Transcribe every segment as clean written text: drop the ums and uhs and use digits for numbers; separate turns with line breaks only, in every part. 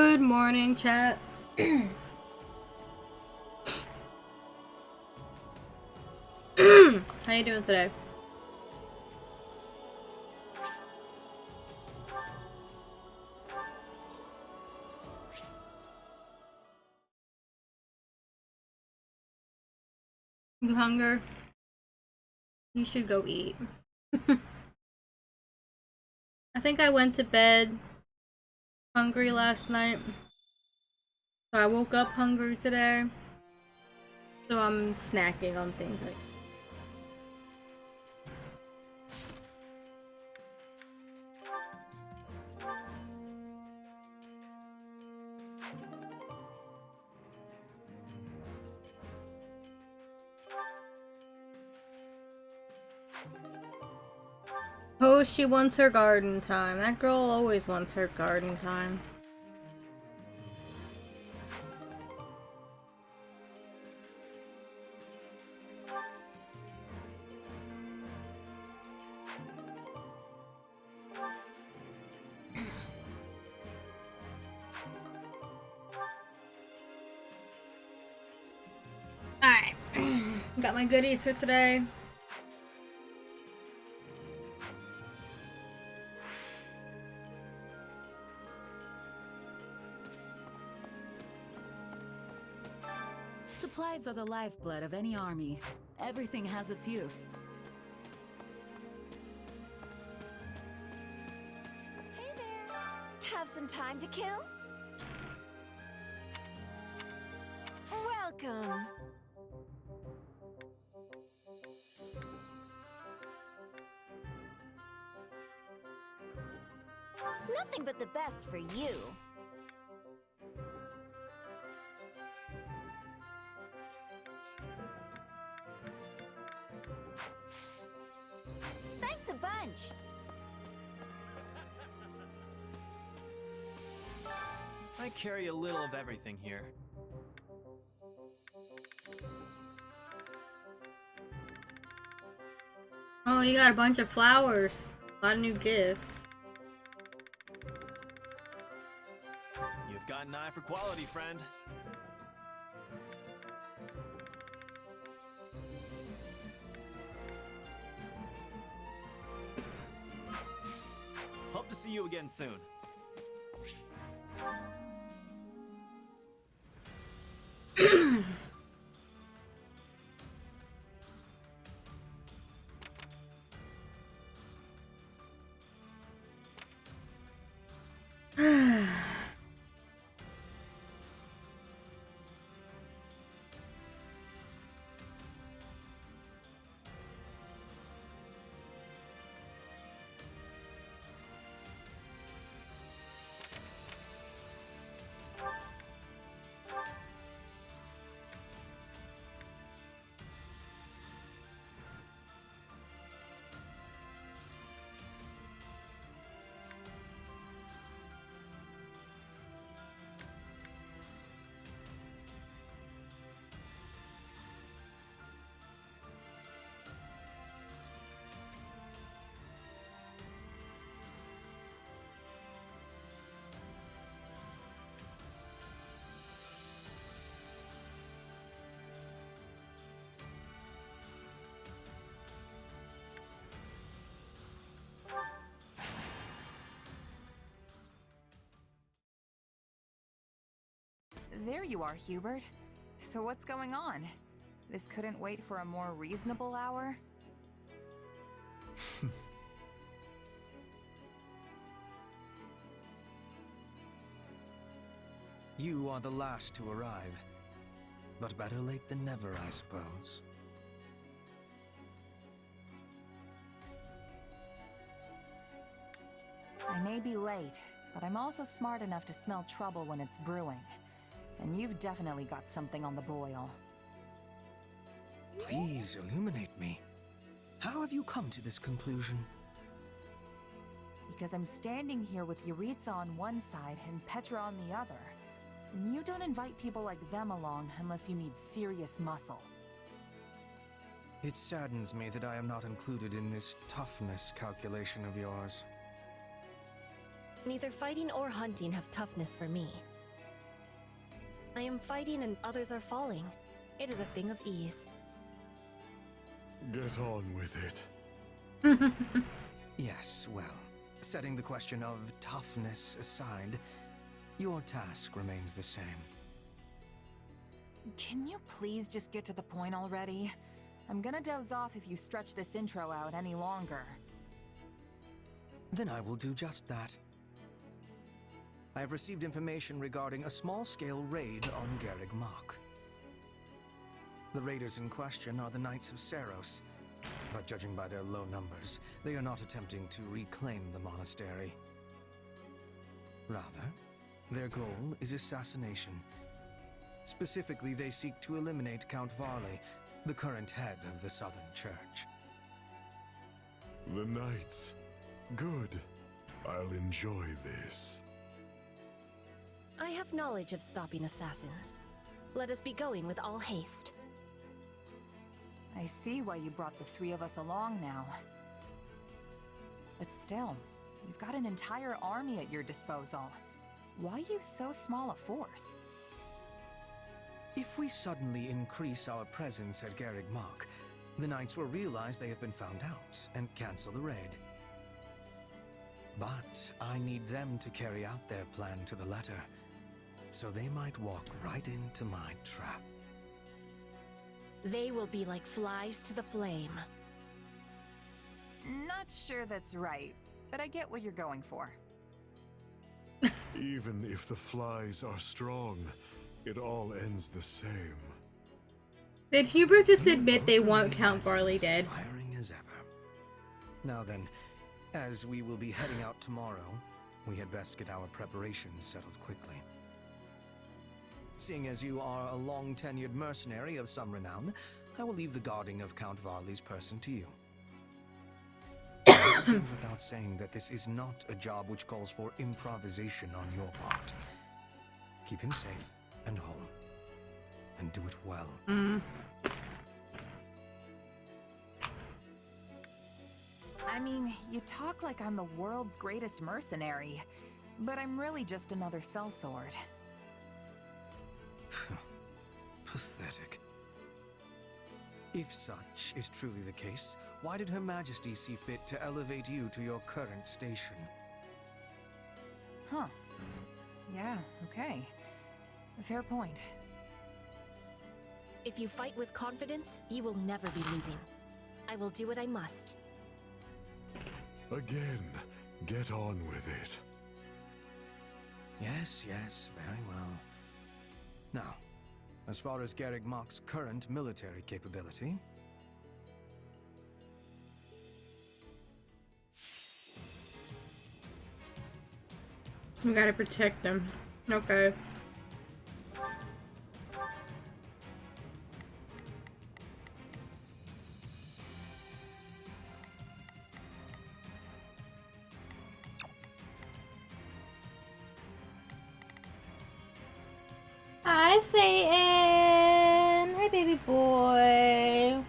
Good morning, chat. How you doing today? You hunger? You should go eat. I think I went to bed hungry last night. So I woke up hungry today. So I'm snacking on things like oh, she wants her garden time. That girl always wants her garden time. Alright. Got my goodies for today.
Supplies are the lifeblood of any army. Everything has its use.
Hey there! Have some time to kill? Welcome! Nothing but the best for you. Thanks a bunch!
I carry a little of everything here.
Oh, you got a bunch of flowers. A lot of new gifts.
You've got an eye for quality, friend. Hope to see you again soon.
There you are, Hubert. So what's going on? This couldn't wait for a more reasonable hour?
You are the last to arrive. But better late than never, I suppose.
I may be late, but I'm also smart enough to smell trouble when it's brewing. And you've definitely got something on the boil.
Please illuminate me. How have you come to this conclusion?
Because I'm standing here with Yuritsa on one side and Petra on the other. And you don't invite people like them along unless you need serious muscle.
It saddens me that I am not included in this toughness calculation of yours.
Neither fighting or hunting have toughness for me.
I am fighting and others are falling. It is a thing of ease.
Get on with it.
Yes, well, setting the question of toughness aside, your task remains the same.
Can you please just get to the point already? I'm gonna doze off if you stretch this intro out any longer.
Then I will do just that. I have received information regarding a small-scale raid on Garreg Mach. The raiders in question are the Knights of Seros, but judging by their low numbers, they are not attempting to reclaim the monastery. Rather, their goal is assassination. Specifically, they seek to eliminate Count Varley, the current head of the Southern Church.
The Knights. Good. I'll enjoy this.
I have knowledge of stopping assassins. Let us be going with all haste.
I see why you brought the three of us along now. But still, you've got an entire army at your disposal. Why use so small a force?
If we suddenly increase our presence at Garreg Mach, the Knights will realize they have been found out and cancel the raid. But I need them to carry out their plan to the letter, so they might walk right into my trap.
They will be like flies to the flame.
Not sure that's right, but I get what you're going for.
Even if the flies are strong, it all ends the same.
Did Hubert just admit they want Count Varley dead?
Inspiring as ever. Now then, as we will be heading out tomorrow, we had best get our preparations settled quickly. Seeing as you are a long-tenured mercenary of some renown, I will leave the guarding of Count Varley's person to you. It goes without saying that this is not a job which calls for improvisation on your part. Keep him safe and whole, and do it well.
I mean, you talk like I'm the world's greatest mercenary, but I'm really just another sellsword.
Pathetic. If such is truly the case, why did Her Majesty see fit to elevate you to your current station?
Huh. Yeah, okay. Fair point.
If you fight with confidence, you will never be losing. I will do what I must.
Again, get on with it.
Yes, very well. Now, as far as Garreg Mach's current military capability,
We gotta protect them. Okay. Hi, Satan! Hi, baby boy!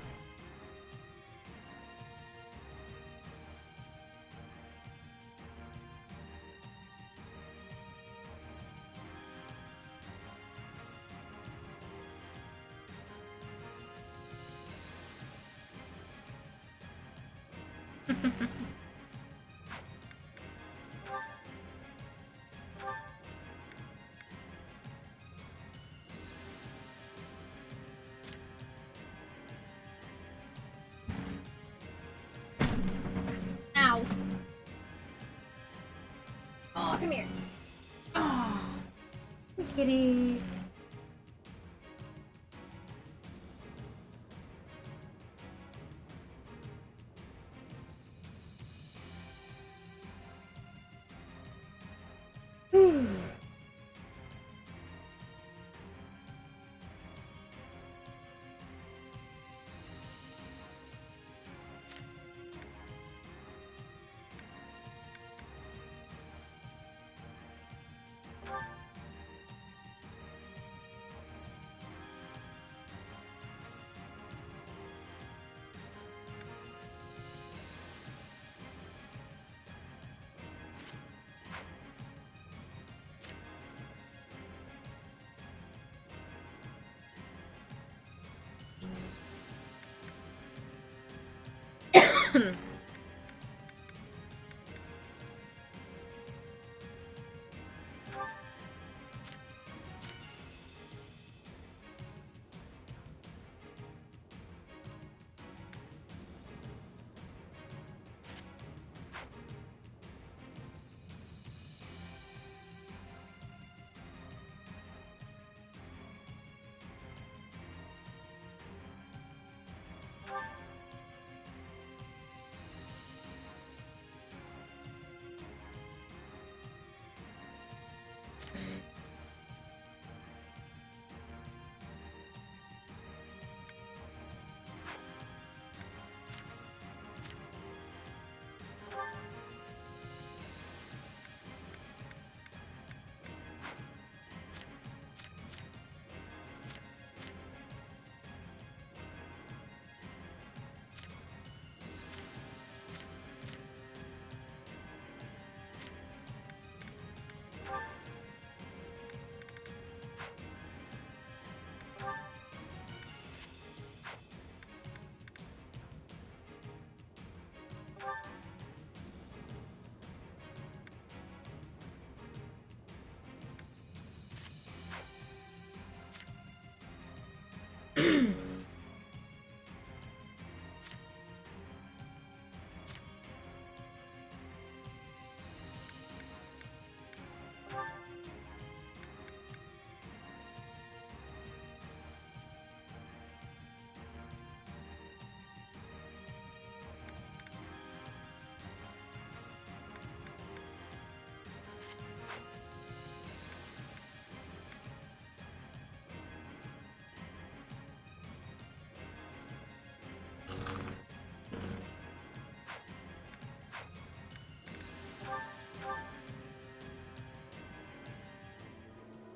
Ow. Oh, come here. Oh, kitty.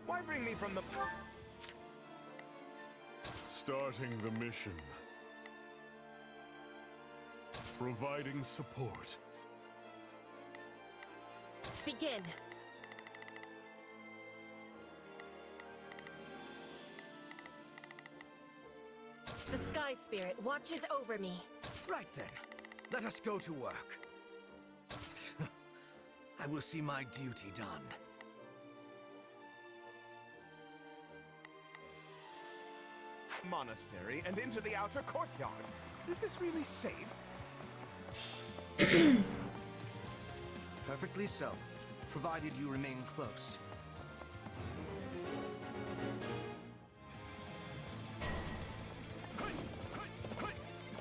Why bring me from the...
Starting the mission. Providing support.
Begin. The Sky Spirit watches over me.
Right then, let us go to work. I will see my duty done.
Monastery and into the outer courtyard. Is this really safe?
Perfectly so, provided you remain close.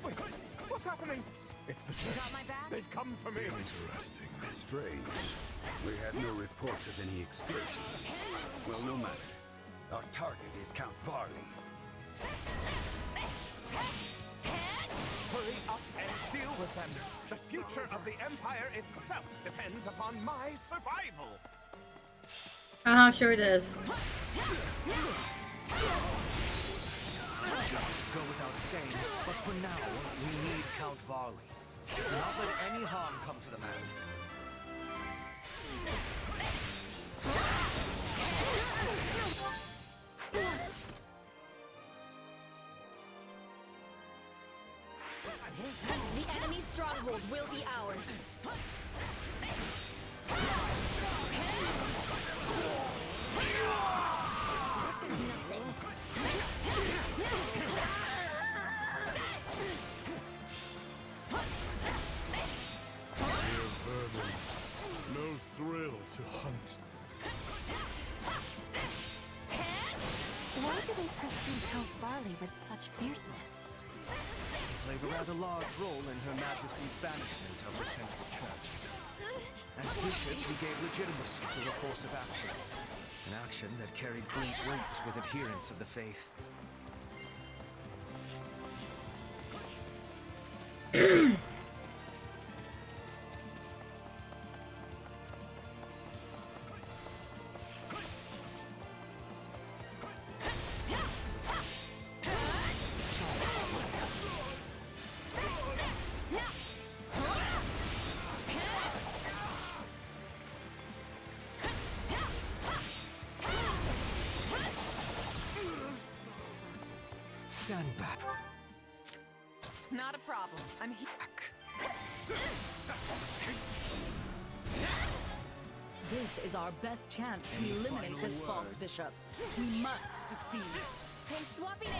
Wait, what's happening? It's the church.
Got my back?
They've come for me.
Interesting.
Strange. We had no reports of any excursions. Well, no matter. Our target is Count Varley.
Hurry up and deal with them. The future of the Empire itself depends upon my survival.
Sure it is.
It should go without saying, but for now, we need Count Varley. Do not let any harm come to the man.
The enemy's stronghold will be ours. This is nothing.
Mere vermin. No thrill to hunt.
Why do they pursue Count Varley with such fierceness?
He played a rather large role in Her Majesty's banishment of the Central Church. As bishop, he gave legitimacy to the course of action. An action that carried great weight with adherents of the faith. Stand back.
Not a problem. I'm here.
This is our best chance to
Any
eliminate
final
this false
words?
bishop. We must succeed.
I'm swapping in.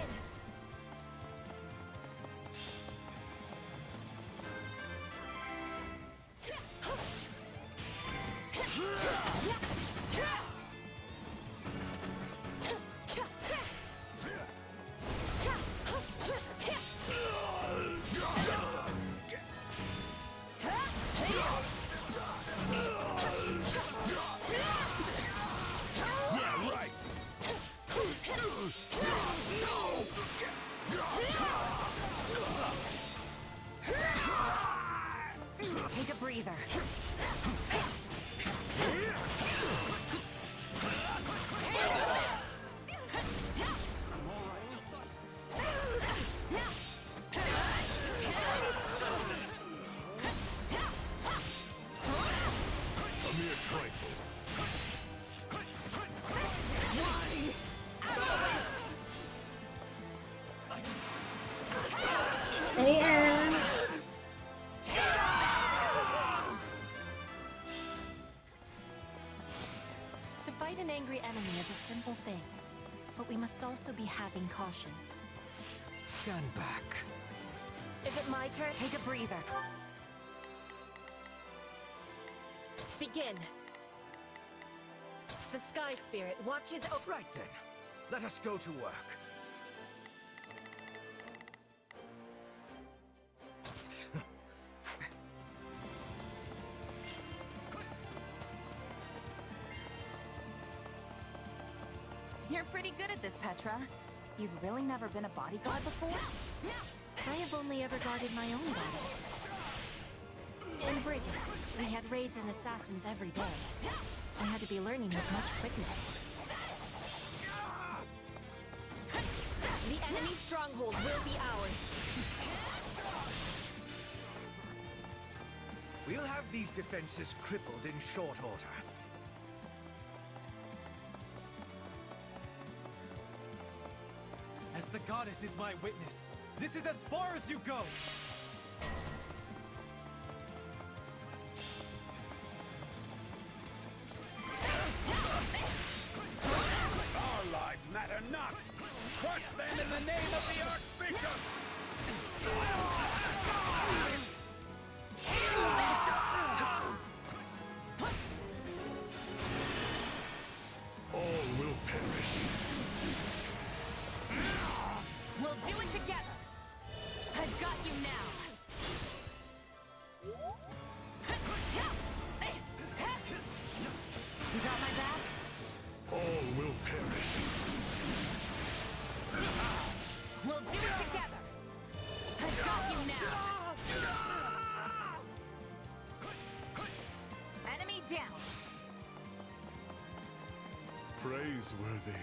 Take a breather.
A mere trifle.
Hey, Aaron.
To fight an angry enemy is a simple thing, but we must also be having caution.
Stand back.
Is it my turn?
Take a breather.
Begin. The Sky Spirit watches over.
Right then. Let us go to work.
You're pretty good at this, Petra. You've really never been a bodyguard before?
I have only ever guarded my own body. In Bridget, we had raids and assassins every day. I had to be learning with much quickness.
The enemy stronghold will be ours.
We'll have these defenses crippled in short order.
As the goddess is my witness, this is as far as you go!
Our lives matter not! Crush them in the name of the Archbishop!
All will perish.
We'll do it together. I've got you now.
You got my back?
All will perish.
We'll do it together. I've got you now. Enemy down.
Praiseworthy.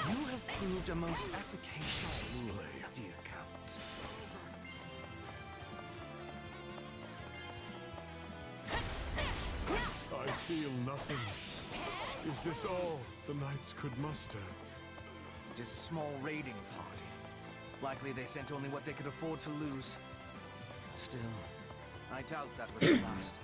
You have proved a most efficacious lure, dear Count.
I feel nothing. Is this all the knights could muster?
Just a small raiding party. Likely they sent only what they could afford to lose. Still, I doubt that was the last.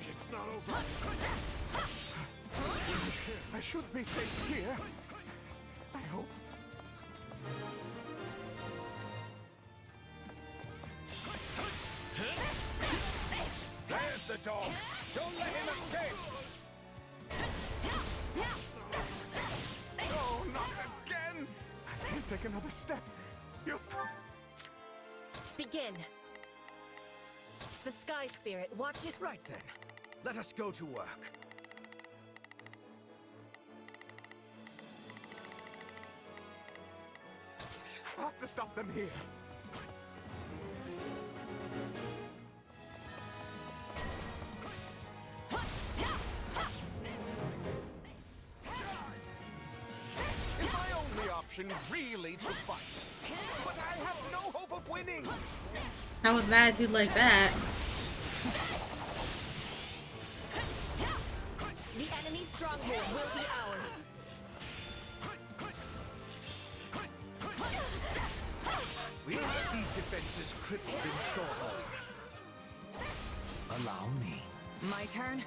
It's not over. I should be safe here. I hope.
There's the dog! Don't let him escape!
Oh, not again! I can't take another step. You...
Begin. The Sky Spirit watches.
Right then. Let us go to work.
I'll have to stop them here. Is my only option really to fight? But I have no hope of winning.
How with an attitude like that?
The enemy's stronghold will be ours.
We'll have these defenses crippled in short order. Allow me.
My turn?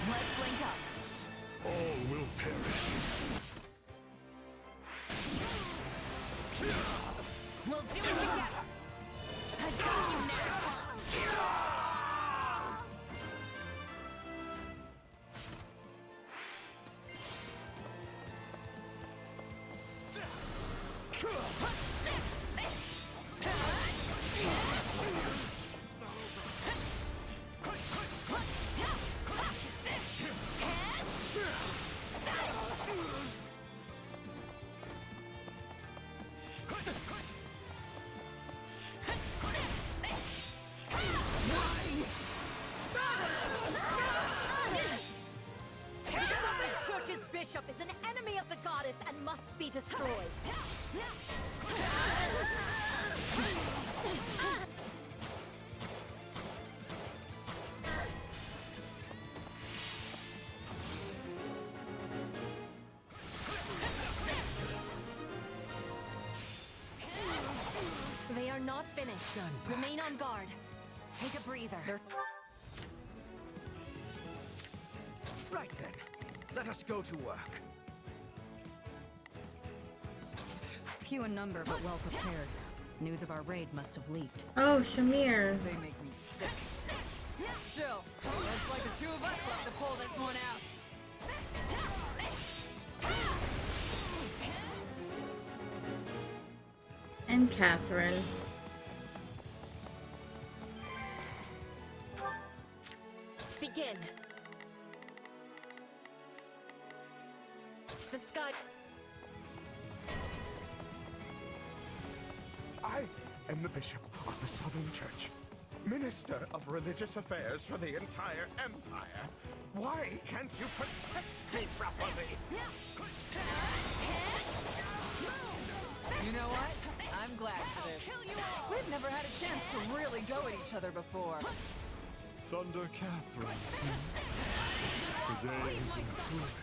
Let's link up.
All will perish.
We'll do it together. I got you now.
Church's bishop is an enemy of the goddess and must be destroyed. They are not finished. Remain on guard.
Take a breather.
Right then. Let us go to work.
Few in number, but well prepared. News of our raid must have leaked.
Oh, Shamir.
They make me sick. Still, looks like the two of us left to pull this one out.
And Catherine.
Begin. The sky.
I am the Bishop of the Southern Church, Minister of Religious Affairs for the entire Empire. Why can't you protect me properly?
You know what? I'm glad for this. We've never had a chance to really go at each other before.
Thunder Catherine. The day is included.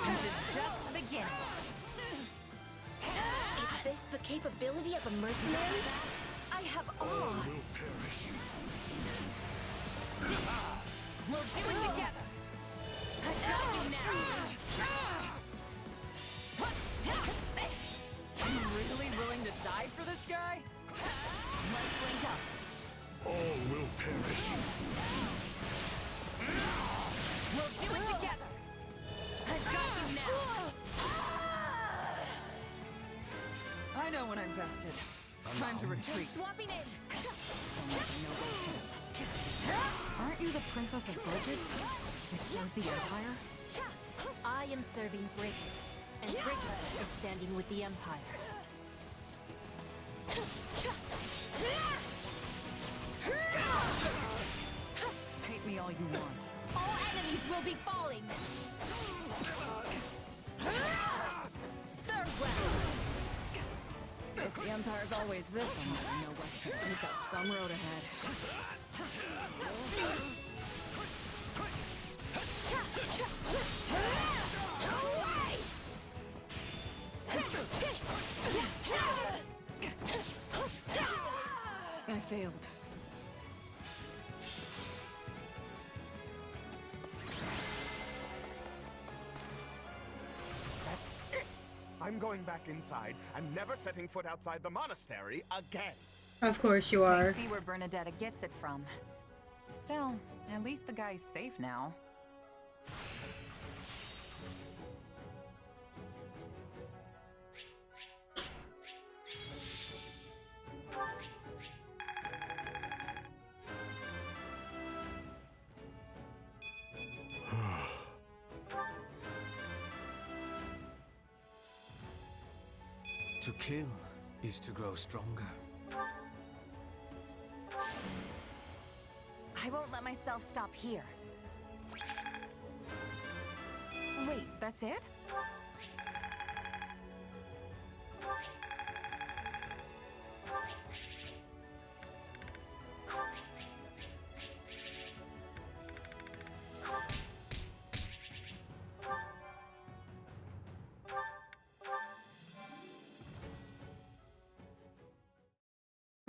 This is just the beginning.
Is this the capability of a mercenary? I have awe.
Will perish.
We'll do it together. I got you now.
You really willing to die for this guy?
Let's link up.
All will perish.
We'll do it together. I got you now.
I know when I'm bested. Time to retreat.
Swapping in.
Aren't you the Princess of Bridget? You serve the Empire?
I am serving Bridget, and Bridget is standing with the Empire.
Hate me all you want.
All enemies will be falling. Farewell.
If the Empire's always this one, you know what? We've got some road ahead. failed.
That's it! I'm going back inside and never setting foot outside the monastery again.
Of course you
I
are.
see where Bernadetta gets it from. Still, at least the guy's safe now.
To kill is to grow stronger.
I won't let myself stop here. Wait, that's it?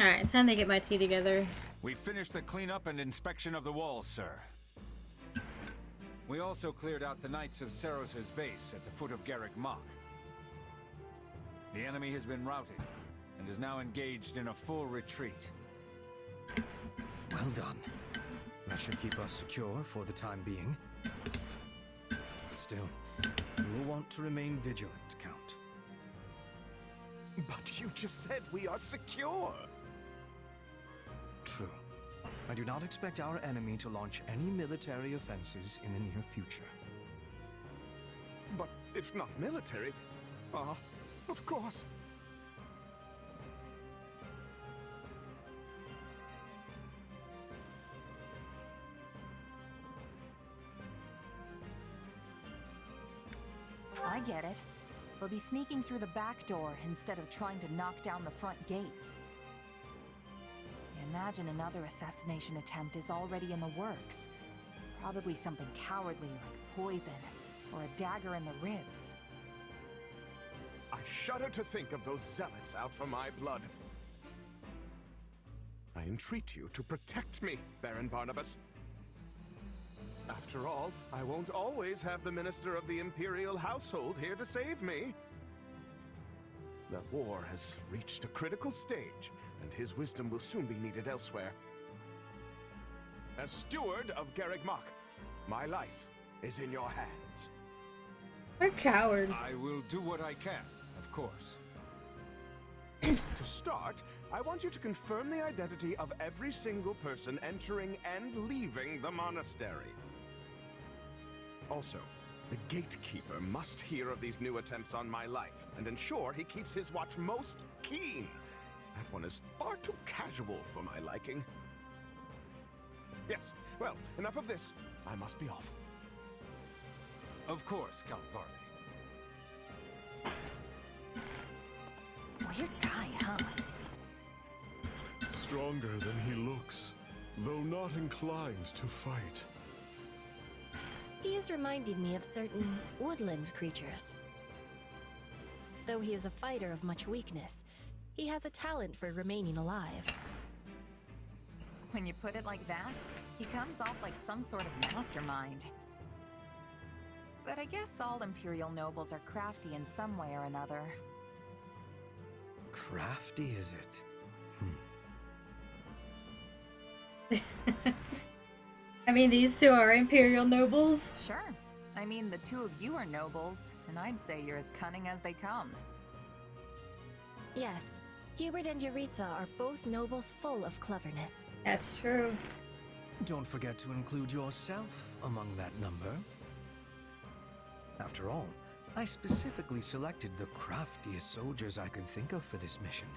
Alright, time to get my tea together.
We finished the cleanup and inspection of the walls, sir. We also cleared out the Knights of Saros' base at the foot of Garrick Mach. The enemy has been routed and is now engaged in a full retreat.
Well done. That should keep us secure for the time being. Still, you will want to remain vigilant, Count.
But you just said we are secure!
True. I do not expect our enemy to launch any military offenses in the near future.
But if not military, of course.
I get it. We'll be sneaking through the back door instead of trying to knock down the front gates. Imagine another assassination attempt is already in the works. Probably something cowardly like poison or a dagger in the ribs.
I shudder to think of those zealots out for my blood. I entreat you to protect me, Baron Barnabas. After all, I won't always have the Minister of the Imperial Household here to save me. The war has reached a critical stage, and his wisdom will soon be needed elsewhere. As steward of Garrick Mach, my life is in your hands.
What a coward.
I will do what I can, of course.
To start, I want you to confirm the identity of every single person entering and leaving the monastery. Also, the gatekeeper must hear of these new attempts on my life and ensure he keeps his watch most keen. That one is far too casual for my liking. Yes, well, enough of this. I must be off.
Of course, Count Varley.
Weird guy, huh?
Stronger than he looks, though not inclined to fight.
He is reminding me of certain woodland creatures. Though he is a fighter of much weakness, he has a talent for remaining alive.
When you put it like that, he comes off like some sort of mastermind. But I guess all Imperial nobles are crafty in some way or another.
Crafty, is it?
I mean, these two are Imperial nobles.
Sure. I mean, the two of you are nobles, and I'd say you're as cunning as they come.
Yes, Hubert and Yuritsa are both nobles full of cleverness.
That's true.
Don't forget to include yourself among that number. After all, I specifically selected the craftiest soldiers I could think of for this mission.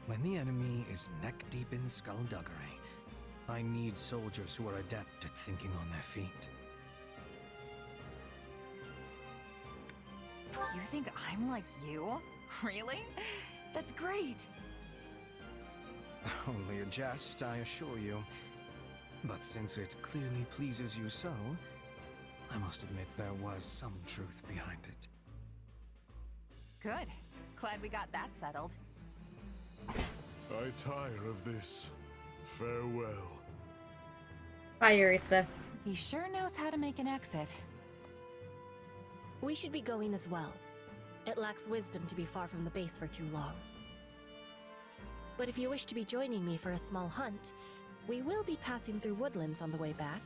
When the enemy is neck-deep in skullduggery, I need soldiers who are adept at thinking on their feet.
You think I'm like you? Really? That's great!
Only a jest, I assure you. But since it clearly pleases you so, I must admit there was some truth behind it.
Good. Glad we got that settled.
I tire of this. Farewell.
Bye, Yuritsa.
He sure knows how to make an exit.
We should be going as well. It lacks wisdom to be far from the base for too long. But if you wish to be joining me for a small hunt, we will be passing through woodlands on the way back.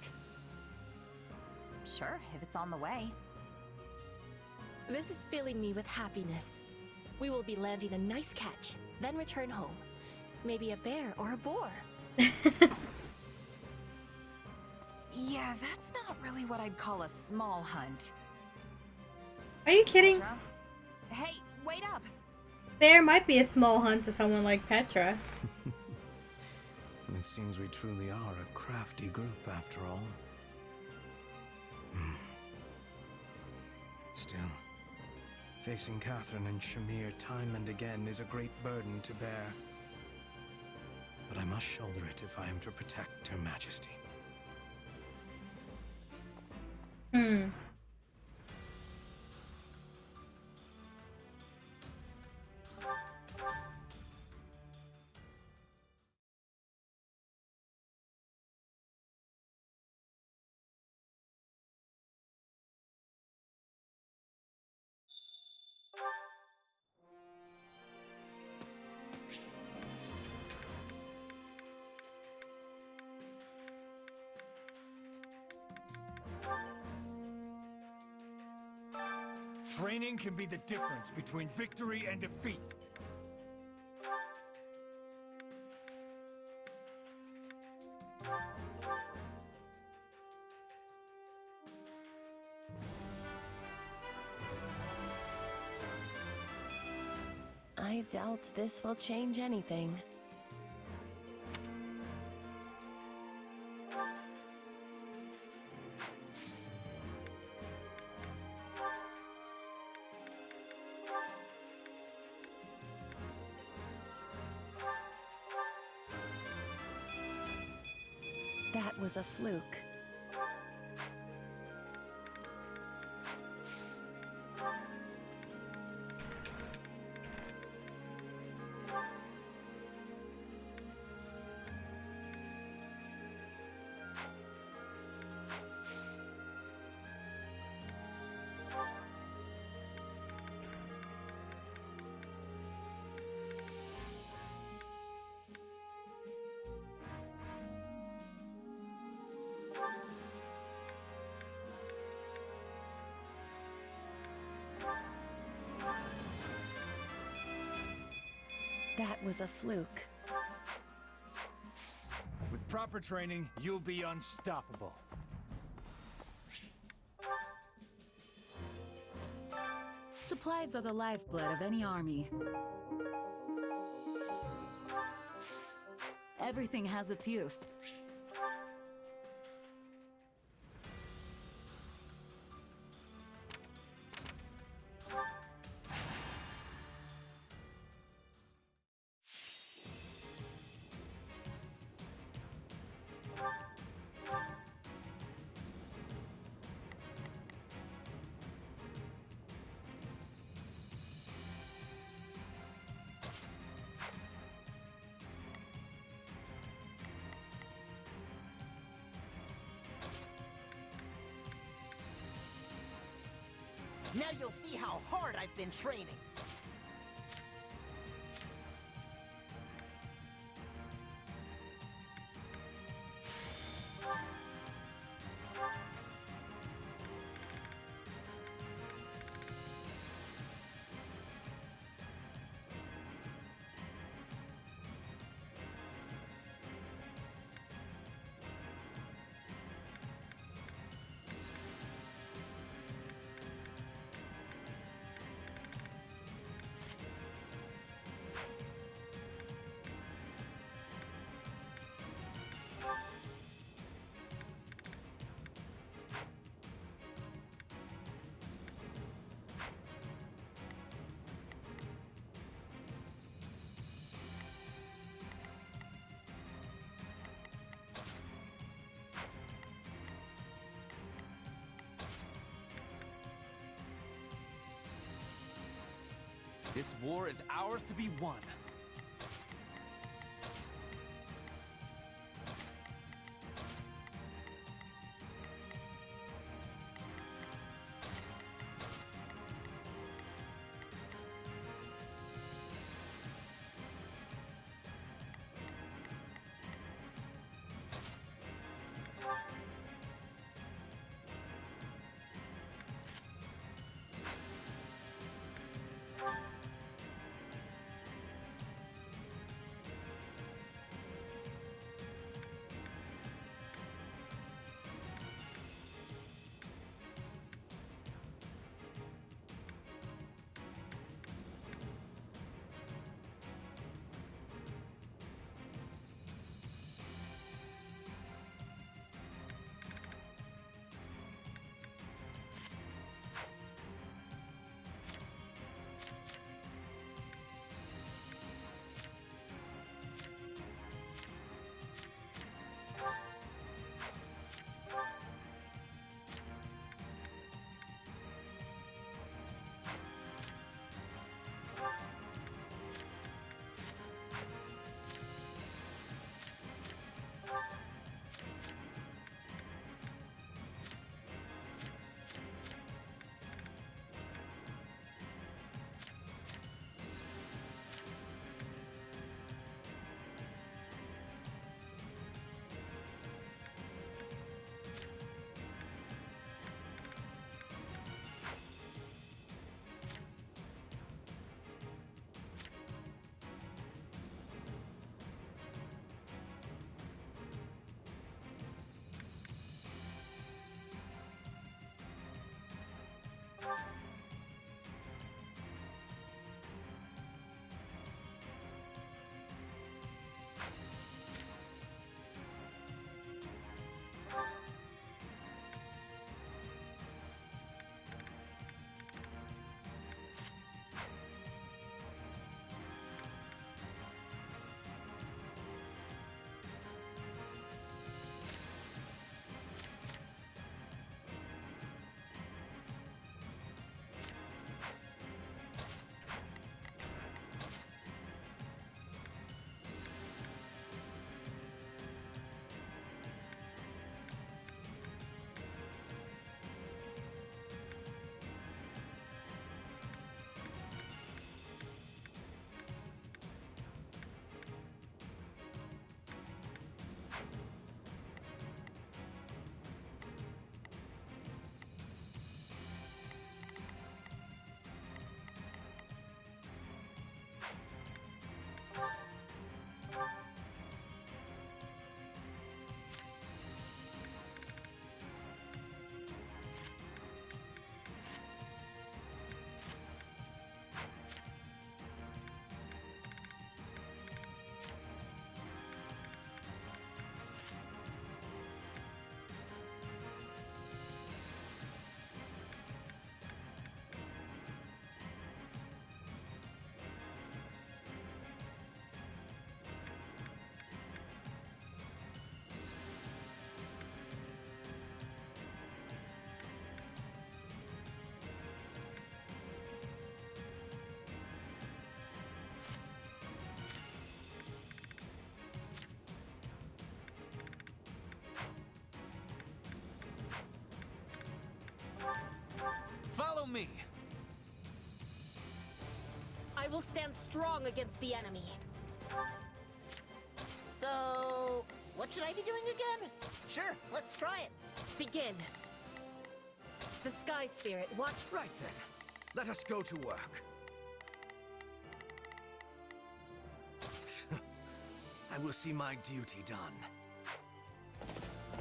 Sure, if it's on the way.
This is filling me with happiness. We will be landing a nice catch, then return home. Maybe a bear or a boar.
Yeah, that's not really what I'd call a small hunt.
Are you kidding?
Petra? Hey, wait up!
Bear might be a small hunt to someone like Petra.
It seems we truly are a crafty group after all. Still, facing Catherine and Shamir time and again is a great burden to bear. But I must shoulder it if I am to protect Her Majesty.
Training can be the difference between victory and defeat.
I doubt this will change anything. That was a fluke. That was a fluke.
With proper training, you'll be unstoppable.
Supplies are the lifeblood of any army. Everything has its use.
Now you'll see how hard I've been training.
This war is ours to be won.
Follow me!
I will stand strong against the enemy.
So, what should I be doing again? Sure, let's try it.
Begin. The Sky Spirit, watch.
Right then. Let us go to work. I will see my duty done.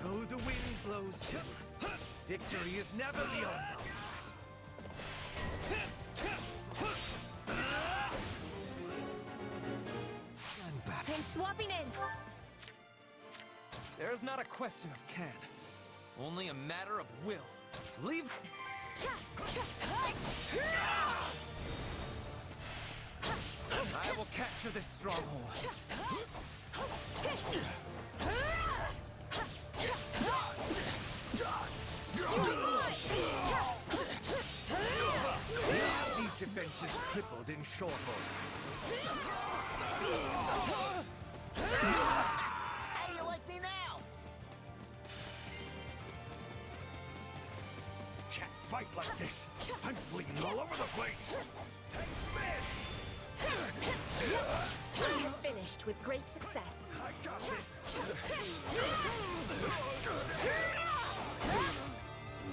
Though the wind blows hill, victory is never beyond our grasp. And back.
I'm swapping in.
There's not a question of can, only a matter of will. Leave. I will capture this stronghold. These defenses crippled in short order.
How do you like me now?
Can't fight like this. I'm bleeding all over the place. Take this!
Finished with great success.
I got this.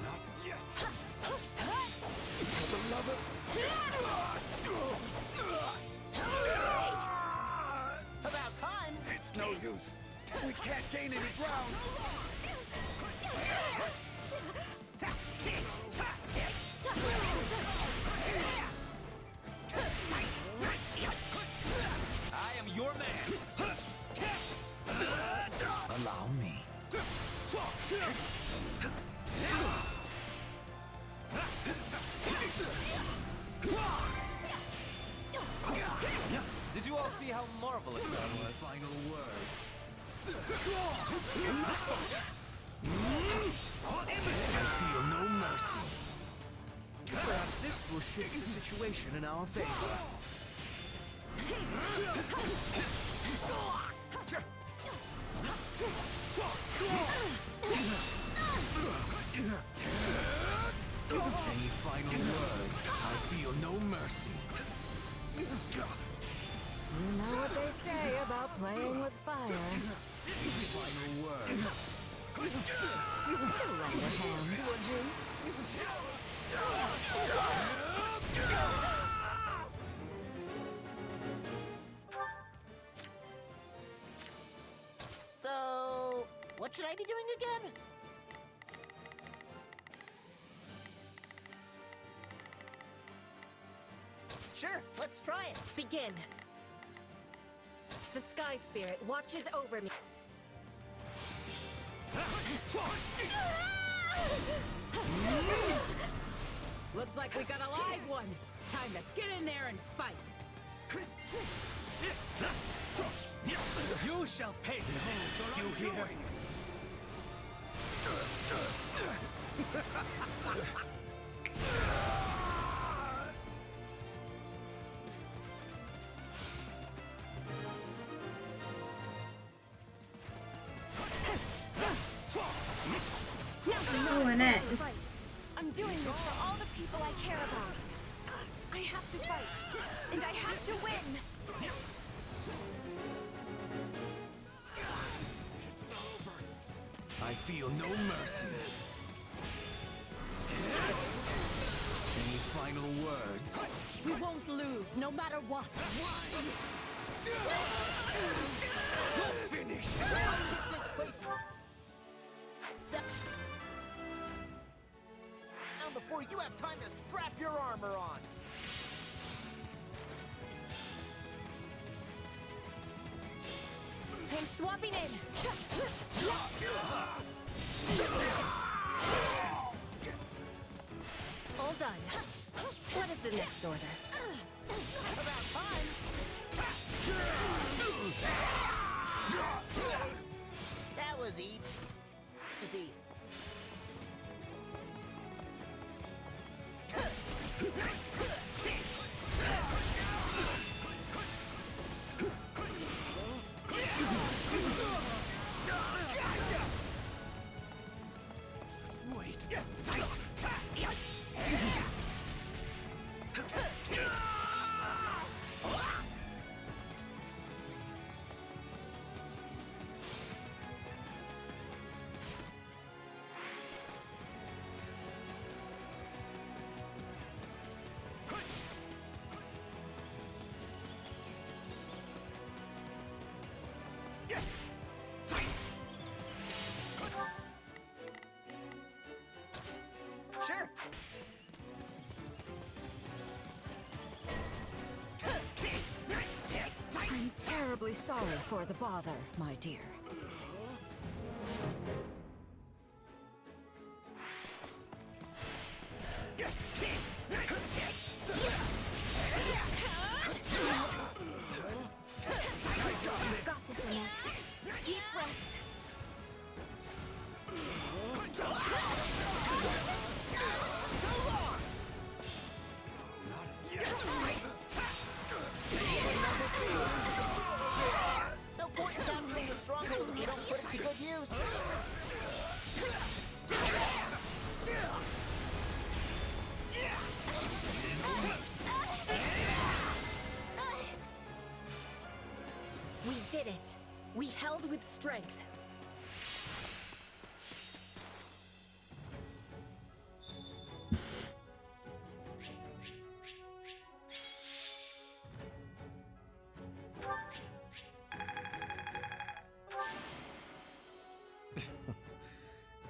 Not yet. For the love of...
About time.
It's no use. We can't gain any ground.
I am your man. Allow me. Did you all see how marvelous that was? Final words. I feel no mercy. Perhaps this will shift the situation in our favor. Any final words? I feel no mercy.
You know what they say about playing with fire.
Final words.
To lend a hand, would you?
So, what should I be doing again? Sure, let's try it.
Begin. The Sky Spirit watches over me.
Looks like we got a live one. Time to get in there and fight.
You shall pay for this. You hear?
Oh, Annette.
I'm doing this for all the people I care about. I have to fight, and I have to win.
I feel no mercy. Any final words?
We won't lose, no matter what.
Finish.
Take this plate. Step. Now before you have time to strap your armor on.
I'm swapping in. All done. What is the next order?
About time. That was easy.
Wait.
terribly sorry for the bother, my dear.
Got this, Annette. Deep breaths.
No point in capturing the stronghold if you don't put it to good use.
We did it. We held with strength.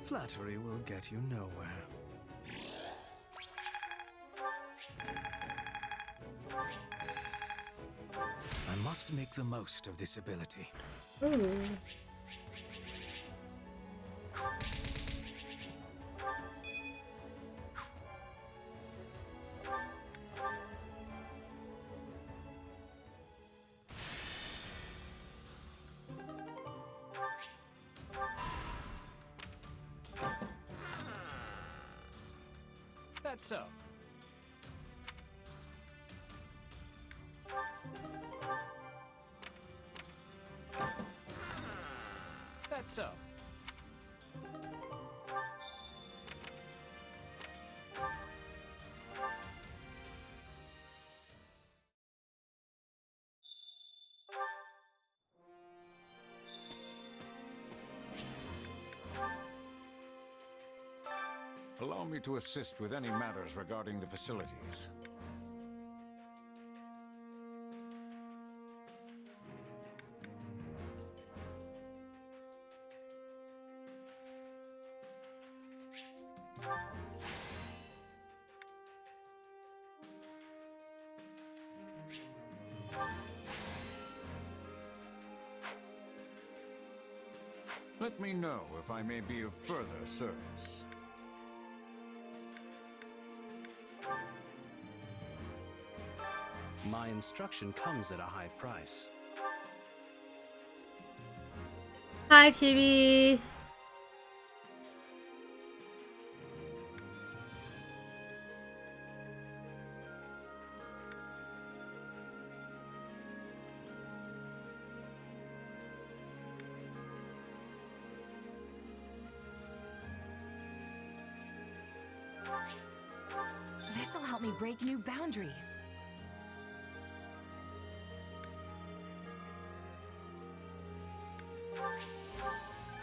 Flattery will get you nowhere. I must make the most of this ability.
Ooh.
That's so. That's so.
Allow me to assist with any matters regarding the facilities. Let me know if I may be of further service.
My instruction comes at a high price.
Hi, Chibi.
This'll help me break new boundaries.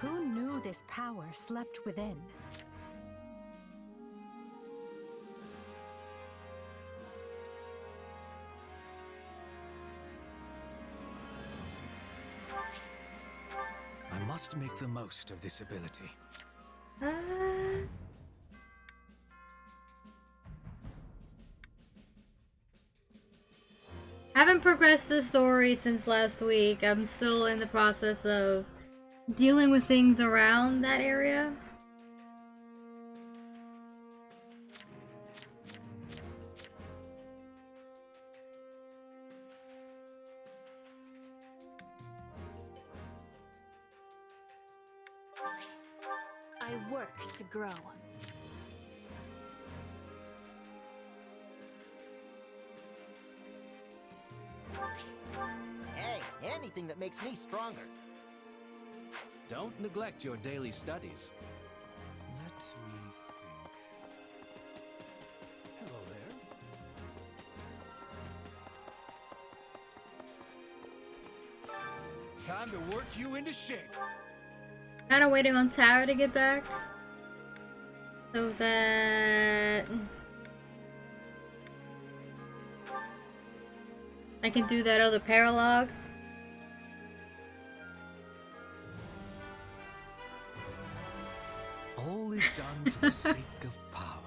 Who knew this power slept within?
I must make the most of this ability.
Haven't progressed the story since last week. I'm still in the process of dealing with things around that area.
I work to grow.
Hey, anything that makes me stronger.
Don't neglect your daily studies.
Let me think. Hello there.
Time to work you into shape.
Kinda waiting on Tara to get back, so that I can do that other paralog.
All is done for the sake of power.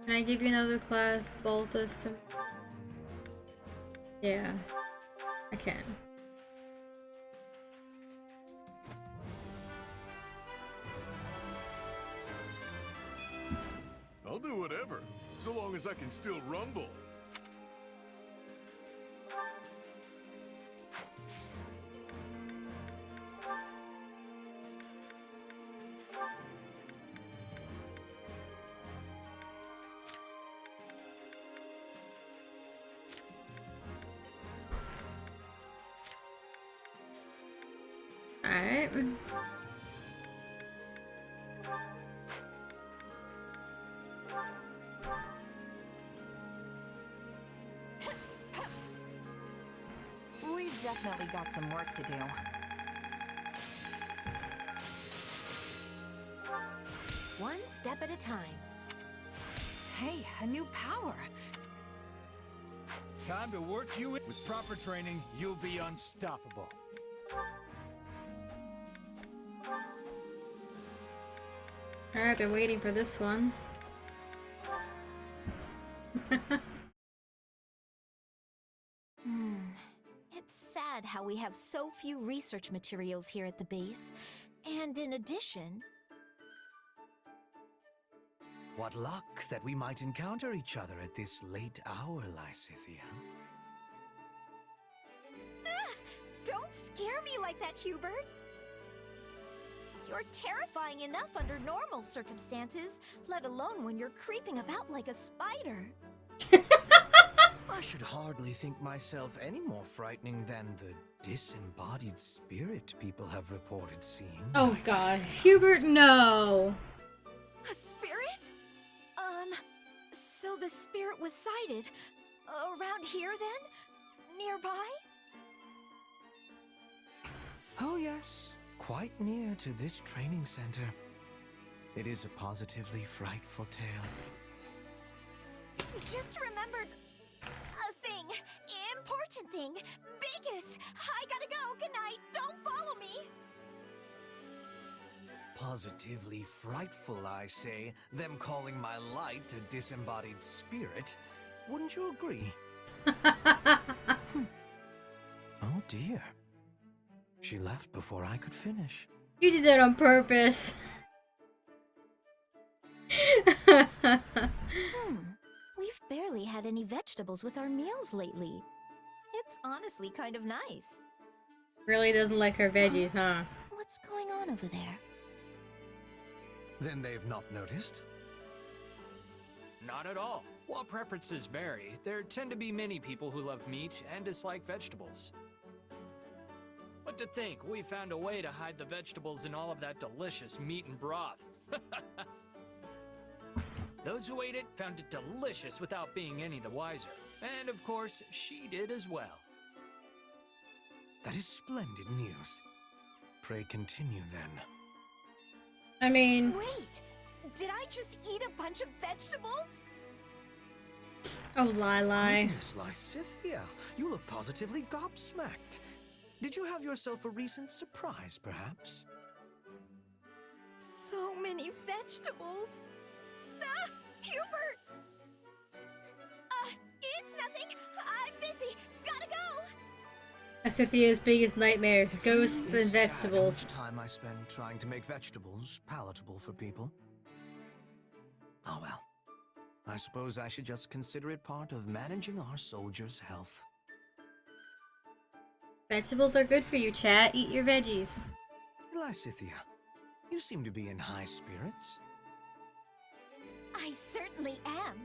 Can I give you another class, Balthus? Yeah, I can.
I'll do whatever, so long as I can still rumble.
Alright.
We've definitely got some work to do.
One step at a time.
Hey, a new power.
Time to work you in. With proper training, you'll be unstoppable.
Alright, I've been waiting for this one.
It's sad how we have so few research materials here at the base. And in addition...
What luck that we might encounter each other at this late hour, Lysithea.
Don't scare me like that, Hubert! You're terrifying enough under normal circumstances, let alone when you're creeping about like a spider.
I should hardly think myself any more frightening than the disembodied spirit people have reported seeing.
Oh god, Hubert, no!
A spirit? So the spirit was sighted around here then? Nearby?
Oh yes, quite near to this training center. It is a positively frightful tale.
Just remembered a thing. Important thing. Biggest. I gotta go. Good night. Don't follow me.
Positively frightful, I say, them calling my light a disembodied spirit. Wouldn't you agree? Oh dear. She left before I could finish.
You did that on purpose.
We've barely had any vegetables with our meals lately. It's honestly kind of nice.
Really doesn't like her veggies, huh?
What's going on over there?
Then they've not noticed?
Not at all. While preferences vary, there tend to be many people who love meat and dislike vegetables. But to think, we found a way to hide the vegetables in all of that delicious meat and broth. Those who ate it found it delicious without being any the wiser. And of course, she did as well.
That is splendid news. Pray continue then.
I mean...
Wait! Did I just eat a bunch of vegetables?
Oh, Lili.
Goodness, Lysithea, you look positively gobsmacked. Did you have yourself a recent surprise, perhaps?
So many vegetables. Ah! Hubert! It's nothing. I'm busy. Gotta go.
Acythia's biggest nightmares, ghosts and vegetables.
Sad how much time I spend trying to make vegetables palatable for people. Oh well. I suppose I should just consider it part of managing our soldiers' health.
Vegetables are good for you, chat. Eat your veggies.
Lysithea, you seem to be in high spirits.
I certainly am.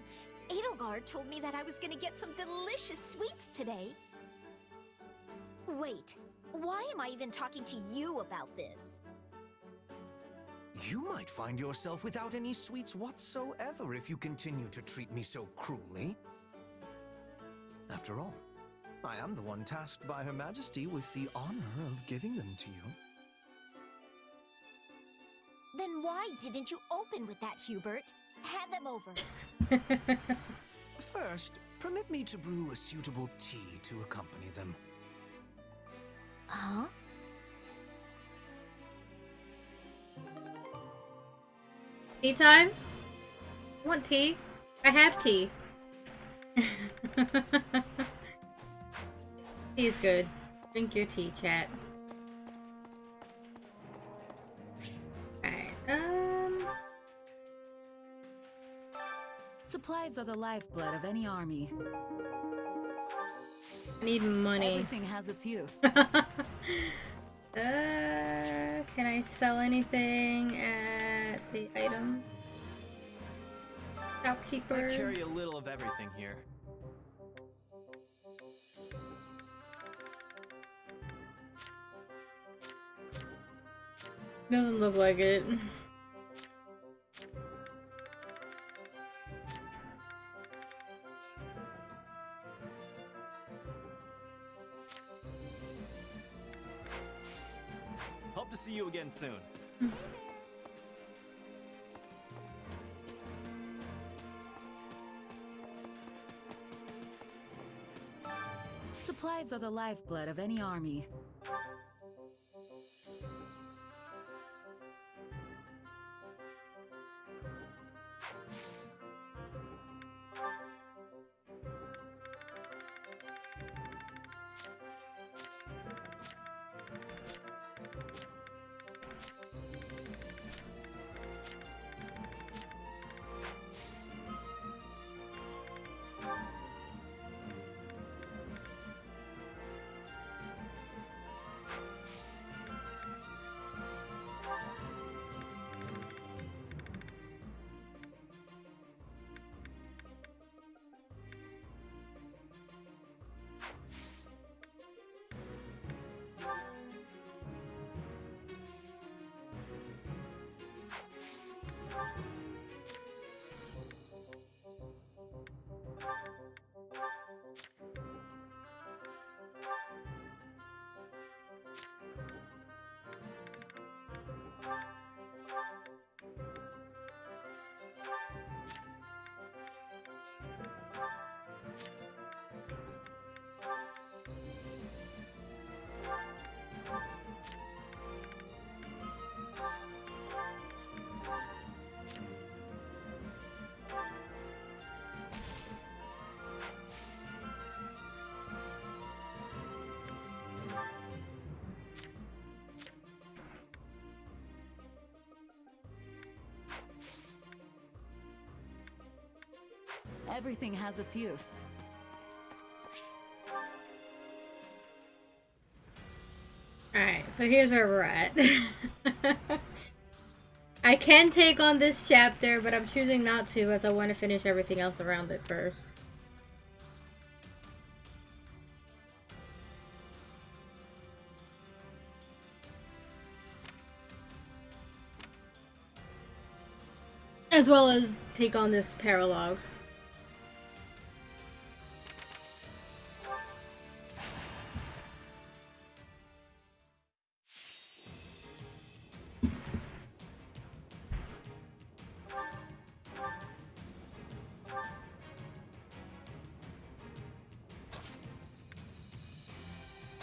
Edelgard told me that I was gonna get some delicious sweets today. Wait, why am I even talking to you about this?
You might find yourself without any sweets whatsoever if you continue to treat me so cruelly. After all, I am the one tasked by Her Majesty with the honor of giving them to you.
Then why didn't you open with that, Hubert? Hand them over.
First, permit me to brew a suitable tea to accompany them.
Huh?
Tea time? I want tea. I have tea. Tea's good. Drink your tea, chat. Alright,
Supplies are the lifeblood of any army.
I need money.
Everything has its use.
Can I sell anything at the item shopkeeper?
I carry a little of everything here.
Doesn't look like it.
Hope to see you again soon.
Supplies are the lifeblood of any army. Everything has its use.
Alright, so here's where we're at. I can take on this chapter, but I'm choosing not to as I want to finish everything else around it first. As well as take on this paralogue.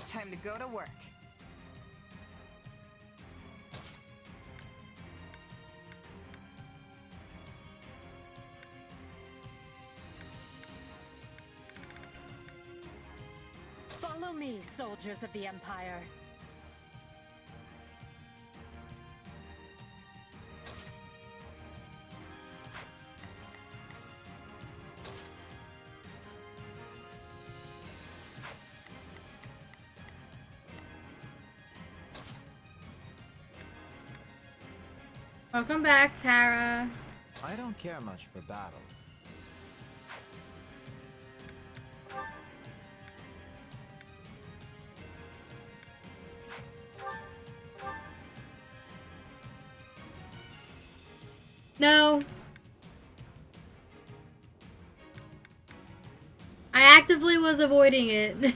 Time to go to work.
Follow me, soldiers of the Empire.
Welcome back, Tara.
I don't care much for battle.
No. I actively was avoiding it.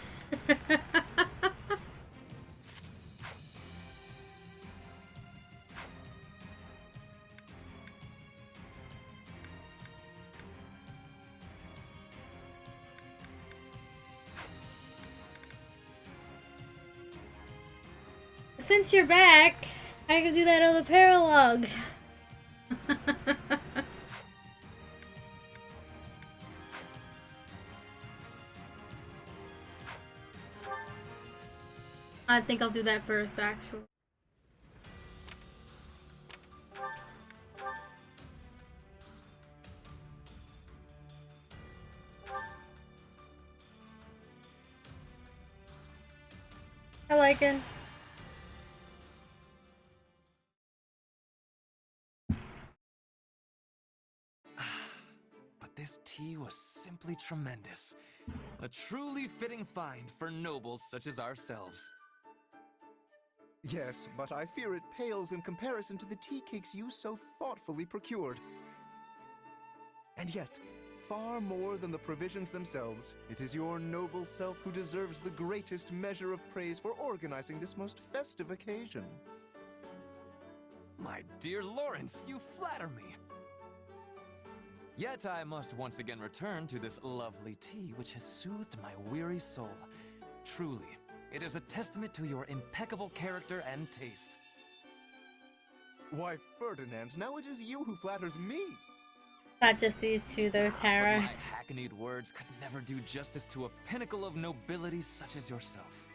Since you're back, I can do that other paralogue. I think I'll do that first, actually. I like it.
But this tea was simply tremendous. A truly fitting find for nobles such as ourselves.
Yes, but I fear it pales in comparison to the tea cakes you so thoughtfully procured. And yet, far more than the provisions themselves, it is your noble self who deserves the greatest measure of praise for organizing this most festive occasion.
My dear Lawrence, you flatter me. Yet I must once again return to this lovely tea which has soothed my weary soul. Truly, it is a testament to your impeccable character and taste.
Why, Ferdinand, now it is you who flatters me.
Not just these two, though, Tara.
But my hackneyed words could never do justice to a pinnacle of nobility such as yourself.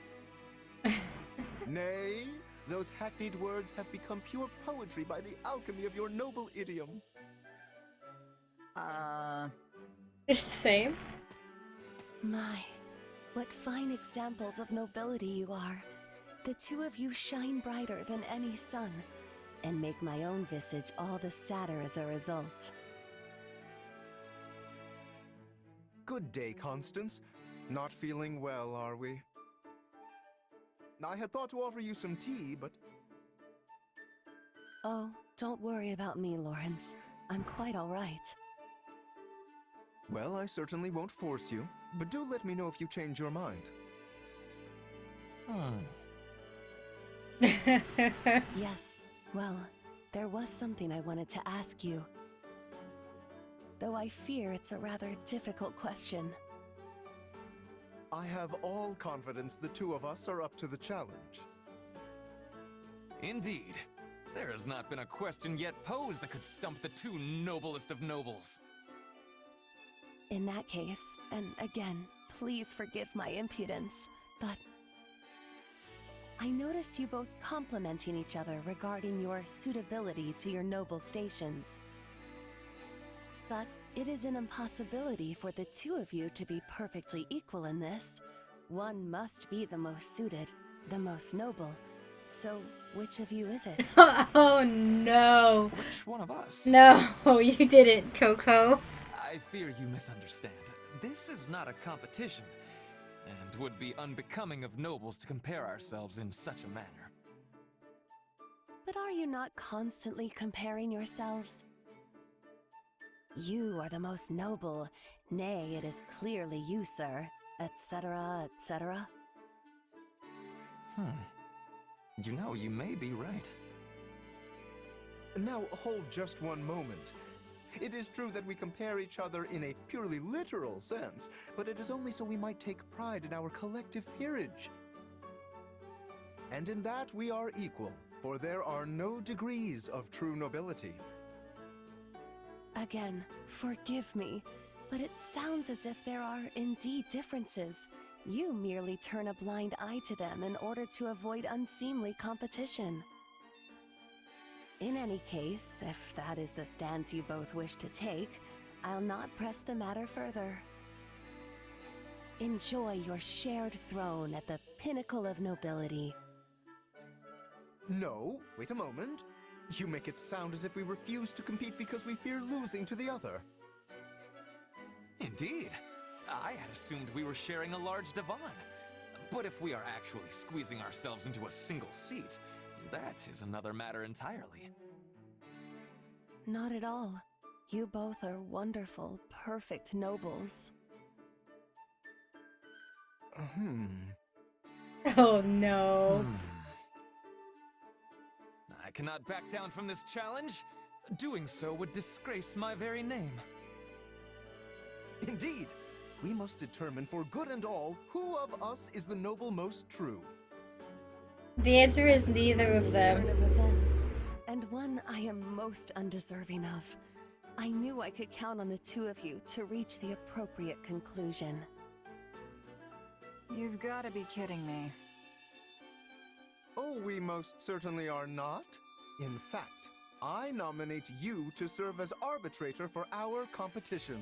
Nay, those hackneyed words have become pure poetry by the alchemy of your noble idiom.
Same.
My, what fine examples of nobility you are. The two of you shine brighter than any sun, and make my own visage all the sadder as a result.
Good day, Constance. Not feeling well, are we? I had thought to offer you some tea, but...
Oh, don't worry about me, Lawrence. I'm quite all right.
Well, I certainly won't force you, but do let me know if you change your mind.
Yes, well, there was something I wanted to ask you. Though I fear it's a rather difficult question.
I have all confidence the two of us are up to the challenge.
Indeed. There has not been a question yet posed that could stump the two noblest of nobles.
In that case, and again, please forgive my impudence, but I noticed you both complimenting each other regarding your suitability to your noble stations. But it is an impossibility for the two of you to be perfectly equal in this. One must be the most suited, the most noble. So, which of you is it?
Oh no.
Which one of us?
No, you didn't, Coco.
I fear you misunderstand. This is not a competition, and would be unbecoming of nobles to compare ourselves in such a manner.
But are you not constantly comparing yourselves? You are the most noble, nay, it is clearly you, sir, etc., etc.
You know, you may be right.
Now, hold just one moment. It is true that we compare each other in a purely literal sense, but it is only so we might take pride in our collective peerage. And in that we are equal, for there are no degrees of true nobility.
Again, forgive me, but it sounds as if there are indeed differences. You merely turn a blind eye to them in order to avoid unseemly competition. In any case, if that is the stance you both wish to take, I'll not press the matter further. Enjoy your shared throne at the pinnacle of nobility.
No, wait a moment. You make it sound as if we refuse to compete because we fear losing to the other.
Indeed. I had assumed we were sharing a large divan. But if we are actually squeezing ourselves into a single seat, that is another matter entirely.
Not at all. You both are wonderful, perfect nobles.
Oh no.
I cannot back down from this challenge. Doing so would disgrace my very name.
Indeed. We must determine for good and all who of us is the noble most true.
The answer is neither of them.
Turn of events, and one I am most undeserving of. I knew I could count on the two of you to reach the appropriate conclusion.
You've got to be kidding me.
Oh, we most certainly are not. In fact, I nominate you to serve as arbitrator for our competition.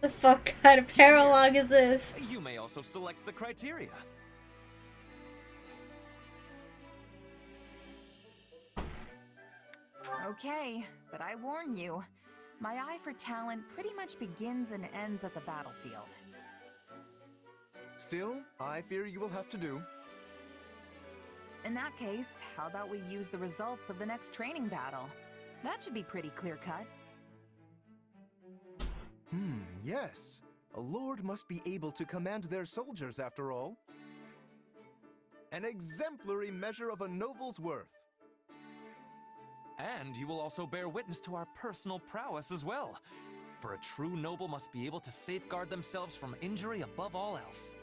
The fuck kind of paralogue is this?
You may also select the criteria.
Okay, but I warn you, my eye for talent pretty much begins and ends at the battlefield.
Still, I fear you will have to do.
In that case, how about we use the results of the next training battle? That should be pretty clear-cut.
Yes. A lord must be able to command their soldiers, after all. An exemplary measure of a noble's worth.
And you will also bear witness to our personal prowess as well. For a true noble must be able to safeguard themselves from injury above all else.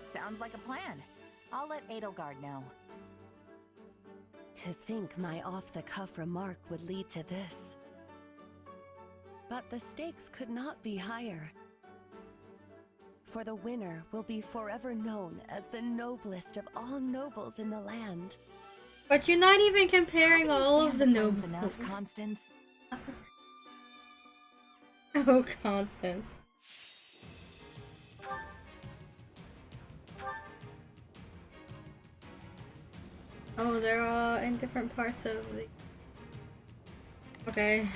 Sounds like a plan. I'll let Edelgard know.
To think my off-the-cuff remark would lead to this. But the stakes could not be higher. For the winner will be forever known as the noblest of all nobles in the land.
But you're not even comparing all of the nobles.
Enough, Constance.
Oh, Constance. Oh, they're all in different parts of the... Okay.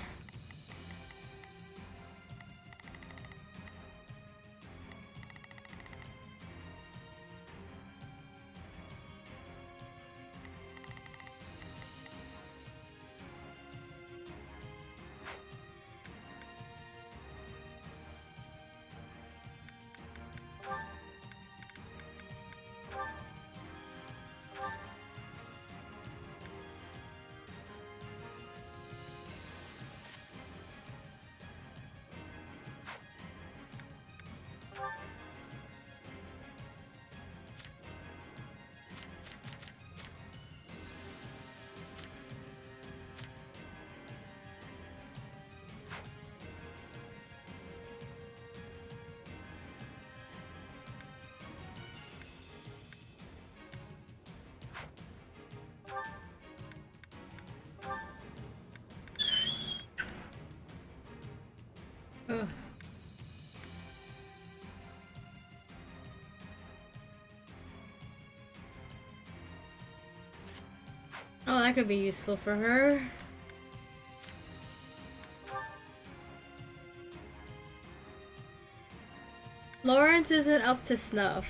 Ugh. Oh, that could be useful for her. Lawrence isn't up to snuff.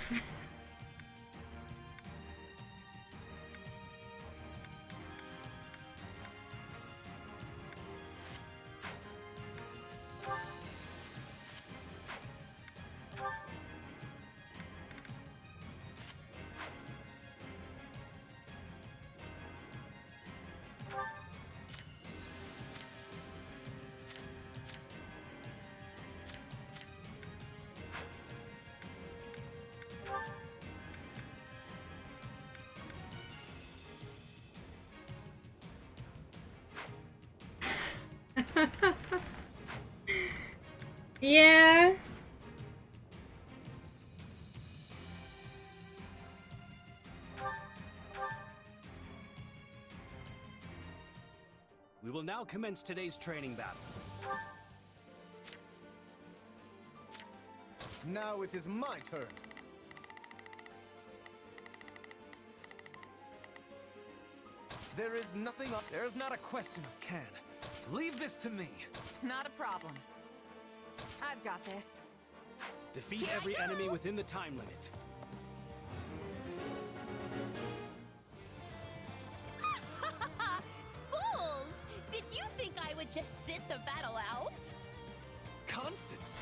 Yeah.
We will now commence today's training battle.
Now it is my turn. There is nothing up.
There is not a question of can. Leave this to me.
Not a problem. I've got this.
Defeat every enemy within the time limit.
Fools! Did you think I would just sit the battle out?
Constance!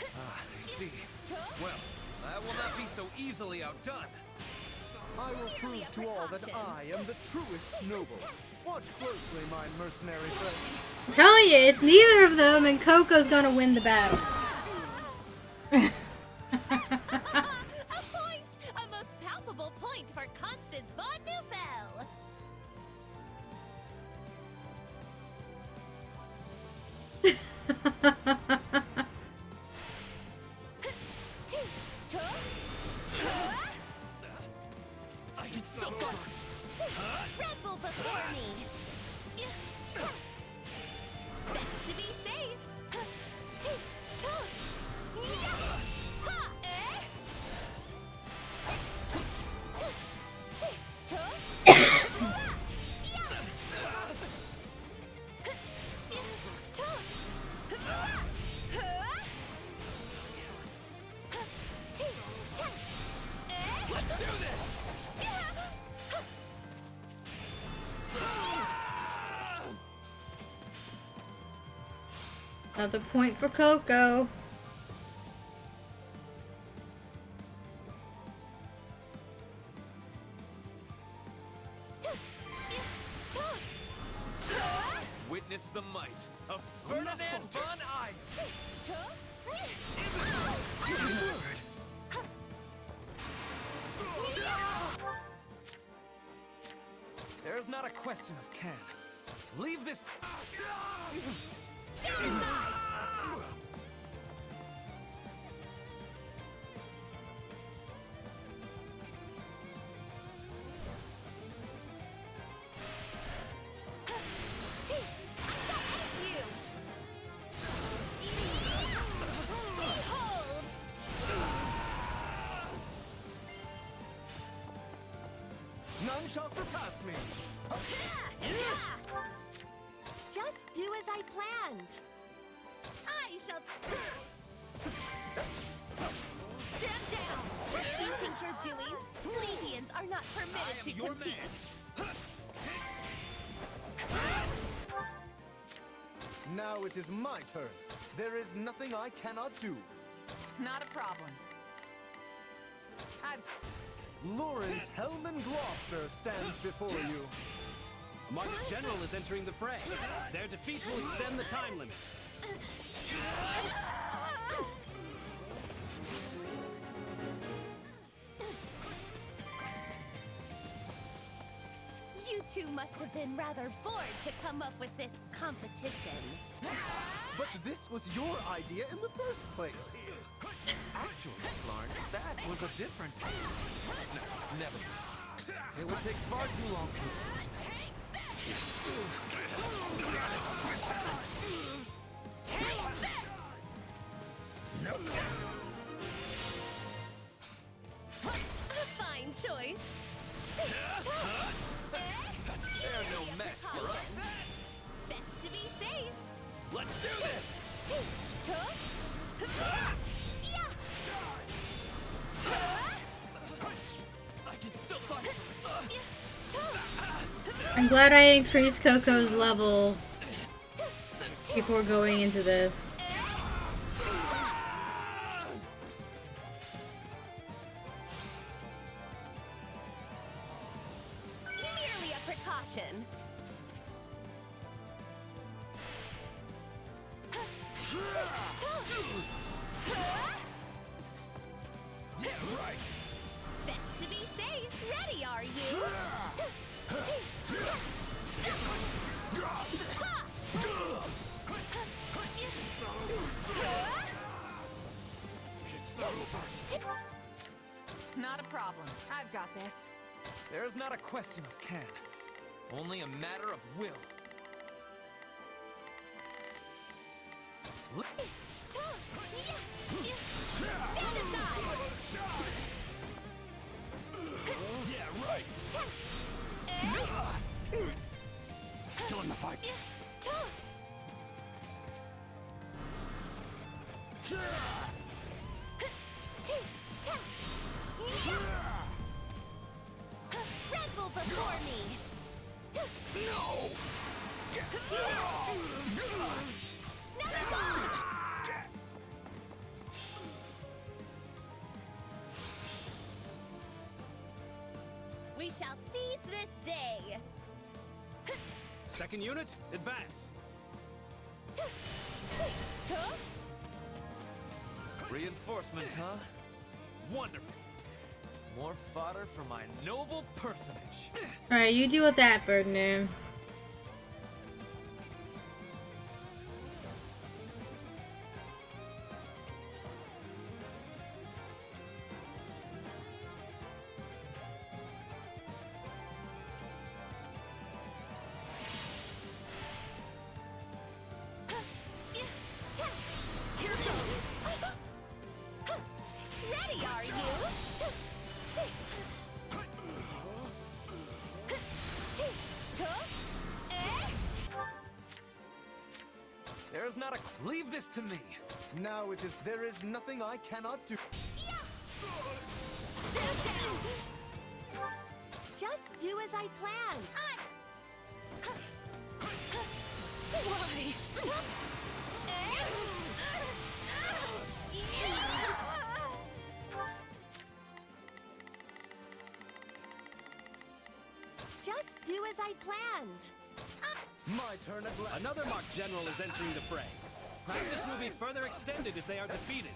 Ah, I see. Well, I will not be so easily outdone.
I will prove to all that I am the truest noble. Watch closely, my mercenary friend.
I'm telling you, it's neither of them, and Coco's gonna win the battle.
A point! A most palpable point for Constance von Neufeld!
Another point for Coco.
Witness the might of Ferdinand von Ice. There's not a question of can. Leave this.
Stand aside!
None shall surpass me.
Just do as I planned.
I shall stand down. What do you think you're doing? Plebeians are not permitted to compete.
Now it is my turn. There is nothing I cannot do.
Not a problem.
Lawrence Hellman Gloucester stands before you.
A marked general is entering the fray. Their defeat will extend the time limit.
You two must have been rather bored to come up with this competition.
But this was your idea in the first place.
Actually, Lawrence, that was a different. No, never mind. It would take far too long to explain.
No. A fine choice.
They're no match for us.
Best to be safe.
Let's do this!
I can still fight.
I'm glad I increased Coco's level before going into this.
Merely a precaution.
Right.
Best to be safe. Ready, are you?
Not a problem. I've got this.
There's not a question of can, only a matter of will.
Stand aside!
Yeah, right. Still in the fight.
Tremble before me.
No.
Never gone. We shall seize this day.
Second unit, advance.
Reinforcements, huh? Wonderful. More fodder for my noble personage.
Alright, you deal with that, Ferdinand.
Here goes. Ready, are you?
There's not a. Leave this to me.
Now it is. There is nothing I cannot do.
Stand down.
Just do as I planned.
Why?
stand!
My turn at last.
Another mock general is entering the fray. Practice will be further extended if they are defeated.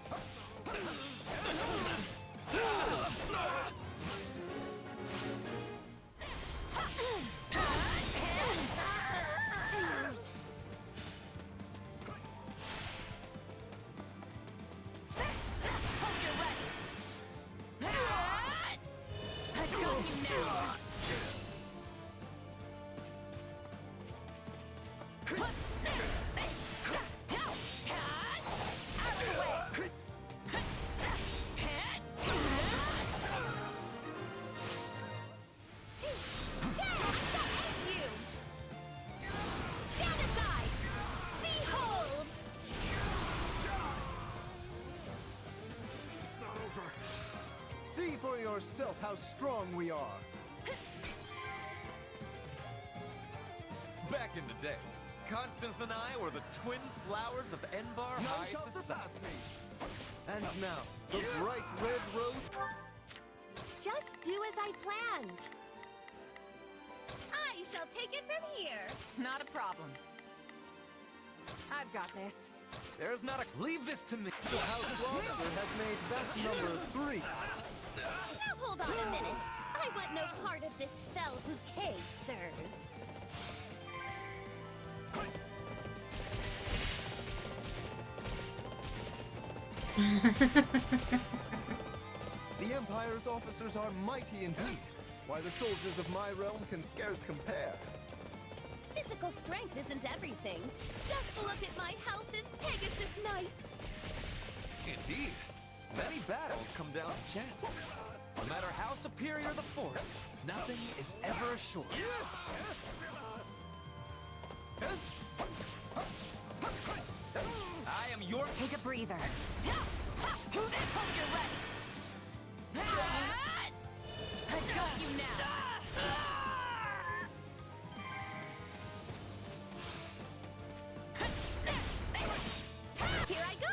See for yourself how strong we are.
Back in the day, Constance and I were the twin flowers of Enbar
None
High
shall
Society.
surpass me. And now, the bright red rose.
Just do as I planned. I shall take it from here.
Not a problem. I've got this.
There's not a... Leave this to me.
The House roster has made that number 3.
Now hold on a minute. I want no part of this fell bouquet, sirs.
The Empire's officers are mighty indeed, while the soldiers of my realm can scarce compare.
Physical strength isn't everything. Just look at my house's Pegasus Knights.
Indeed. Many battles come down to chance. No matter how superior the force, nothing is ever assured. I am your...
Take a breather.
I got you now.
Here I go.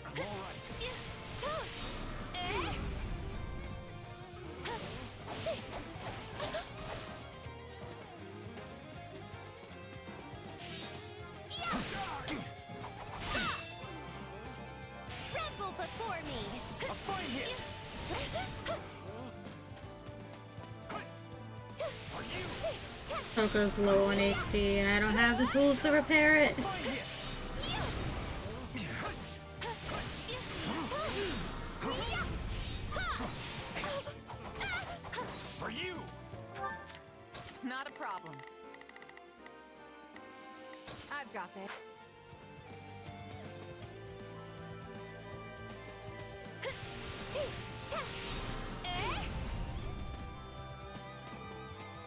I'm all right.
Tremble before me.
A fine hit.
Coco's low on HP and I don't have the tools to repair it.
For you!
Not a problem. I've got this.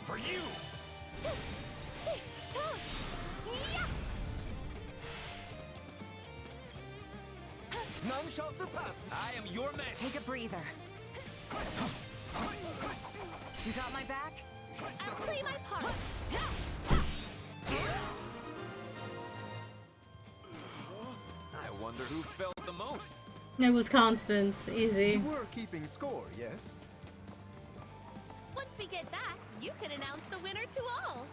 For you!
None shall surpass me.
I am your man.
Take a breather. You got my back?
I'll play my part.
I wonder who felt the most.
It was Constance. Easy.
You were keeping score, yes?
Once we get back, you can announce the winner to all.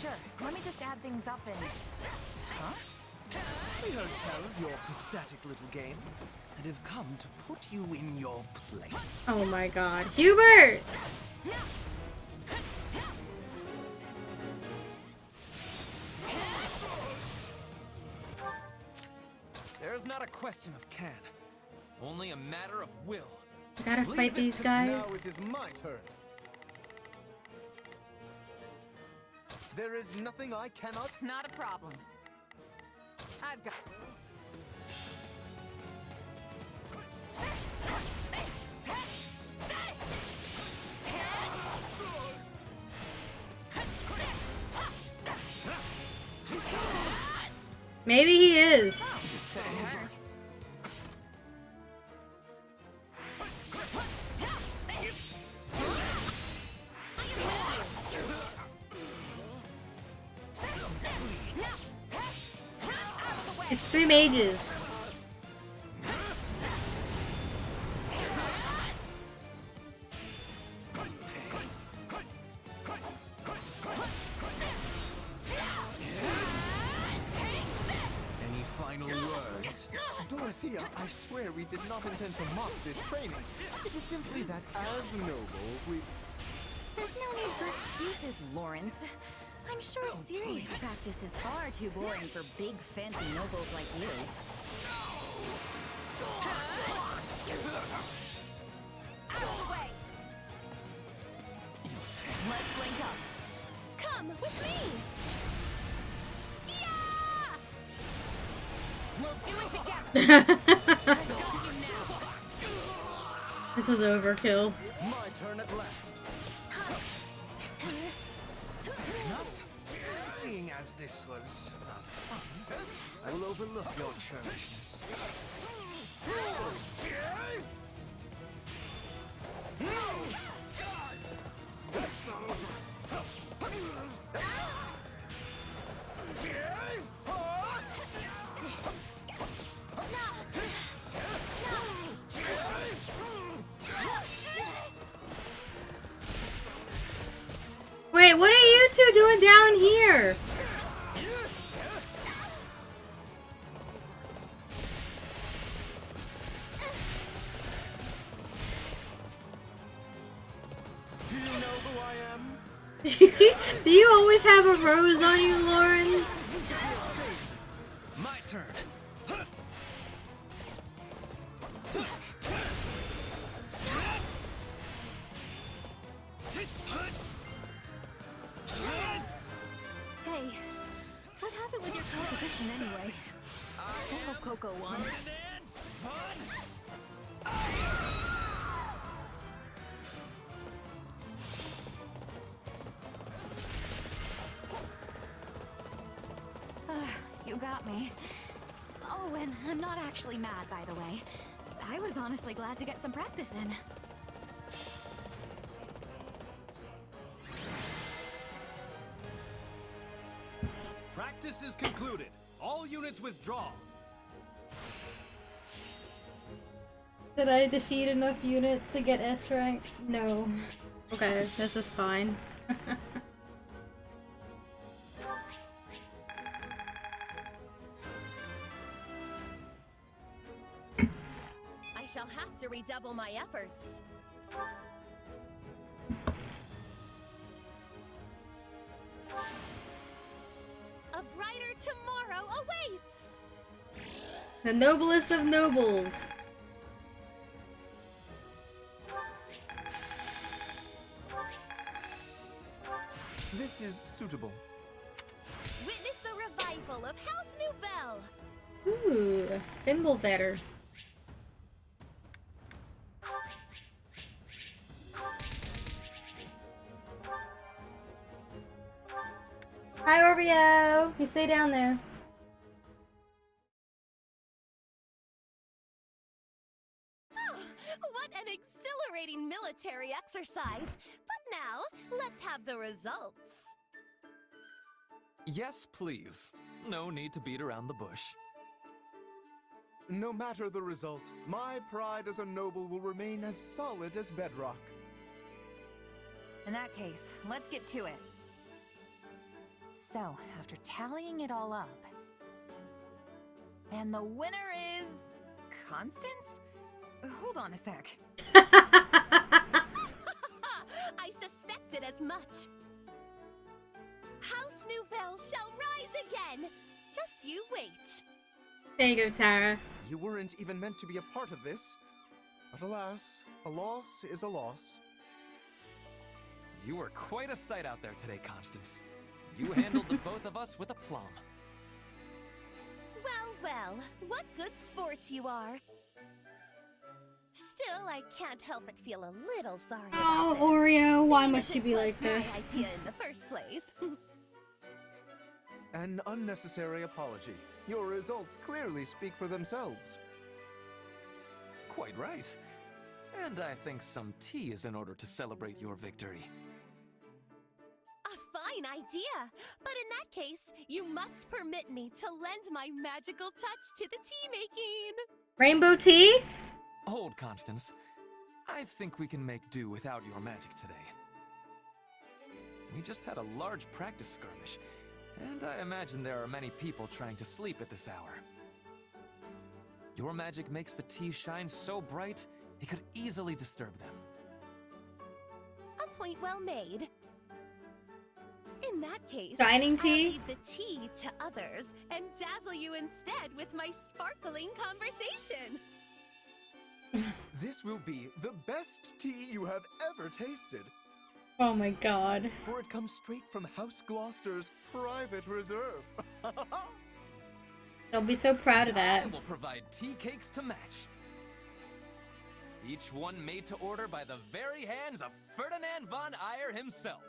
Sure. Let me just add things up and... Huh?
We heard tell of your pathetic little game, and have come to put you in your place.
Oh my god. Hubert!
There's not a question of can, only a matter of will.
I gotta fight these guys.
Now it is my turn. There is nothing I cannot...
Not a problem. I've got...
Maybe he is. It's 3 mages.
Any final words?
Dorothea, I swear we did not intend to mock this training. It is simply that as nobles, we...
There's no need for excuses, Lawrence. I'm sure serious practice is far too boring for big, fancy nobles like you. Out of the way! Let's link up. Come with me! Yeah! We'll do it together! I got you now!
This was overkill.
My turn at last.
Enough? Seeing as this was rather fun, I will overlook your churlishness.
Wait, what are you two doing down here?
Do you know who I am?
Do you always have a rose on you, Lawrence?
My turn.
Hey, what happened with your competition anyway? I hope Coco won. You got me. Oh, and I'm not actually mad, by the way. I was honestly glad to get some practice in.
Practice is concluded. All units withdraw.
Did I defeat enough units to get S rank? No. Okay, this is fine.
I shall have to redouble my efforts. A brighter tomorrow awaits!
The noblest of nobles.
This is suitable.
Witness the revival of House Nouvelle!
Ooh, thimble better. Hi, Oreo. You stay down there.
Oh, what an exhilarating military exercise! But now, let's have the results.
Yes, please. No need to beat around the bush.
No matter the result, my pride as a noble will remain as solid as bedrock.
In that case, let's get to it. So, after tallying it all up... And the winner is... Constance? Hold on a sec.
I suspected as much. House Nouvelle shall rise again. Just you wait.
There you go, Tara.
You weren't even meant to be a part of this. But alas, a loss is a loss.
You were quite a sight out there today, Constance. You handled the both of us with aplomb.
Well, well, what good sports you are. Still, I can't help but feel a little sorry
Oh,
about this,
Oreo, why
seeing
must
as
you
it
be
was
like
my
this?
idea in the first place.
An unnecessary apology. Your results clearly speak for themselves.
Quite right. And I think some tea is in order to celebrate your victory.
A fine idea. But in that case, you must permit me to lend my magical touch to the tea making.
Rainbow tea?
Hold, Constance. I think we can make do without your magic today. We just had a large practice skirmish, and I imagine there are many people trying to sleep at this hour. Your magic makes the tea shine so bright, it could easily disturb them.
A point well made. In that case,
Shining
I'll
tea?
leave the tea to others and dazzle you instead with my sparkling conversation.
This will be the best tea you have ever tasted.
Oh my god.
For it comes straight from House Gloucester's private reserve.
I'll be so proud of that.
I will provide tea cakes to match. Each one made to order by the very hands of Ferdinand von Eyre himself.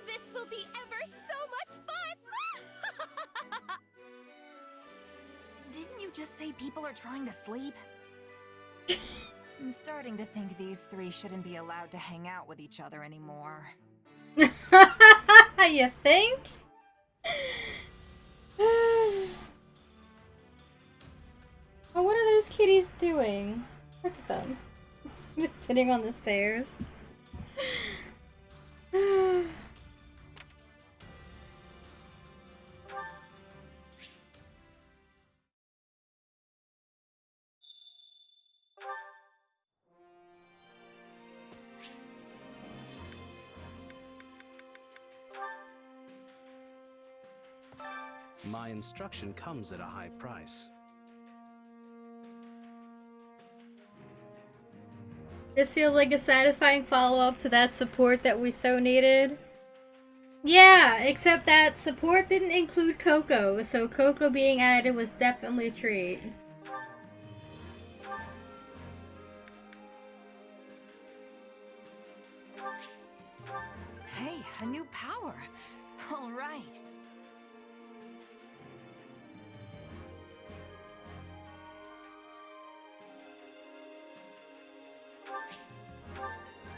This will be ever so much fun!
Didn't you just say people are trying to sleep? I'm starting to think these three shouldn't be allowed to hang out with each other anymore.
You think? Oh, what are those kitties doing? Look at them. Just sitting on the stairs.
My instruction comes at a high price.
This feels like a satisfying follow-up to that support that we so needed. Yeah, except that support didn't include Coco, so Coco being added was definitely a treat.
Hey, a new power. All right.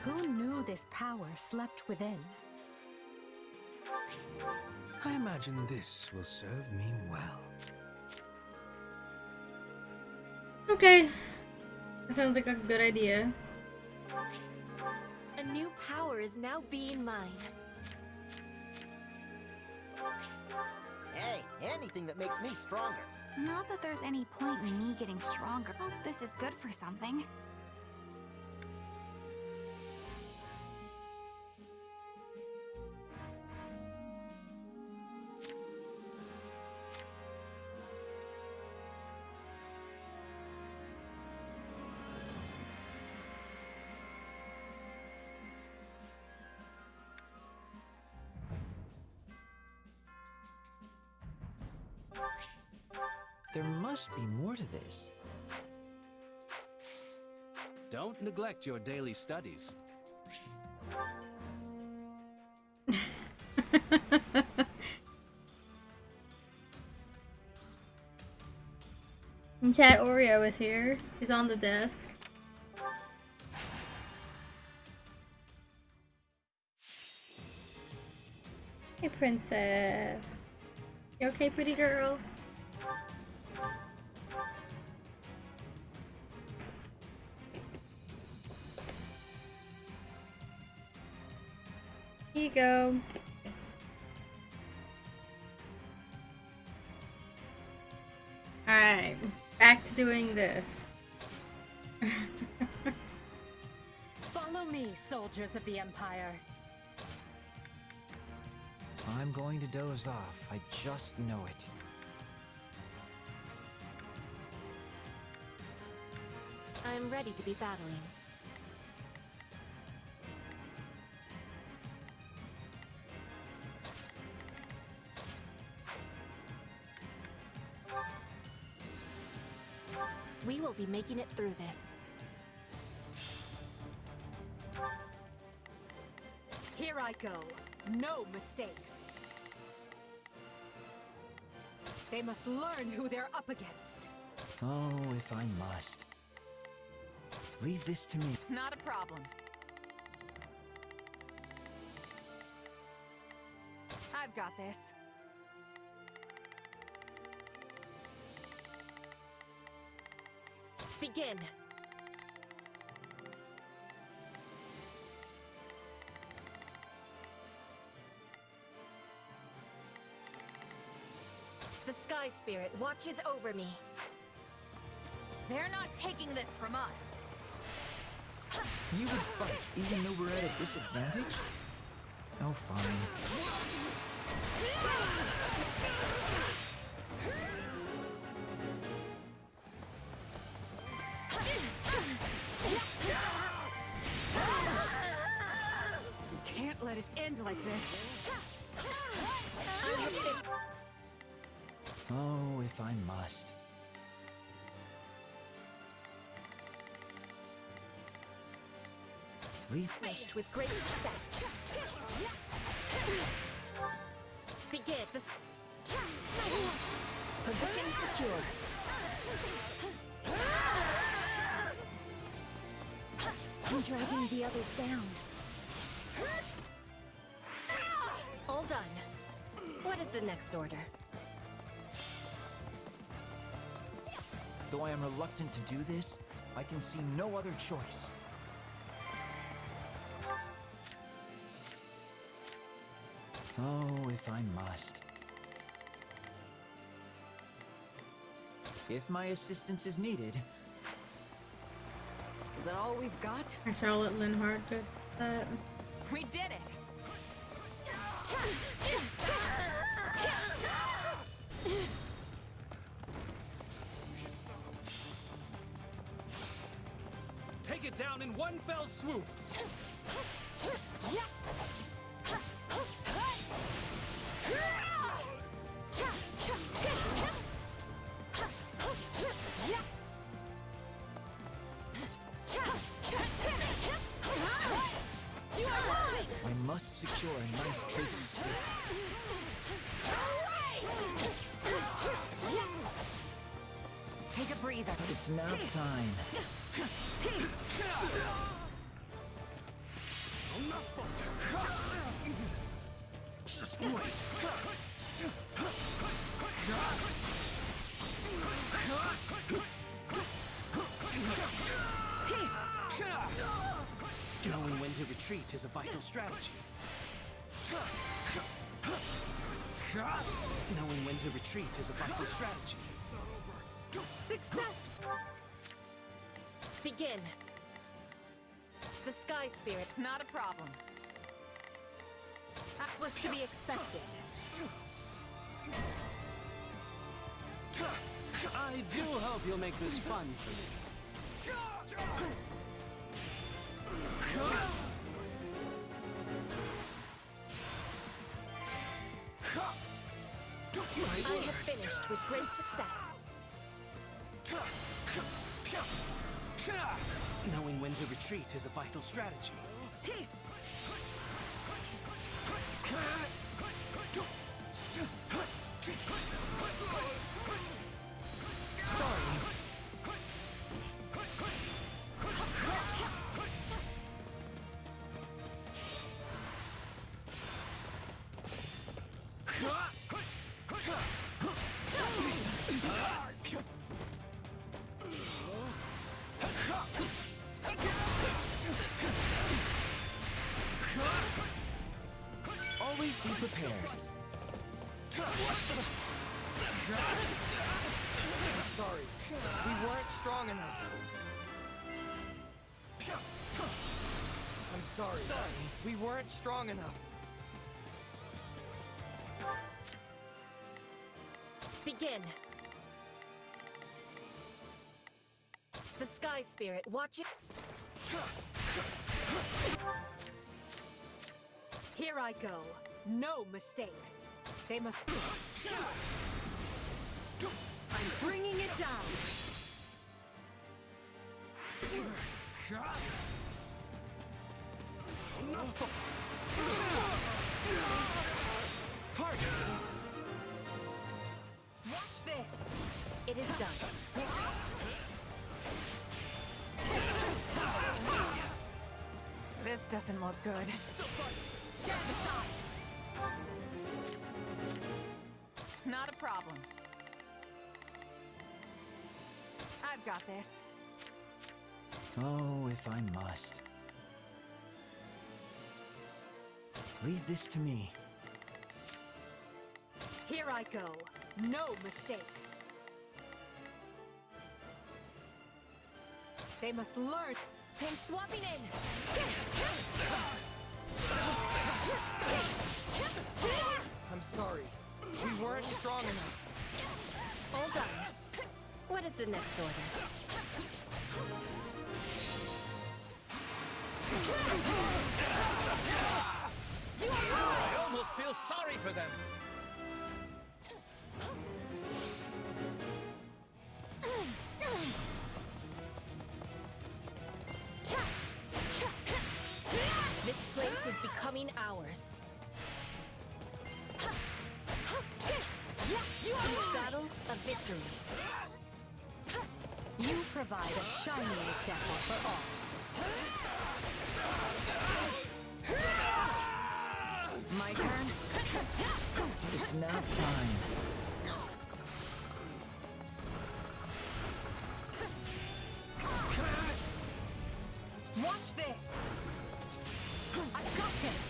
Who knew this power slept within?
I imagine this will serve me well.
Okay. That sounds like a good idea.
A new power is now being mine.
Hey, anything that makes me stronger.
Not that there's any point in me getting stronger. Oh, this is good for something.
There must be more to this.
Don't neglect your daily studies.
And chat Oreo is here. She's on the desk. Hey, princess. You okay, pretty girl? Here you go. Alright, back to doing this.
Follow me, soldiers of the Empire.
I'm going to doze off. I just know it.
I'm ready to be battling. We will be making it through this.
Here I go. No mistakes. They must learn who they're up against.
Oh, if I must. Leave this to me.
Not a problem. I've got this.
Begin. The Sky Spirit watches over me.
They're not taking this from us.
You would fight even though we're at a disadvantage? Oh, fine.
You can't let it end like this.
Oh, if I must.
Finished with great success. Begin the position secure. I'm dragging the others down. All done. What is the next order?
Though I am reluctant to do this, I can see no other choice. Oh, if I must. If my assistance is needed.
Is that all we've got?
Charlotte Linhart did that.
We did it!
Take it down in one fell swoop!
I must secure a nice place to sleep.
Take a breather.
It's now time.
I'll not falter. Just wait. Knowing when to retreat is a vital strategy. Knowing when to retreat is a vital strategy.
Success! Begin. The Sky Spirit.
Not a problem.
That was to be expected.
I do hope you'll make this fun for me.
I have finished with great success.
Knowing when to retreat is a vital strategy.
Sorry. Always be prepared.
I'm sorry. We weren't strong enough. I'm sorry. We weren't strong enough.
Begin. The Sky Spirit watching.
Here I go. No mistakes. They must. I'm bringing it down.
Watch this. It is done.
This doesn't look good.
Stand aside.
Not a problem. I've got this.
Oh, if I must. Leave this to me.
Here I go. No mistakes. They must learn.
I'm swapping in.
I'm sorry. We weren't strong enough.
All done. What is the next order?
I almost feel sorry for them.
This place is becoming ours. Each battle, a victory.
You provide a shining example for all.
My turn?
It's nap time.
Watch this! I've got this!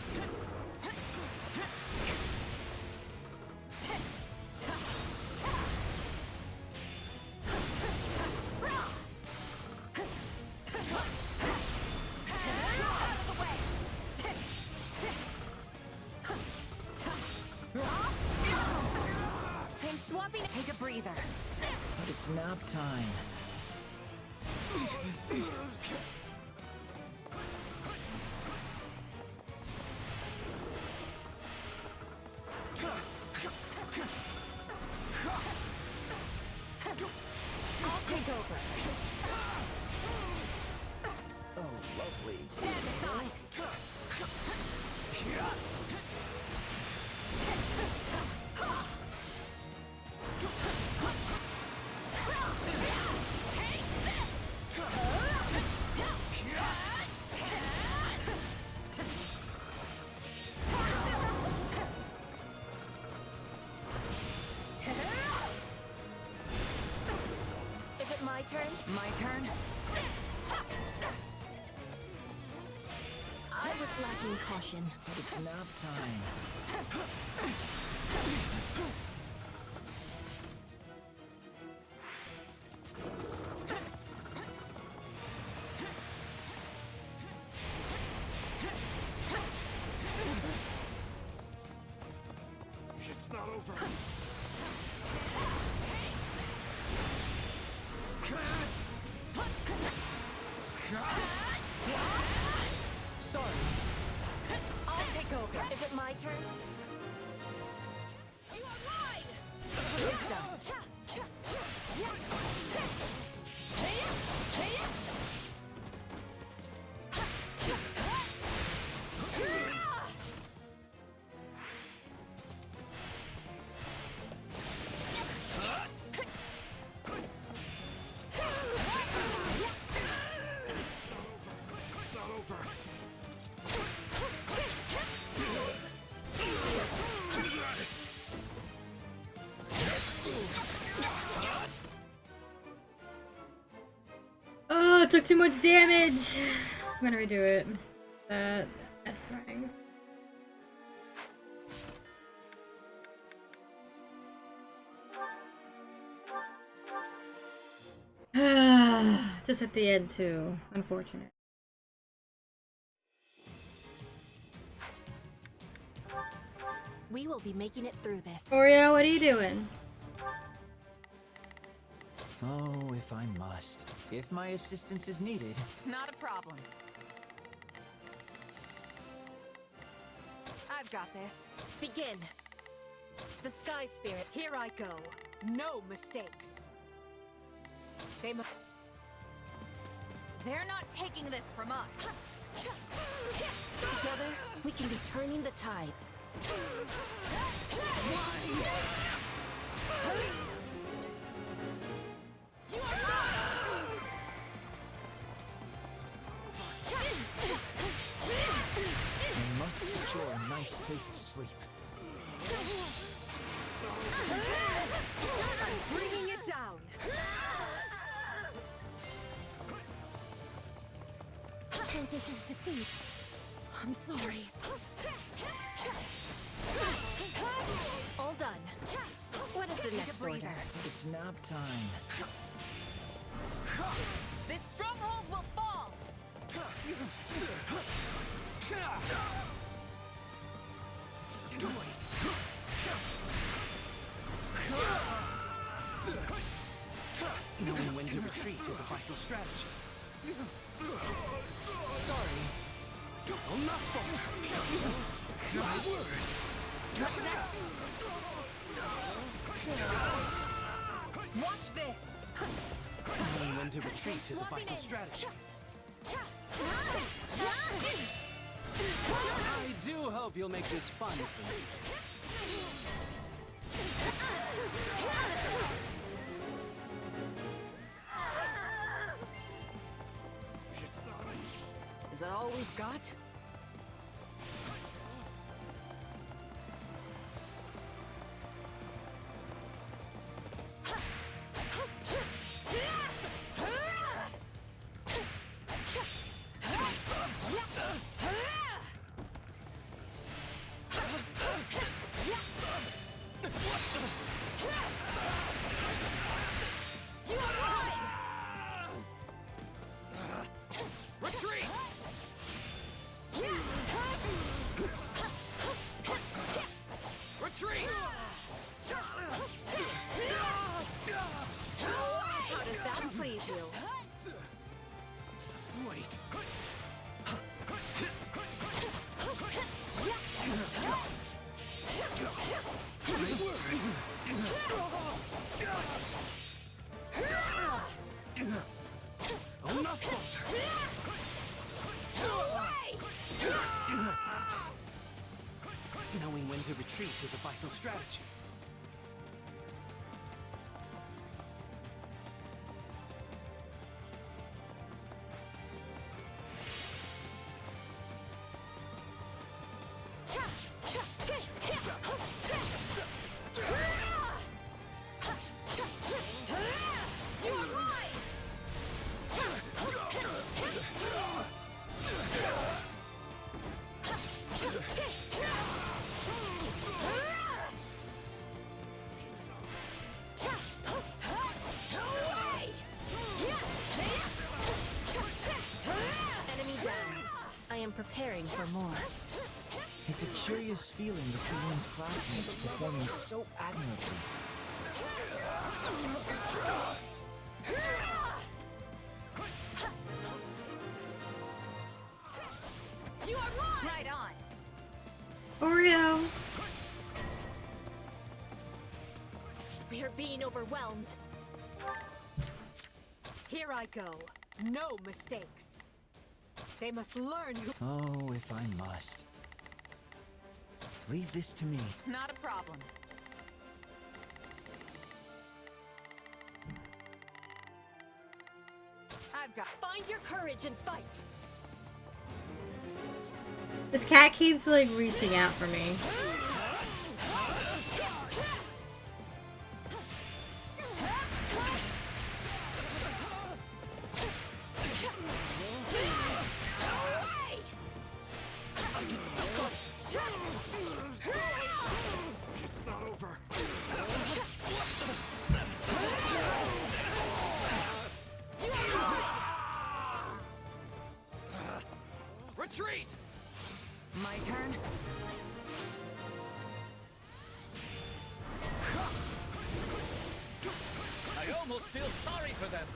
I'm swapping.
Take a breather.
But it's nap time.
I'll take over.
Oh, lovely.
Stand aside. Is it my turn?
My turn?
I was lacking caution.
But it's nap time.
It's not over.
Sorry. I'll take over. Is it my turn? You are mine! Wisdom.
Oh, it took too much damage. I'm gonna redo it. That S rank. Just at the end too. Unfortunate.
We will be making it through this.
Oreo, what are you doing?
Oh, if I must. If my assistance is needed.
Not a problem. I've got this.
Begin. The Sky Spirit.
Here I go. No mistakes. They must.
They're not taking this from us.
Together, we can be turning the tides.
I must secure a nice place to sleep.
this is defeat. I'm sorry. All done. What is the next order?
It's nap time.
This stronghold will fall!
Knowing when to retreat is a vital strategy. Sorry. I'll not falter. My word.
What's next? Watch this!
Knowing when to retreat is a vital strategy. I do hope you'll make this fun for me.
Is that all we've got?
Retreat! Retreat!
How does that please you?
Just wait. My word. I'll not falter. Knowing when to retreat is a vital strategy.
Preparing for more.
It's a curious feeling to see one's classmates performing so admirably.
You are mine!
Right on!
Oreo!
We are being overwhelmed. Here I go. No mistakes. They must learn who—
Oh, if I must. Leave this to me.
Not a problem. I've got—
Find your courage and fight!
This cat keeps like reaching out for me.
It's not over.
Retreat! My turn?
I almost feel sorry for them.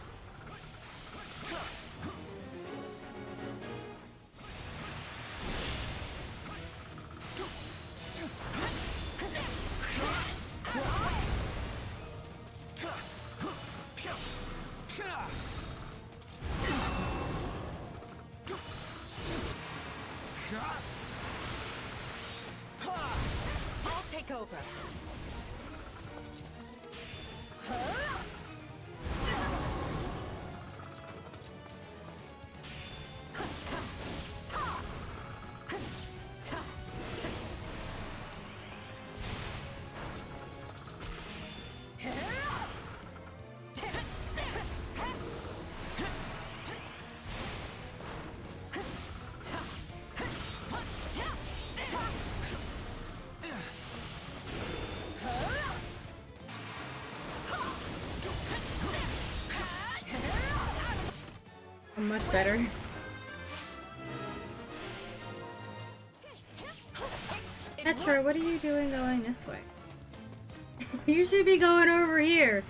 I'll take over.
much better. Petra, what are you doing going this way? You should be going over here.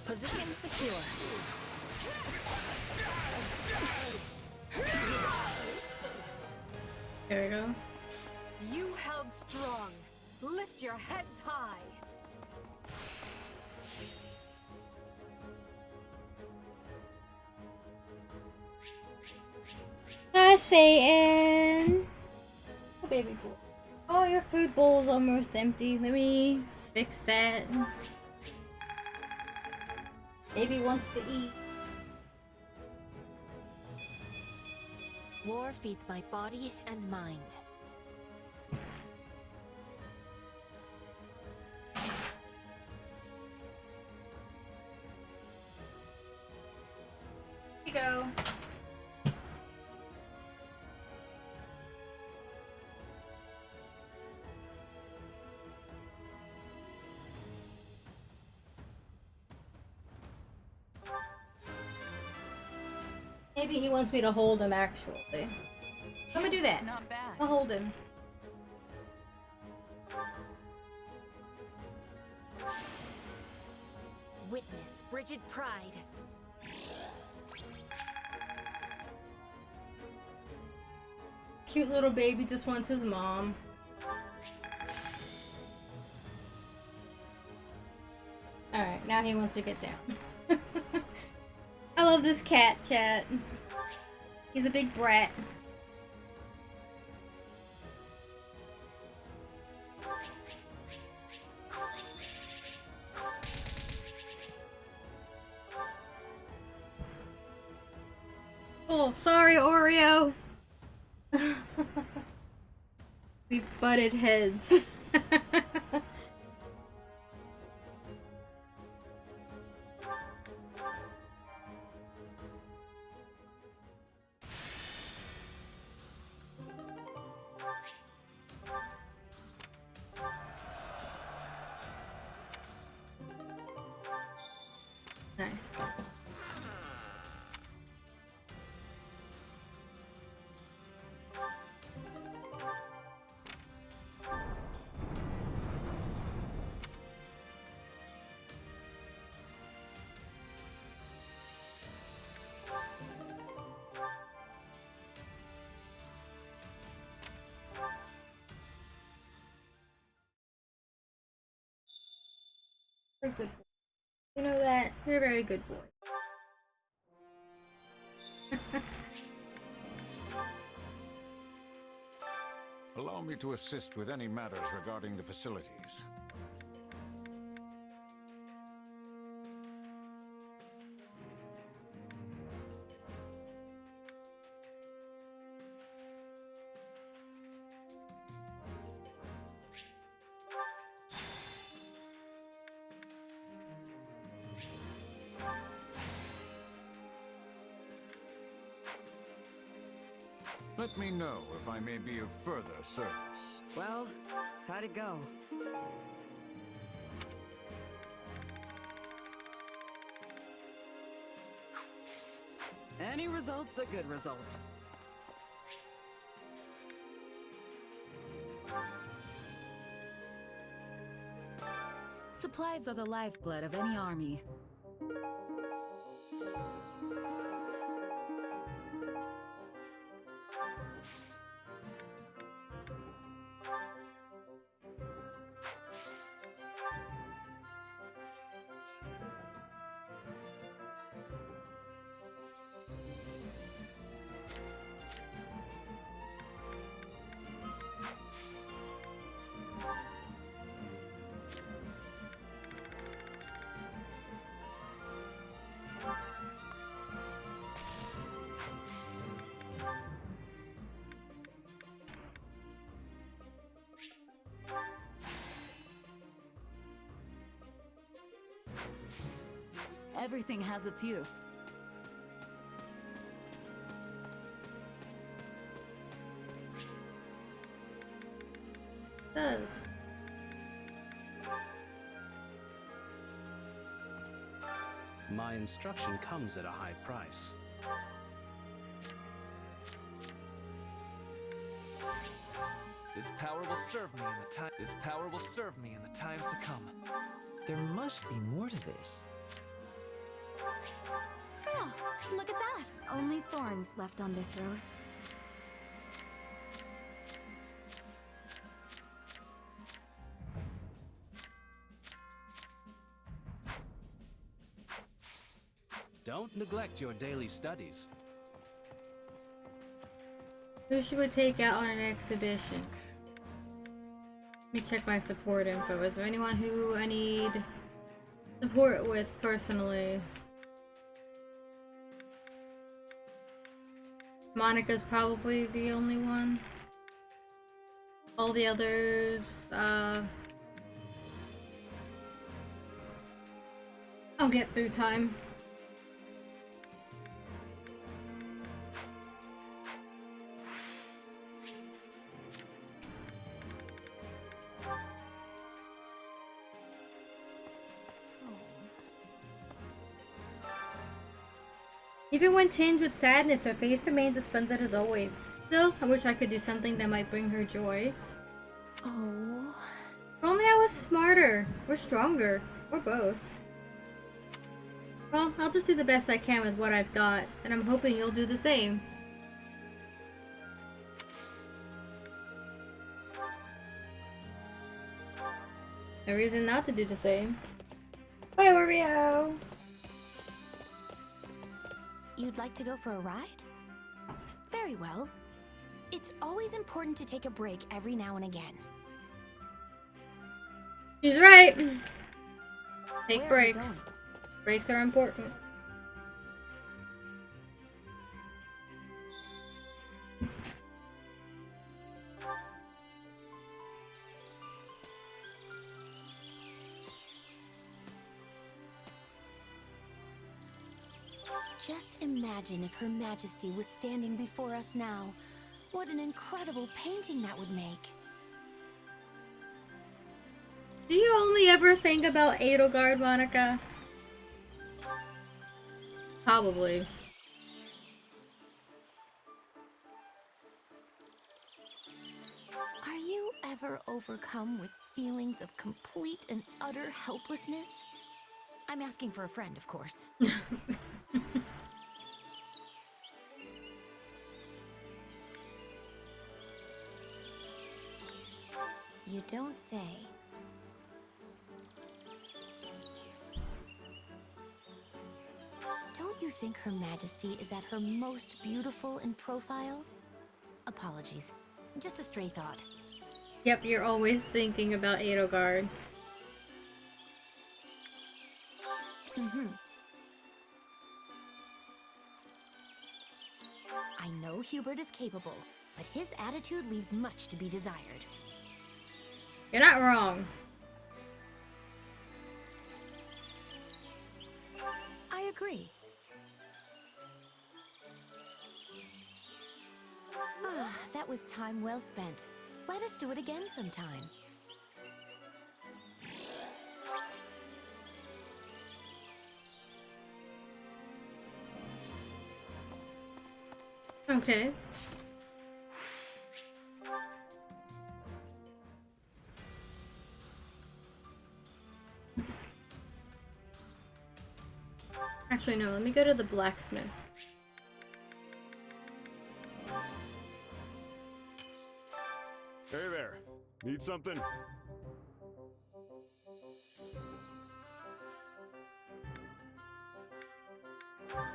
Position secure.
There we go.
You held strong. Lift your heads high.
Hi, Satyn. Oh, baby boy. Oh, your food bowl is almost empty. Let me fix that. Baby wants to eat.
War feeds my body and mind.
Here you go. Maybe he wants me to hold him, actually. I'm gonna do that.
Not bad.
I'll hold him.
Witness Brigid pride.
Cute little baby just wants his mom. Alright, now he wants to get down. I love this cat, chat. He's a big brat. Oh, sorry, Oreo. We butted heads. Nice. You're a good boy. You know that? You're a very good boy.
Allow me to assist with any matters regarding the facilities. Let me know if I may be of further service.
Well, how'd it go? Any result's a good result. Supplies are the lifeblood of any army. Everything has its use.
Does.
My instruction comes at a high price.
This power will serve me in the time. This power will serve me in the times to come.
There must be more to this.
Yeah, look at that. Only thorns left on this rose.
Don't neglect your daily studies.
Who should we take out on an exhibition? Let me check my support info. Is there anyone who I need support with personally? Monica's probably the only one. All the others, I'll get through time. Even when tinged with sadness, her face remains as splendid as always. Still, I wish I could do something that might bring her joy.
Oh.
If only I was smarter, or stronger, or both. Well, I'll just do the best I can with what I've got, and I'm hoping you'll do the same. No reason not to do the same. Bye, Oreo!
You'd like to go for a ride? Very well. It's always important to take a break every now and again.
She's right. Take
Where are we
breaks.
going?
Breaks are important.
Just imagine if Her Majesty was standing before us now. What an incredible painting that would make.
Do you only ever think about Edelgard, Monica? Probably.
Are you ever overcome with feelings of complete and utter helplessness? I'm asking for a friend, of course. You don't say. Don't you think Her Majesty is at her most beautiful in profile? Apologies. Just a stray thought.
Yep, you're always thinking about Edelgard.
I know Hubert is capable, but his attitude leaves much to be desired.
You're not wrong.
I agree. That was time well spent. Let us do it again sometime.
Okay. Actually, no, let me go to the blacksmith.
Hey there. Need something?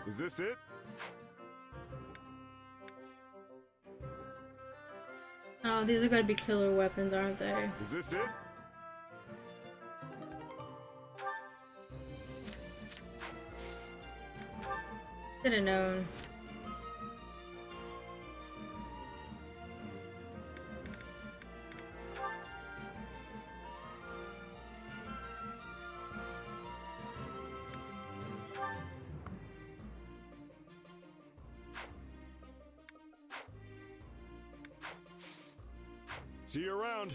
Is this it?
Oh, these are gonna be killer weapons, aren't they?
Is this it?
Should've known.
See you around.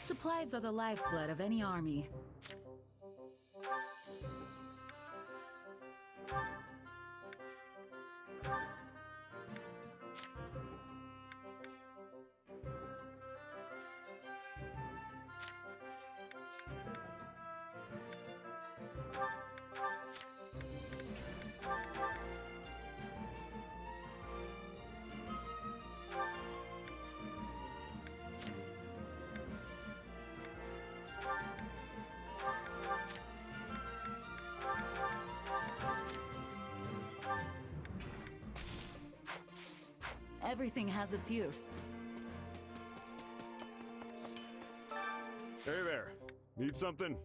Supplies are the lifeblood of any army. Everything has its use.
Hey there. Need something?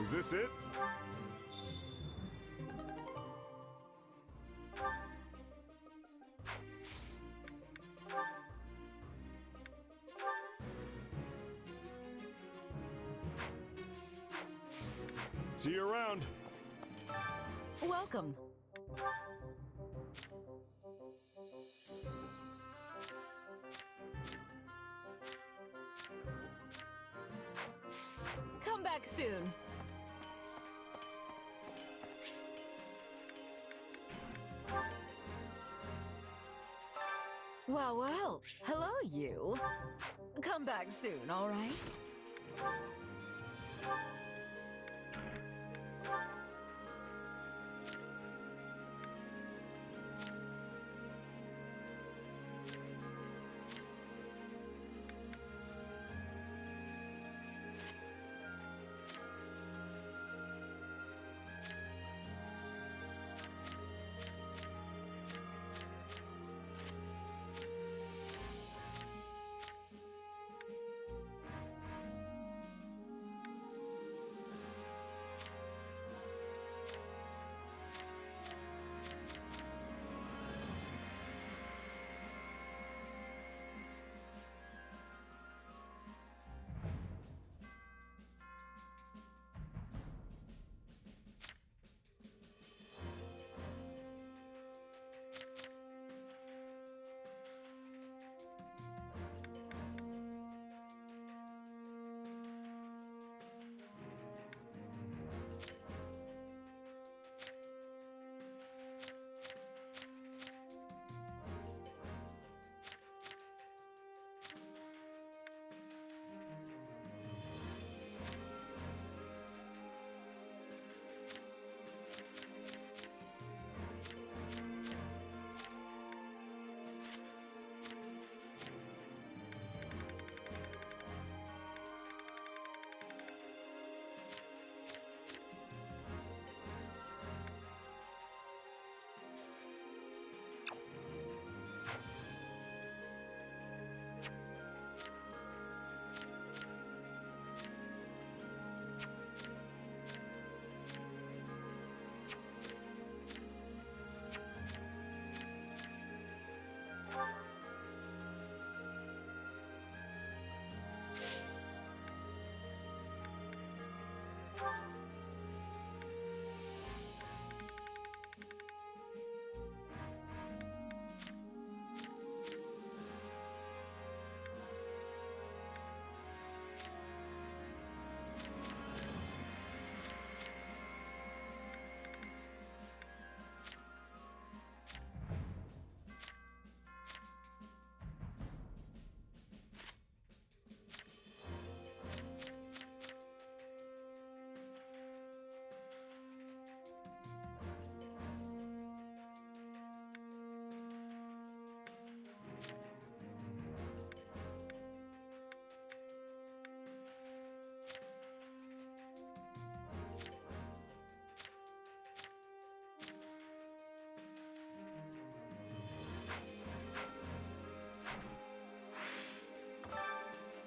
Is this it? See you around.
Welcome. Come back soon. Well, well. Hello, you. Come back soon, all right?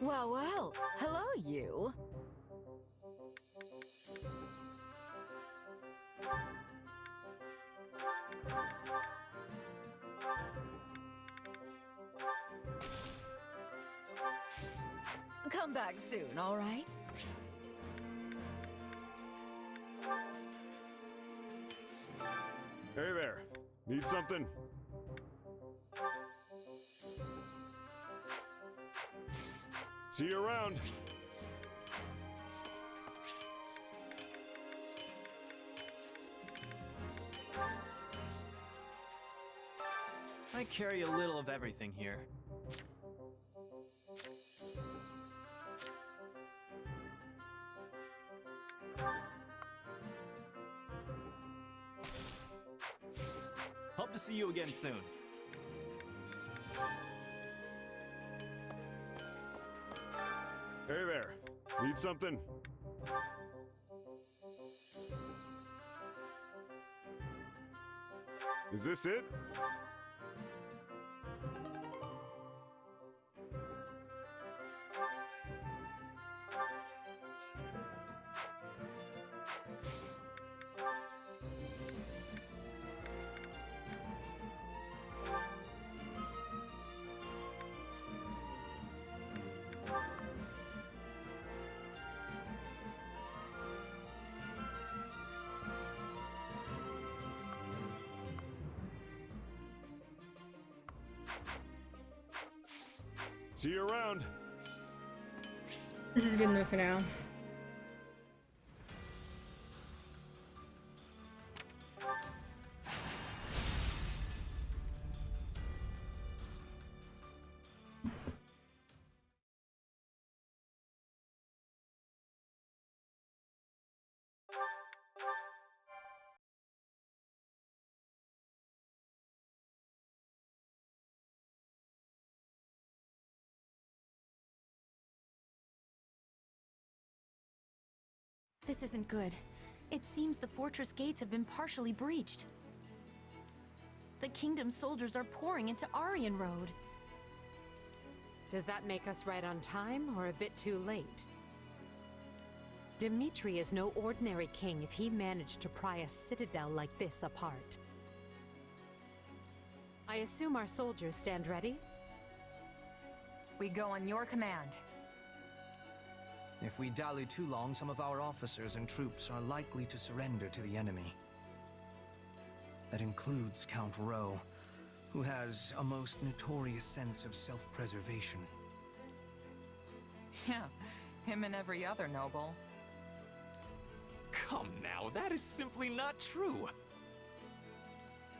Well, well. Hello, you. Come back soon, all right?
Hey there. Need something? See you around.
I carry a little of everything here. Hope to see you again soon.
Hey there. Need something? Is this it? See you around.
This is good enough for now.
This isn't good. It seems the fortress gates have been partially breached. The kingdom's soldiers are pouring into Aryan Road.
Does that make us right on time or a bit too late? Dimitri is no ordinary king if he managed to pry a citadel like this apart. I assume our soldiers stand ready?
We go on your command.
If we dally too long, some of our officers and troops are likely to surrender to the enemy. That includes Count Rowe, who has a most notorious sense of self-preservation.
Yeah, him and every other noble.
Come now, that is simply not true.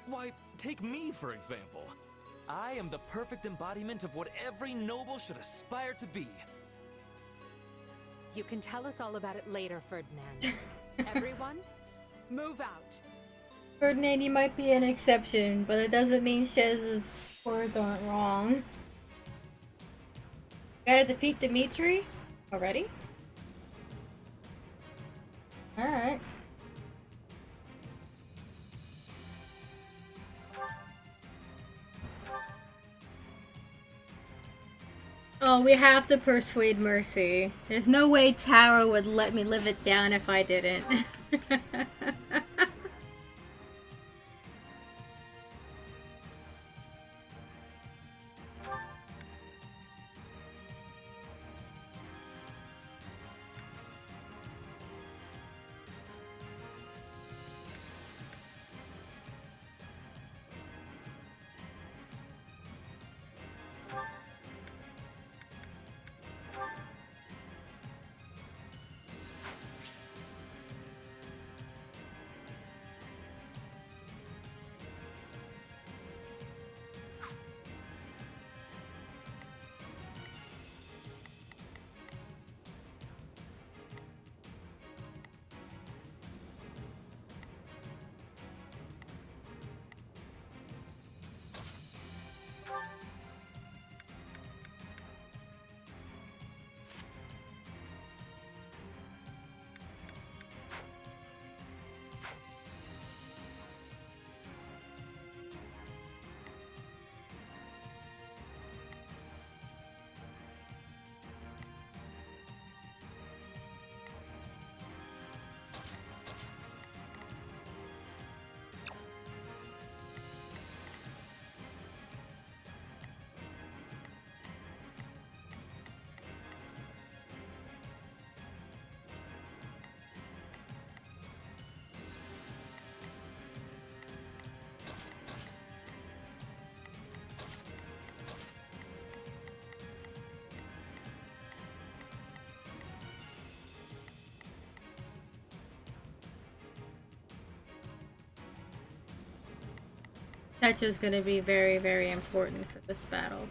Why, take me for example. I am the perfect embodiment of what every noble should aspire to be.
You can tell us all about it later, Ferdinand. Everyone, move out.
Ferdinand, you might be an exception, but it doesn't mean Shez's words aren't wrong. Gotta defeat Dimitri? Already? Alright. Oh, we have to persuade Mercy. There's no way Tara would let me live it down if I didn't. That's just gonna be very, very important for this battle.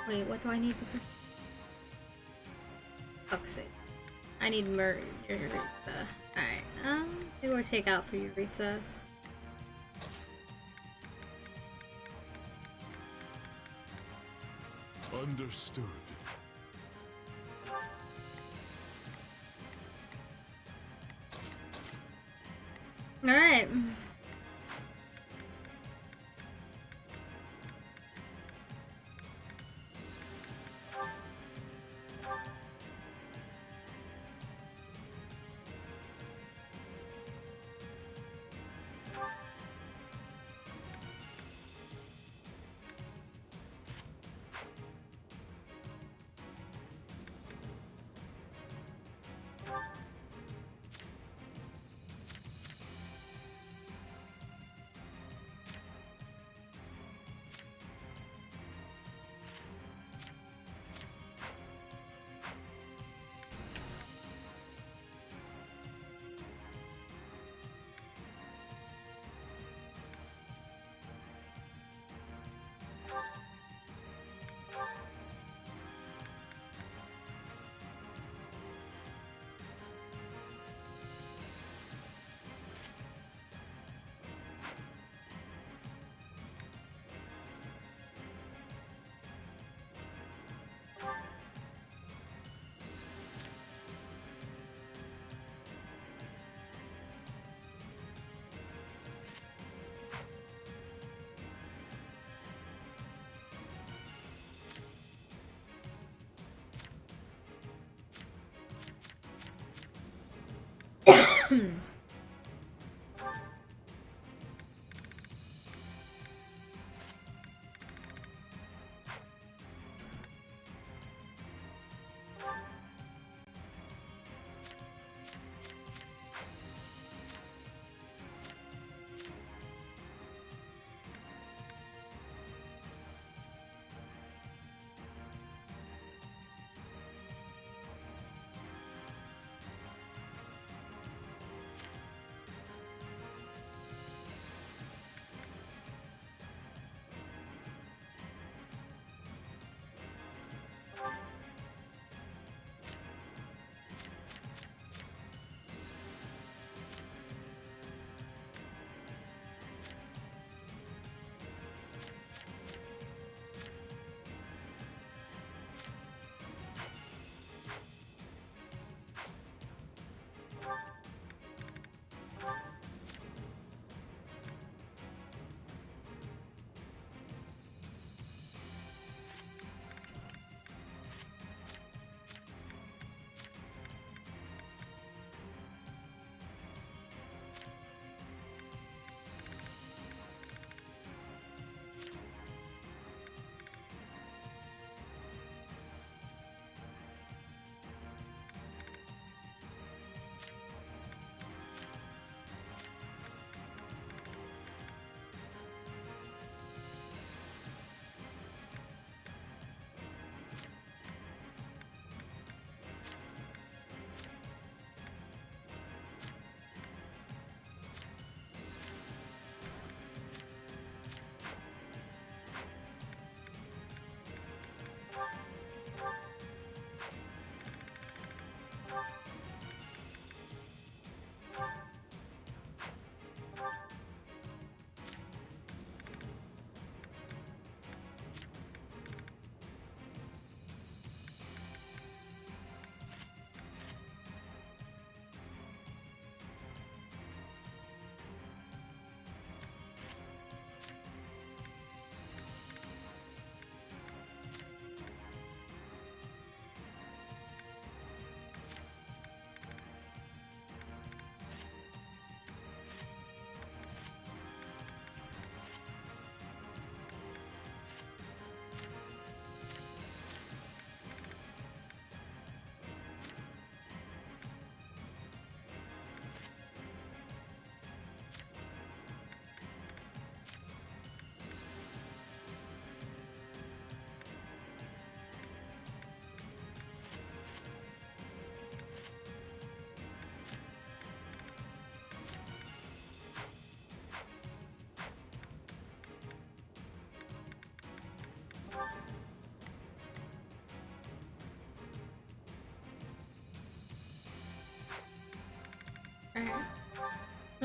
Wait, what do I need? Fuck's sake. I need Yuritsa. Alright, maybe we'll take out for Yuritsa.
Understood.
Alright.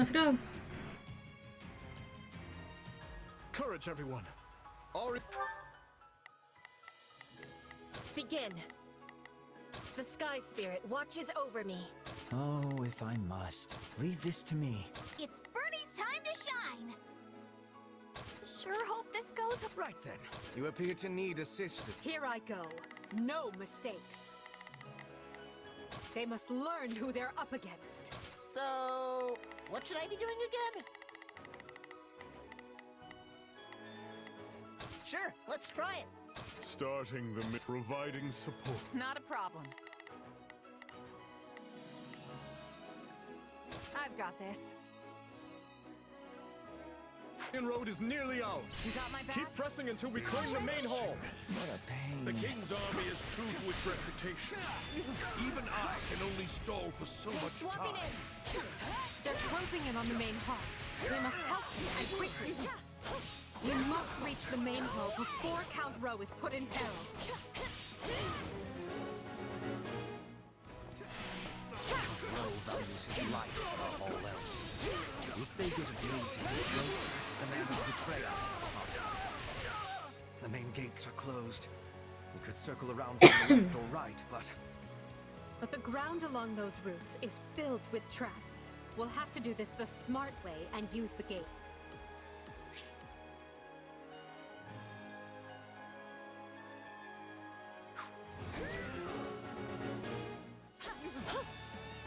Let's go.
Courage, everyone.
Begin. The Sky Spirit watches over me.
Oh, if I must. Leave this to me.
It's Birdie's time to shine. Sure hope this goes
right then. You appear to need assistance.
Here I go. No mistakes. They must learn who they're up against.
So, what should I be doing again? Sure, let's try it.
Starting the providing support.
Not a problem. I've got this.
The road is nearly ours.
You got my back?
Keep pressing until we claim the main hall.
What a pain.
The king's army is true to its reputation. Even I can only stall for so much
Swapping
time.
in. They're closing in on the main hall. We must help them, and quickly. We must reach the main hall before Count Row is put in peril.
Count Row values his life above all else. If they get a blade to his throat, the man will betray us. The main gates are closed. We could circle around from the left or right,
But the ground along those routes is filled with traps. We'll have to do this the smart way and use the gates.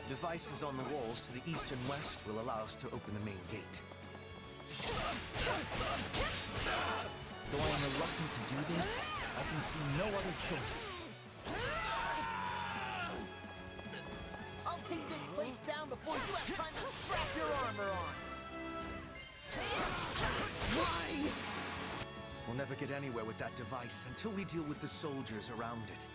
devices on the walls to the east and west will allow us to open the main gate.
Though I am reluctant to do this, I can see no other choice.
I'll take this place down before you have time to strap your armor on!
Why? We'll never get anywhere with that device until we deal with the soldiers around it.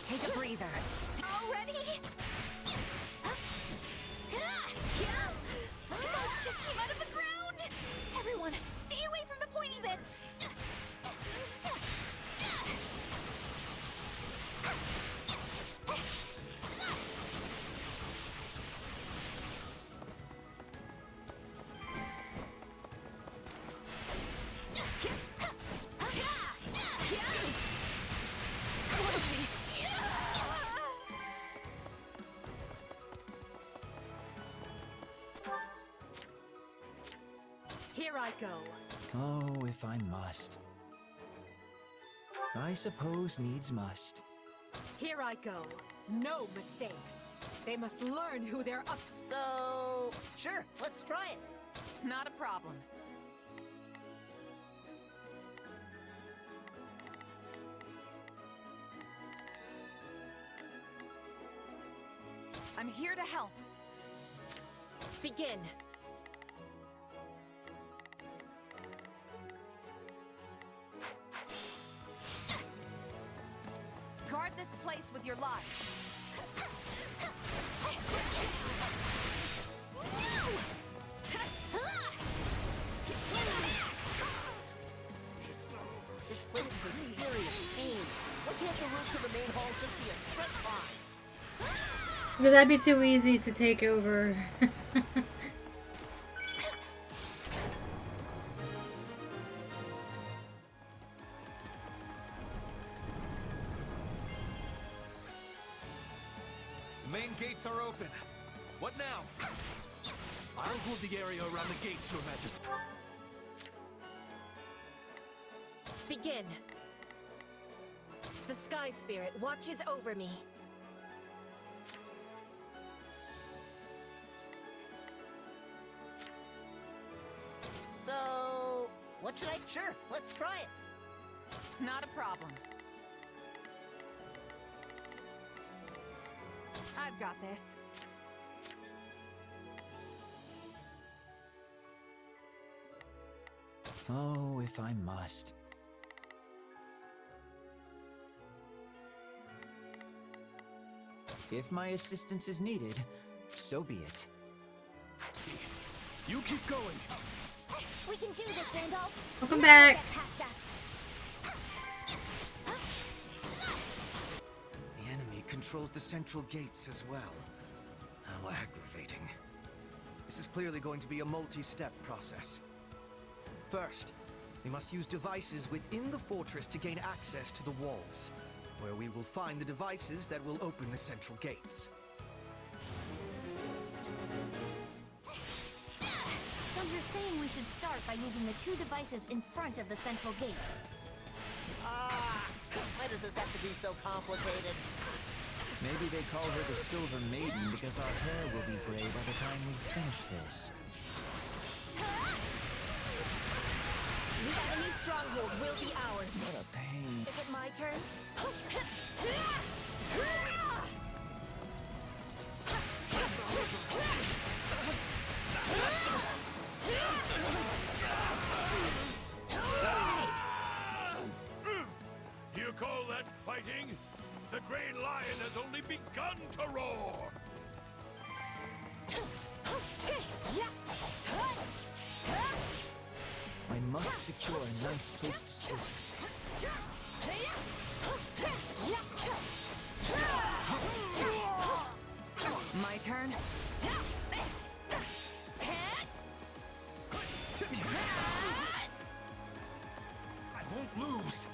Take a breather.
Already? Sparks just came out of the ground! Everyone, stay away from the pointy bits!
Here I go.
Oh, if I must. I suppose needs must.
Here I go. No mistakes. They must learn who they're up.
So, sure, let's try it.
Not a problem. I'm here to help.
Begin.
Guard this place with your lives.
This place is a serious pain. Why can't the route to the main hall just be a straight line?
Because that'd be too easy to take over.
The main gates are open. What now? I'll hold the area around the gates, Your Majesty.
Begin. The Sky Spirit watches over me.
So, what should I... Sure, let's try it.
Not a problem. I've got this.
Oh, if I must. If my assistance is needed, so be it.
You keep going.
We can do this, Randolph.
Welcome back.
Get past us.
The enemy controls the central gates as well. How aggravating. This is clearly going to be a multi-step process. First, we must use devices within the fortress to gain access to the walls, where we will find the devices that will open the central gates.
So you're saying we should start by using the two devices in front of the central gates?
Why does this have to be so complicated?
Maybe they call her the Silver Maiden because our hair will be gray by the time we finish this.
The enemy stronghold will be ours.
What a pain.
Is it my turn?
You call that fighting? The Grey Lion has only begun to roar!
I must secure a nice place to sleep.
My turn?
I won't lose!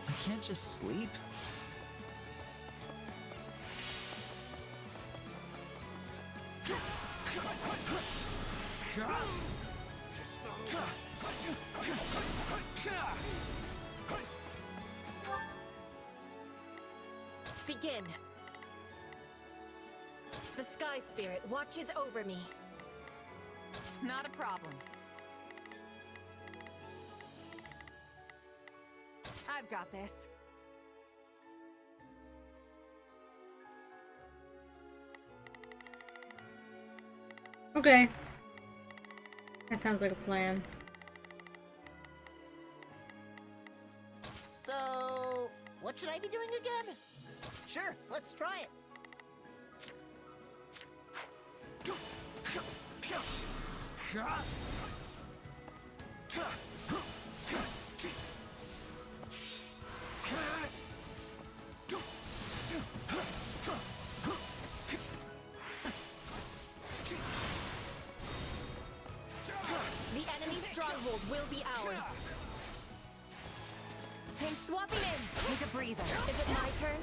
I can't just sleep.
Begin. The Sky Spirit watches over me.
Not a problem. I've got this.
Okay. That sounds like a plan.
So, what should I be doing again? Sure, let's try it.
The enemy stronghold will be ours. I'm swapping in.
Take a breather.
Is it my turn?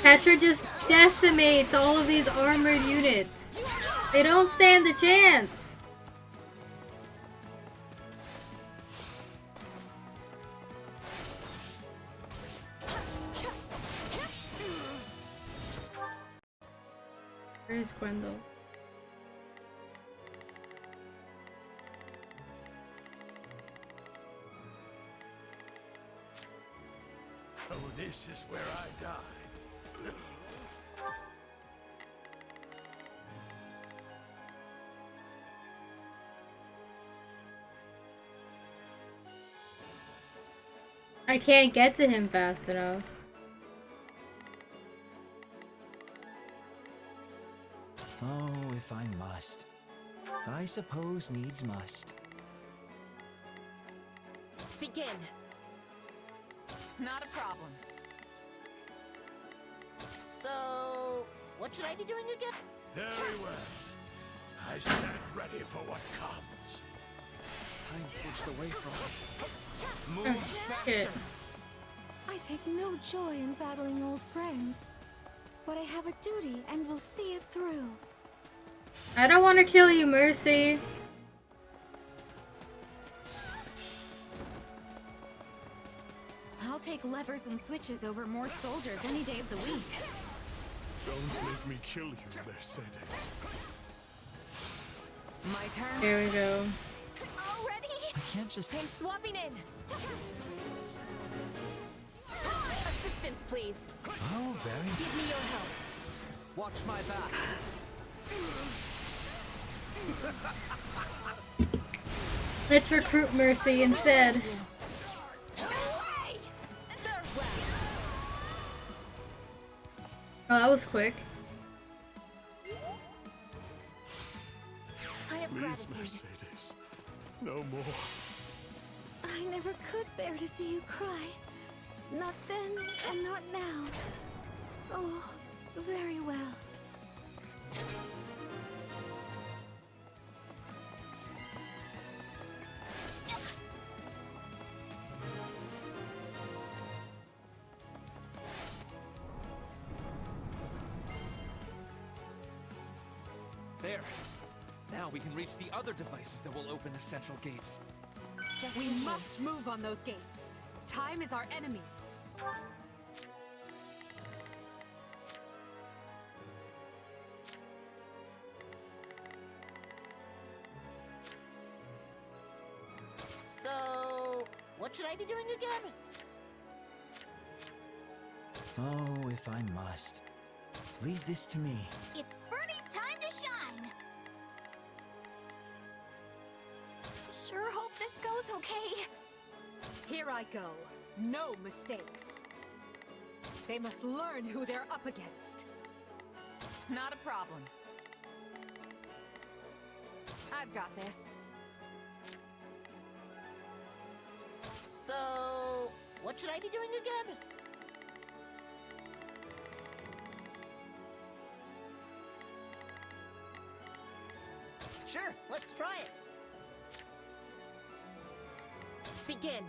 Petra just decimates all of these armored units. They don't stand a chance. Where's Gwendol?
Oh, this is where I died.
I can't get to him fast enough.
Oh, if I must. I suppose needs must.
Begin.
Not a problem.
So, what should I be doing again?
Very well. I stand ready for what comes.
Time slips away from us.
Move faster!
I take no joy in battling old friends, but I have a duty and will see it through.
I don't want to kill you, Mercy.
I'll take levers and switches over more soldiers any day of the week.
Don't make me kill you, Mercedes.
My turn.
There we go.
Already?
I can't just...
I'm swapping in. Assistance, please.
Oh, very...
Give me your help.
Watch my back.
Let's recruit Mercy instead. Oh, that was quick.
I have
Please,
gratitude.
Mercedes. No more.
I never could bear to see you cry. Not then and not now. Oh, very well.
There. Now we can reach the other devices that will open the central gates.
We must move on those gates. Time is our enemy.
So, what should I be doing again?
Oh, if I must. Leave this to me.
It's Birdie's time to shine. Sure hope this goes okay.
Here I go. No mistakes. They must learn who they're up against.
Not a problem. I've got this.
So, what should I be doing again? Sure, let's try it.
Begin.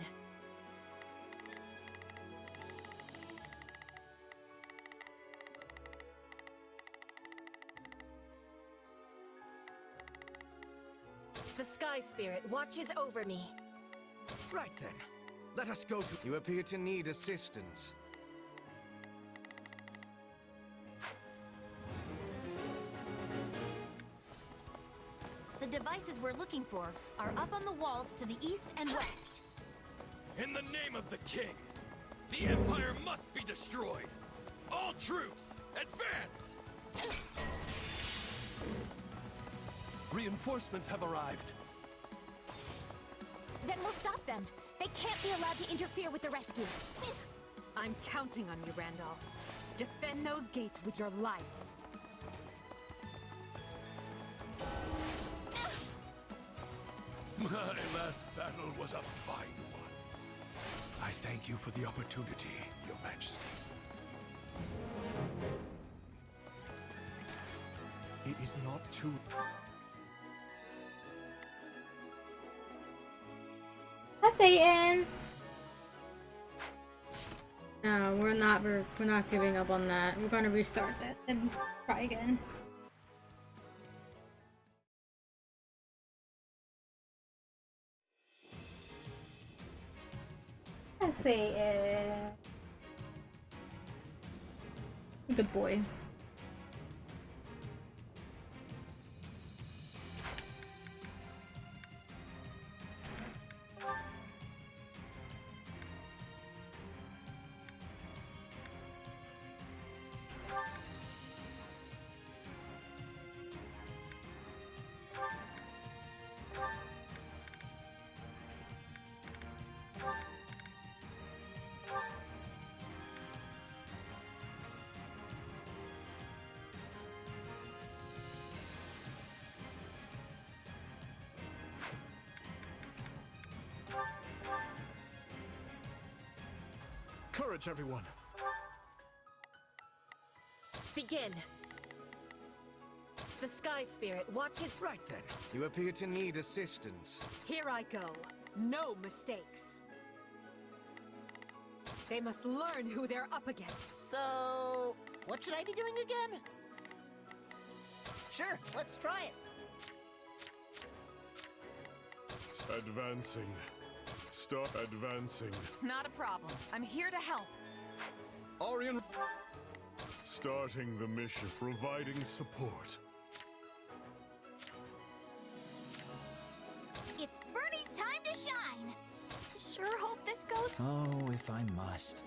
The Sky Spirit watches over me.
Right then. Let us go to... You appear to need assistance.
The devices we're looking for are up on the walls to the east and west.
In the name of the king, the Empire must be destroyed. All troops, advance! Reinforcements have arrived.
Then we'll stop them. They can't be allowed to interfere with the rescue.
I'm counting on you, Randolph. Defend those gates with your life.
My last battle was a fine one. I thank you for the opportunity, Your Majesty. It is not too...
Hi, Satan. No, we're not giving up on that. We're gonna restart that and try again. Hi, Satan. Good boy.
Courage, everyone.
Begin. The Sky Spirit watches...
Right then. You appear to need assistance.
Here I go. No mistakes. They must learn who they're up against.
So, what should I be doing again? Sure, let's try it.
Advancing. Stop advancing.
Not a problem. I'm here to help.
Orion... Starting the mission, providing support.
It's Bernie's time to shine! Sure hope this goes—
Oh, if I must.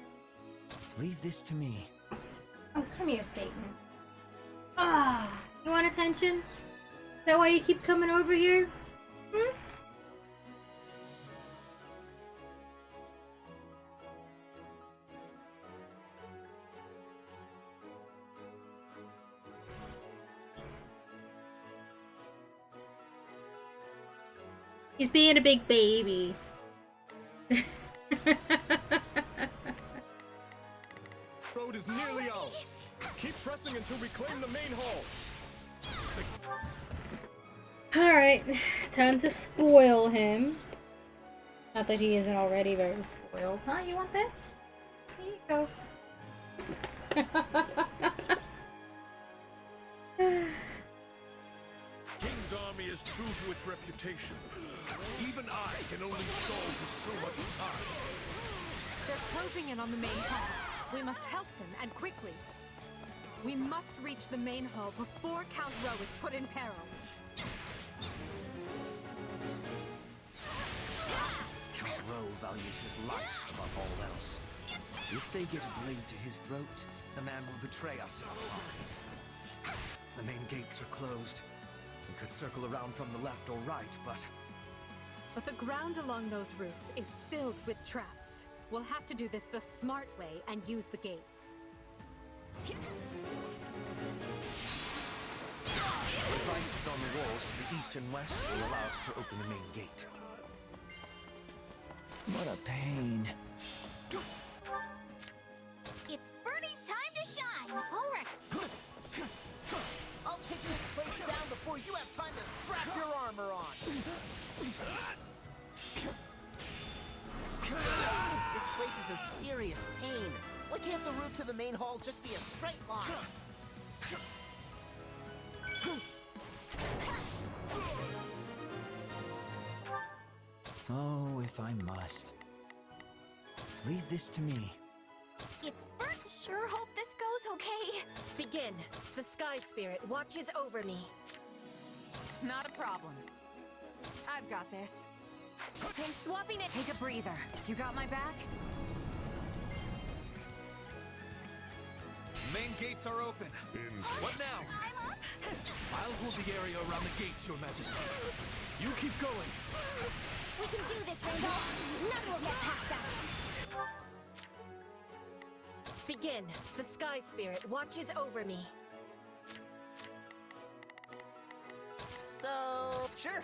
Leave this to me.
Oh, come here, Satan. Ah, you want attention? Is that why you keep coming over here? Hmm? He's being a big baby.
Road is nearly ours. Keep pressing until we claim the main hall.
Alright, time to spoil him. Not that he isn't already very spoiled. Huh? You want this? Here you go.
King's army is true to its reputation. Even I can only stall for so much time.
They're closing in on the main hall. We must help them, and quickly. We must reach the main hall before Count Rowe is put in peril.
Count Rowe values his life above all else. If they get a blade to his throat, the man will betray us in our argument. The main gates are closed. We could circle around from the left or right, but
the ground along those routes is filled with traps. We'll have to do this the smart way and use the gates.
devices on the walls to the east and west will allow us to open the main gate.
What a pain.
It's Bernie's time to shine! Alright.
I'll take this place down before you have time to strap your armor on! This place is a serious pain. Why can't the route to the main hall just be a straight line?
Oh, if I must. Leave this to me.
It's Bert. Sure hope this goes okay.
Begin. The Sky Spirit watches over me.
Not a problem. I've got this.
I'm swapping it.
Take a breather. You got my back?
Main gates are open. What now?
I'll hold the area around the gates, Your Majesty. You keep going.
We can do this, Ringo. None will get past us.
Begin. The Sky Spirit watches over me.
So, sure.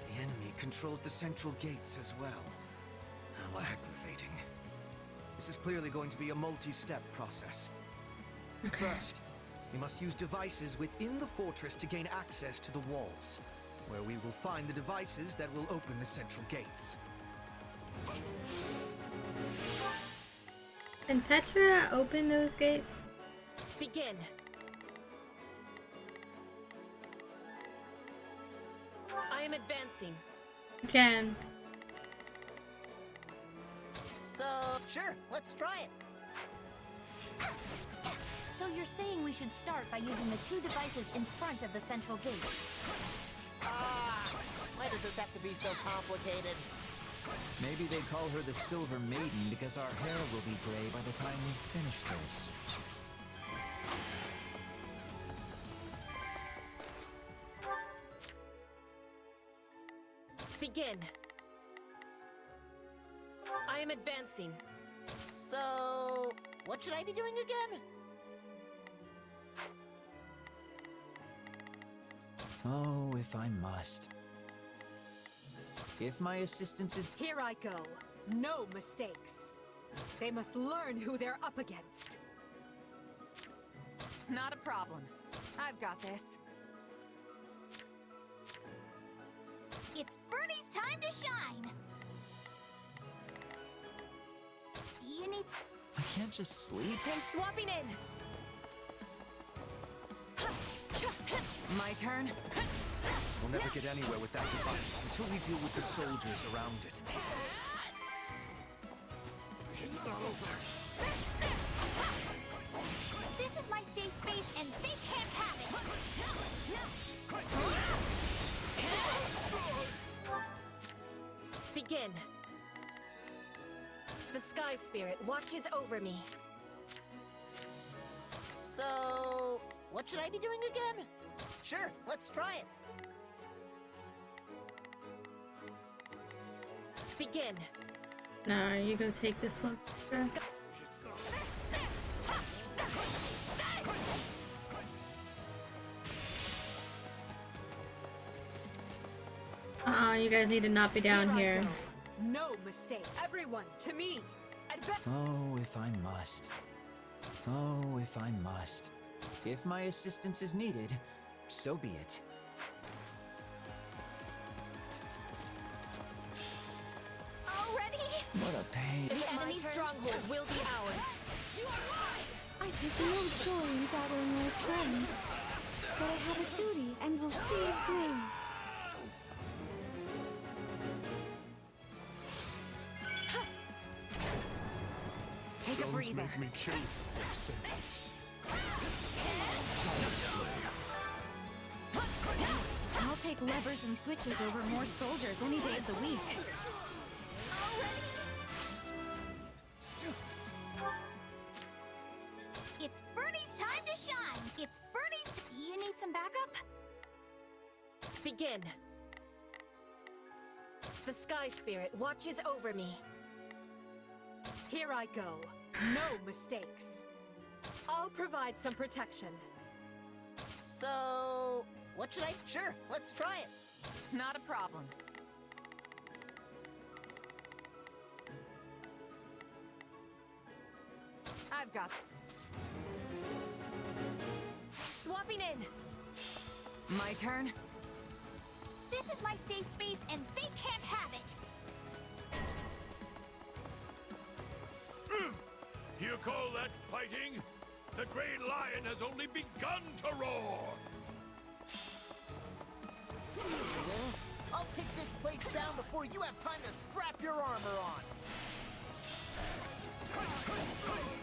The enemy controls the central gates as well. How aggravating. This is clearly going to be a multi-step process. First, we must use devices within the fortress to gain access to the walls, where we will find the devices that will open the central gates.
Can Petra open those gates?
Begin. I am advancing.
Can.
So, sure, let's try it.
So you're saying we should start by using the two devices in front of the central gates?
Why does this have to be so complicated?
Maybe they call her the Silver Maiden because our hair will be gray by the time we finish this.
Begin. I am advancing.
So, what should I be doing again?
Oh, if I must. If my assistance is...
Here I go. No mistakes. They must learn who they're up against.
Not a problem. I've got this.
It's Bernie's time to shine! You need...
I can't just sleep.
I'm swapping in.
My turn.
We'll never get anywhere with that device until we deal with the soldiers around it.
This is my safe space and they can't have it!
Begin. The Sky Spirit watches over me.
So, what should I be doing again? Sure, let's try it.
Begin.
Nah, you go take this one. You guys need to not be down here.
No mistake. Everyone, to me.
Oh, if I must. Oh, if I must. If my assistance is needed, so be it.
Already?
What a pain.
The enemy's stronghold will be ours.
I take no joy in battling old friends, but I have a duty and will see it through.
Take a breather.
Make me kill Mercedes.
I'll take levers and switches over more soldiers any day of the week.
It's Bernie's time to shine! It's Bernie's You need some backup?
Begin. The Sky Spirit watches over me.
Here I go. No mistakes. I'll provide some protection.
So, what should I... Sure, let's try it.
Not a problem.
I've got...
Swapping in.
My turn?
This is my safe space and they can't have it!
You call that fighting? The Great Lion has only begun to roar!
I'll take this place down before you have time to strap your armor on.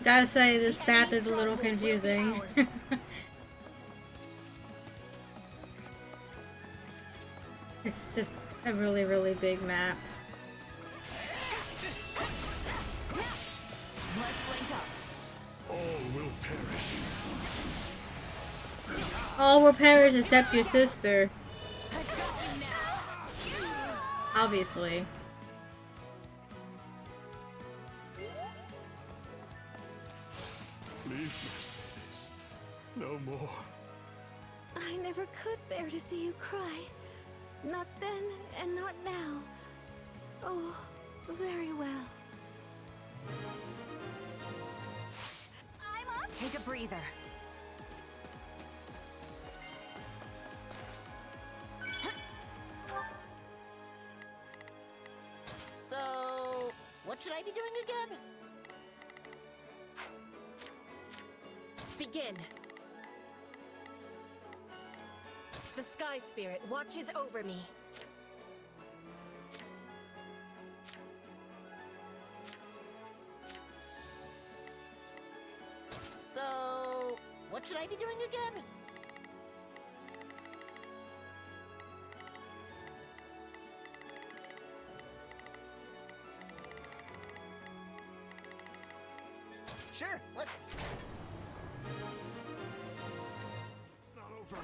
Gotta say, this map is a little confusing. It's just a really, really big map.
Let's link up.
All will perish.
All will perish except your sister. Obviously.
Please, Mercedes. No more.
I never could bear to see you cry. Not then and not now. Oh, very well.
I'm up!
Take a breather.
So, what should I be doing again?
Begin. The Sky Spirit watches over me.
So, what should I be doing again? Sure, let...
It's not over.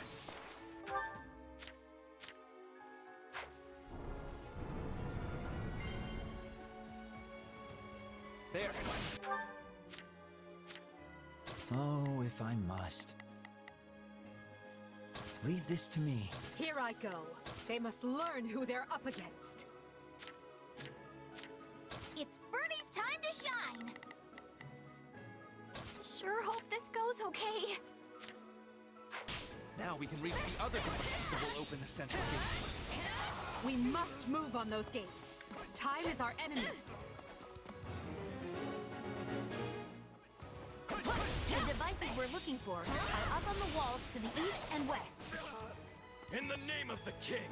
There. Oh, if I must. Leave this to me.
Here I go. They must learn who they're up against.
It's Bernie's time to shine! Sure hope this goes okay.
Now we can reach the other devices that will open the central gates.
We must move on those gates. Time is our enemy.
The devices we're looking for are up on the walls to the east and west.
In the name of the king,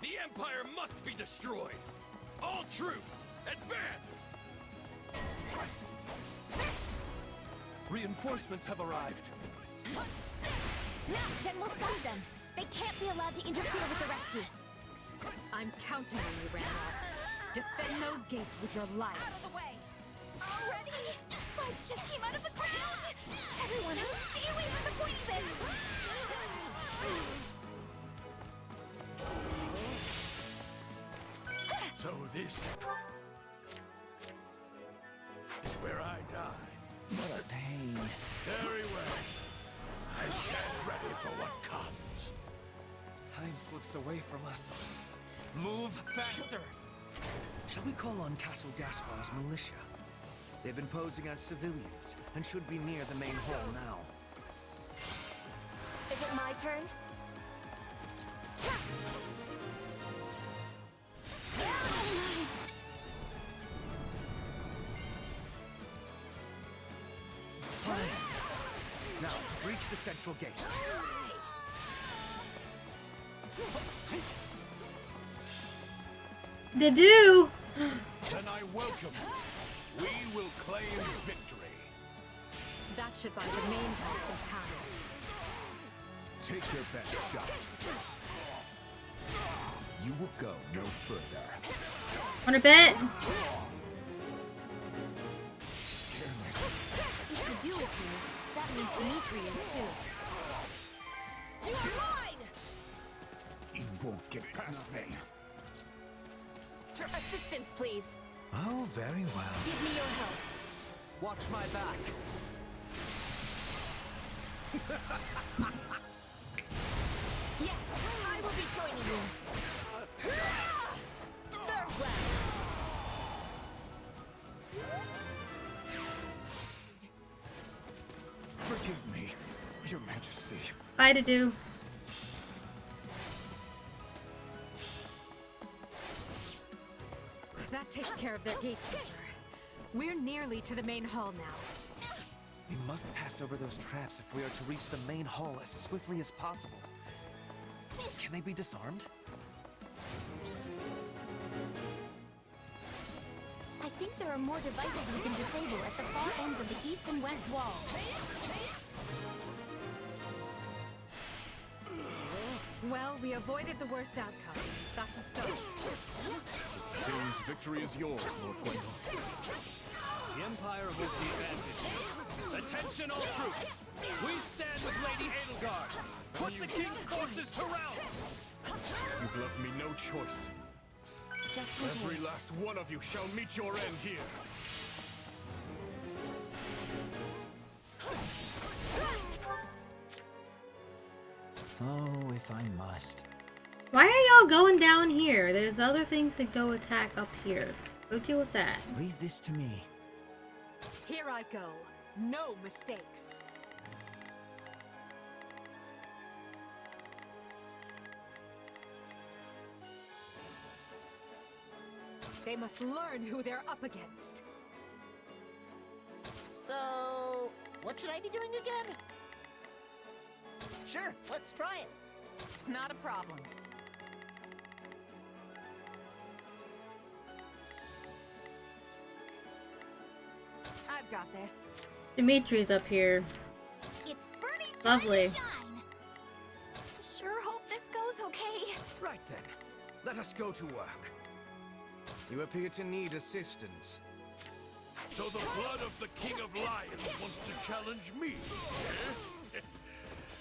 the Empire must be destroyed! All troops, advance!
Reinforcements have arrived.
Then we'll stop them. They can't be allowed to interfere with the rescue.
I'm counting on you, Randolph. Defend those gates with your life.
Out of the way! Already? Spikes just came out of the ground! Everyone, stay away from the pointy bits!
So this is where I die.
What a pain.
Very well. I stand ready for what comes.
Time slips away from us. Move faster!
Shall we call on Castle Gaspar's militia? They've been posing as civilians and should be near the main hall now.
Is it my turn?
Now, to breach the central gates.
They do!
Then I welcome you. We will claim victory.
That should buy the main hall some time.
Take your best shot. You will go no further.
Want a bet?
If the dew is here, that means Dimitri is too.
You are mine!
You won't get past me.
Assistance, please.
Oh, very well.
Give me your help.
Watch my back.
Yes, I will be joining you. Farewell.
Forgive me, Your Majesty.
Bye to do.
That takes care of their gatekeeper. We're nearly to the main hall now.
We must pass over those traps if we are to reach the main hall as swiftly as possible. Can they be disarmed?
I think there are more devices we can disable at the far ends of the east and west walls.
Well, we avoided the worst outcome. That's a start.
It seems victory is yours, Lord Gwendolyn.
The Empire holds the advantage. Attention all troops! We stand with Lady Edelgard! Put the King's forces to rout!
You've left me no choice.
Just in
Every
case.
last one of you shall meet your end here.
Oh, if I must.
Why are y'all going down here? There's other things to go attack up here. Go deal with that.
Leave this to me.
Here I go. No mistakes. They must learn who they're up against.
So, what should I be doing again? Sure, let's try it.
Not a problem. I've got this.
Dimitri's up here.
It's Bernie's
Lovely.
time to shine. Sure hope this goes okay.
Right then, let us go to work. You appear to need assistance.
So the blood of the King of Lions wants to challenge me, eh?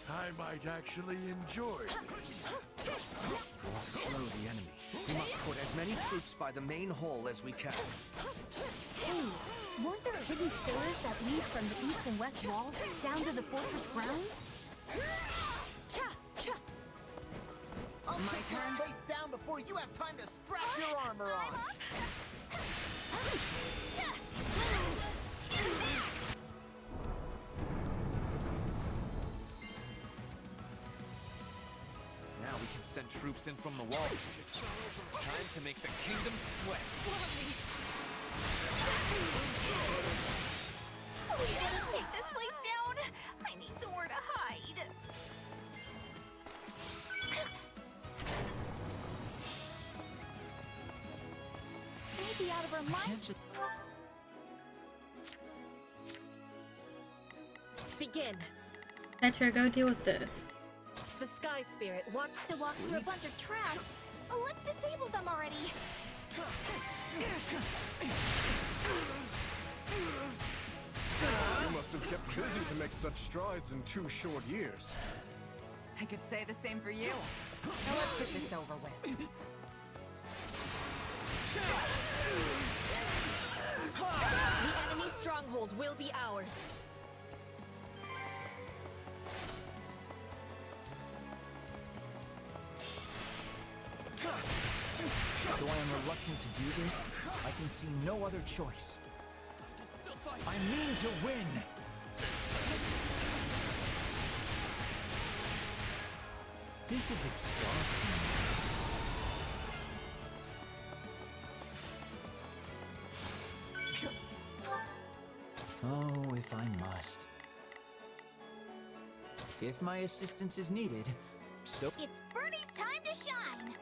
I might actually enjoy this.
To slow the enemy, we must put as many troops by the main hall as we can.
Hey, weren't there hidden stairs that lead from the east and west walls down to the fortress grounds?
I'll take this place down before you have time to strap your armor on.
Now we can send troops in from the walls. Time to make the kingdom sweat.
Please let us take this place down. I need somewhere to hide.
Maybe out of our minds.
Begin.
Petra, go deal with this.
The Sky Spirit watch
To walk through a bunch of traps. Let's disable them already.
You must have kept busy to make such strides in 2 short years.
I could say the same for you. Now let's get this over with.
The enemy stronghold will be ours.
Though I am reluctant to do this, I can see no other choice. I mean to win! This is exhausting. Oh, if I must. If my assistance is needed, so...
It's Birdie's time to shine.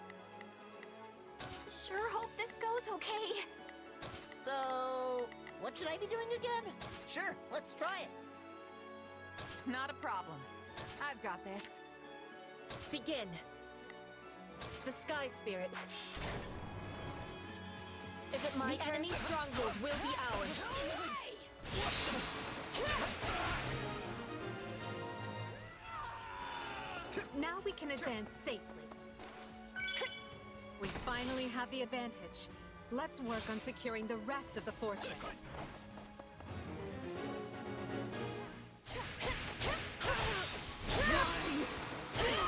Sure hope this goes okay.
So, what should I be doing again? Sure, let's try it.
Not a problem. I've got this.
Begin. The Sky Spirit. Is it my turn? The enemy stronghold will be ours.
Now we can advance safely. We finally have the advantage. Let's work on securing the rest of the fortress.
Take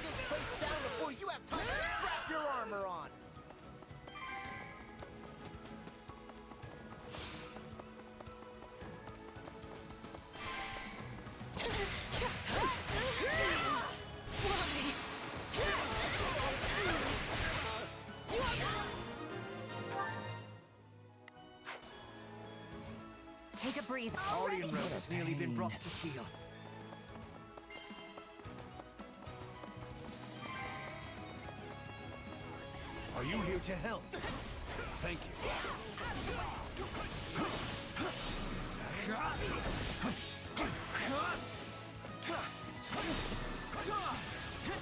this place down before you have time to strap your armor on.
Take a breather.
Aryan Road has nearly been brought to heel.
Are you here to help? Thank you.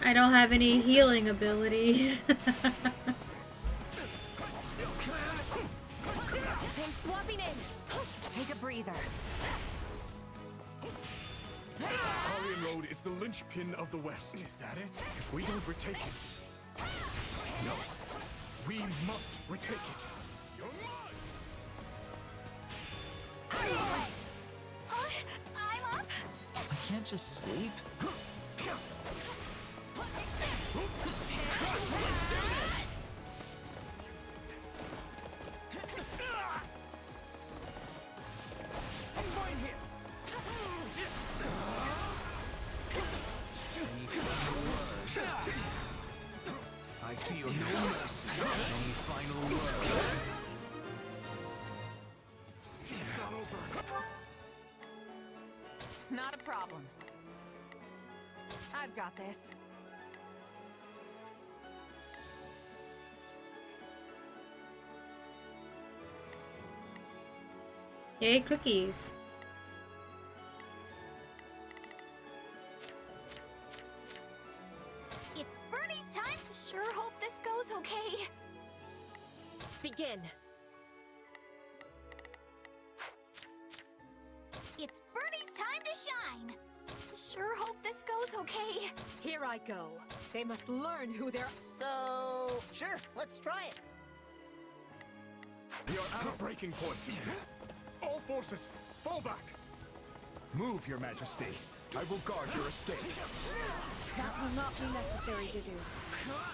I don't have any healing abilities.
I'm swapping in.
Take a breather.
Aryan Road is the linchpin of the West. Is that it? If we don't retake it... No. We must retake it. You're mine!
I'm up.
I can't just sleep.
I feel no mercy. Any final word?
It's not over.
Not a problem. I've got this.
Yay, cookies.
It's Birdie's time. Sure hope this goes okay.
Begin.
It's Birdie's time to shine. Sure hope this goes okay.
Here I go. They must learn who they're...
So, sure, let's try it.
We are at a breaking point. All forces, fall back. Move, Your Majesty. I will guard your estate.
That will not be necessary to do.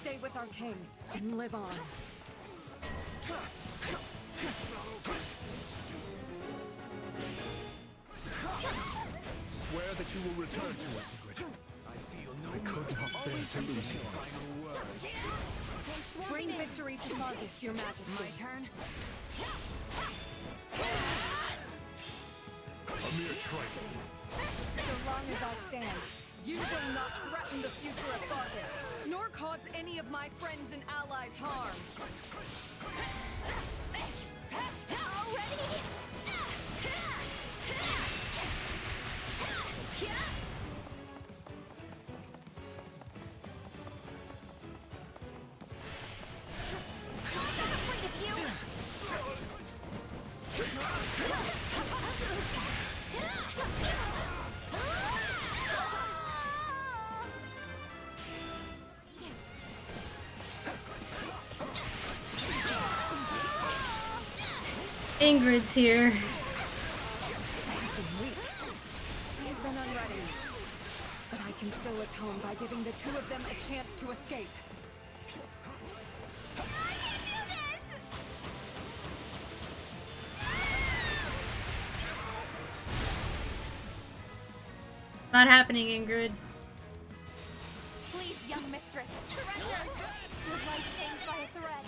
Stay with our king and live on.
Swear that you will return to us, Ingrid.
I feel no
I could not bear to lose you.
final word.
Bring victory to Marcus, Your Majesty.
My turn?
A mere trifle.
So long as I stand, you will not threaten the future of Marcus, nor cause any of my friends and allies harm.
Ingrid's here.
He's been unready. But I can still atone by giving the two of them a chance to escape.
Not happening, Ingrid.
Please, young mistress, surrender! Your life hangs by a thread.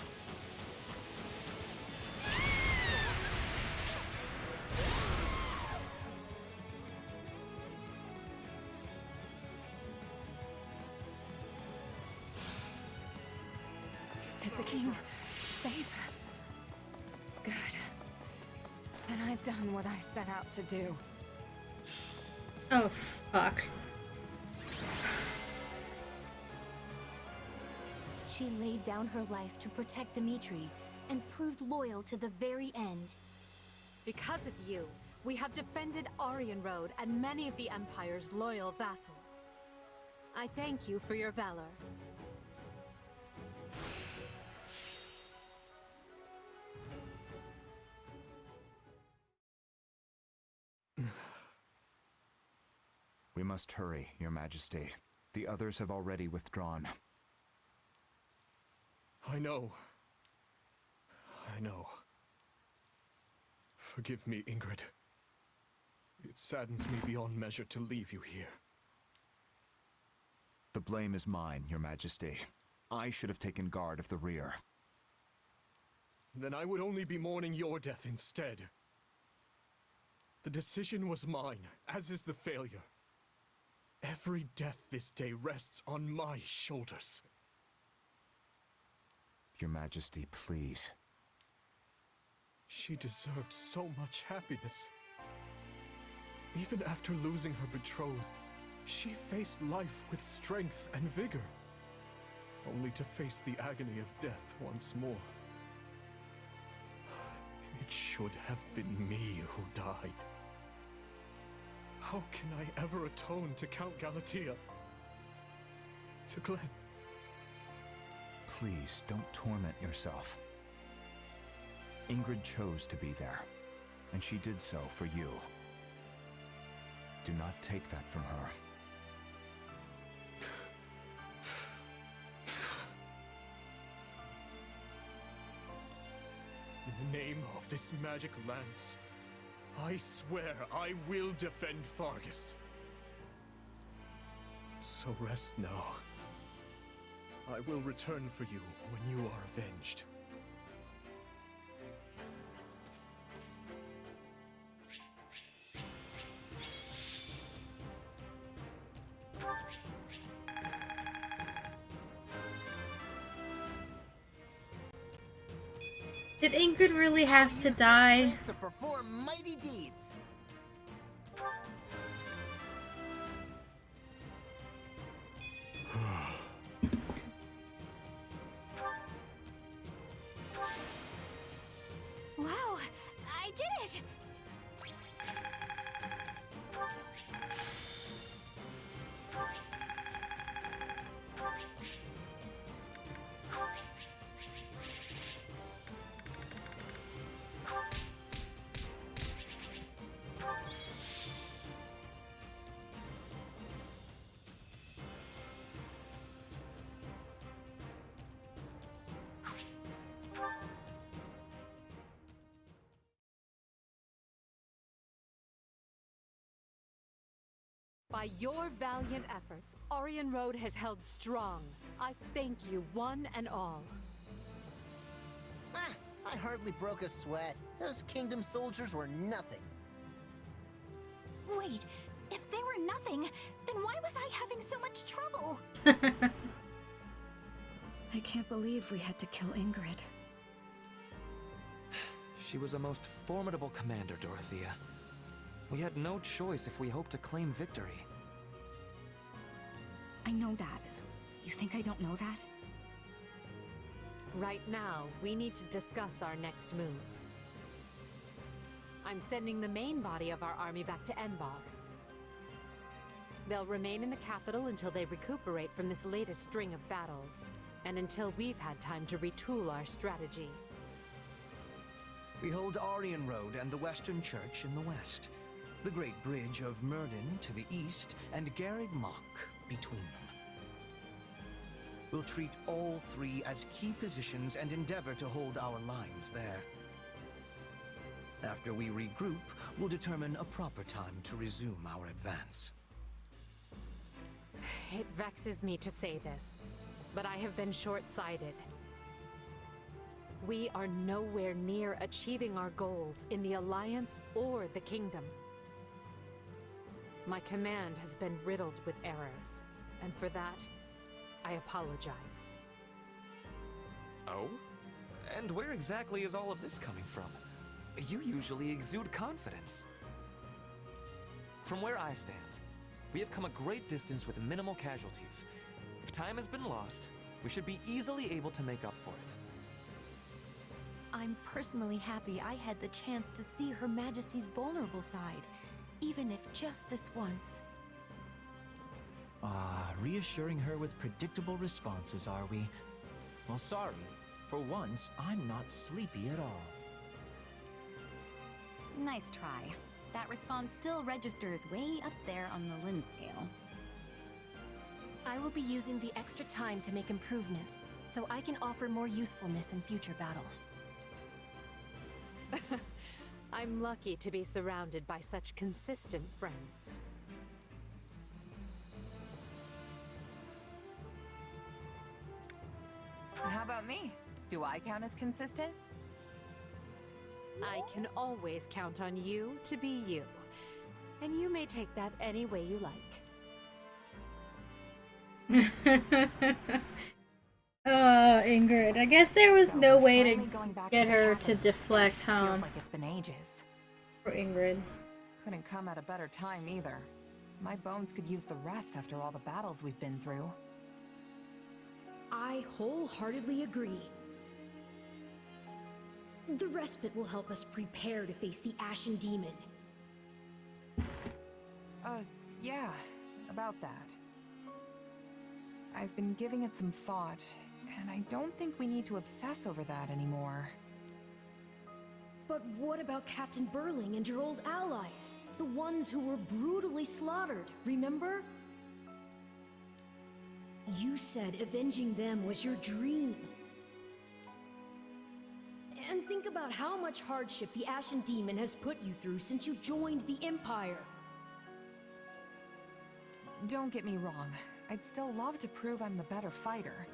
Is the king safe? Good. Then I've done what I set out to do.
Oh, fuck.
She laid down her life to protect Dimitri and proved loyal to the very end.
Because of you, we have defended Aryan Road and many of the Empire's loyal vassals. I thank you for your valor.
We must hurry, Your Majesty. The others have already withdrawn.
I know. I know. Forgive me, Ingrid. It saddens me beyond measure to leave you here.
The blame is mine, Your Majesty. I should have taken guard of the rear.
Then I would only be mourning your death instead. The decision was mine, as is the failure. Every death this day rests on my shoulders.
Your Majesty, please.
She deserved so much happiness. Even after losing her betrothed, she faced life with strength and vigor, only to face the agony of death once more. It should have been me who died. How can I ever atone to Count Galatea? To Glenn?
Please, don't torment yourself. Ingrid chose to be there, and she did so for you. Do not take that from her.
In the name of this magic lance, I swear I will defend Fargus. So rest now. I will return for you when you are avenged.
Did Ingrid really have to die?
To perform mighty deeds.
Wow, I did it!
By your valiant efforts, Aryan Road has held strong. I thank you one and all.
Ah, I hardly broke a sweat. Those kingdom soldiers were nothing.
Wait, if they were nothing, then why was I having so much trouble?
I can't believe we had to kill Ingrid.
She was a most formidable commander, Dorothea. We had no choice if we hoped to claim victory.
I know that. You think I don't know that?
Right now, we need to discuss our next move. I'm sending the main body of our army back to Enbar. They'll remain in the capital until they recuperate from this latest string of battles, and until we've had time to retool our strategy.
We hold Aryan Road and the Western Church in the west, the Great Bridge of Myrden to the east, and Garreg Mach between them. We'll treat all three as key positions and endeavor to hold our lines there. After we regroup, we'll determine a proper time to resume our advance.
It vexes me to say this, but I have been short-sighted. We are nowhere near achieving our goals in the Alliance or the Kingdom. My command has been riddled with errors, and for that, I apologize.
Oh? And where exactly is all of this coming from? You usually exude confidence. From where I stand, we have come a great distance with minimal casualties. If time has been lost, we should be easily able to make up for it.
I'm personally happy I had the chance to see Her Majesty's vulnerable side, even if just this once.
Reassuring her with predictable responses, are we? Well, sorry. For once, I'm not sleepy at all.
Nice try. That response still registers way up there on the Lin scale.
I will be using the extra time to make improvements, so I can offer more usefulness in future battles.
I'm lucky to be surrounded by such consistent friends.
How about me? Do I count as consistent?
I can always count on you to be you. And you may take that any way you like.
Ingrid. I guess there was no way to get her to
Teatime.
deflect, huh?
Feels like it's been ages.
For Ingrid.
Couldn't come at a better time either. My bones could use the rest after all the battles we've been through.
I wholeheartedly agree. The respite will help us prepare to face the Ashen Demon.
Yeah, about that. I've been giving it some thought, and I don't think we need to obsess over that anymore.
But what about Captain Burling and your old allies? The ones who were brutally slaughtered, remember? You said avenging them was your dream. And think about how much hardship the Ashen Demon has put you through since you joined the Empire.
Don't get me wrong, I'd still love to prove I'm the better fighter.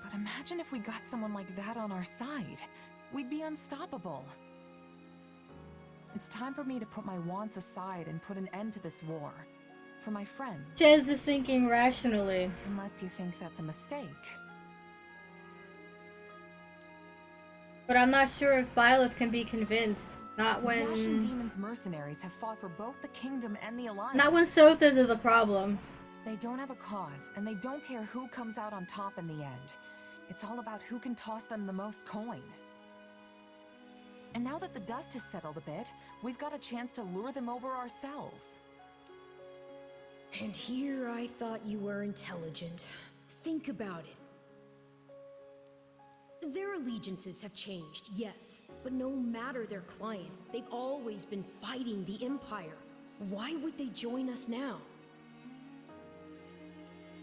But imagine if we got someone like that on our side. We'd be unstoppable. It's time for me to put my wants aside and put an end to this war. For my friends.
Jez is thinking rationally.
Unless you think that's a mistake.
But I'm not sure if Byleth can be convinced. Not when...
The Ashen Demon's mercenaries have fought for both the Kingdom and the Alliance.
Not when Sothis is a problem.
They don't have a cause, and they don't care who comes out on top in the end. It's all about who can toss them the most coin. And now that the dust has settled a bit, we've got a chance to lure them over ourselves.
And here I thought you were intelligent. Think about it. Their allegiances have changed, yes, but no matter their client, they've always been fighting the Empire. Why would they join us now?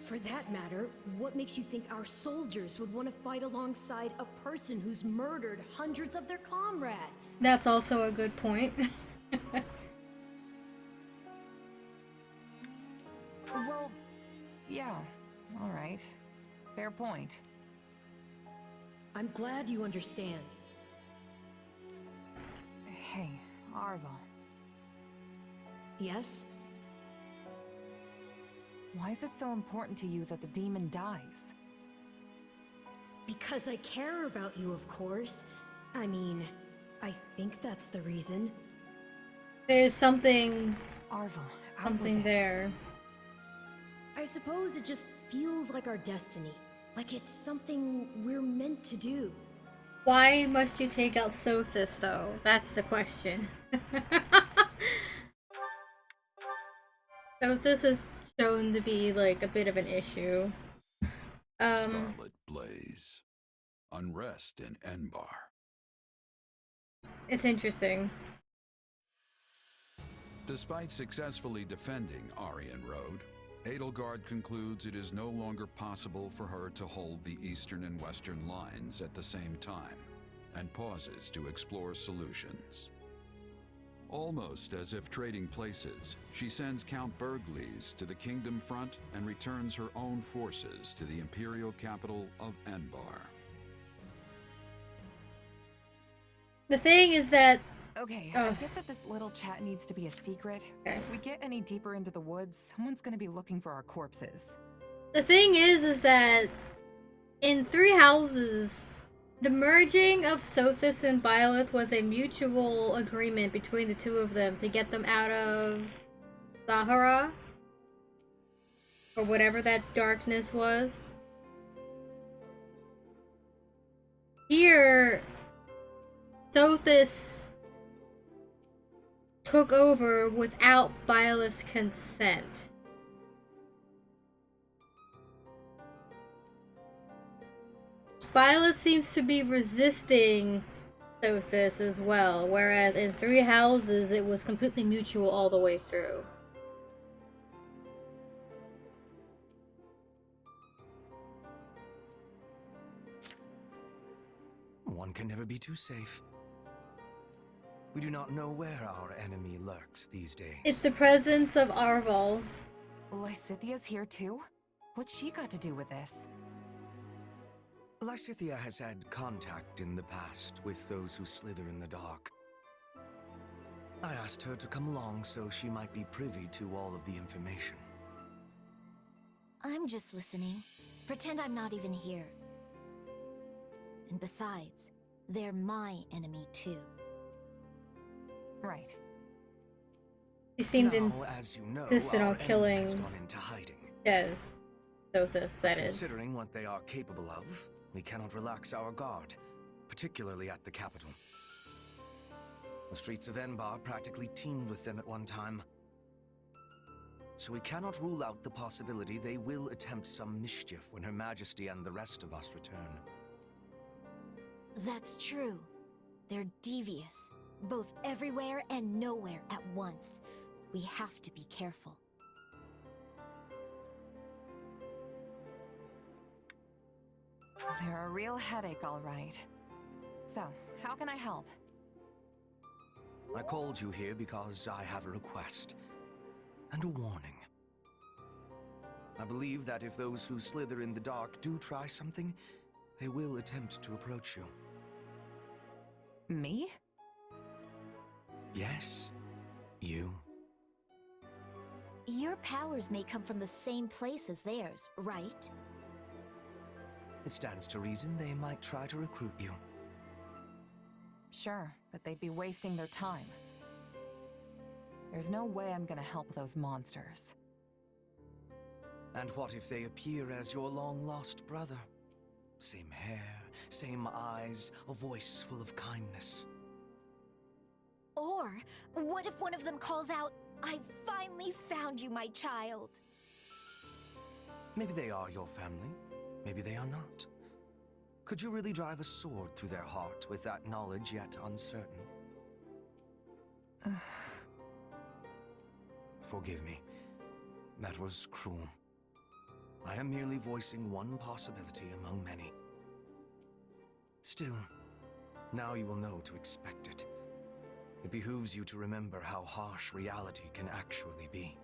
For that matter, what makes you think our soldiers would want to fight alongside a person who's murdered hundreds of their comrades?
That's also a good point.
Well, yeah, all right. Fair point.
I'm glad you understand.
Hey, Arvel.
Yes?
Why is it so important to you that the demon dies?
Because I care about you, of course. I mean, I think that's the reason.
There's something...
Arvel,
something there.
I suppose it just feels like our destiny. Like it's something we're meant to do.
Why must you take out Sothis, though? That's the question. Sothis is shown to be, like, a bit of an issue.
Scarlet Blaze. Unrest in Enbar.
It's interesting.
Despite successfully defending Aryan Road, Edelgard concludes it is no longer possible for her to hold the eastern and western lines at the same time, and pauses to explore solutions. Almost as if trading places, she sends Count Berglies to the Kingdom Front and returns her own forces to the imperial capital of Enbar.
The thing is that...
Okay, I get that this little chat needs to be a secret, but if we get any deeper into the woods, someone's gonna be looking for our corpses.
The thing is that in Three Houses, the merging of Sothis and Byleth was a mutual agreement between the two of them to get them out of Sahara, or whatever that darkness was. Here, Sothis took over without Byleth's consent. Byleth seems to be resisting Sothis as well, whereas in Three Houses it was completely mutual all the way through.
One can never be too safe. We do not know where our enemy lurks these days.
It's the presence of Arval.
Lysithia's here too? What's she got to do with this?
Lysithia has had contact in the past with those who slither in the dark. I asked her to come along so she might be privy to all of the information.
I'm just listening. Pretend I'm not even here. And besides, they're my enemy too.
Right.
You seemed
as you know,
insistent on killing
has gone into hiding.
Yes. Sothis, that is.
Considering what they are capable of, we cannot relax our guard, particularly at the capital. The streets of Enbar practically teemed with them at one time. So we cannot rule out the possibility they will attempt some mischief when Her Majesty and the rest of us return.
That's true. They're devious, both everywhere and nowhere at once. We have to be careful.
They're a real headache, all right. So, how can I help?
I called you here because I have a request and a warning. I believe that if those who slither in the dark do try something, they will attempt to approach you.
Me?
Yes, you.
Your powers may come from the same place as theirs, right?
It stands to reason they might try to recruit you.
Sure, but they'd be wasting their time. There's no way I'm gonna help those monsters.
And what if they appear as your long-lost brother? Same hair, same eyes, a voice full of kindness.
Or, what if one of them calls out, "I finally found you, my child"?
Maybe they are your family. Maybe they are not. Could you really drive a sword through their heart with that knowledge yet uncertain? Forgive me. That was cruel. I am merely voicing one possibility among many. Still, now you will know to expect it. It behooves you to remember how harsh reality can actually be.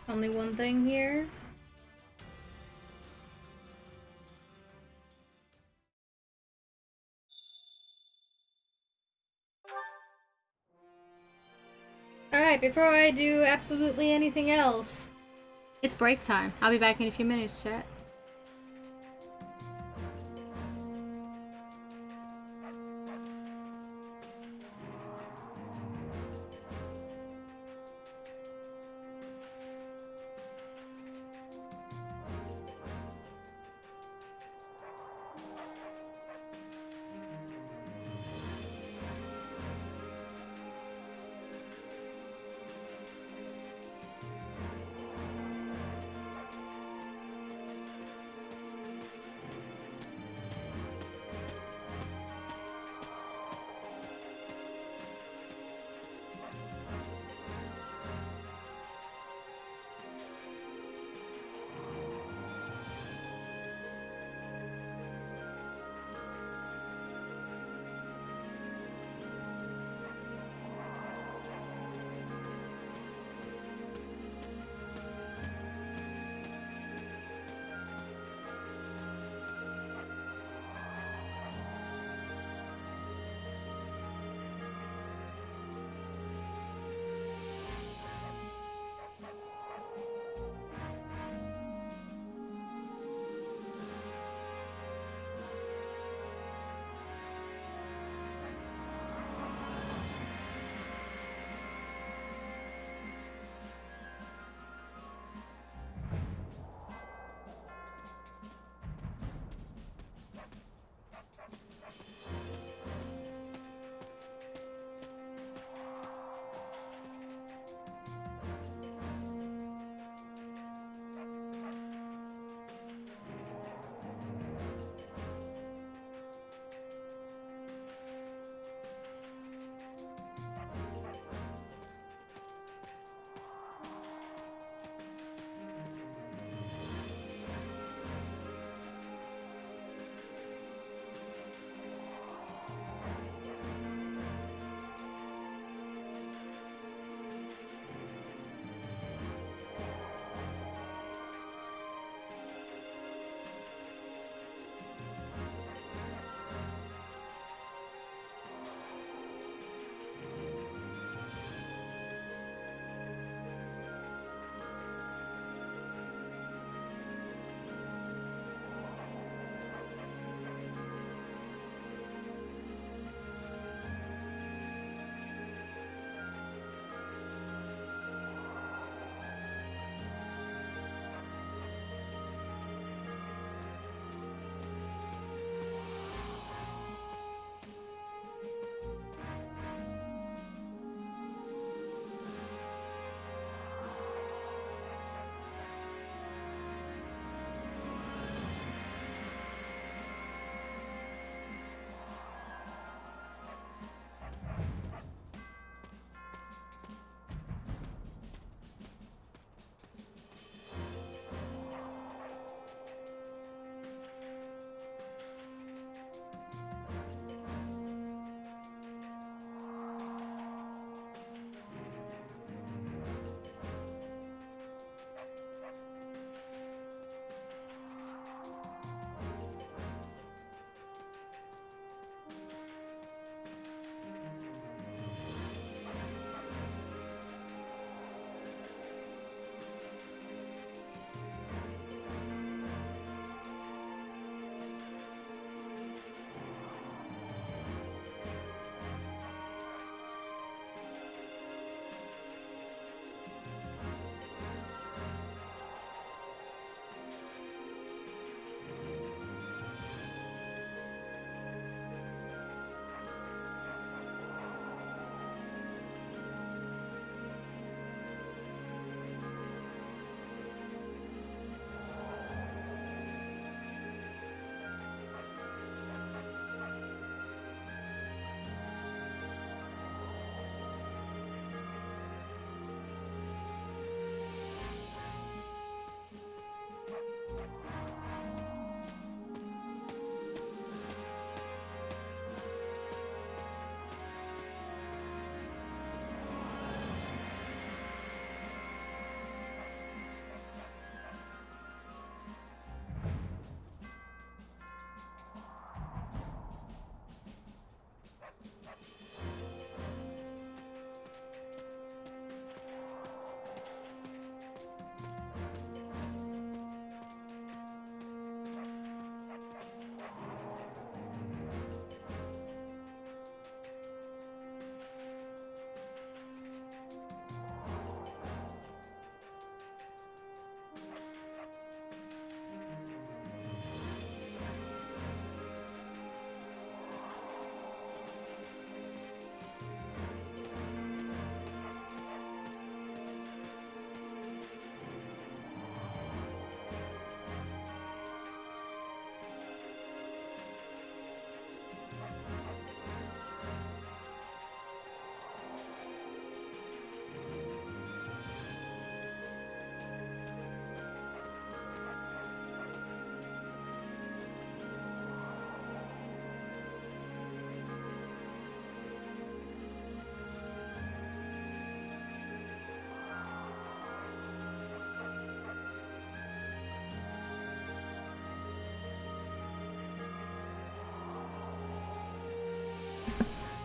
Only one thing here. Alright, before I do absolutely anything else, it's break time. I'll be back in a few minutes, chat.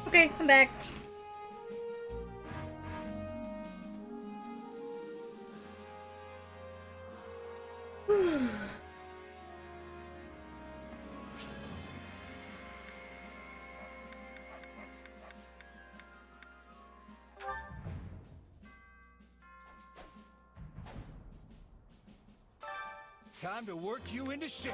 Okay, I'm back.
Time to work you into shape.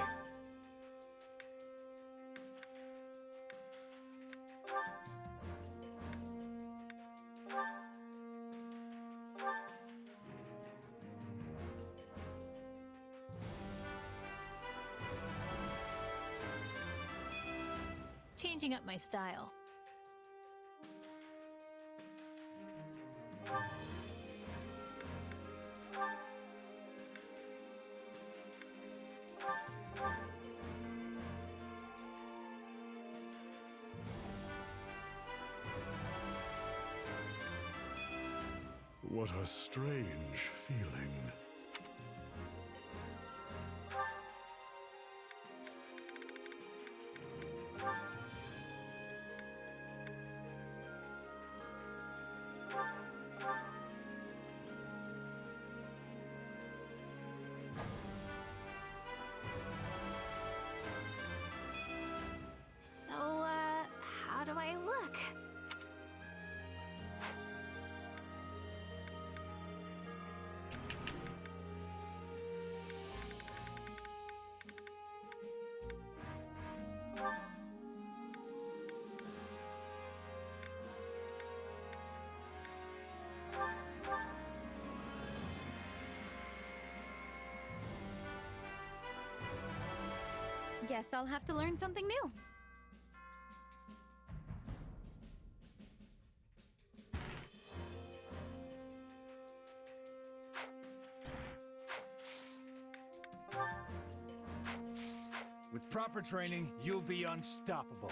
Changing up my style.
What a strange feeling.
So, how do I look?
Guess I'll have to learn something new.
With proper training, you'll be unstoppable.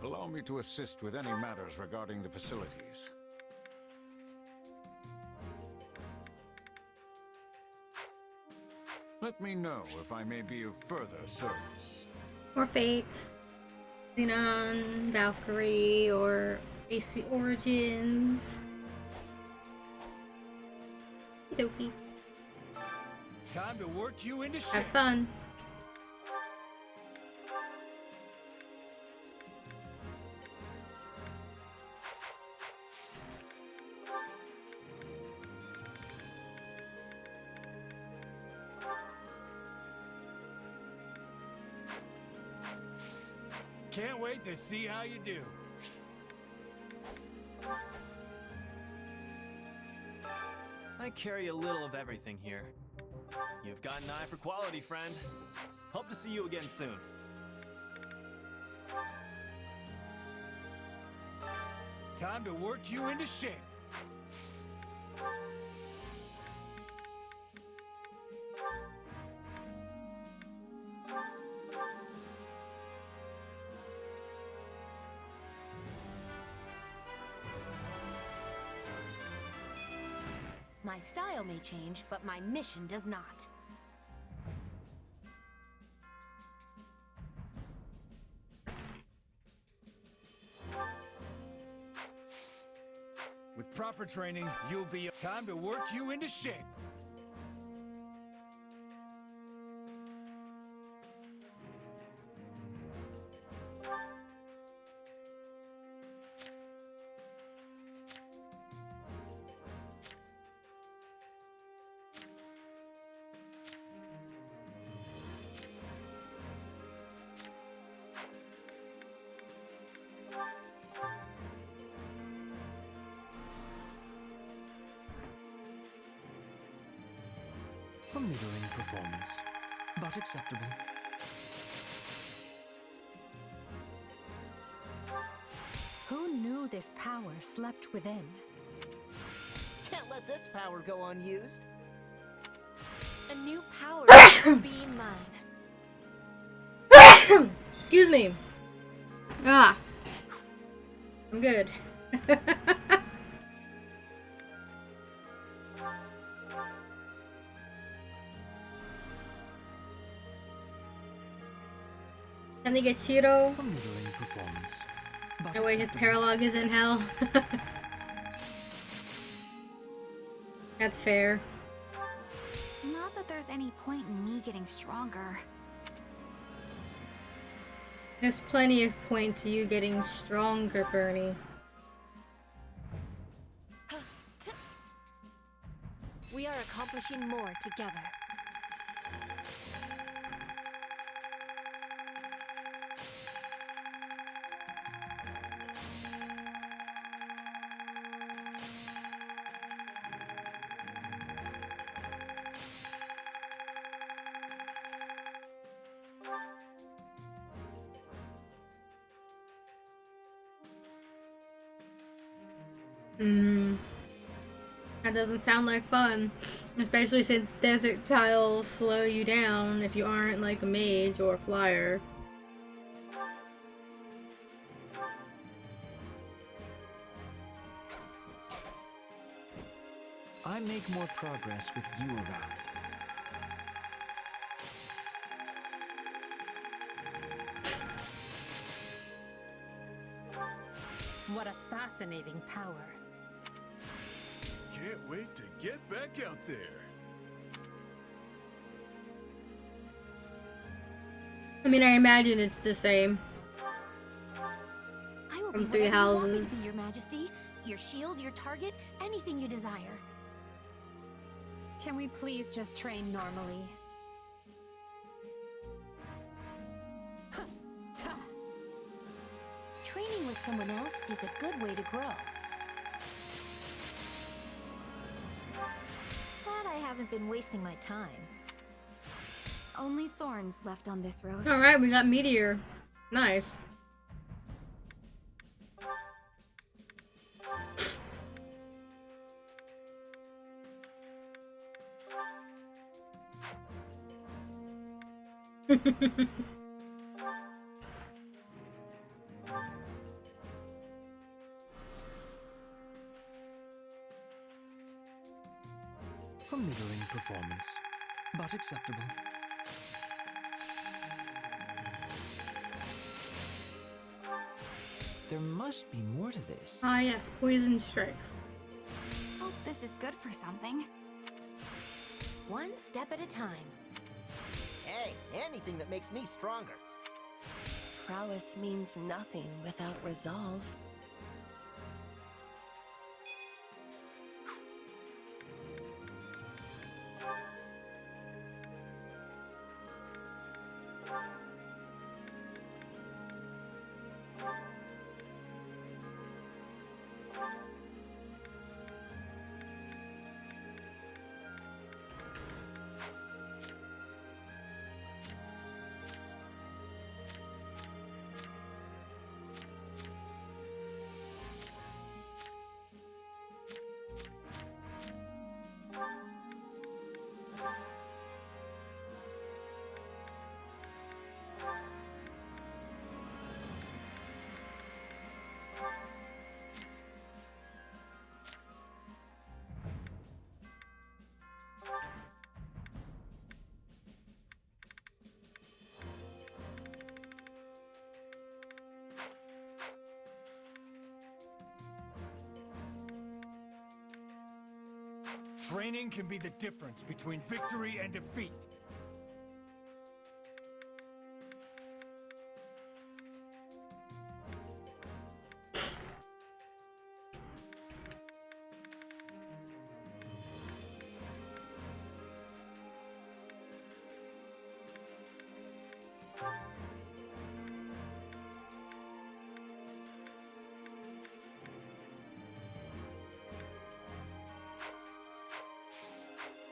Allow me to assist with any matters regarding the facilities. Let me know if I may be of further service.
Or Fates. Xenon, Valkyrie, or AC Origins. Okey-dokey.
Time to work you into shape.
Have fun.
Can't wait to see how you do.
I carry a little of everything here. You've got an eye for quality, friend. Hope to see you again soon.
Time to work you into shape.
My style may change, but my mission does not.
With proper training, you'll be... Time to work you into shape.
A middling performance, but acceptable.
Who knew this power slept within?
Can't let this power go unused.
A new power is being mine.
Excuse me. Ah. I'm good. And they get Shiro.
A middling performance. But
No way, his
acceptable.
paralog is in hell. That's fair.
Not that there's any point in me getting stronger.
There's plenty of point to you getting stronger, Bernie.
We are accomplishing more together.
That doesn't sound like fun. Especially since desert tiles slow you down if you aren't like a mage or a flyer.
I make more progress with you around.
What a fascinating power.
Can't wait to get back out there.
I mean, I imagine it's the same.
I will
From
be
Three
whatever you want me
Houses.
to be, Your Majesty. Your shield, your target, anything you desire.
Can we please just train normally?
Training with someone else is a good way to grow. Glad I haven't been wasting my time.
Only thorns left on this rose.
Alright, we got Meteor. Nice.
A middling performance, but acceptable.
There must be more to this.
Ah yes, Poison Strike.
Hope this is good for something.
One step at a time.
Hey, anything that makes me stronger.
Prowess means nothing without resolve.
Training can be the difference between victory and defeat.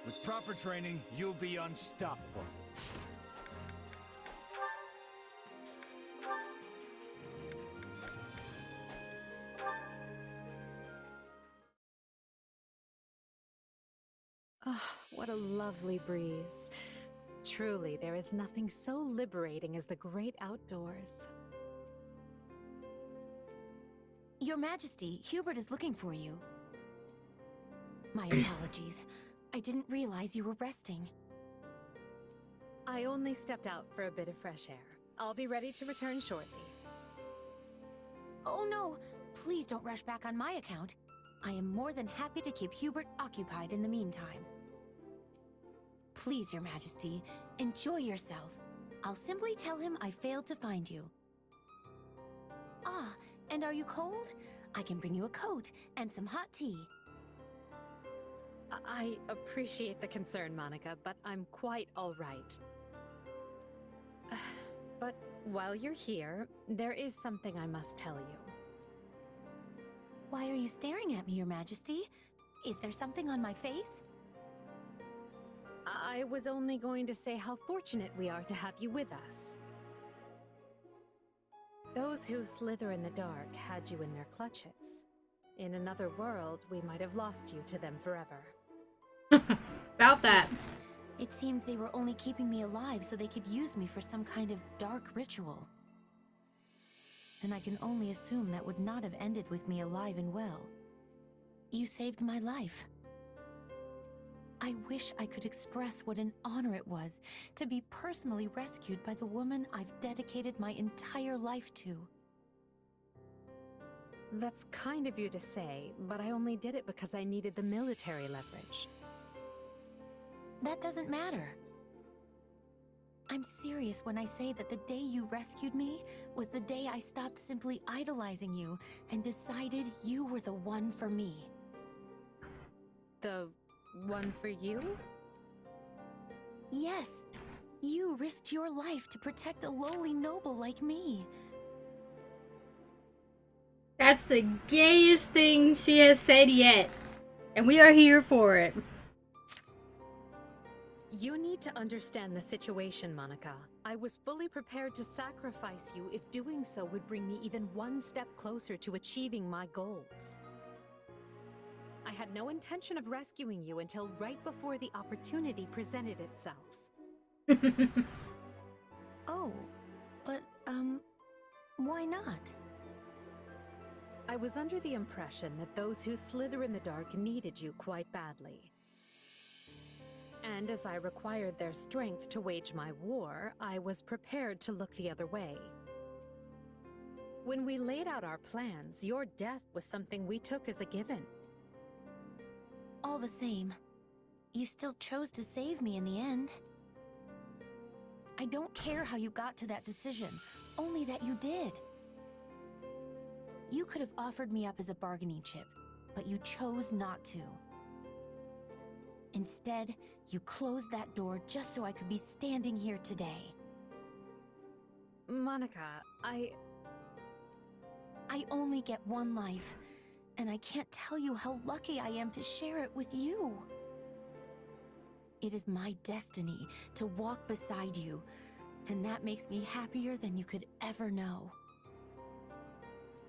With proper training, you'll be unstoppable.
Ah, what a lovely breeze. Truly, there is nothing so liberating as the great outdoors.
Your Majesty, Hubert is looking for you. My apologies. I didn't realize you were resting.
I only stepped out for a bit of fresh air. I'll be ready to return shortly.
Oh no! Please don't rush back on my account. I am more than happy to keep Hubert occupied in the meantime. Please, Your Majesty, enjoy yourself. I'll simply tell him I failed to find you. Ah, and are you cold? I can bring you a coat and some hot tea.
I appreciate the concern, Monica, but I'm quite all right. But while you're here, there is something I must tell you.
Why are you staring at me, Your Majesty? Is there something on my face?
I was only going to say how fortunate we are to have you with us. Those who slither in the dark had you in their clutches. In another world, we might have lost you to them forever.
About that.
It seemed they were only keeping me alive so they could use me for some kind of dark ritual. And I can only assume that would not have ended with me alive and well. You saved my life. I wish I could express what an honor it was to be personally rescued by the woman I've dedicated my entire life to.
That's kind of you to say, but I only did it because I needed the military leverage.
That doesn't matter. I'm serious when I say that the day you rescued me was the day I stopped simply idolizing you and decided you were the one for me.
The one for you?
Yes. You risked your life to protect a lowly noble like me.
That's the gayest thing she has said yet. And we are here for it.
You need to understand the situation, Monica. I was fully prepared to sacrifice you if doing so would bring me even one step closer to achieving my goals. I had no intention of rescuing you until right before the opportunity presented itself.
Oh, but, why not?
I was under the impression that those who slither in the dark needed you quite badly. And as I required their strength to wage my war, I was prepared to look the other way. When we laid out our plans, your death was something we took as a given.
All the same, you still chose to save me in the end. I don't care how you got to that decision, only that you did. You could have offered me up as a bargaining chip, but you chose not to. Instead, you closed that door just so I could be standing here today.
Monica, I
only get one life, and I can't tell you how lucky I am to share it with you. It is my destiny to walk beside you, and that makes me happier than you could ever know.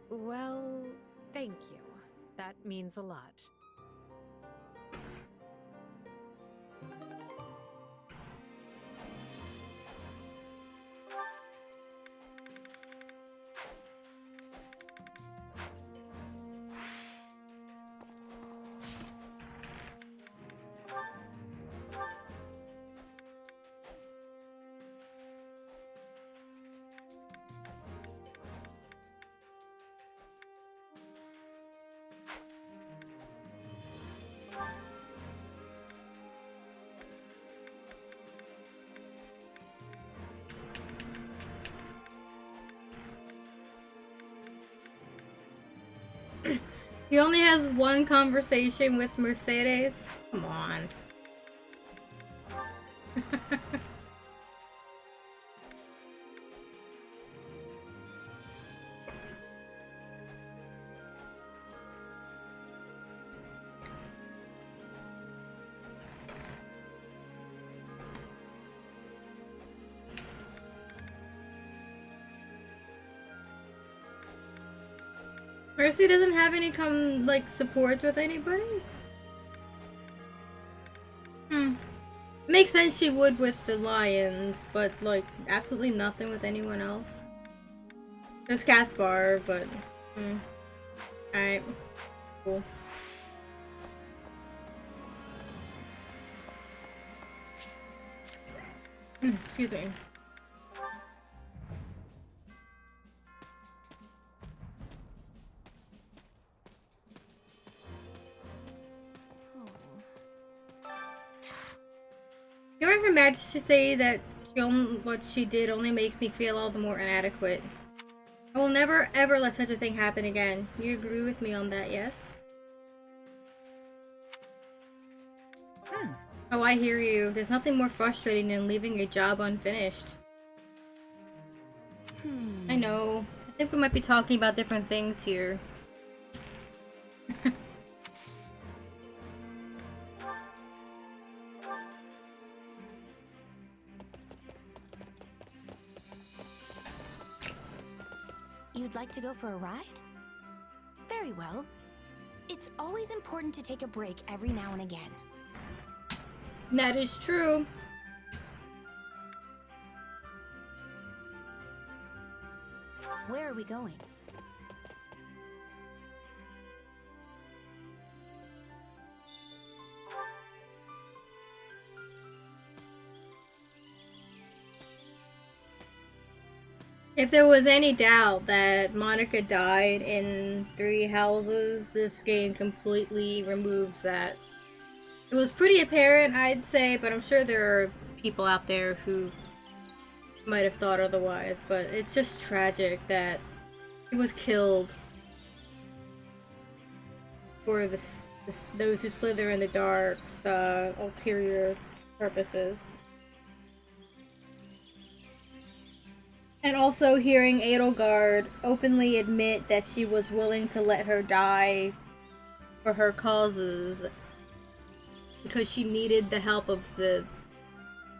Well, thank you. That means a lot.
He only has one conversation with Mercedes? Come on. Mercy doesn't have any support with anybody? Makes sense she would with the lions, but absolutely nothing with anyone else. There's Caspar, but alright. Cool. Excuse me. hearing Her Majesty say that what she did only makes me feel all the more inadequate. I will never ever let such a thing happen again. You agree with me on that, yes? Oh, I hear you. There's nothing more frustrating than leaving a job unfinished. I know. I think we might be talking about different things here.
You'd like to go for a ride? Very well. It's always important to take a break every now and again.
That is true.
Where are we going?
If there was any doubt that Monica died in Three Houses, this game completely removes that. It was pretty apparent, I'd say, but I'm sure there are people out there who might have thought otherwise, but it's just tragic that he was killed for those who slither in the dark's ulterior purposes. And also hearing Edelgard openly admit that she was willing to let her die for her causes because she needed the help of the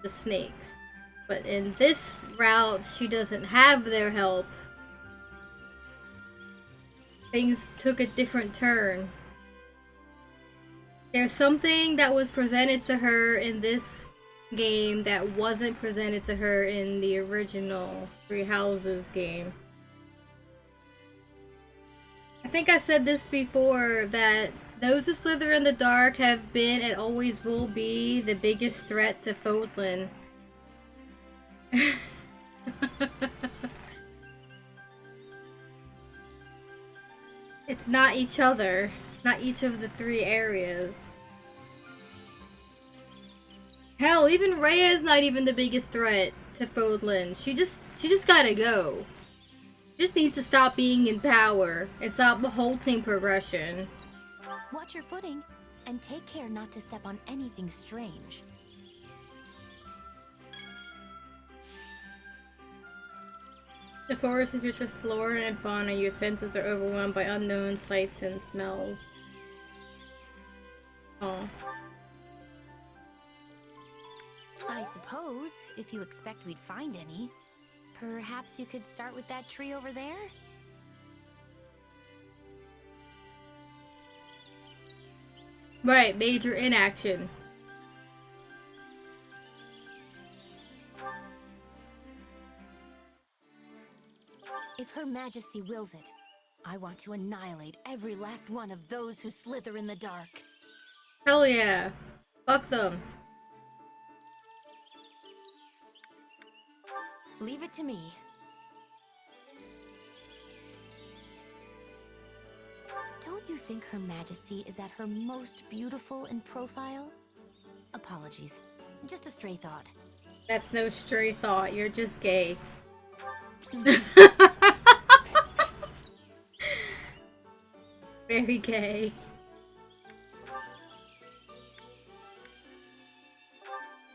snakes. But in this route, she doesn't have their help. Things took a different turn. There's something that was presented to her in this game that wasn't presented to her in the original Three Houses game. I think I said this before, that those who slither in the dark have been and always will be the biggest threat to Fodlan. It's not each other, not each of the three areas. Hell, even Rhea is not even the biggest threat to Fodlan. She just gotta go. She just needs to stop being in power and stop halting progression.
Watch your footing, and take care not to step on anything strange.
The forest is rich with flora and fauna. Your senses are overwhelmed by unknown sights and smells. Oh.
I suppose, if you expect we'd find any, perhaps you could start with that tree over there?
Right, major inaction.
If Her Majesty wills it, I want to annihilate every last one of those who slither in the dark.
Hell yeah. Fuck them.
Leave it to me. Don't you think Her Majesty is at her most beautiful in profile? Apologies. Just a stray thought.
That's no stray thought. You're just gay. Very gay.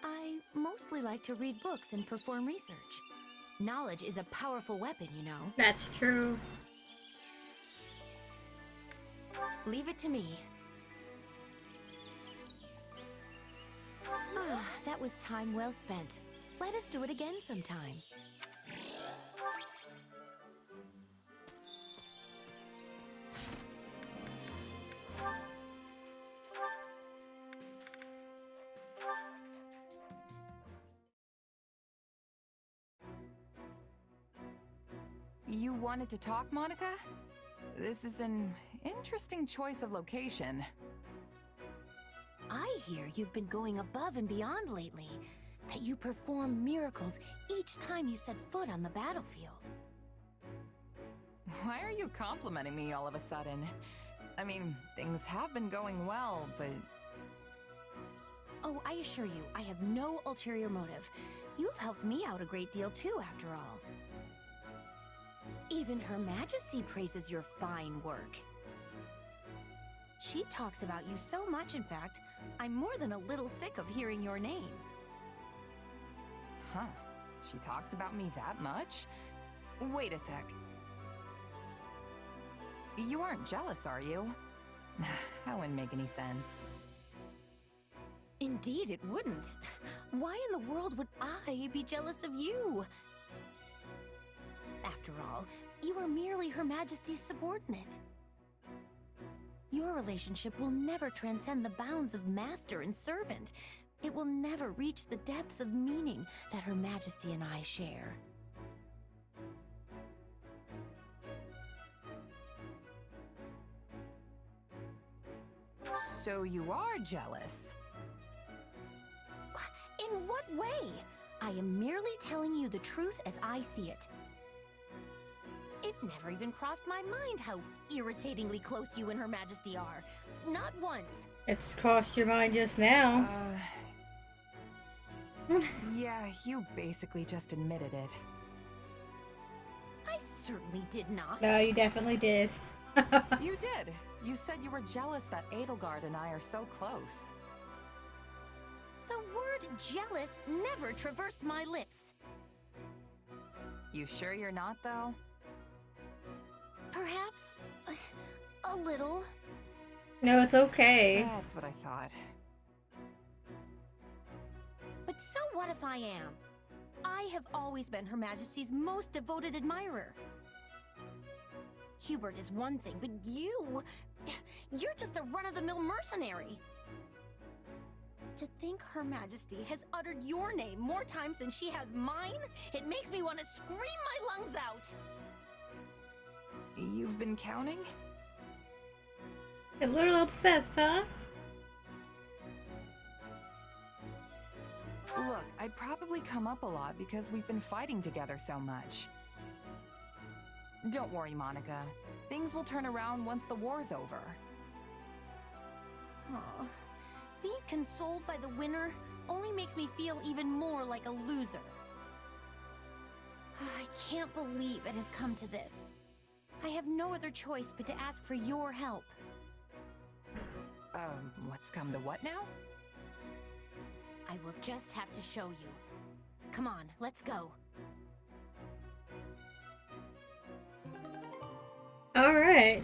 I mostly like to read books and perform research. Knowledge is a powerful weapon, you know.
That's true.
Leave it to me. Ah, that was time well spent. Let us do it again sometime.
You wanted to talk, Monica? This is an interesting choice of location.
I hear you've been going above and beyond lately. That you perform miracles each time you set foot on the battlefield.
Why are you complimenting me all of a sudden? I mean, things have been going well, but...
Oh, I assure you, I have no ulterior motive. You've helped me out a great deal too, after all. Even Her Majesty praises your fine work. She talks about you so much, in fact, I'm more than a little sick of hearing your name.
Huh. She talks about me that much? Wait a sec. You aren't jealous, are you? That wouldn't make any sense.
Indeed, it wouldn't. Why in the world would I be jealous of you? After all, you are merely Her Majesty's subordinate. Your relationship will never transcend the bounds of master and servant. It will never reach the depths of meaning that Her Majesty and I share.
So you are jealous?
In what way? I am merely telling you the truth as I see it. It never even crossed my mind how irritatingly close you and Her Majesty are. Not once.
It's crossed your mind just now.
Yeah, you basically just admitted it.
I certainly did not.
No, you definitely did.
You did. You said you were jealous that Edelgard and I are so close.
The word jealous never traversed my lips.
You sure you're not, though?
Perhaps a little.
No, it's okay.
That's what I thought.
But so what if I am? I have always been Her Majesty's most devoted admirer. Hubert is one thing, but you're just a run-of-the-mill mercenary. To think Her Majesty has uttered your name more times than she has mine, it makes me want to scream my lungs out.
You've been counting?
A little obsessed, huh?
Look, I'd probably come up a lot because we've been fighting together so much. Don't worry, Monica. Things will turn around once the war's over.
Aw. Being consoled by the winner only makes me feel even more like a loser. I can't believe it has come to this. I have no other choice but to ask for your help.
What's come to what now?
I will just have to show you. Come on, let's go.
All right.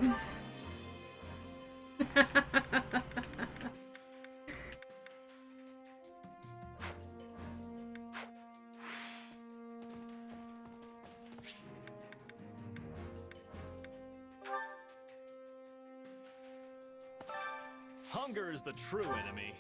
Hunger is the true enemy.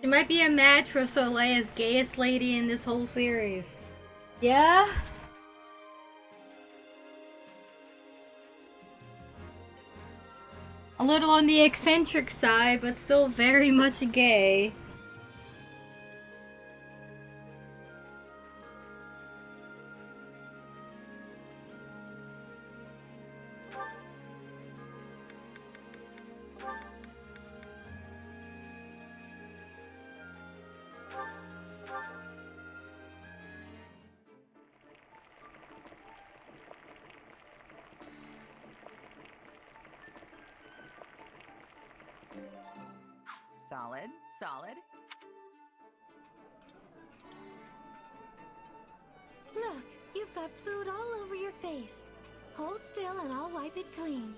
It might be a match for Soleil's gayest lady in this whole series. Yeah? A little on the eccentric side, but still very much gay.
Solid, solid.
Look, you've got food all over your face. Hold still and I'll wipe it clean.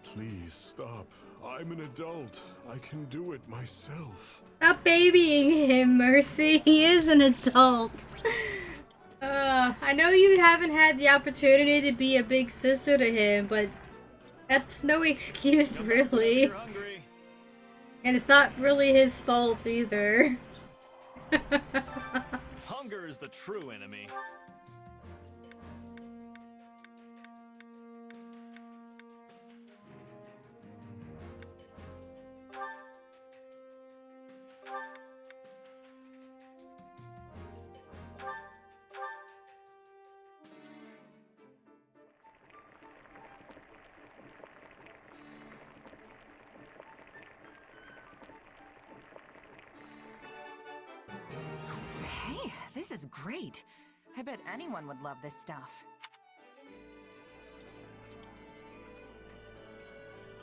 Please stop. I'm an adult. I can do it myself.
Stop babying him, Mercy. He is an adult. I know you haven't had the opportunity to be a big sister to him, but that's no excuse, really. And it's not really his fault either.
Hunger is the true enemy.
This is great. I bet anyone would love this stuff.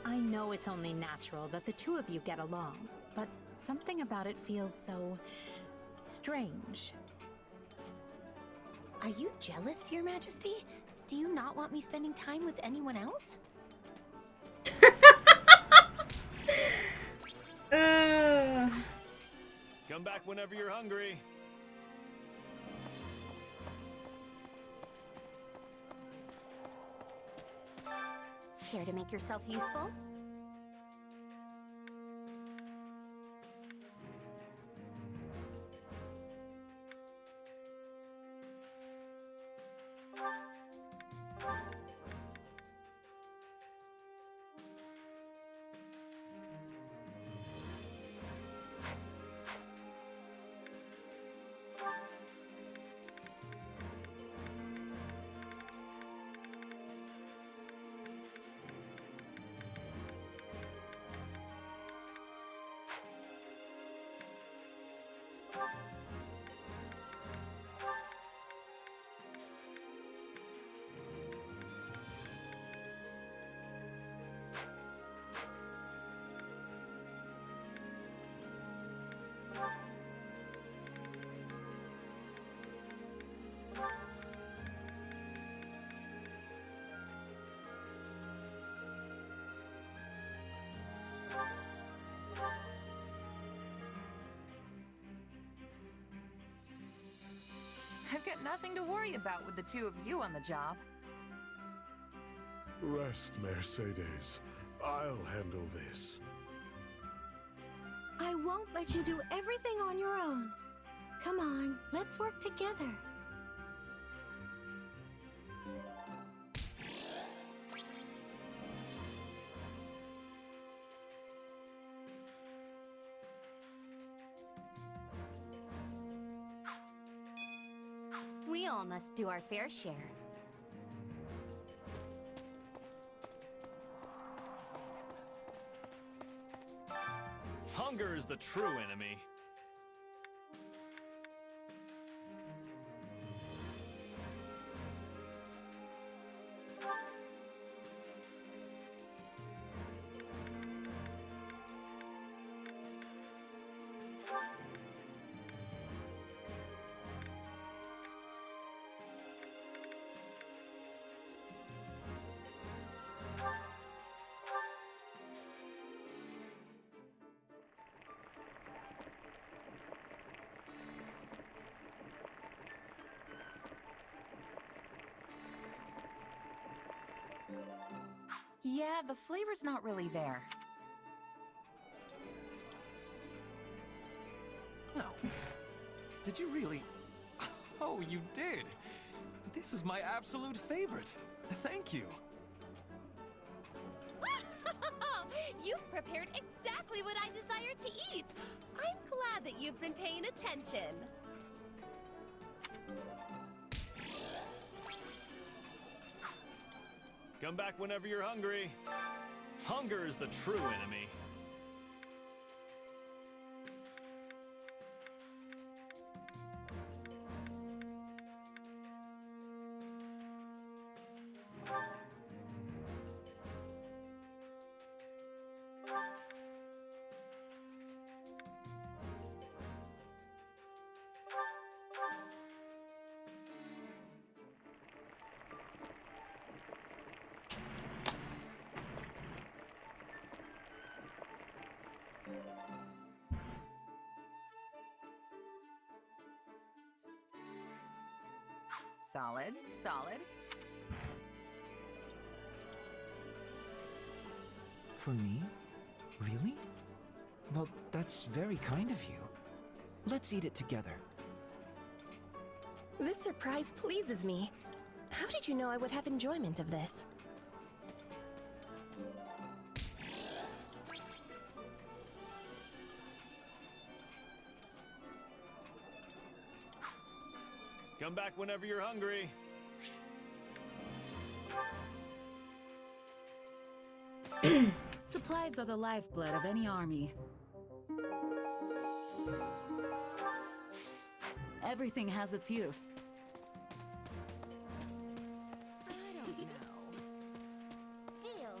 I know it's only natural that the two of you get along, but something about it feels so strange.
Are you jealous, Your Majesty? Do you not want me spending time with anyone else?
Come back whenever you're hungry.
Care to make yourself useful?
I've got nothing to worry about with the two of you on the job.
Rest, Mercedes. I'll handle this.
I won't let you do everything on your own. Come on, let's work together.
We all must do our fair share.
Hunger is the true enemy.
Yeah, the flavor's not really there.
No. Did you really? Oh, you did. This is my absolute favorite. Thank you.
You've prepared exactly what I desire to eat. I'm glad that you've been paying attention.
Come back whenever you're hungry. Hunger is the true enemy.
Solid, solid.
For me? Really? Well, that's very kind of you. Let's eat it together.
This surprise pleases me. How did you know I would have enjoyment of this?
Come back whenever you're hungry.
Supplies are the lifeblood of any army.
Everything has its use.
I don't know. Deal.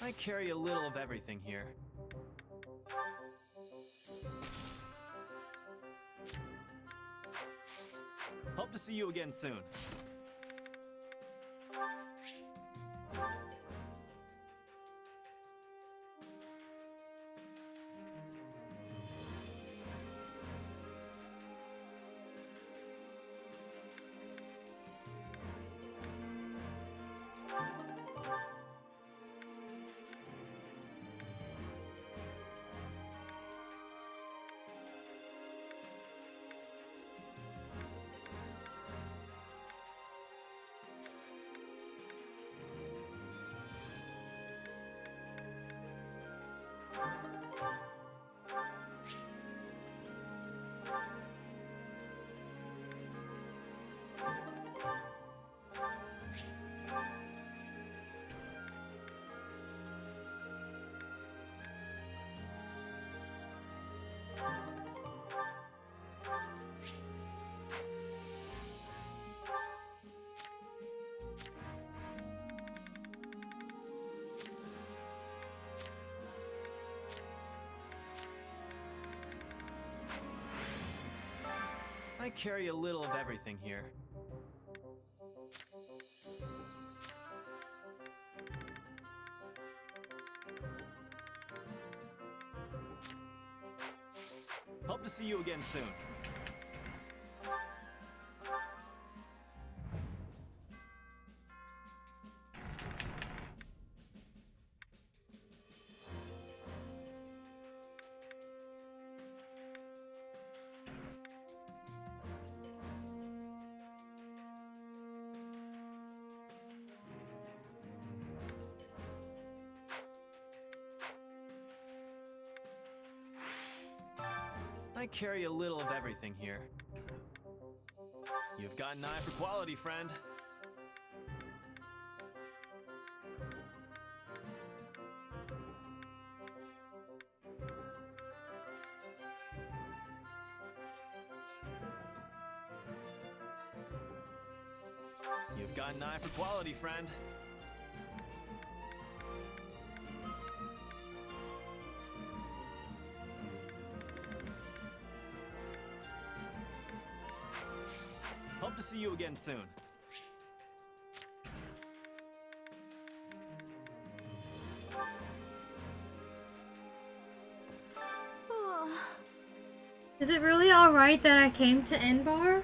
I carry a little of everything here. Hope to see you again soon. I carry a little of everything here. Hope to see you again soon. I carry a little of everything here. You've got an eye for quality, friend. You've got an eye for quality, friend. Hope to see you again soon.
Is it really alright that I came to Enbar?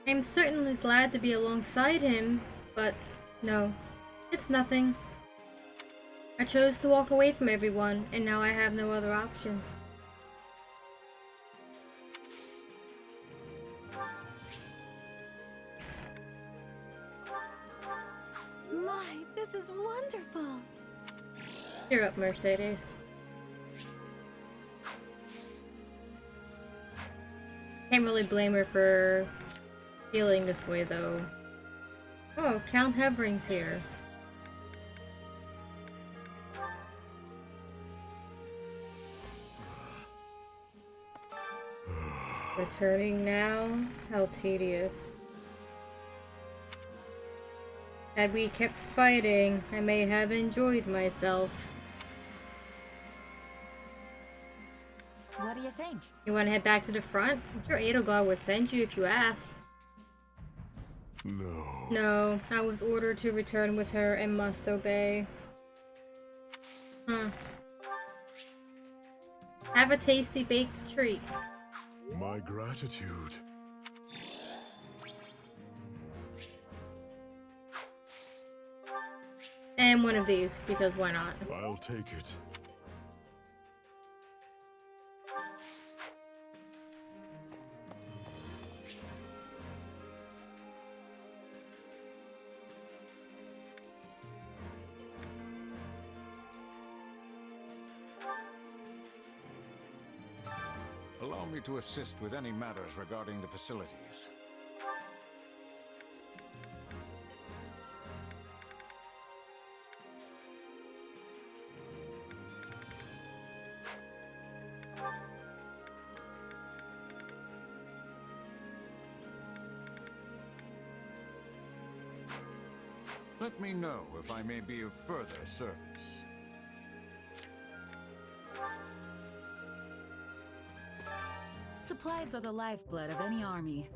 I'm certainly glad to be alongside him, but no, it's nothing. I chose to walk away from everyone, and now I have no other options.
My, this is wonderful.
Cheer up, Mercedes. Can't really blame her for feeling this way, though. Oh, Count Hevering's here. Returning now? How tedious. Had we kept fighting, I may have enjoyed myself.
What do you think?
You want to head back to the front? I'm sure Edelgard would send you if you asked.
No.
No, I was ordered to return with her and must obey. Have a tasty baked treat.
My gratitude.
And one of these, because why not?
I'll take it.
Allow me to assist with any matters regarding the facilities. Let me know if I may be of further service.
Supplies are the lifeblood of any army.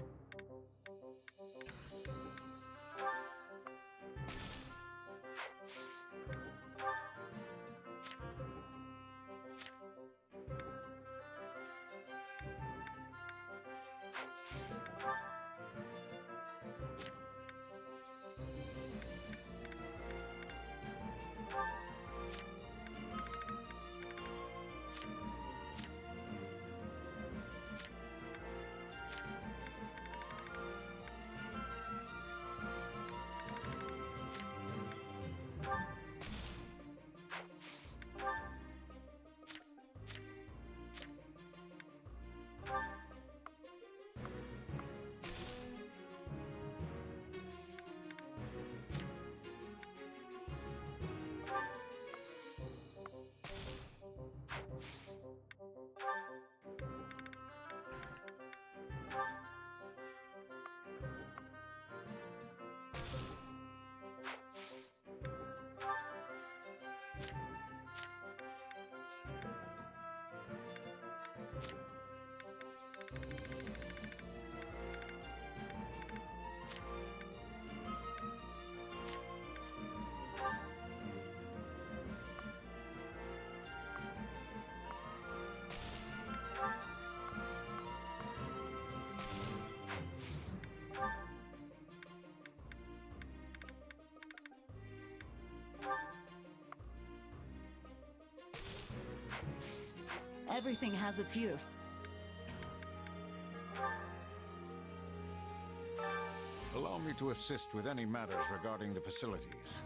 Everything has its use.
Allow me to assist with any matters regarding the facilities.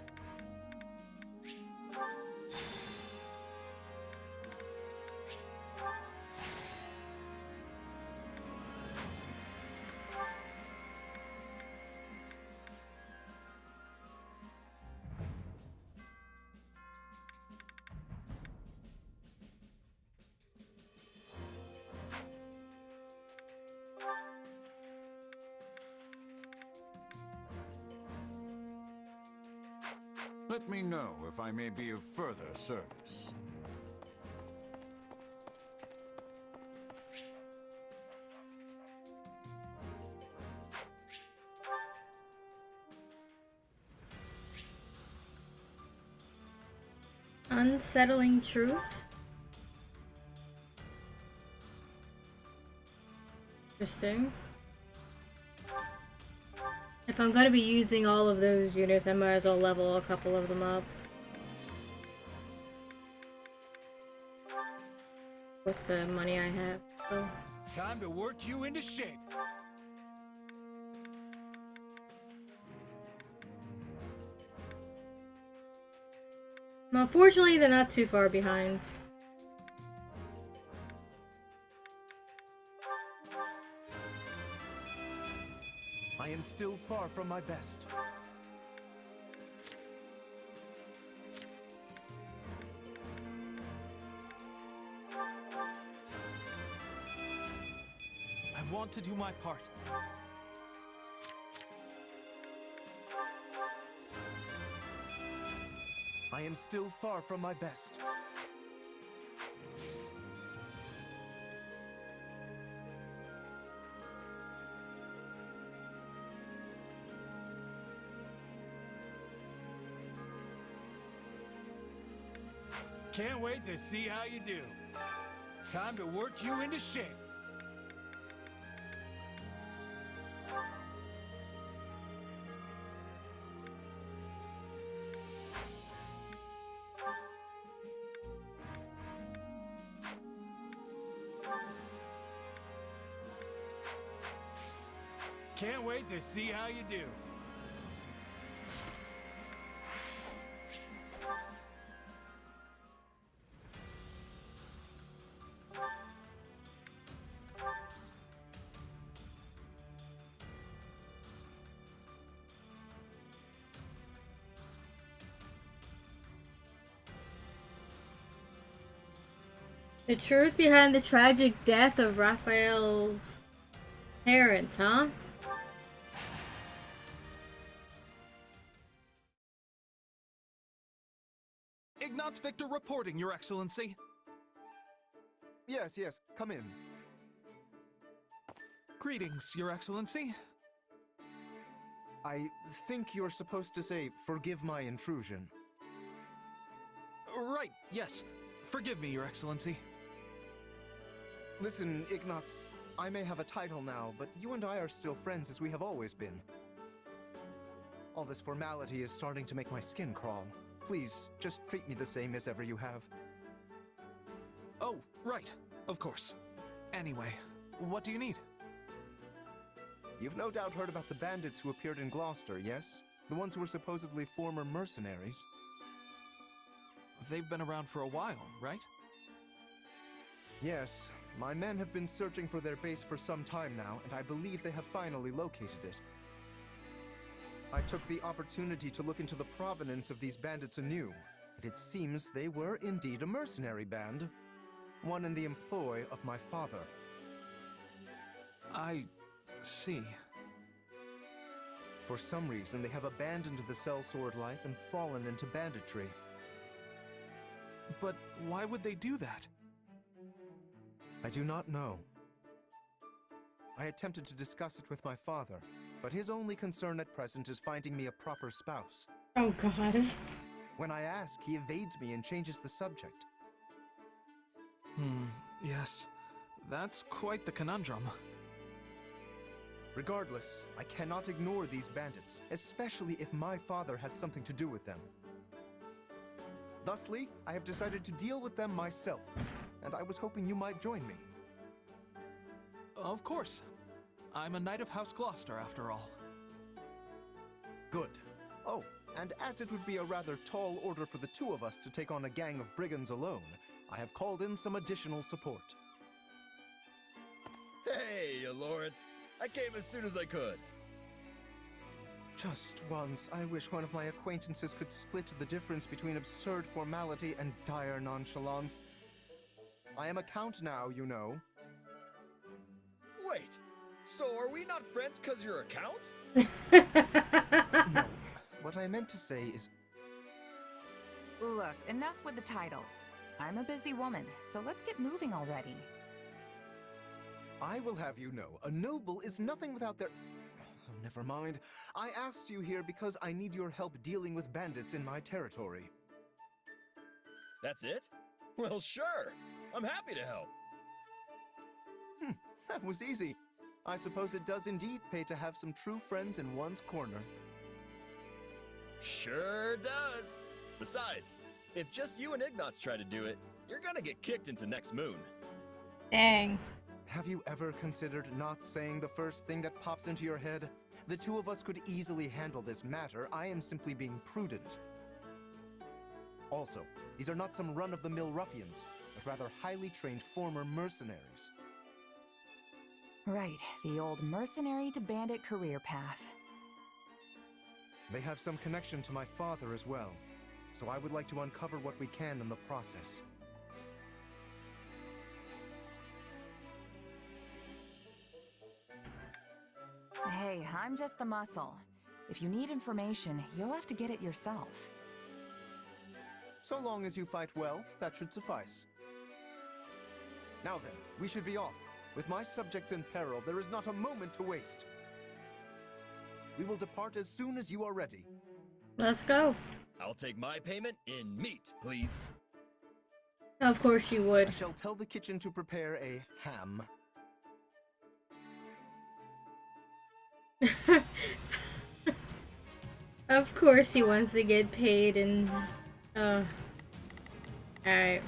Let me know if I may be of further service.
Unsettling truths? Interesting. If I'm gonna be using all of those units, I might as well level a couple of them up. With the money I have. So.
Time to work you into shape.
Unfortunately, they're not too far behind.
I am still far from my best.
I want to do my part.
I am still far from my best.
Can't wait to see how you do. Time to work you into shape. Can't wait to see how you do.
The truth behind the tragic death of Raphael's parents, huh?
Ignatz Victor reporting, Your Excellency.
Yes, yes, come in.
Greetings, Your Excellency.
I think you're supposed to say, forgive my intrusion.
Right, yes. Forgive me, Your Excellency.
Listen, Ignatz, I may have a title now, but you and I are still friends as we have always been. All this formality is starting to make my skin crawl. Please, just treat me the same as ever you have.
Oh, right. Of course. Anyway, what do you need?
You've no doubt heard about the bandits who appeared in Gloucester, yes? The ones who were supposedly former mercenaries.
They've been around for a while, right?
Yes. My men have been searching for their base for some time now, and I believe they have finally located it. I took the opportunity to look into the provenance of these bandits anew, and it seems they were indeed a mercenary band. One in the employ of my father.
I see.
For some reason, they have abandoned the sellsword life and fallen into banditry.
But why would they do that?
I do not know. I attempted to discuss it with my father, but his only concern at present is finding me a proper spouse.
Oh, God.
When I ask, he evades me and changes the subject.
Yes. That's quite the conundrum.
Regardless, I cannot ignore these bandits, especially if my father had something to do with them. Thusly, I have decided to deal with them myself, and I was hoping you might join me.
Of course. I'm a knight of House Gloucester, after all.
Good. Oh, and as it would be a rather tall order for the two of us to take on a gang of brigands alone, I have called in some additional support.
Hey, Lawrence. I came as soon as I could.
Just once, I wish one of my acquaintances could split the difference between absurd formality and dire nonchalance. I am a count now, you know.
Wait, so are we not friends because you're a count?
No, what I meant to say is...
Look, enough with the titles. I'm a busy woman, so let's get moving already.
I will have you know, a noble is nothing without their... Oh, never mind. I asked you here because I need your help dealing with bandits in my territory.
That's it? Well, sure. I'm happy to help.
That was easy. I suppose it does indeed pay to have some true friends in one's corner.
Sure does. Besides, if just you and Ignatz try to do it, you're gonna get kicked into next moon.
Dang.
Have you ever considered not saying the first thing that pops into your head? The two of us could easily handle this matter. I am simply being prudent. Also, these are not some run-of-the-mill ruffians, but rather highly trained former mercenaries.
Right, the old mercenary to bandit career path.
They have some connection to my father as well, so I would like to uncover what we can in the process.
Hey, I'm just the muscle. If you need information, you'll have to get it yourself.
So long as you fight well, that should suffice. Now then, we should be off. With my subjects in peril, there is not a moment to waste. We will depart as soon as you are ready.
Let's go.
I'll take my payment in meat, please.
Of course you would.
I shall tell the kitchen to prepare a ham.
Of course he wants to get paid and... Alright.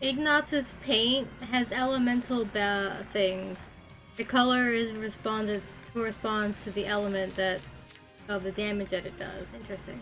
Ignaz's paint has elemental things. The color corresponds to the element that of the damage that it does. Interesting.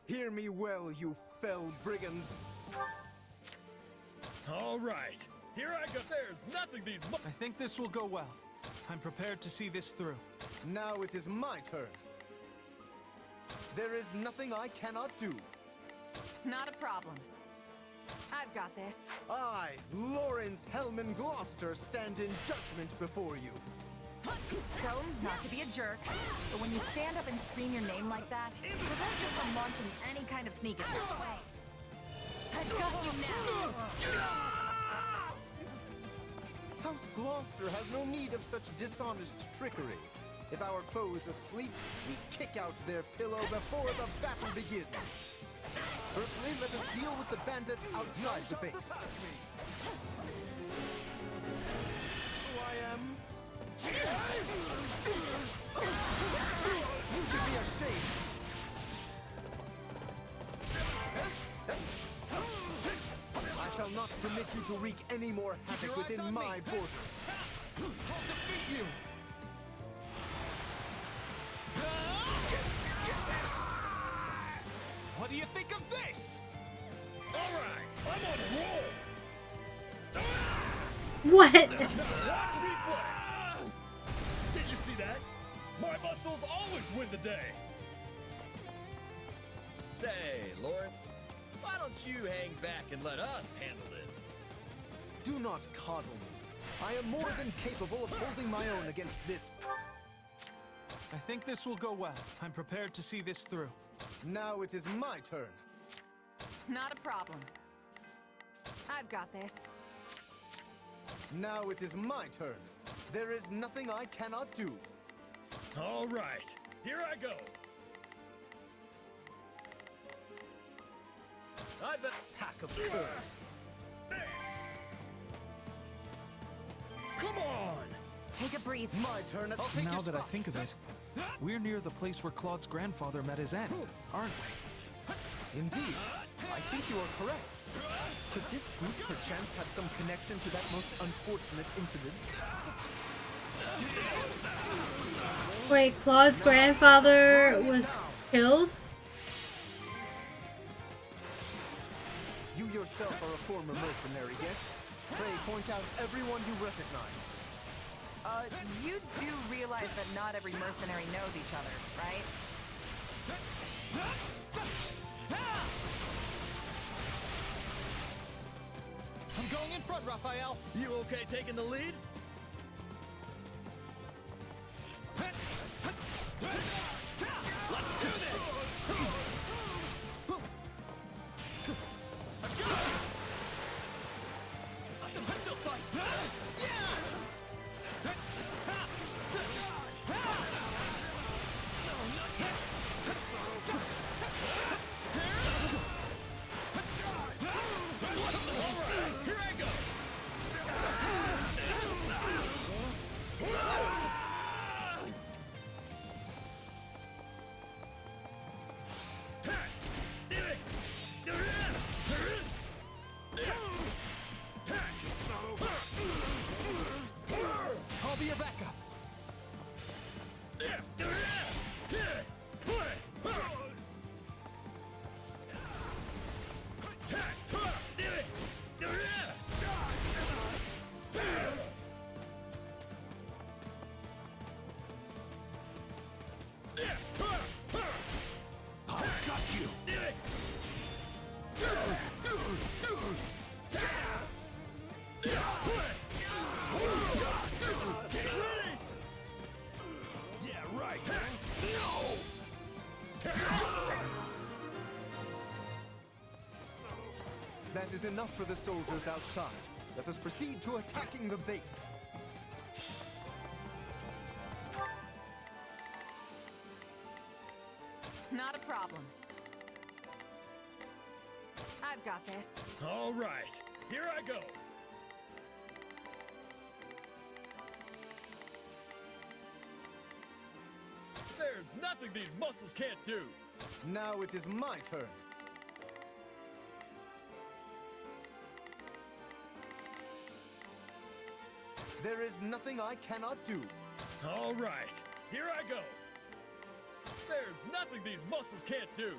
Hear me well, you fell brigands.
All right, here I go. There's nothing these.
I think this will go well. I'm prepared to see this through.
Now it is my turn. There is nothing I cannot do.
Not a problem. I've got this.
I, Lawrence Hellman Gloucester, stand in judgment before you.
So, not to be a jerk, but when you stand up and scream your name like that, it prevents us from launching any kind of sneak attack.
I've got you now!
House Gloucester has no need of such dishonest trickery. If our foe is asleep, we kick out their pillow before the battle begins. Firstly, let us deal with the bandits outside the base. Who I am? You should be ashamed. I shall not permit you to wreak any more havoc within my borders. I'll defeat you.
What do you think of this?
All right, I'm on a roll.
What?
Watch me flex. Did you see that? My muscles always win the day. Say, Lawrence, why don't you hang back and let us handle this?
Do not coddle me. I am more than capable of holding my own against this.
I think this will go well. I'm prepared to see this through.
Now it is my turn.
Not a problem. I've got this.
Now it is my turn. There is nothing I cannot do.
All right, here I go. I bet
Pack of curs.
Come on!
Take a breathe.
My turn at...
I'll take
Now
your
that I
spot.
think of it, we're near the place where Claude's grandfather met his end, aren't we?
Indeed. I think you are correct. Could this group perchance have some connection to that most unfortunate incident?
Wait, Claude's grandfather was killed?
You yourself are a former mercenary, yes? Pray point out everyone you recognize.
You do realize that not every mercenary knows each other, right?
I'm going in front, Raphael. You okay taking the lead? Let's do this! I got you! I can still fight! Alright, here I go!
I'll be your backup.
I've got you.
Yeah, right.
That is enough for the soldiers outside. Let us proceed to attacking the base.
Not a problem. I've got this.
All right, here I go. There's nothing these muscles can't do.
Now it is my turn. There is nothing I cannot do.
All right, here I go. There's nothing these muscles can't do.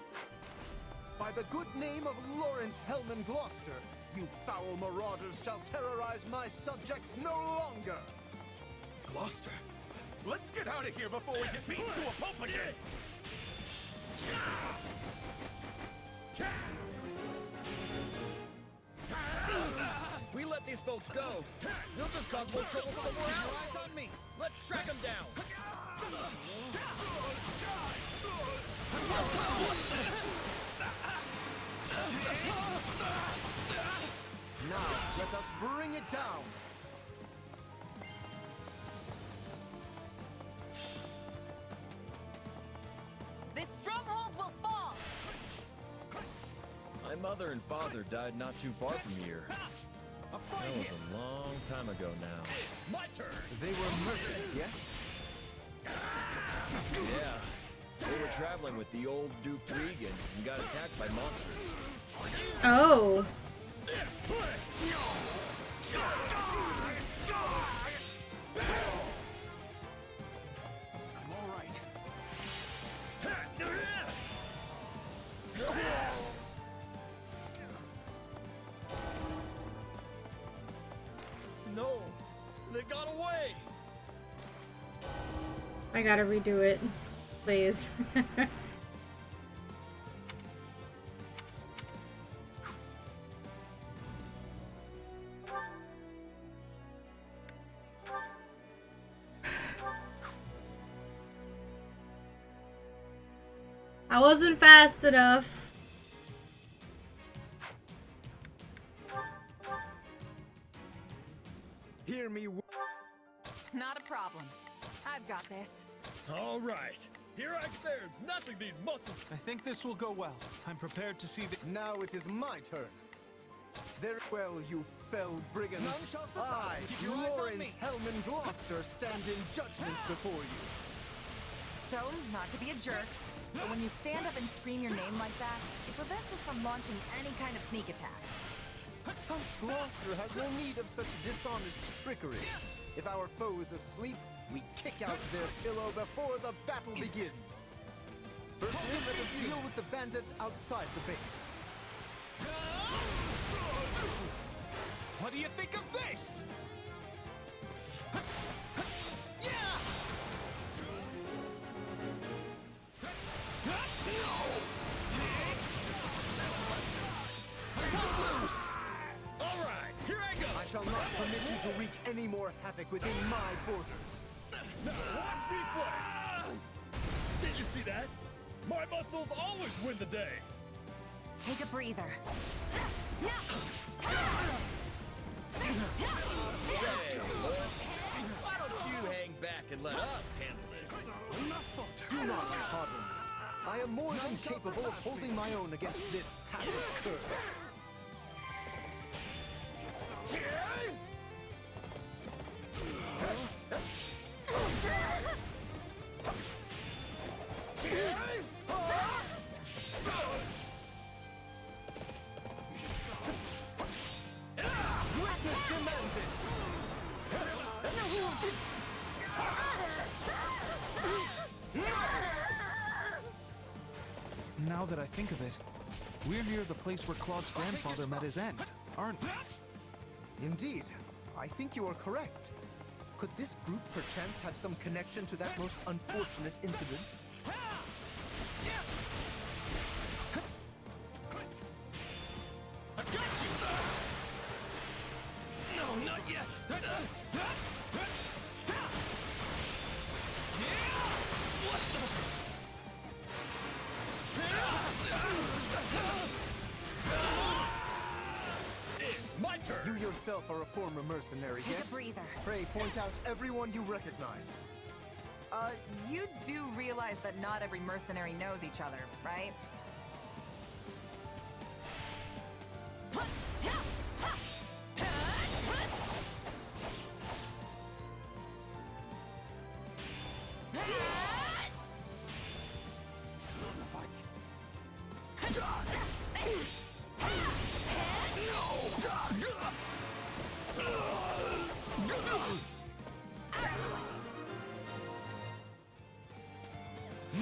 By the good name of Lawrence Hellman Gloucester, you foul marauders shall terrorize my subjects no longer!
Gloucester, let's get out of here before we get beaten to a pulp again. If we let these folks go, they'll just cause more trouble somewhere else.
Eyes on me.
Let's track them down.
Now, let us bring it down!
This stronghold will fall!
My mother and father died not too far from here. That was a long time ago now.
It's my turn.
They were merchants, yes?
Yeah. They were traveling with the old Duke Regan and got attacked by monsters.
Oh.
I'm all right.
No, they got away.
I gotta redo it. Please. I wasn't fast enough.
Hear me.
Not a problem. I've got this.
All right, There's nothing these muscles.
I think this will go well. I'm prepared to see the.
Now it is my turn. Very well, you fell brigands.
None shall surpass
I,
me. Keep your eyes on me.
Lawrence Hellman Gloucester, stand in judgment before you.
So, not to be a jerk, but when you stand up and scream your name like that, it prevents us from launching any kind of sneak attack.
House Gloucester has no need of such dishonest trickery. If our foe is asleep, we kick out their pillow before the battle begins. Firstly, let us deal with the bandits outside the base.
What do you think of this?
All right, here I go.
I shall not permit you to wreak any more havoc within my borders.
Now watch me flex. Did you see that? My muscles always win the day.
Take a breather.
Say, why don't you hang back and let us handle this?
Do not coddle me. I am more than capable of holding my own against this pack of curs. Greatness demands it!
Now that I think of it, we're near the place where Claude's grandfather met his end, aren't we?
Indeed. I think you are correct. Could this group perchance have some connection to that most unfortunate incident?
I got you! No, not yet! What the? It's my turn!
You yourself are a former mercenary,
Take
yes?
a breather.
Pray point out everyone you recognize.
You do realize that not every mercenary knows each other, right?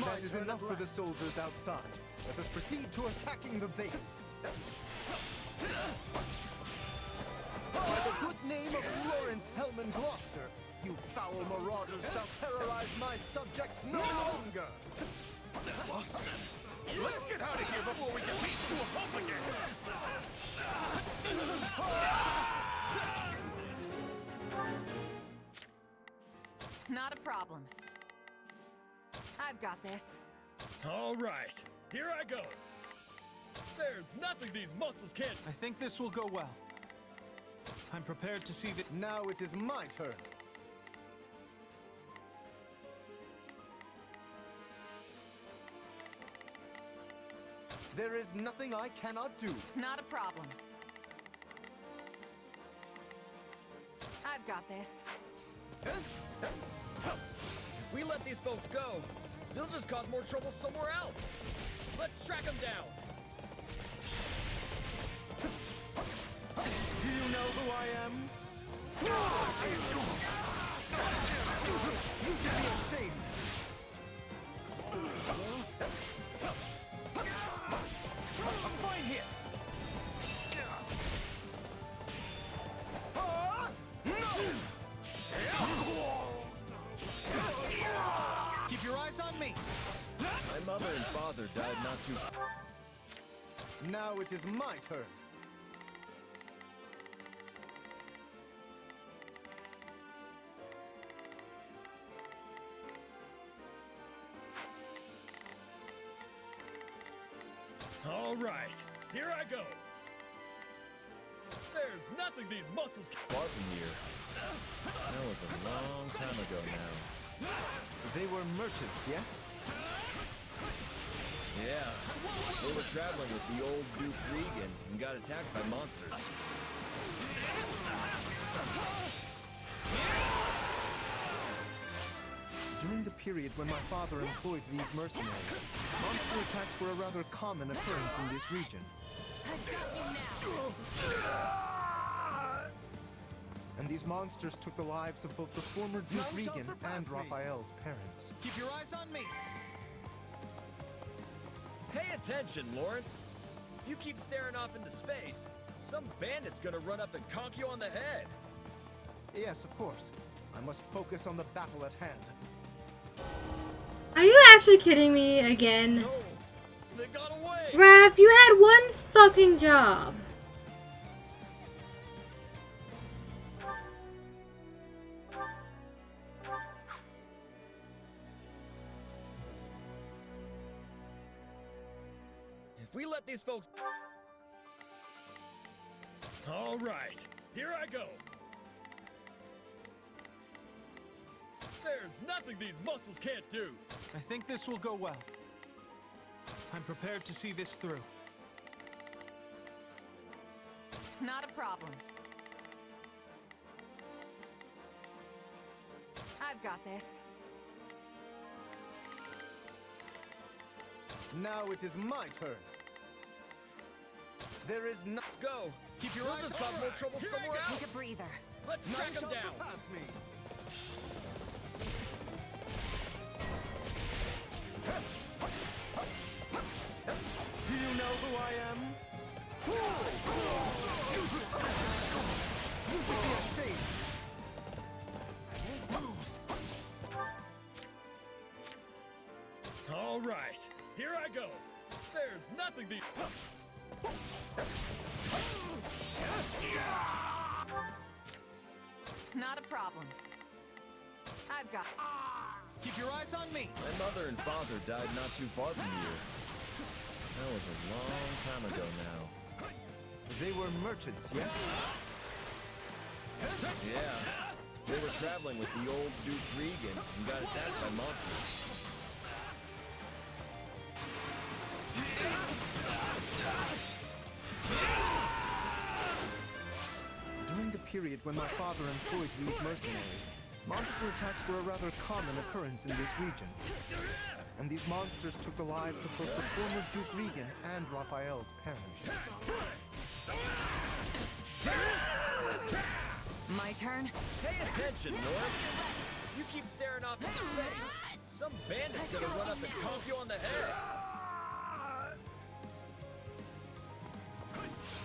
That is enough for the soldiers outside. Let us proceed to attacking the base. By the good name of Lawrence Hellman Gloucester, you foul marauders shall terrorize my subjects no longer!
Gloucester, let's get out of here before we get beaten to a pulp again!
Not a problem. I've got this.
All right, here I go. There's nothing these muscles can't.
I think this will go well. I'm prepared to see that.
Now it is my turn. There is nothing I cannot do.
Not a problem. I've got this.
If we let these folks go, they'll just cause more trouble somewhere else. Let's track them down.
Do you know who I am? You should be ashamed.
A fine hit.
Keep your eyes on me.
My mother and father died not too.
Now it is my turn.
All right, here I go. There's nothing these muscles can.
Far from here. That was a long time ago now.
They were merchants, yes?
Yeah, they were traveling with the old Duke Regan and got attacked by monsters.
During the period when my father employed these mercenaries, monster attacks were a rather common occurrence in this region. And these monsters took the lives of both the former Duke Regan and Raphael's parents.
Keep your eyes on me!
Pay attention, Lawrence! If you keep staring off into space, some bandit's gonna run up and conk you on the head!
Yes, of course. I must focus on the battle at hand.
Are you actually kidding me again?
No, they got away!
Raph, you had one fucking job.
If we let these folks...
All right, here I go. There's nothing these muscles can't do.
I think this will go well. I'm prepared to see this through.
Not a problem. I've got this.
Now it is my turn. There is not...
Go! Keep your eyes on more trouble somewhere else!
Take a breather.
Let's track them down!
Surpass me. Do you know who I am? Fool! You should be ashamed.
Lose. All right, here I go. There's nothing these...
Not a problem. I've got...
Keep your eyes on me!
My mother and father died not too far from here. That was a long time ago now.
They were merchants, yes?
Yeah. They were traveling with the old Duke Regan and got attacked by monsters.
During the period when my father employed these mercenaries, monster attacks were a rather common occurrence in this region. And these monsters took the lives of both the former Duke Regan and Raphael's parents.
My turn?
Pay attention, North! If you keep staring off into space, some bandit's gonna run up and conk you on the head!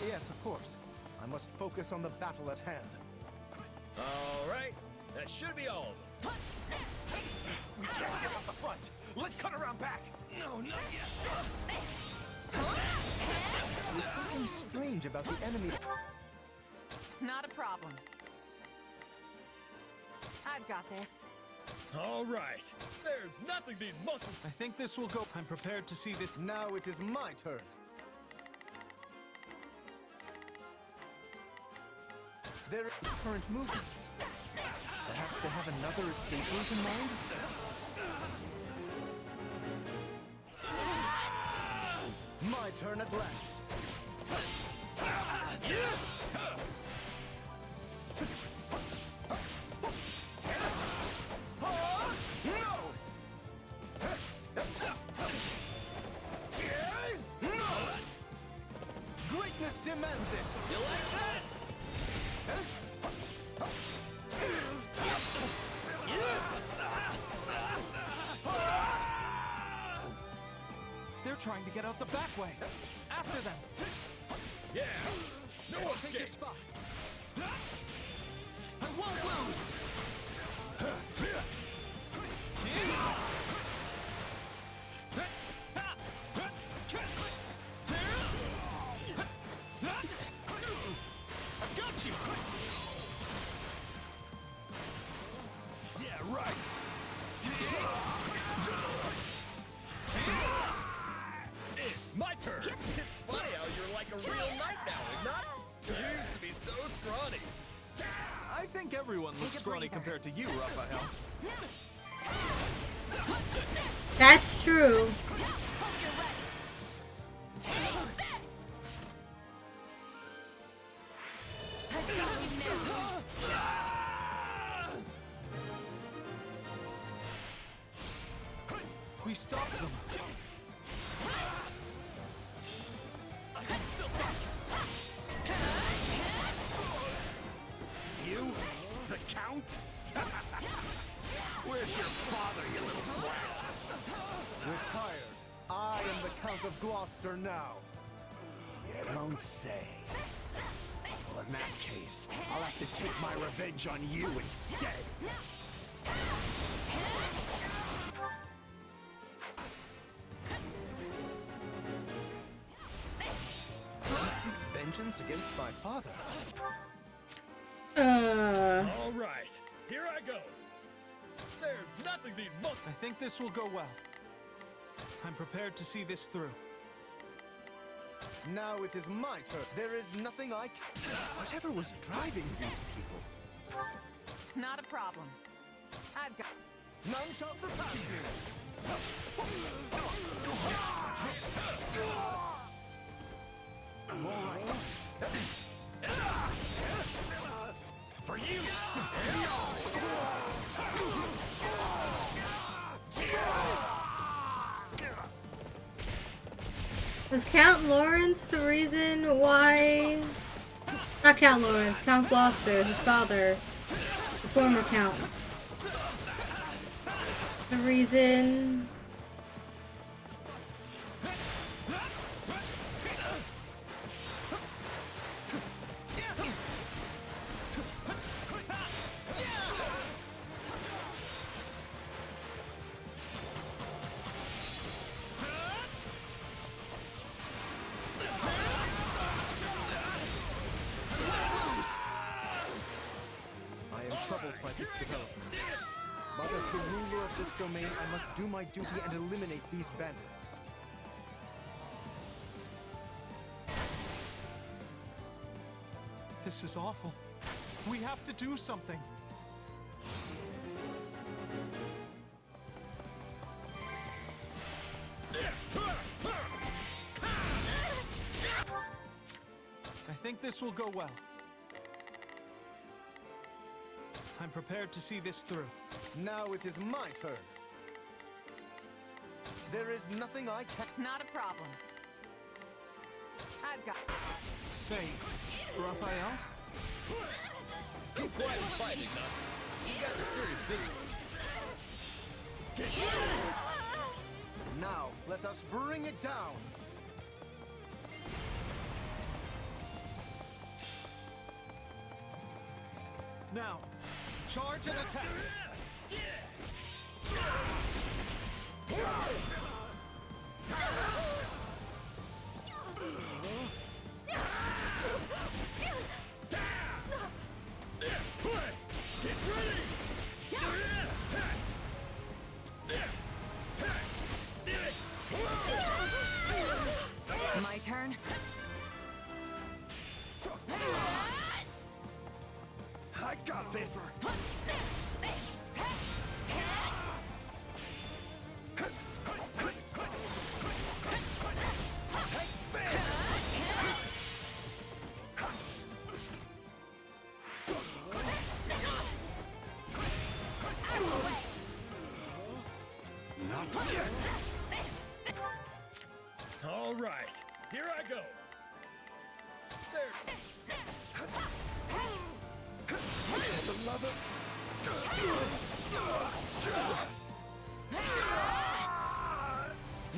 Yes, of course. I must focus on the battle at hand.
Alright, that should be all of them.
We can't get up the front. Let's cut around back. No, not yet.
There's something strange about the enemy.
Not a problem. I've got this.
All right. There's nothing these muscles...
I think this will go... I'm prepared to see this...
Now it is my turn. There is current movements. Perhaps they have another escape route in mind? My turn at last. Greatness demands it.
You like that?
They're trying to get out the back way. After them.
Yeah. No
Take your
escape.
spot. I won't lose.
I got you. Yeah, right. It's my turn.
It's funny how you're like a real knight now, Ignatz. You used to be so scrawny.
I think everyone looks scrawny compared to you, Raphael.
That's true.
We stopped them.
You? The Count? Where's your father, you little brat?
We're tired. I am the Count of Gloucester now.
You don't say. Well, in that case, I'll have to take my revenge on you instead.
He seeks vengeance against my father.
All right, here I go. There's nothing these monsters.
I think this will go well. I'm prepared to see this through.
Now it is my turn. There is nothing I can... Whatever was driving these people?
Not a problem. I've got...
None shall surpass me!
For you!
Was Count Lawrence the reason why... Not Count Lawrence, Count Gloucester, his father, the former Count. The reason...
troubled by this development. But as the ruler of this domain, I must do my duty and eliminate these bandits.
This is awful. We have to do something. I think this will go well. I'm prepared to see this through.
Now it is my turn. There is nothing I can...
Not a problem. I've got...
Say, Raphael?
Keep quiet and fight, Ignatz. You guys are serious business.
Now, let us bring it down.
Now, charge and attack!
Get ready!
My turn?
I got this!
Not yet!
All right, here I go. There.
For the love of...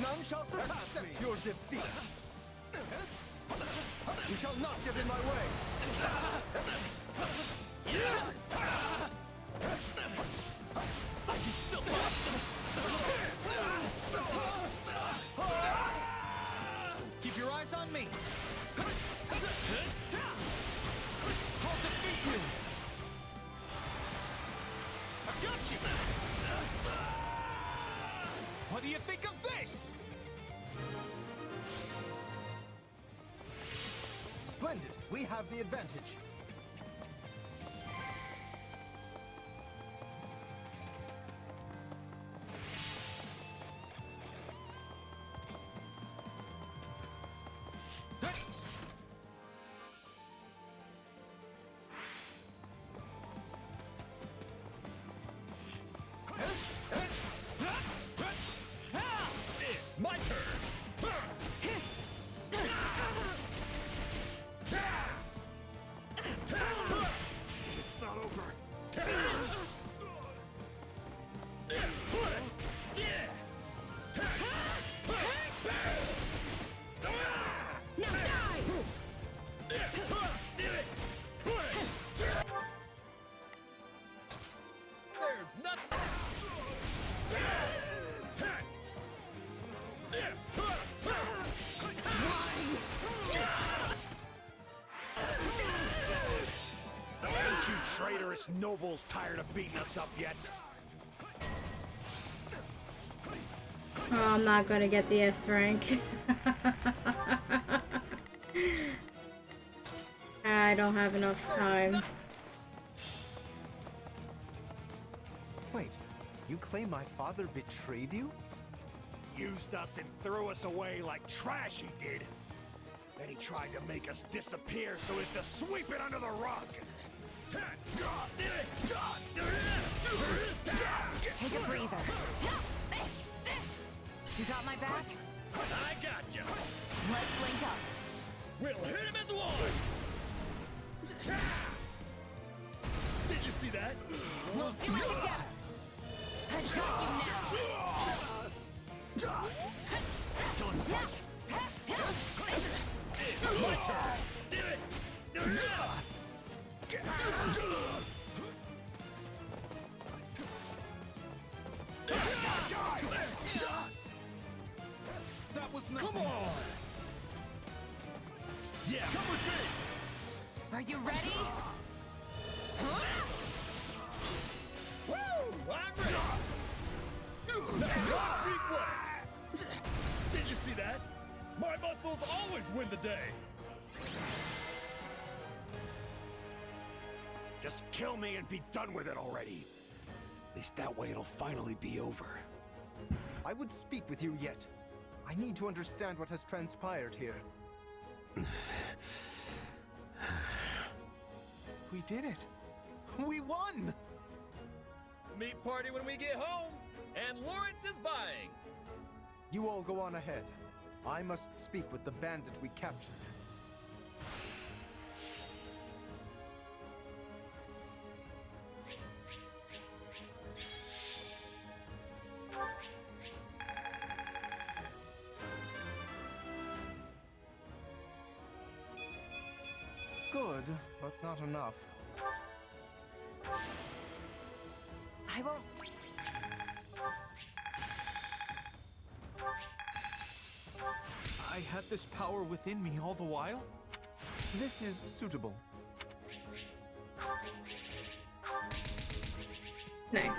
None shall surpass me. Your defeat. You shall not get in my way.
I can still
Keep your eyes on me. I'll defeat you. I've got you. What do you think of this?
Splendid. We have the advantage.
traitorous nobles tired of beating us up yet?
Oh, I'm not gonna get the S rank. I don't have enough time.
Wait, you claim my father betrayed you?
Used us and threw us away like trash he did. Then he tried to make us disappear so as to sweep it under the rug.
Take a breather. You got my back?
I got you.
Let's link up.
We'll hit him as one.
Did you see that?
We'll do it together. I got you now.
Still in the fight.
It's my turn.
That was nothing.
Come on.
Yeah, come with me.
Are you ready?
Woo! I'm ready. Watch me flex.
Did you see that? My muscles always win the day. Just kill me and be done with it already. At least that way it'll finally be over.
I would speak with you yet. I need to understand what has transpired here. We did it! We won!
Meat party when we get home, and Lawrence is buying.
You all go on ahead. I must speak with the bandit we captured. Good, but not enough.
I won't...
I had this power within me all the while?
This is suitable.
Nice.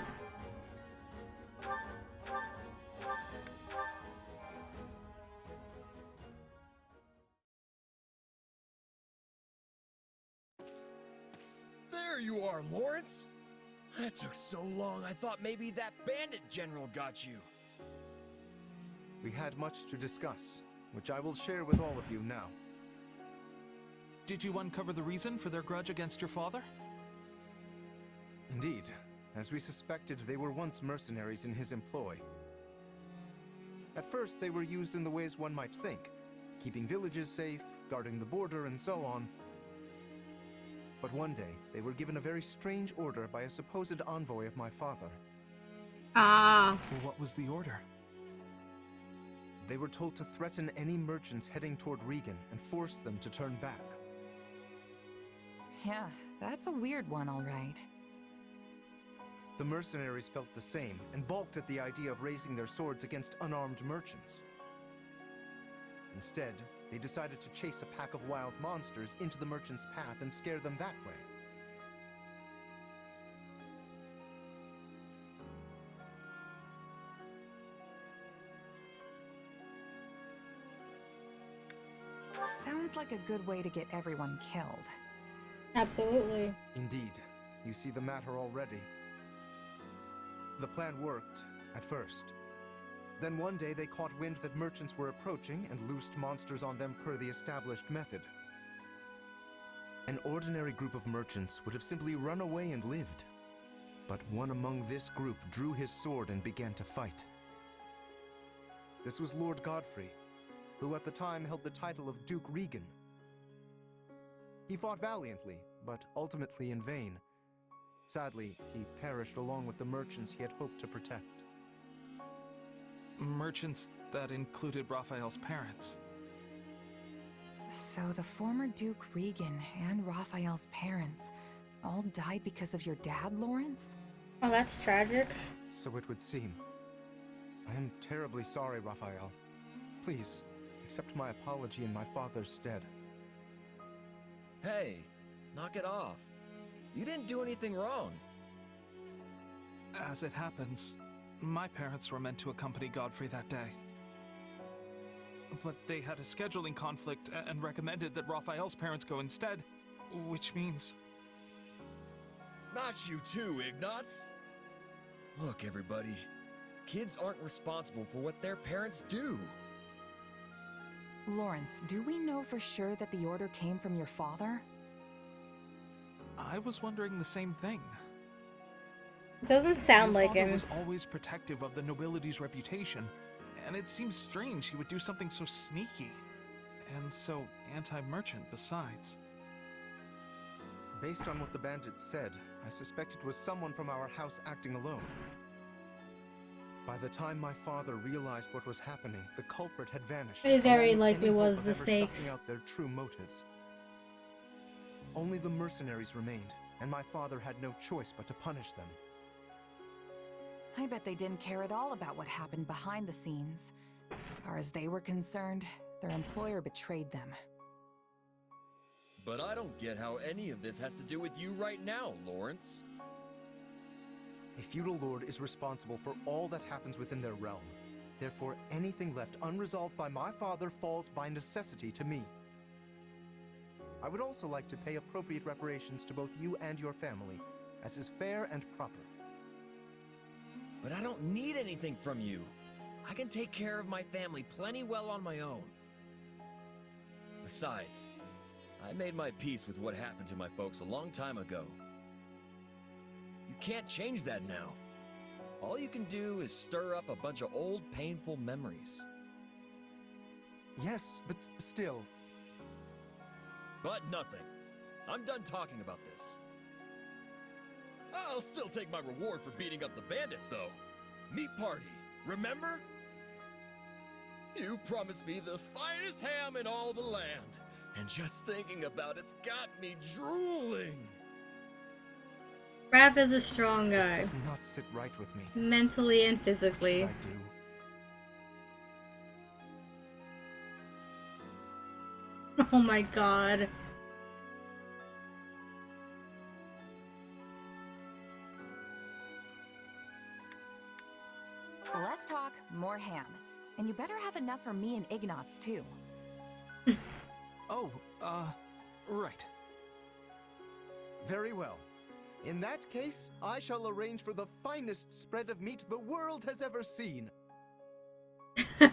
There you are, Lawrence. That took so long, I thought maybe that bandit general got you.
We had much to discuss, which I will share with all of you now.
Did you uncover the reason for their grudge against your father?
Indeed. As we suspected, they were once mercenaries in his employ. At first, they were used in the ways one might think, keeping villages safe, guarding the border, and so on. But one day, they were given a very strange order by a supposed envoy of my father.
Ah.
What was the order?
They were told to threaten any merchants heading toward Regan and force them to turn back.
Yeah, that's a weird one, all right.
The mercenaries felt the same and balked at the idea of raising their swords against unarmed merchants. Instead, they decided to chase a pack of wild monsters into the merchants' path and scare them that way.
Sounds like a good way to get everyone killed.
Absolutely.
Indeed. You see the matter already. The plan worked, at first. Then one day they caught wind that merchants were approaching and loosed monsters on them per the established method. An ordinary group of merchants would have simply run away and lived. But one among this group drew his sword and began to fight. This was Lord Godfrey, who at the time held the title of Duke Regan. He fought valiantly, but ultimately in vain. Sadly, he perished along with the merchants he had hoped to protect.
Merchants that included Raphael's parents.
So the former Duke Regan and Raphael's parents all died because of your dad, Lawrence?
Oh, that's tragic.
So it would seem. I am terribly sorry, Raphael. Please, accept my apology in my father's stead.
Hey, knock it off. You didn't do anything wrong.
As it happens, my parents were meant to accompany Godfrey that day. But they had a scheduling conflict and recommended that Raphael's parents go instead, which means...
Not you too, Ignatz! Look, everybody. Kids aren't responsible for what their parents do.
Lawrence, do we know for sure that the order came from your father?
I was wondering the same thing.
Doesn't sound like him.
Your father was always protective of the nobility's reputation, and it seems strange he would do something so sneaky, and so anti-merchant besides.
Based on what the bandits said, I suspect it was someone from our house acting alone. By the time my father realized what was happening, the culprit had vanished.
It very
along with
likely
any hope
was
of
the
ever
stakes.
sussing out their true motives. Only the mercenaries remained, and my father had no choice but to punish them.
I bet they didn't care at all about what happened behind the scenes. As far as they were concerned, their employer betrayed them.
But I don't get how any of this has to do with you right now, Lawrence.
A feudal lord is responsible for all that happens within their realm. Therefore, anything left unresolved by my father falls by necessity to me. I would also like to pay appropriate reparations to both you and your family, as is fair and proper.
But I don't need anything from you. I can take care of my family plenty well on my own. Besides, I made my peace with what happened to my folks a long time ago. You can't change that now. All you can do is stir up a bunch of old, painful memories.
Yes, but still...
But nothing. I'm done talking about this. I'll still take my reward for beating up the bandits, though. Meat party, remember? You promised me the finest ham in all the land. And just thinking about it's got me drooling.
Raph is a strong
This
guy.
does not sit right with me.
Mentally and physically.
What should I do?
Oh my god.
Less talk, more ham. And you better have enough for me and Ignatz, too.
Oh, right. Very well. In that case, I shall arrange for the finest spread of meat the world has ever seen.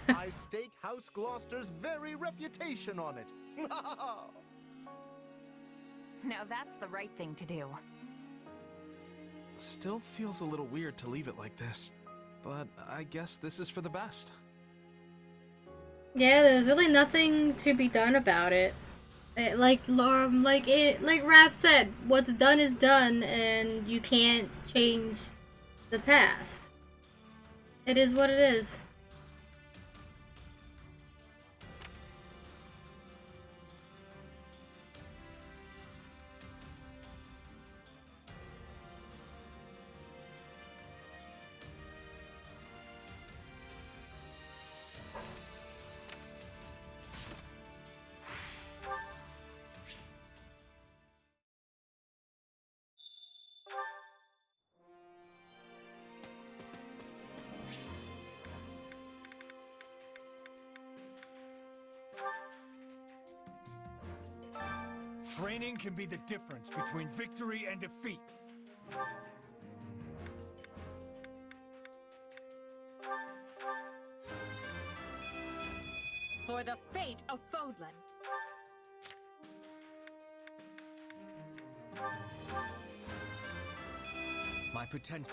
I stake House Gloucester's very reputation on it.
Now that's the right thing to do.
Still feels a little weird to leave it like this, but I guess this is for the best.
Yeah, there's really nothing to be done about it. Like Raph said, what's done is done, and you can't change the past. It is what it is.
Training can be the difference between victory and defeat.
For the fate of Fodlan.
My potential.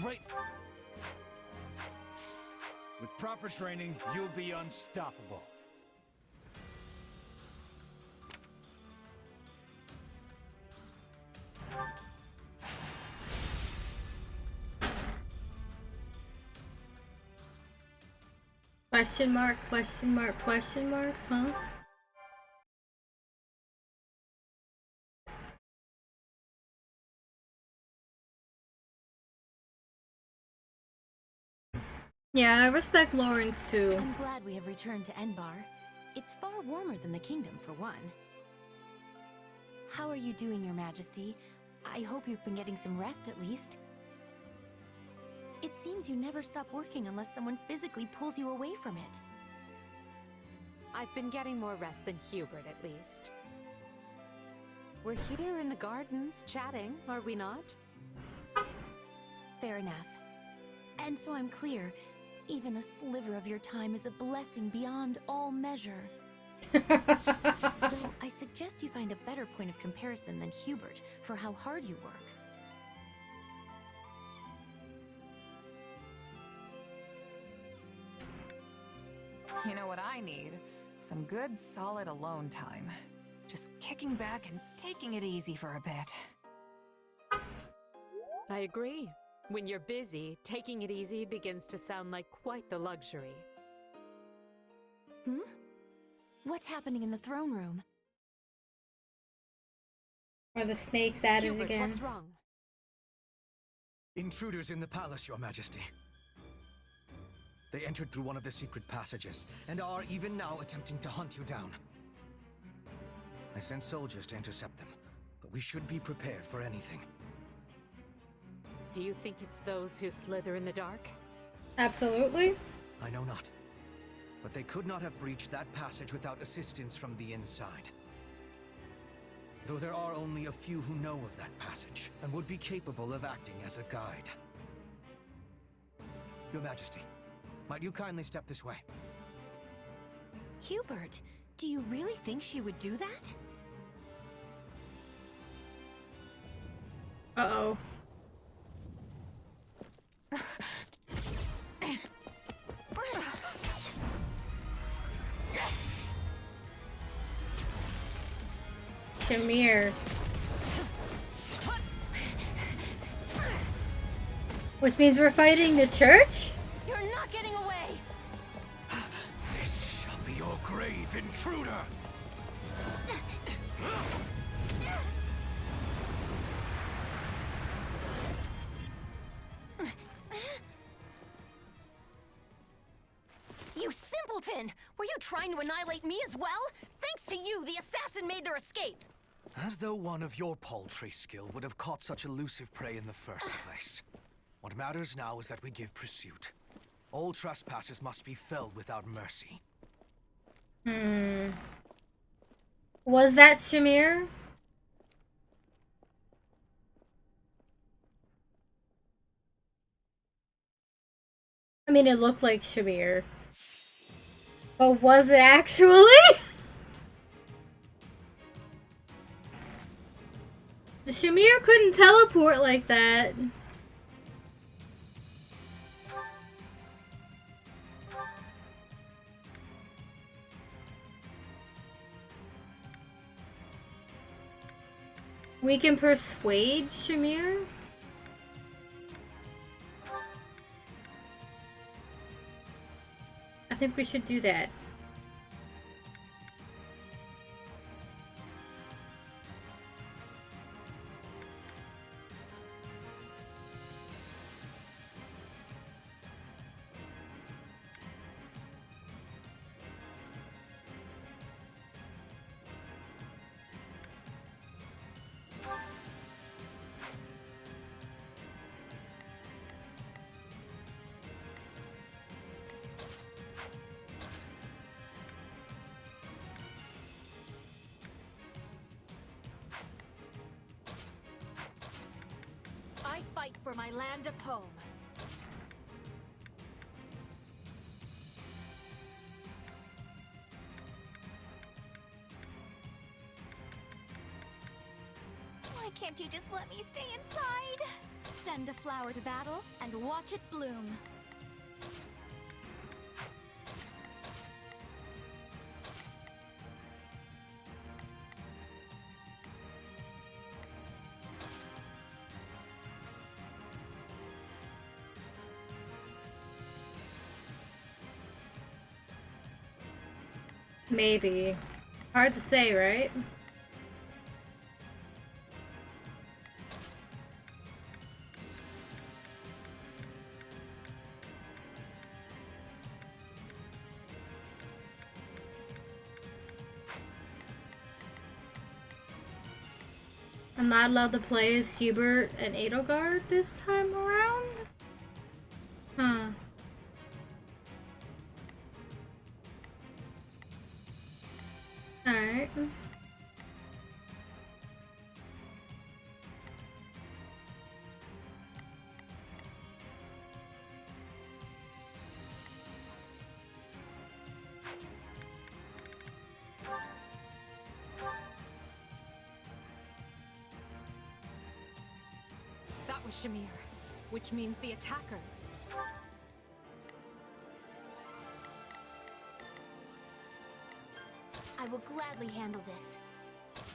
Great! With proper training, you'll be unstoppable.
Question mark, question mark, question mark, huh? Yeah, I respect Lawrence too.
I'm glad we have returned to Enbar. It's far warmer than the kingdom, for one. How are you doing, Your Majesty? I hope you've been getting some rest at least. It seems you never stop working unless someone physically pulls you away from it.
I've been getting more rest than Hubert, at least. We're here in the gardens, chatting, are we not?
Fair enough. And so I'm clear, even a sliver of your time is a blessing beyond all measure. Though I suggest you find a better point of comparison than Hubert for how hard you work.
You know what I need? Some good, solid alone time. Just kicking back and taking it easy for a bit.
I agree. When you're busy, taking it easy begins to sound like quite the luxury.
Hmm? What's happening in the throne room?
Are the snakes at it
Hubert,
again?
what's wrong?
Intruders in the palace, Your Majesty. They entered through one of the secret passages, and are even now attempting to hunt you down. I sent soldiers to intercept them, but we should be prepared for anything.
Do you think it's those who slither in the dark?
Absolutely.
I know not. But they could not have breached that passage without assistance from the inside. Though there are only a few who know of that passage, and would be capable of acting as a guide. Your Majesty, might you kindly step this way?
Hubert, do you really think she would do that?
Uh-oh. Shamir. Which means we're fighting the church?
You're not getting away!
This shall be your grave, intruder!
You simpleton! Were you trying to annihilate me as well? Thanks to you, the assassin made their escape!
As though one of your paltry skill would have caught such elusive prey in the first place. What matters now is that we give pursuit. All trespassers must be felled without mercy.
Was that Shamir? I mean, it looked like Shamir. But was it actually? Shamir couldn't teleport like that. We can persuade Shamir? I think we should do that.
I fight for my land of home.
Why can't you just let me stay inside?
Send a flower to battle and watch it bloom.
Maybe. Hard to say, right? I'm not allowed to play as Hubert and Edelgard this time around? Huh. Alright.
That was Shamir, which means the attackers.
I will gladly handle this.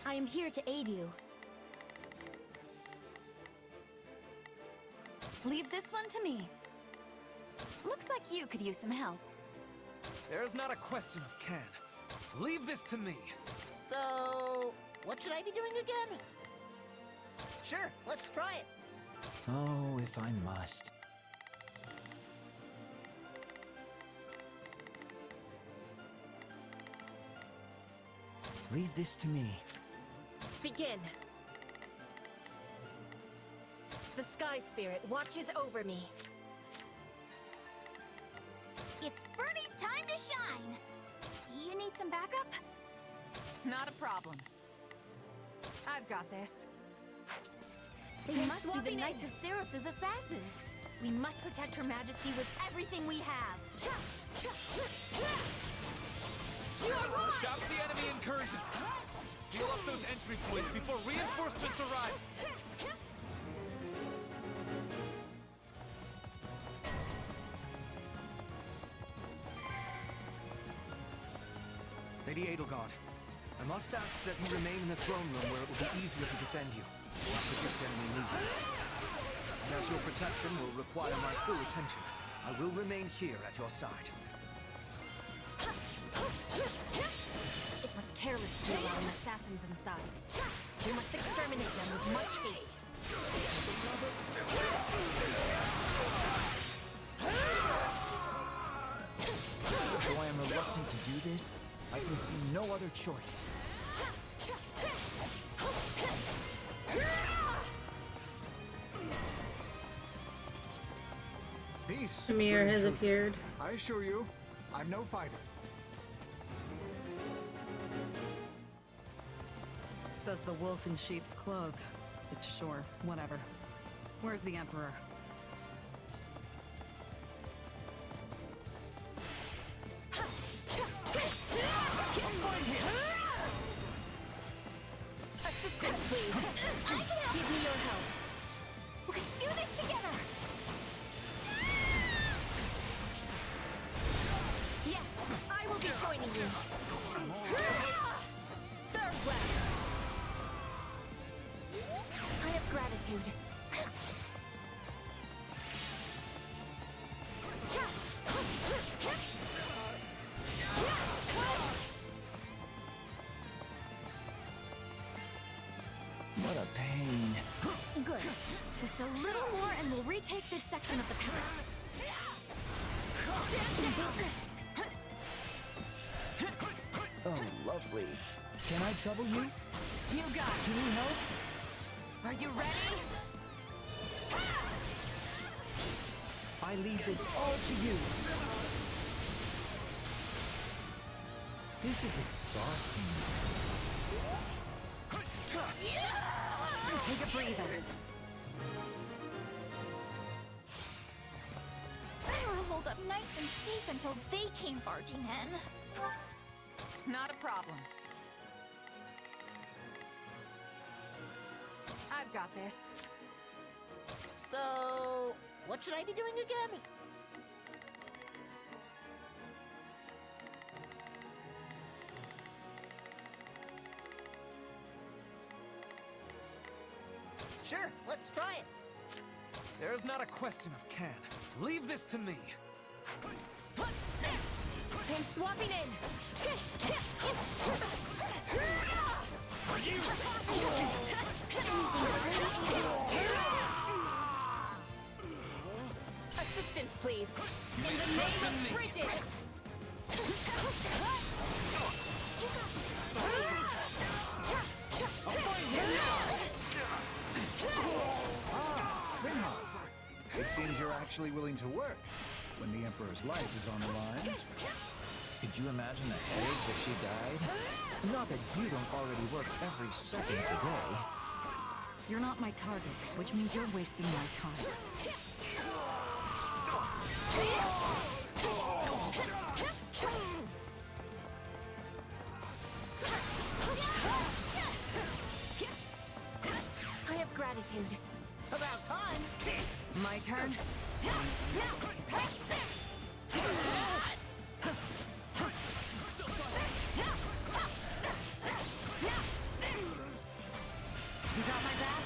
I am here to aid you.
Leave this one to me. Looks like you could use some help.
There's not a question of can. Leave this to me.
So, what should I be doing again? Sure, let's try it.
Oh, if I must. Leave this to me.
Begin. The Sky Spirit watches over me.
It's Bernie's time to shine! You need some backup?
Not a problem. I've got this.
They must be the Knights of Saros' assassins. We must protect Her Majesty with everything we have.
Stop the enemy incursion! Seal up those entry points before reinforcements arrive!
Lady Edelgard, I must ask that you remain in the throne room where it will be easier to defend you and predict enemy movements. And as your protection will require my full attention, I will remain here at your side.
It was careless to be allowing assassins inside. We must exterminate them with much haste.
Though I am reluctant to do this, I can see no other choice.
Peace.
Shamir has appeared.
I assure you, I'm no fighter.
Says the wolf in sheep's clothes. But sure, whatever. Where's the Emperor?
Assistance, please. Give me your help.
Let's do this together!
Yes, I will be joining you. Farewell.
I have gratitude.
What a pain.
Good. Just a little more and we'll retake this section of the palace.
Oh, lovely. Can I trouble you?
You got it.
Can you help?
Are you ready?
I leave this all to you. This is exhausting.
Take a breather.
So you were holed up nice and safe until they came barging in.
Not a problem. I've got this.
So, what should I be doing again? Sure, let's try it.
There's not a question of can. Leave this to me.
I'm swapping in.
For you!
Assistance, please. In the name of Bridget.
actually willing to work when the Emperor's life is on the line.
Could you imagine the headaches if she died? Not that you don't already work every second of the day.
You're not my target, which means you're wasting my time.
I have gratitude.
About time.
My turn?
You got my back?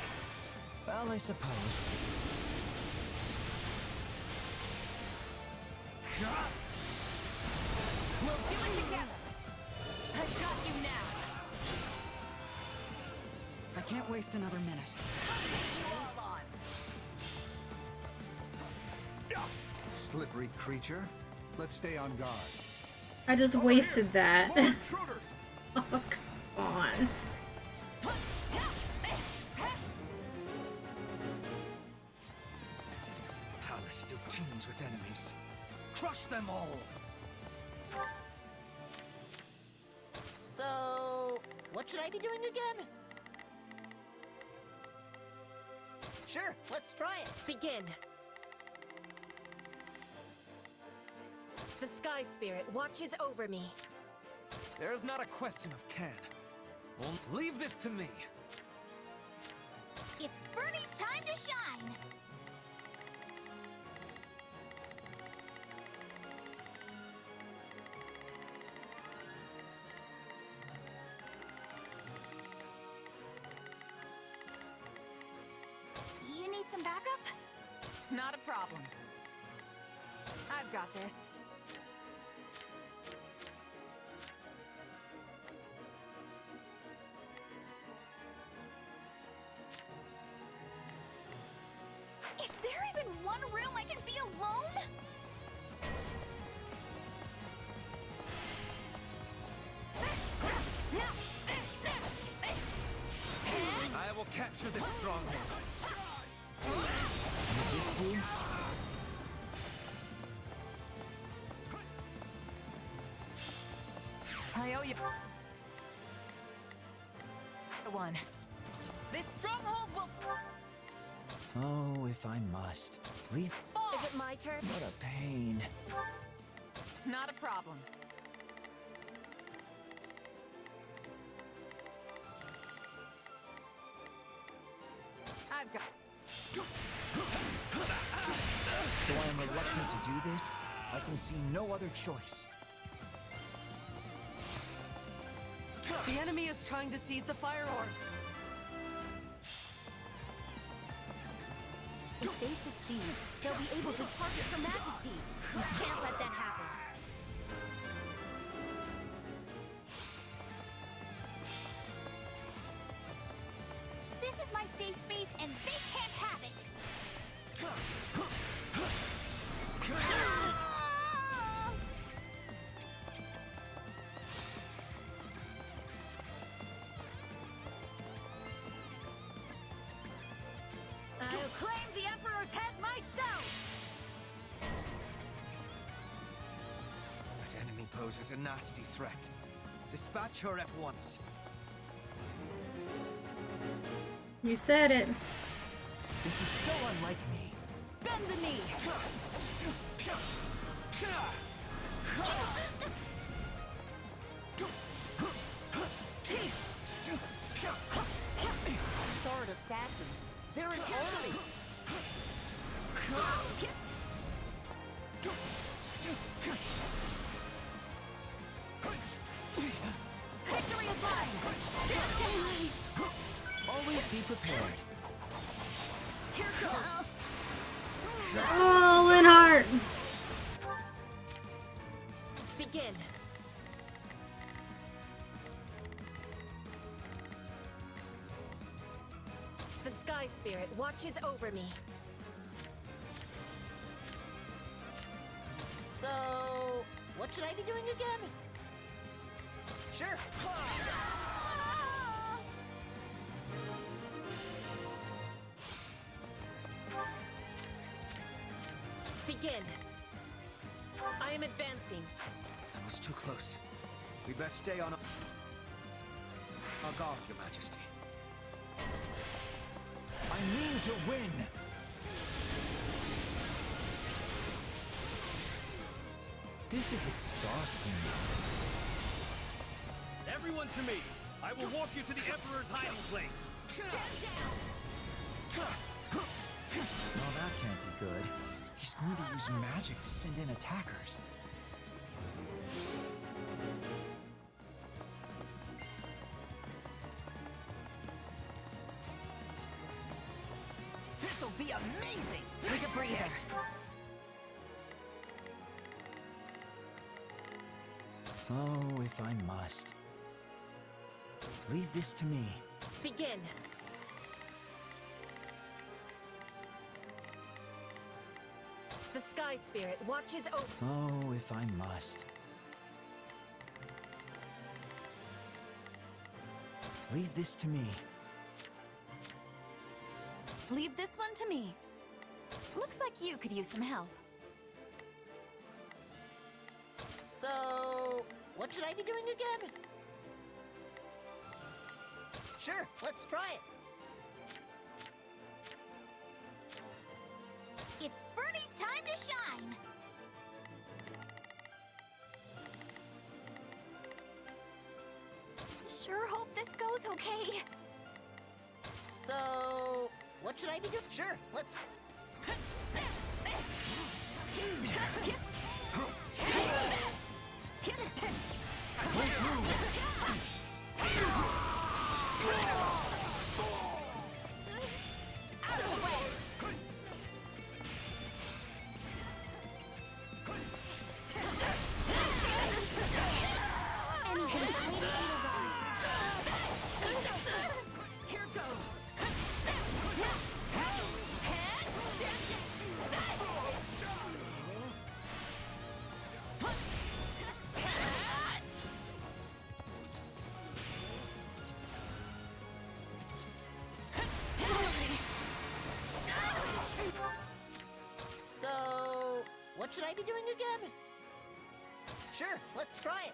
Well, I suppose.
We'll do it together. I've got you now.
I can't waste another minute.
I'll take you all on.
Slippery creature. Let's stay on guard.
I just wasted that.
More intruders!
Oh, come on.
Palace still teems with enemies. Crush them all!
So, what should I be doing again? Sure, let's try it.
Begin. The Sky Spirit watches over me.
There's not a question of can. Well, leave this to me.
It's Birdie's time to shine! You need some backup?
Not a problem. I've got this.
Is there even one room I can be alone?
I will capture this stronghold.
Would this do?
I owe you one. This stronghold will.
Oh, if I must. Leave.
Is it my turn?
What a pain.
Not a problem. I've got.
Though I am reluctant to do this, I can see no other choice.
The enemy is trying to seize the fire orbs.
If they succeed, they'll be able to target Her Majesty. We can't let that happen. This is my safe space, and they can't have it.
I'll claim the Emperor's head myself!
That enemy poses a nasty threat. Dispatch her at once.
You said it.
This is so unlike me.
Bend the knee!
Sword assassins. They're an army.
Victory is mine!
Always be prepared.
Here goes!
Oh, Linhart!
Begin. The Sky Spirit watches over me.
So, what should I be doing again? Sure.
Begin. I am advancing.
That was too close. We best stay on our guard, Your Majesty.
I mean to win! This is exhausting.
Everyone to me! I will walk you to the Emperor's hiding place!
Stand down!
Well, that can't be good. He's going to use magic to send in attackers.
This'll be amazing!
Take a breather.
Oh, if I must. Leave this to me.
Begin. The Sky Spirit watches over.
Oh, if I must. Leave this to me.
Leave this one to me. Looks like you could use some help.
So, what should I be doing again? Sure, let's try it.
It's Birdie's time to shine! Sure hope this goes okay.
So, what should I be doing? Sure, let's...
Out of the way!
Here goes.
So, what should I be doing again? Sure, let's try it.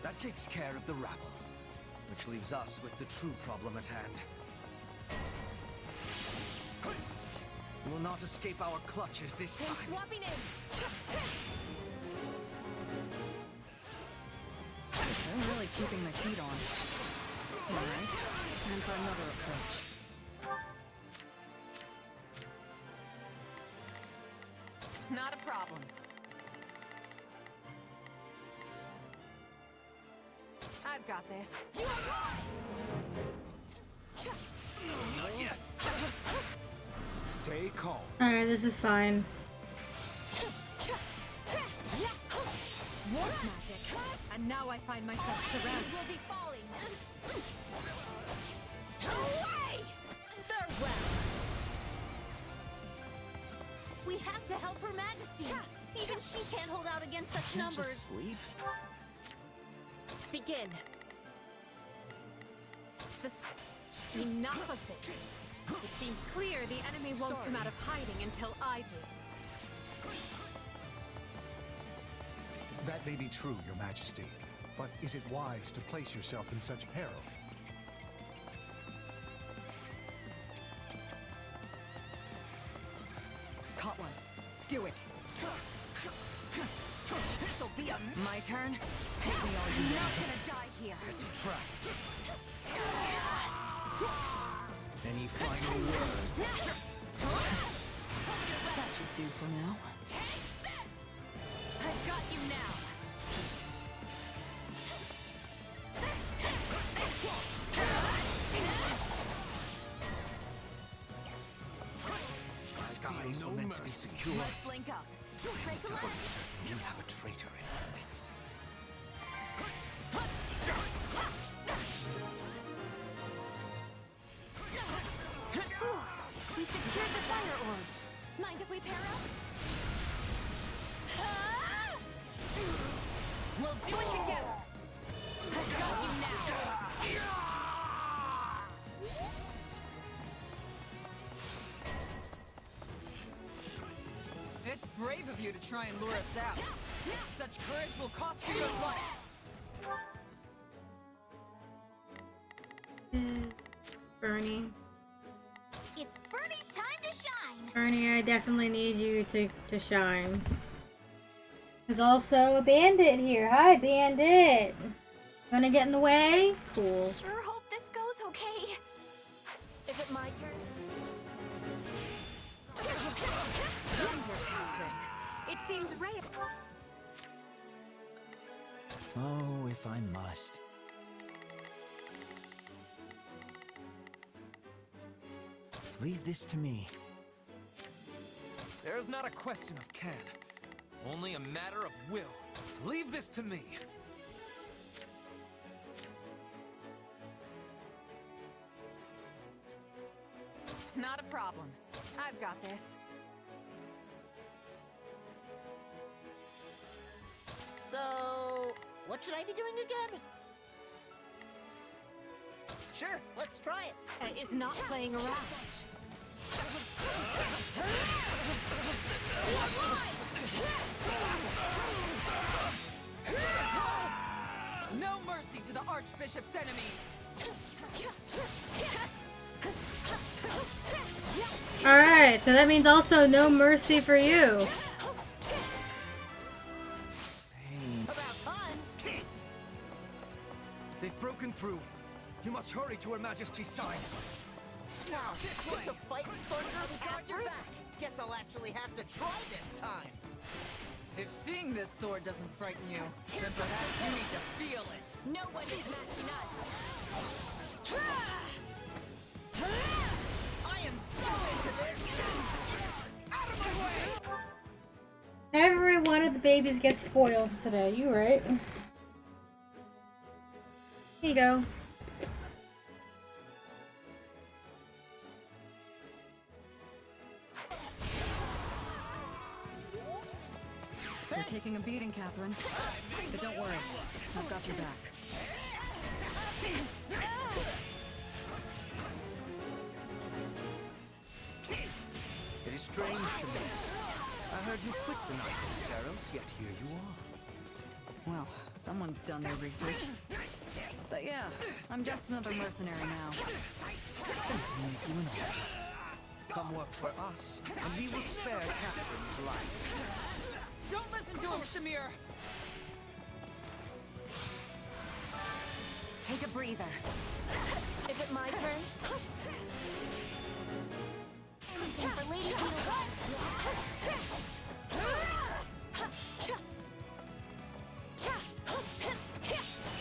That takes care of the rabble, which leaves us with the true problem at hand. We will not escape our clutches this time.
Swapping in.
They're really keeping my feet on. Alright, time for another approach.
Not a problem. I've got this.
Not yet!
Stay calm.
Alright, this is fine.
Warp magic. And now I find myself surrounded.
Will be falling. Away! Farewell. We have to help Her Majesty. Even she can't hold out against such
Can't
numbers.
just sleep.
Begin.
This... Enough of this. It seems clear the enemy won't come out of hiding until I do.
That may be true, Your Majesty, but is it wise to place yourself in such peril?
Caught one. Do it.
This'll be a...
My turn? Hit me all you
Not
want.
gonna die here.
It's a trap. Any final words?
That should do for now.
I've got you now.
The skies were meant to be secure.
Let's link up.
We have a traitor in our midst.
We secured the fire orbs. Mind if we pair up?
We'll do it together! I've got you now!
It's brave of you to try and lure us out. Such courage will cost you your life.
Bernie.
It's Bernie's time to shine!
Bernie, I definitely need you to shine. There's also a bandit here. Hi, bandit! Gonna get in the way? Cool.
Sure hope this goes okay.
Is it my turn? It seems rare.
Oh, if I must. Leave this to me.
There's not a question of can, only a matter of will. Leave this to me.
Not a problem. I've got this.
So, what should I be doing again? Sure, let's try it.
Is not playing around.
No mercy to the Archbishop's enemies!
Alright, so that means also no mercy for you.
About time! They've broken through. You must hurry to Her Majesty's side.
Now, this way! To fight thunder
Got your
after?
back.
Guess I'll actually have to try this time.
If seeing this sword doesn't frighten you, then perhaps you need to feel it.
No one is matching us.
I am so into this! Out of my way!
Every one of the babies gets spoils today. You right? Here you go.
You're taking a beating, Catherine. But don't worry, I've got your back.
It is strange, Shamir. I heard you quit the Knights of Saros, yet here you are.
Well, someone's done their research. But yeah, I'm just another mercenary now.
Make you an offer. Come work for us, and we will spare Catherine's life.
Don't listen to him, Shamir!
Take a breather. Is it my turn?
Anything for Lady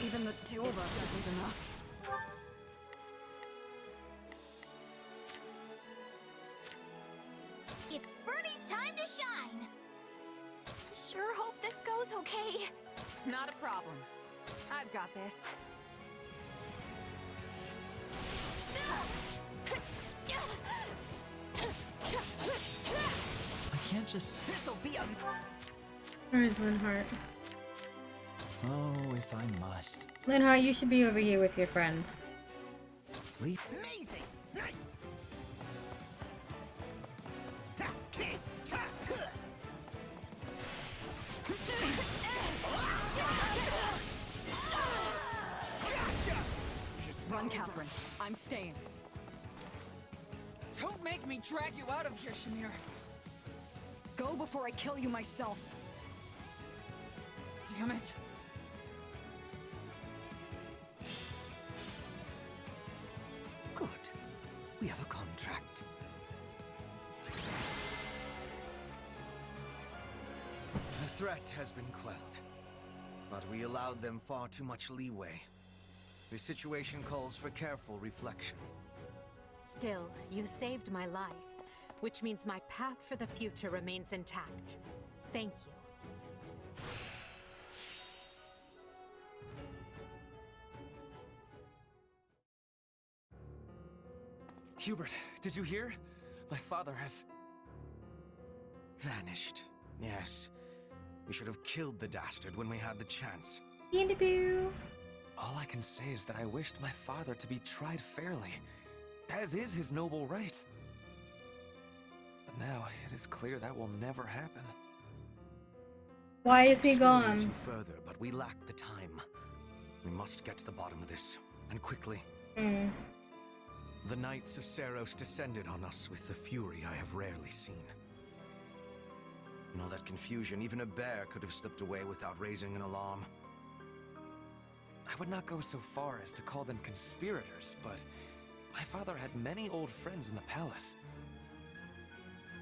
Even the two of us isn't enough.
It's Bernie's time to shine! Sure hope this goes okay.
Not a problem. I've got this.
I can't just...
This'll be a...
Where's Linhart?
Oh, if I must.
Linhart, you should be over here with your friends.
Leave.
Amazing!
Run, Catherine. I'm staying. Don't make me drag you out of here, Shamir. Go before I kill you myself. Damn it.
Good. We have a contract. The threat has been quelled, but we allowed them far too much leeway. The situation calls for careful reflection.
Still, you saved my life, which means my path for the future remains intact. Thank you.
Hubert, did you hear? My father has...
Vanished, yes. We should have killed the dastard when we had the chance.
Peekaboo.
All I can say is that I wished my father to be tried fairly, as is his noble right. But now it is clear that will never happen.
Why is he
Scurry
gone?
you further, but we lack the time. We must get to the bottom of this, and quickly. The Knights of Seros descended on us with the fury I have rarely seen. In all that confusion, even a bear could have slipped away without raising an alarm.
I would not go so far as to call them conspirators, but my father had many old friends in the palace.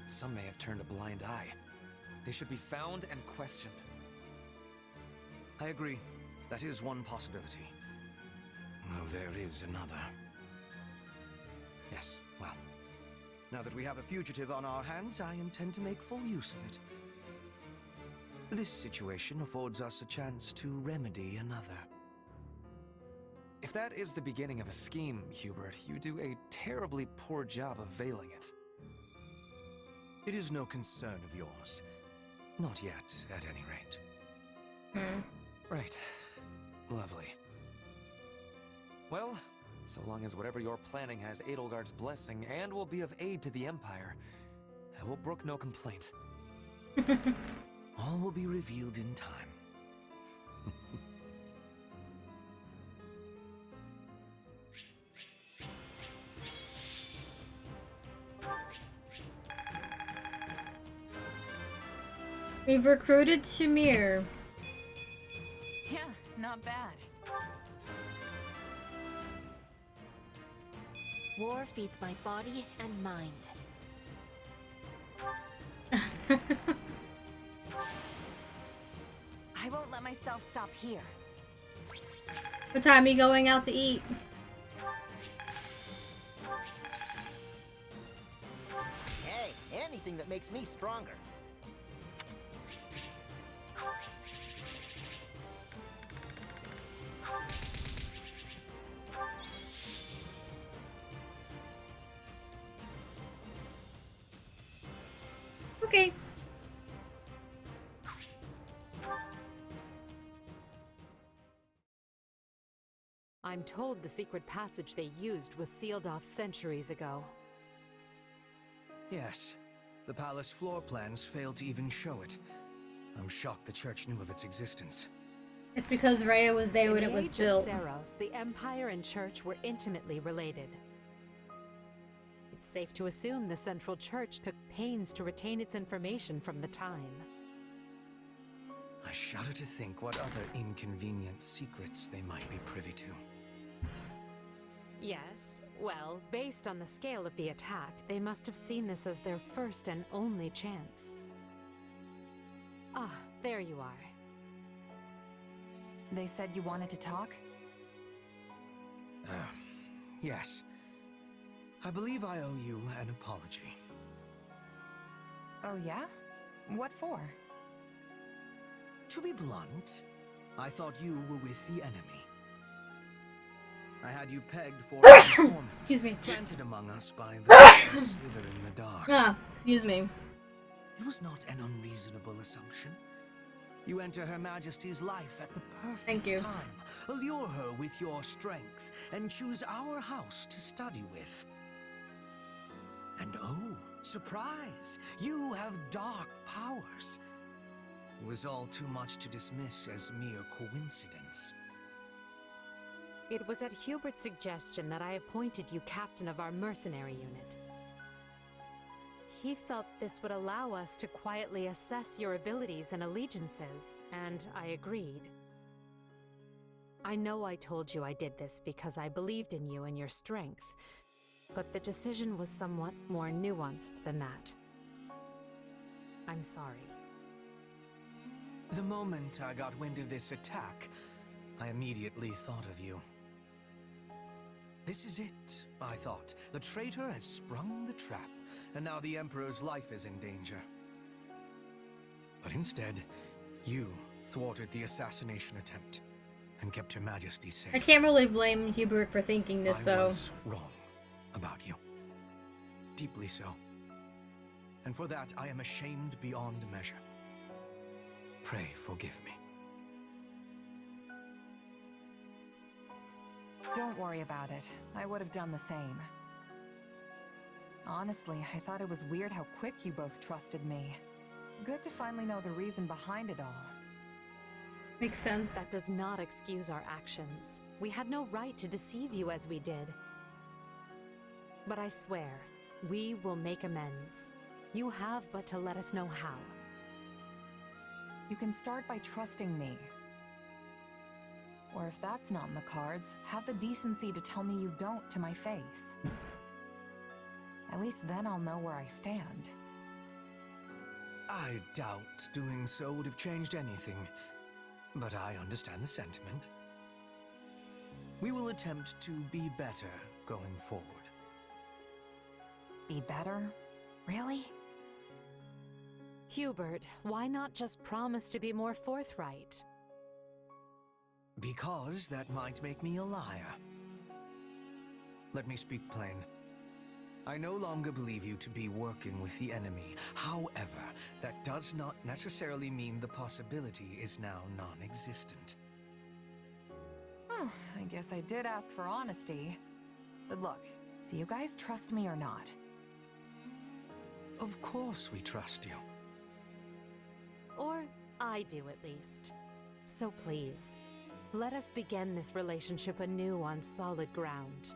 Some may have turned a blind eye. They should be found and questioned.
I agree. That is one possibility. Though there is another. Yes, well, now that we have a fugitive on our hands, I intend to make full use of it. This situation affords us a chance to remedy another.
If that is the beginning of a scheme, Hubert, you do a terribly poor job of veiling it.
It is no concern of yours. Not yet, at any rate.
Right. Lovely. Well, so long as whatever you're planning has Edelgard's blessing and will be of aid to the Empire, I will brook no complaint.
All will be revealed in time.
We've recruited Shamir.
Yeah, not bad.
War feeds my body and mind.
I won't let myself stop here.
What time are you going out to eat?
Hey, anything that makes me stronger.
Okay.
I'm told the secret passage they used was sealed off centuries ago.
Yes. The palace floor plans failed to even show it. I'm shocked the church knew of its existence.
It's because Rhea was there when
In
it
the
was
age
built.
of Seros, the Empire and Church were intimately related. It's safe to assume the Central Church took pains to retain its information from the time.
I shudder to think what other inconvenient secrets they might be privy to.
Yes, well, based on the scale of the attack, they must have seen this as their first and only chance. Ah, there you are.
They said you wanted to talk?
Yes. I believe I owe you an apology.
Oh yeah? What for?
To be blunt, I thought you were with the enemy. I had you pegged for an informant,
Excuse me.
planted among us by the slither in the dark.
Ah, excuse me.
It was not an unreasonable assumption. You enter Her Majesty's life at the
Thank you.
perfect time, allure her with your strength, and choose our house to study with. And oh, surprise! You have dark powers. It was all too much to dismiss as mere coincidence.
It was at Hubert's suggestion that I appointed you captain of our mercenary unit. He felt this would allow us to quietly assess your abilities and allegiances, and I agreed. I know I told you I did this because I believed in you and your strength, but the decision was somewhat more nuanced than that. I'm sorry.
The moment I got wind of this attack, I immediately thought of you. This is it, I thought. The traitor has sprung the trap, and now the Emperor's life is in danger. But instead, you thwarted the assassination attempt and kept Her Majesty safe.
I can't really blame Hubert for thinking this,
I
though.
was wrong about you. Deeply so. And for that, I am ashamed beyond measure. Pray forgive me.
Don't worry about it. I would have done the same. Honestly, I thought it was weird how quick you both trusted me. Good to finally know the reason behind it all.
Makes sense.
That does not excuse our actions. We had no right to deceive you as we did. But I swear, we will make amends. You have but to let us know how.
You can start by trusting me. Or if that's not in the cards, have the decency to tell me you don't to my face. At least then I'll know where I stand.
I doubt doing so would have changed anything, but I understand the sentiment. We will attempt to be better going forward.
Be better? Really?
Hubert, why not just promise to be more forthright?
Because that might make me a liar. Let me speak plain. I no longer believe you to be working with the enemy. However, that does not necessarily mean the possibility is now non-existent.
Well, I guess I did ask for honesty. But look, do you guys trust me or not?
Of course we trust you.
Or I do at least. So please, let us begin this relationship anew on solid ground.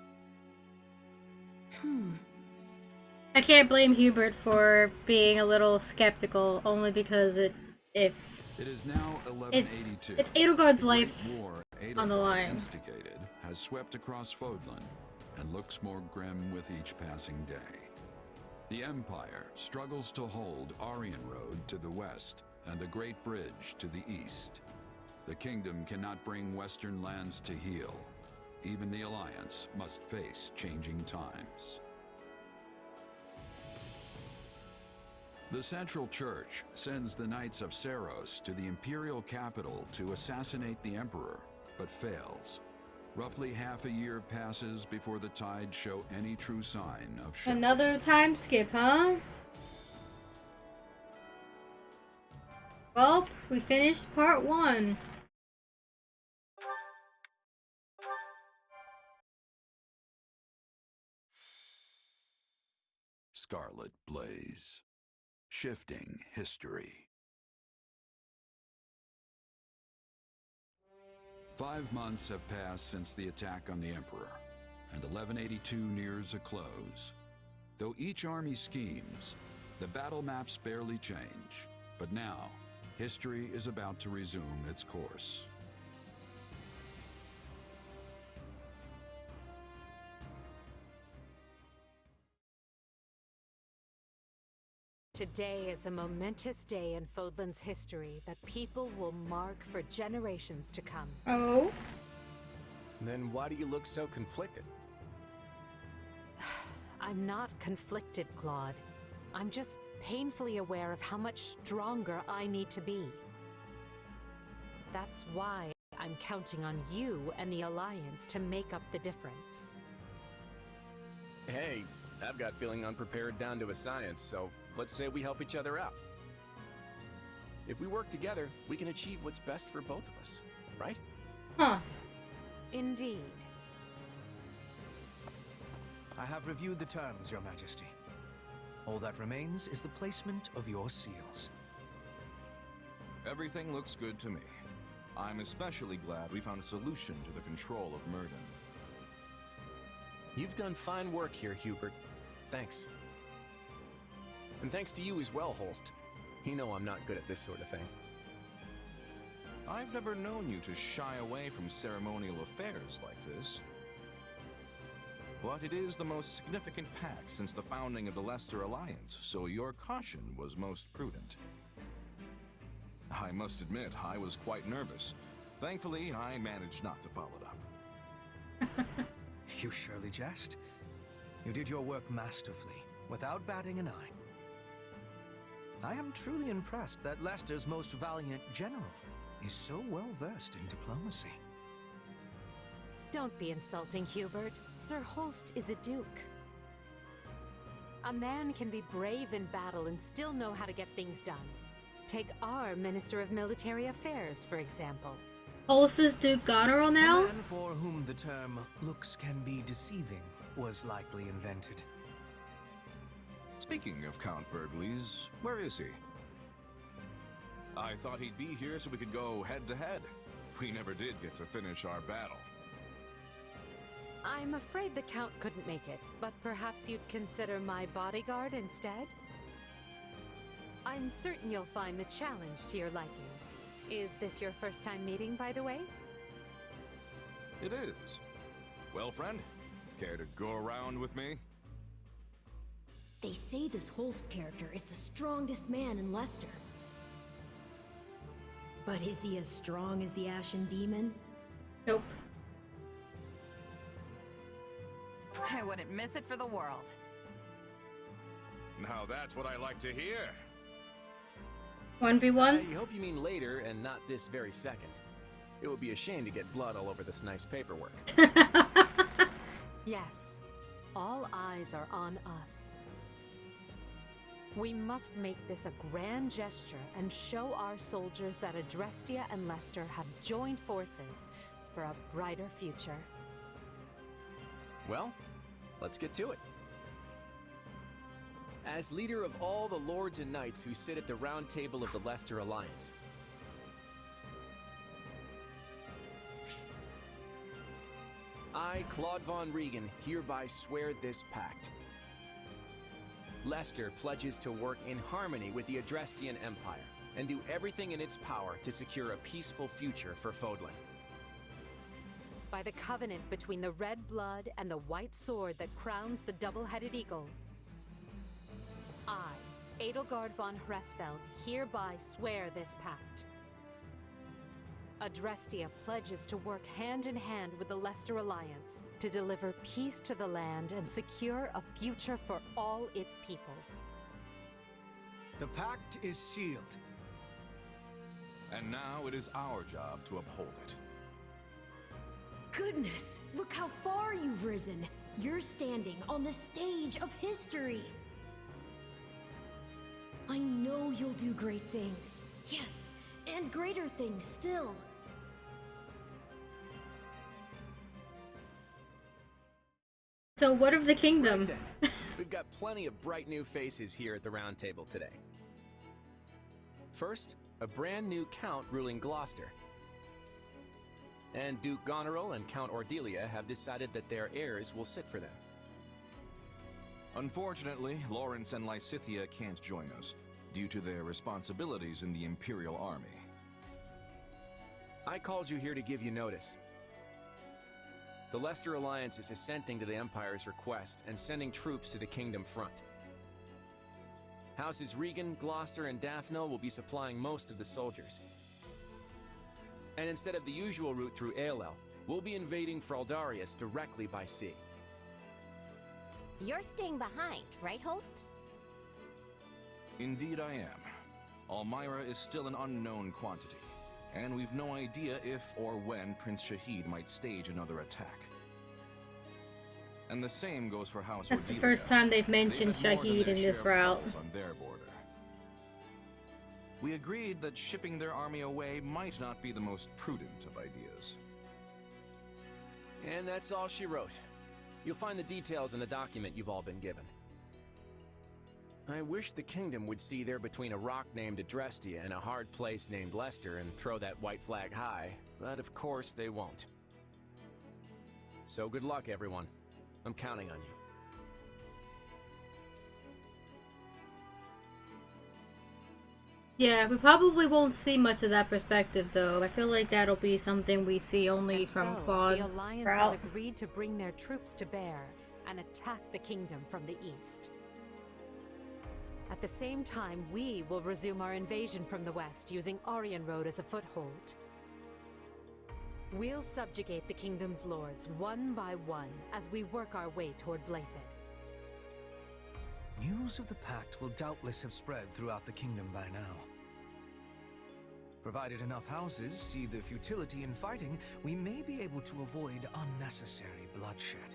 I can't blame Hubert for being a little skeptical, only because
It is now 1182.
it's Edelgard's
The
life
great war
on the
Edelgard
line.
instigated has swept across Fodlan and looks more grim with each passing day. The Empire struggles to hold Aryan Road to the west and the Great Bridge to the east. The kingdom cannot bring western lands to heal. Even the Alliance must face changing times. The Central Church sends the Knights of Saros to the Imperial capital to assassinate the Emperor, but fails. Roughly half a year passes before the tides show any true sign of shifting.
Another time skip, huh? Well, we finished part 1.
Scarlet Blaze. Shifting history. 5 months have passed since the attack on the Emperor, and 1182 nears a close. Though each army schemes, the battle maps barely change. But now, history is about to resume its course.
Today is a momentous day in Fodlan's history that people will mark for generations to come.
Oh?
Then why do you look so conflicted?
I'm not conflicted, Claude. I'm just painfully aware of how much stronger I need to be. That's why I'm counting on you and the Alliance to make up the difference.
Hey, I've got feeling unprepared down to a science, so let's say we help each other out. If we work together, we can achieve what's best for both of us, right?
Huh.
Indeed.
I have reviewed the terms, Your Majesty. All that remains is the placement of your seals.
Everything looks good to me. I'm especially glad we found a solution to the control of Murden.
You've done fine work here, Hubert. Thanks. And thanks to you as well, Holst. You know I'm not good at this sort of thing.
I've never known you to shy away from ceremonial affairs like this. But it is the most significant pact since the founding of the Leicester Alliance, so your caution was most prudent. I must admit, I was quite nervous. Thankfully, I managed not to follow it up.
You surely jest. You did your work masterfully, without batting an eye. I am truly impressed that Leicester's most valiant general is so well versed in diplomacy.
Don't be insulting, Hubert. Sir Holst is a duke. A man can be brave in battle and still know how to get things done. Take our Minister of Military Affairs, for example.
Holst's Duke Goneril now?
A man for whom the term looks can be deceiving was likely invented.
Speaking of Count Burgleys, where is he? I thought he'd be here so we could go head-to-head. We never did get to finish our battle.
I'm afraid the Count couldn't make it, but perhaps you'd consider my bodyguard instead? I'm certain you'll find the challenge to your liking. Is this your first time meeting, by the way?
It is. Well, friend, care to go around with me?
They say this Holst character is the strongest man in Leicester. But is he as strong as the Ashen Demon?
Nope.
I wouldn't miss it for the world.
Now that's what I like to hear.
1v1?
I hope you mean later and not this very second. It would be a shame to get blood all over this nice paperwork.
Yes. All eyes are on us. We must make this a grand gesture and show our soldiers that Adrestia and Leicester have joined forces for a brighter future.
Well, let's get to it. As leader of all the lords and knights who sit at the round table of the Leicester Alliance, I, Claude von Regan, hereby swear this pact. Leicester pledges to work in harmony with the Adrestian Empire and do everything in its power to secure a peaceful future for Fodlan.
By the covenant between the red blood and the white sword that crowns the double-headed eagle, I, Edelgard von Hresfeld, hereby swear this pact. Adrestia pledges to work hand in hand with the Leicester Alliance to deliver peace to the land and secure a future for all its people.
The pact is sealed.
And now it is our job to uphold it.
Goodness, look how far you've risen. You're standing on the stage of history. I know you'll do great things. Yes, and greater things still.
So what of the kingdom?
Right We've got plenty of bright new faces here at the round table today. First, a brand new count ruling Gloucester. And Duke Goneril and Count Ordelia have decided that their heirs will sit for them.
Unfortunately, Lawrence and Lysithea can't join us, due to their responsibilities in the Imperial Army.
I called you here to give you notice. The Leicester Alliance is assenting to the Empire's request and sending troops to the Kingdom front. Houses Regan, Gloucester, and Daphne will be supplying most of the soldiers. And instead of the usual route through Aelel, we'll be invading Fraldarius directly by sea.
You're staying behind, right, Holst?
Indeed I am. Almyra is still an unknown quantity, and we've no idea if or when Prince Shahid might stage another attack. And the same goes for House
That's the
Ordelia.
first time they've mentioned
They had more than
Shahid
their
in this
share of
route.
troubles on their border. We agreed that shipping their army away might not be the most prudent of ideas.
And that's all she wrote. You'll find the details in the document you've all been given. I wish the kingdom would see there between a rock named Adrestia and a hard place named Leicester and throw that white flag high, but of course they won't. So good luck, everyone. I'm counting on you.
Yeah, we probably won't see much of that perspective, though. I feel like that'll be something we see only from
So,
Claude's
the Alliance
route.
has agreed to bring their troops to bear and attack the kingdom from the east. At the same time, we will resume our invasion from the west, using Aryan Road as a foothold. We'll subjugate the kingdom's lords one by one as we work our way toward Blaythed.
News of the pact will doubtless have spread throughout the kingdom by now. Provided enough houses see the futility in fighting, we may be able to avoid unnecessary bloodshed.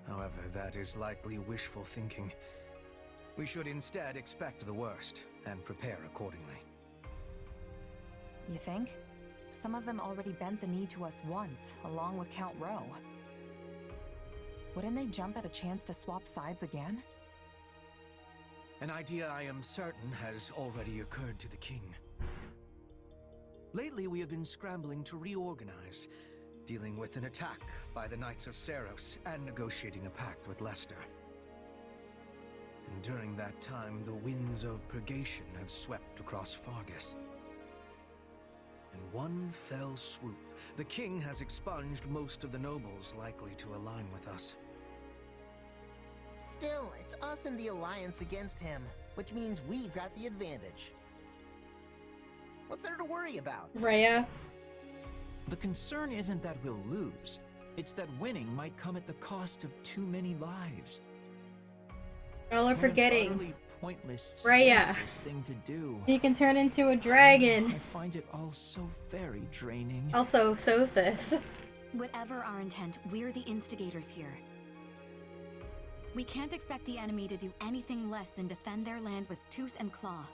However, that is likely wishful thinking. We should instead expect the worst and prepare accordingly.
You think? Some of them already bent the knee to us once, along with Count Rowe. Wouldn't they jump at a chance to swap sides again?
An idea I am certain has already occurred to the king. Lately, we have been scrambling to reorganize, dealing with an attack by the Knights of Seros and negotiating a pact with Leicester. And during that time, the winds of purgation have swept across Fargus. In one fell swoop, the king has expunged most of the nobles likely to align with us.
Still, it's us and the Alliance against him, which means we've got the advantage. What's there to worry about?
Rhea.
The concern isn't that we'll lose. It's that winning might come at the cost of too many lives.
Y'all are forgetting.
An utterly pointless,
Rhea.
senseless thing to do.
You can turn into a dragon.
I find it all so very draining.
Also, Sothis.
Whatever our intent, we're the instigators here. We can't expect the enemy to do anything less than defend their land with tooth and claw.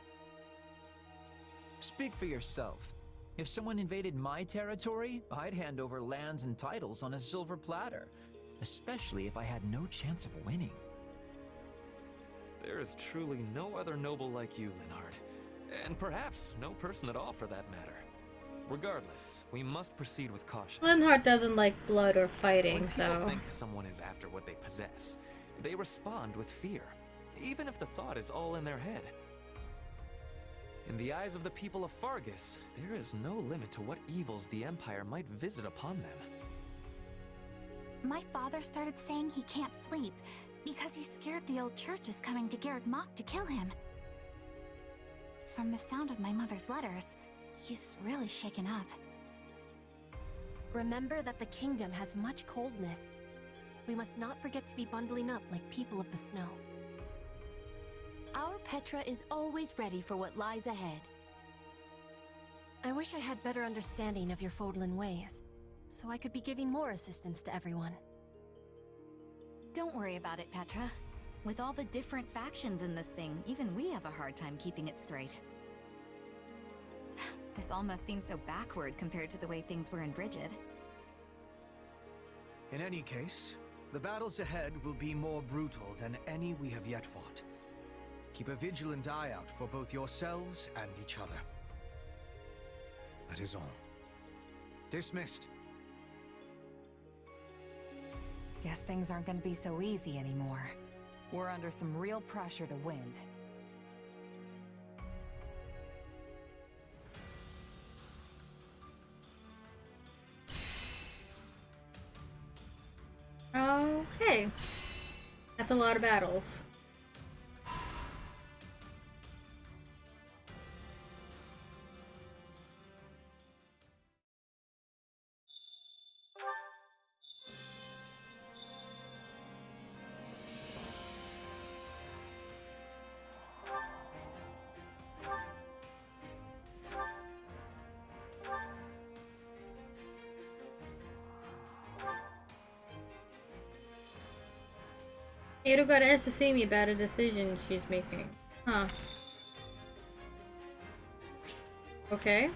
Speak for yourself. If someone invaded my territory, I'd hand over lands and titles on a silver platter. Especially if I had no chance of winning.
There is truly no other noble like you, Linhard. And perhaps no person at all for that matter. Regardless, we must proceed with caution.
Linhart doesn't like blood or fighting,
When people
so...
think someone is after what they possess, they respond with fear, even if the thought is all in their head. In the eyes of the people of Fargus, there is no limit to what evils the Empire might visit upon them.
My father started saying he can't sleep because he's scared the old church is coming to Garreg Mach to kill him. From the sound of my mother's letters, he's really shaken up.
Remember that the kingdom has much coldness. We must not forget to be bundling up like people of the snow. Our Petra is always ready for what lies ahead. I wish I had better understanding of your Fodlan ways, so I could be giving more assistance to everyone.
Don't worry about it, Petra. With all the different factions in this thing, even we have a hard time keeping it straight. This almost seems so backward compared to the way things were in Brigid.
In any case, the battles ahead will be more brutal than any we have yet fought. Keep a vigilant eye out for both yourselves and each other. That is all. Dismissed.
Guess things aren't gonna be so easy anymore. We're under some real pressure to win.
Okay. That's a lot of battles. Ado got asked to see me about a decision she's making. Huh. Okay.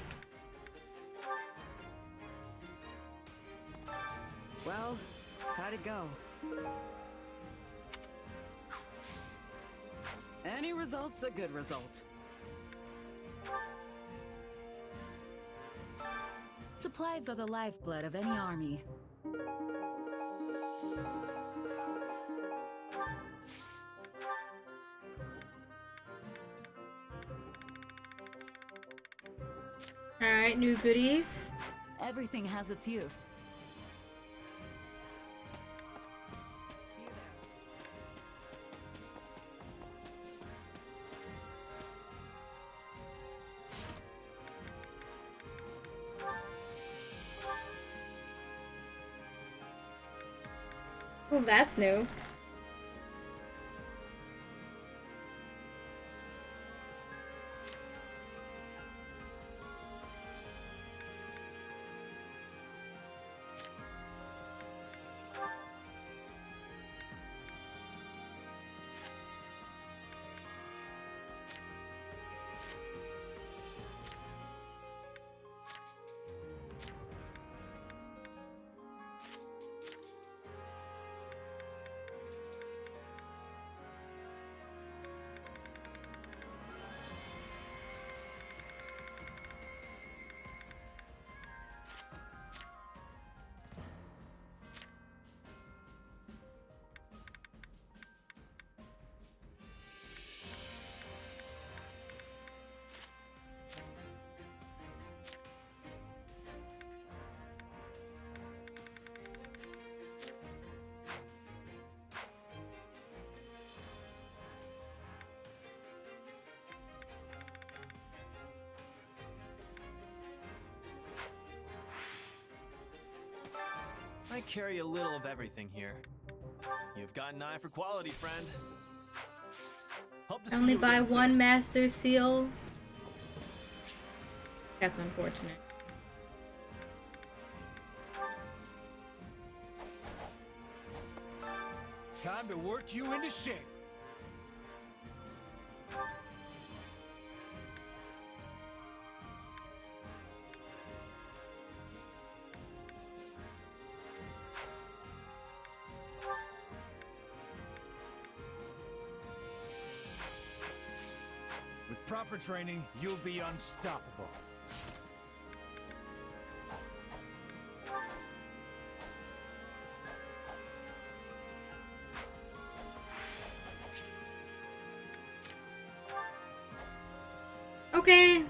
Well, how'd it go? Any result's a good result. Supplies are the lifeblood of any army.
Alright, new goodies.
Everything has its use.
Oh, that's new.
I carry a little of everything here. You've got an eye for quality, friend. Hope to see
Only
you
buy
again soon.
one master seal. That's unfortunate.
Time to work you into shape. With proper training, you'll be unstoppable.
Okay.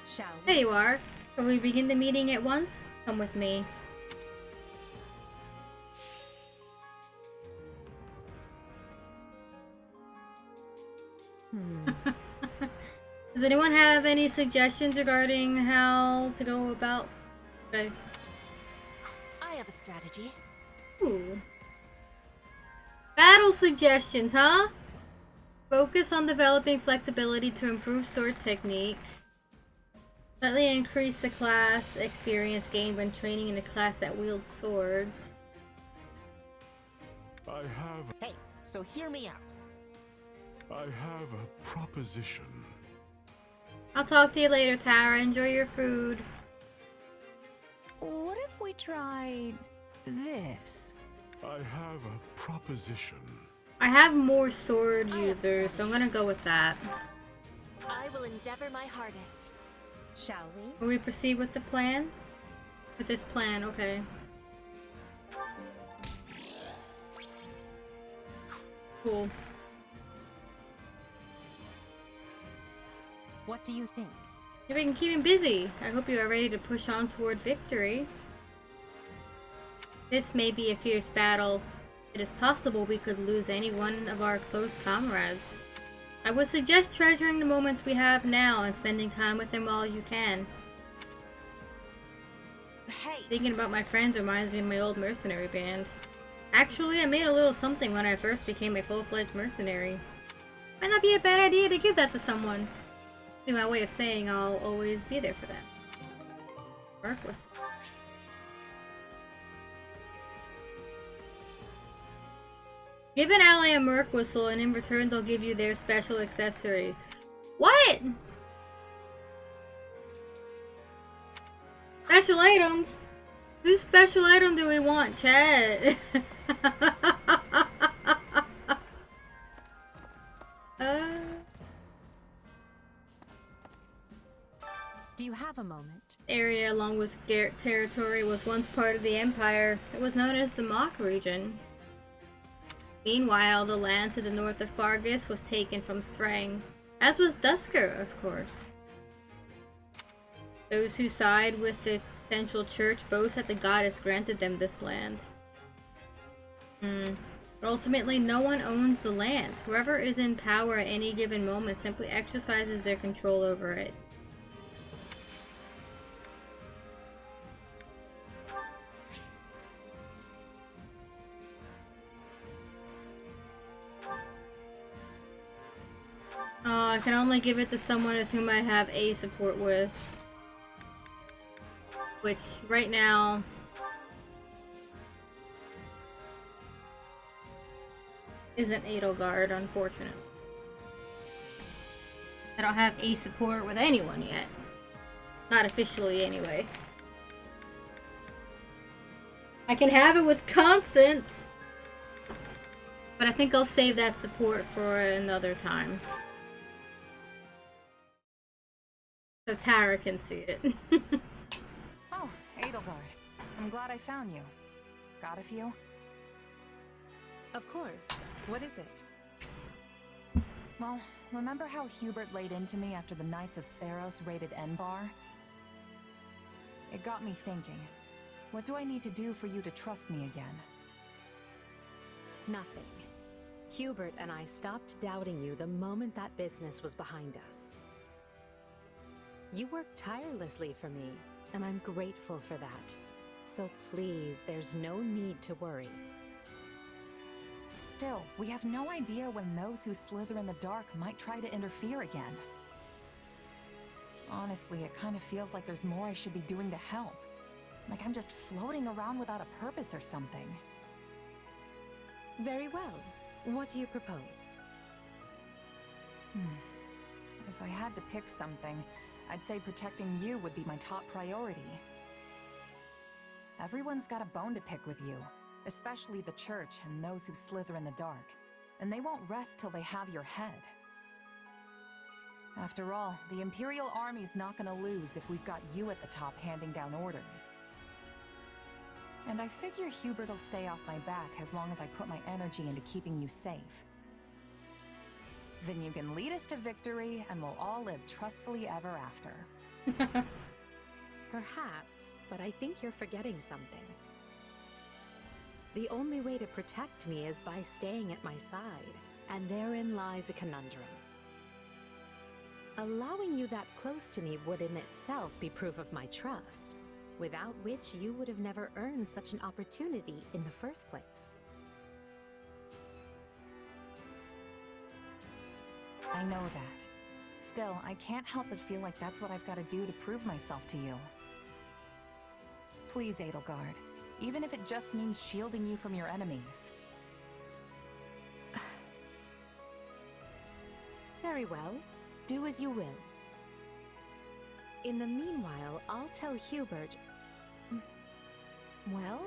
Shall we?
There you are. Can we begin the meeting at once? Come with me. Does anyone have any suggestions regarding how to go about? Okay.
I have a strategy.
Ooh. Battle suggestions, huh? Focus on developing flexibility to improve sword technique. Slightly increase the class experience gained when training in a class that wields swords.
I have...
Hey, so hear me out.
I have a proposition.
I'll talk to you later, Tara. Enjoy your food.
What if we tried this?
I have a proposition.
I have more sword users, so I'm gonna go with that.
I will endeavor my hardest.
Shall we?
Will we proceed with the plan? With this plan, okay. Cool.
What do you think?
If we can keep him busy, I hope you are ready to push on toward victory. This may be a fierce battle. It is possible we could lose any one of our close comrades. I would suggest treasuring the moments we have now and spending time with them while you can.
Hey.
Thinking about my friends reminds me of my old mercenary band. Actually, I made a little something when I first became a full-fledged mercenary. Might not be a bad idea to give that to someone. It's my way of saying I'll always be there for them. Merc was... Give an ally a Merc whistle and in return they'll give you their special accessory. What? Special items? Whose special item do we want, chat?
Do you have a moment?
Area along with Garrett territory was once part of the Empire. It was known as the Mock region. Meanwhile, the land to the north of Fargus was taken from Strang, as was Dusker, of course. Those who side with the Central Church boast that the goddess granted them this land. But ultimately, no one owns the land. Whoever is in power at any given moment simply exercises their control over it. I can only give it to someone with whom I have a support with. Which, right now... isn't Edelgard, unfortunately. I don't have a support with anyone yet. Not officially, anyway. I can have it with Constance! But I think I'll save that support for another time. So Tara can see it.
Oh, Edelgard. I'm glad I found you. Got a few?
Of course. What is it?
Well, remember how Hubert laid into me after the Knights of Saros raided Enbar? It got me thinking. What do I need to do for you to trust me again?
Nothing. Hubert and I stopped doubting you the moment that business was behind us. You work tirelessly for me, and I'm grateful for that. So please, there's no need to worry.
Still, we have no idea when those who slither in the dark might try to interfere again. Honestly, it kind of feels like there's more I should be doing to help. Like I'm just floating around without a purpose or something.
Very well. What do you propose?
If I had to pick something, I'd say protecting you would be my top priority. Everyone's got a bone to pick with you, especially the Church and those who slither in the dark, and they won't rest till they have your head. After all, the Imperial Army's not gonna lose if we've got you at the top handing down orders. And I figure Hubert'll stay off my back as long as I put my energy into keeping you safe. Then you can lead us to victory, and we'll all live trustfully ever after.
Perhaps, but I think you're forgetting something. The only way to protect me is by staying at my side, and therein lies a conundrum. Allowing you that close to me would in itself be proof of my trust, without which you would have never earned such an opportunity in the first place.
I know that. Still, I can't help but feel like that's what I've got to do to prove myself to you. Please, Edelgard, even if it just means shielding you from your enemies.
Very well. Do as you will. In the meanwhile, I'll tell Hubert... Well,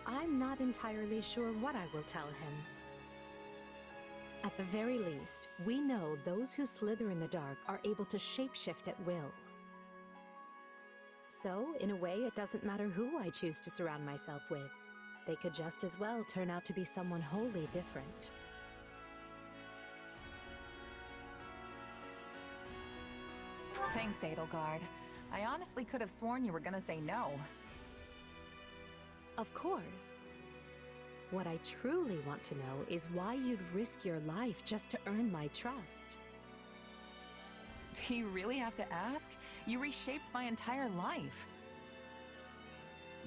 I'm not entirely sure what I will tell him. At the very least, we know those who slither in the dark are able to shapeshift at will. So, in a way, it doesn't matter who I choose to surround myself with. They could just as well turn out to be someone wholly different.
Thanks, Edelgard. I honestly could have sworn you were gonna say no.
Of course. What I truly want to know is why you'd risk your life just to earn my trust.
Do you really have to ask? You reshaped my entire life.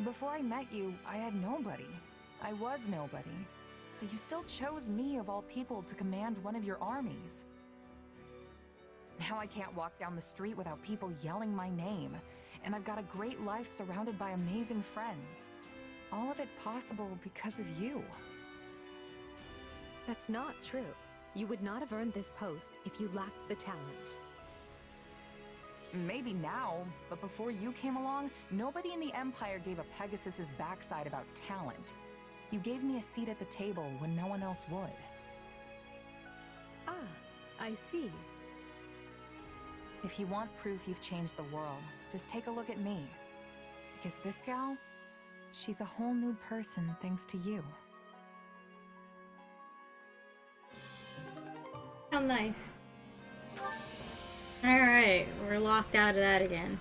Before I met you, I had nobody. I was nobody. But you still chose me of all people to command one of your armies. Now I can't walk down the street without people yelling my name, and I've got a great life surrounded by amazing friends. All of it possible because of you.
That's not true. You would not have earned this post if you lacked the talent.
Maybe now, but before you came along, nobody in the Empire gave a Pegasus's backside about talent. You gave me a seat at the table when no one else would.
Ah, I see.
If you want proof you've changed the world, just take a look at me. Because this gal, she's a whole new person thanks to you.
How nice. Alright, we're locked out of that again.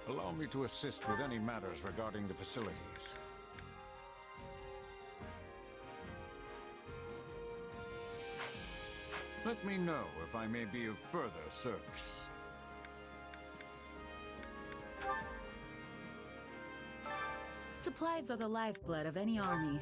Allow me to assist with any matters regarding the facilities. Let me know if I may be of further service.
Supplies are the lifeblood of any army.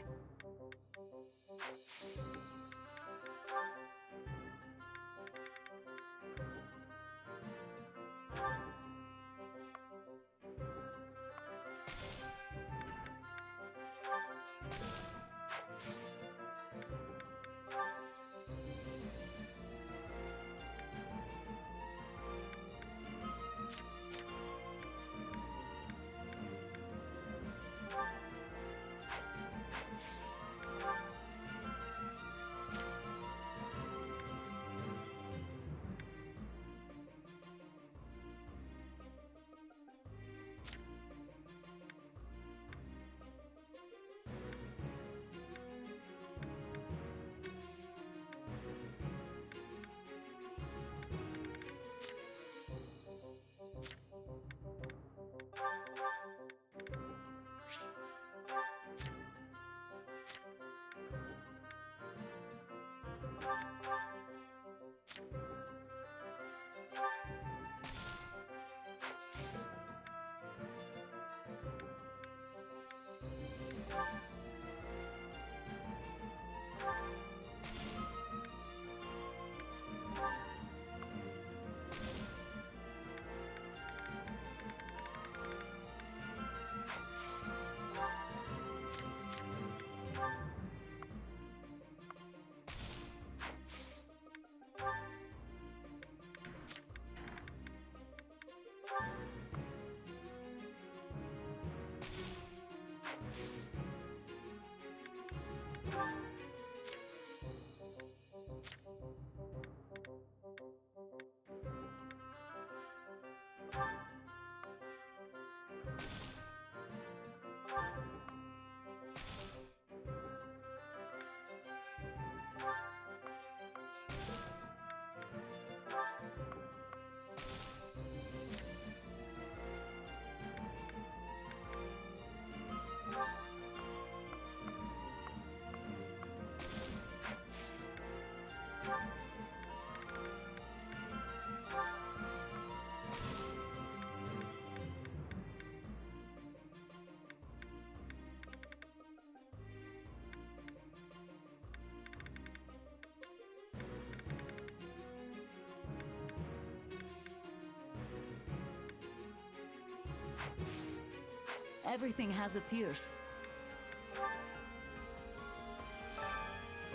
Everything has its use.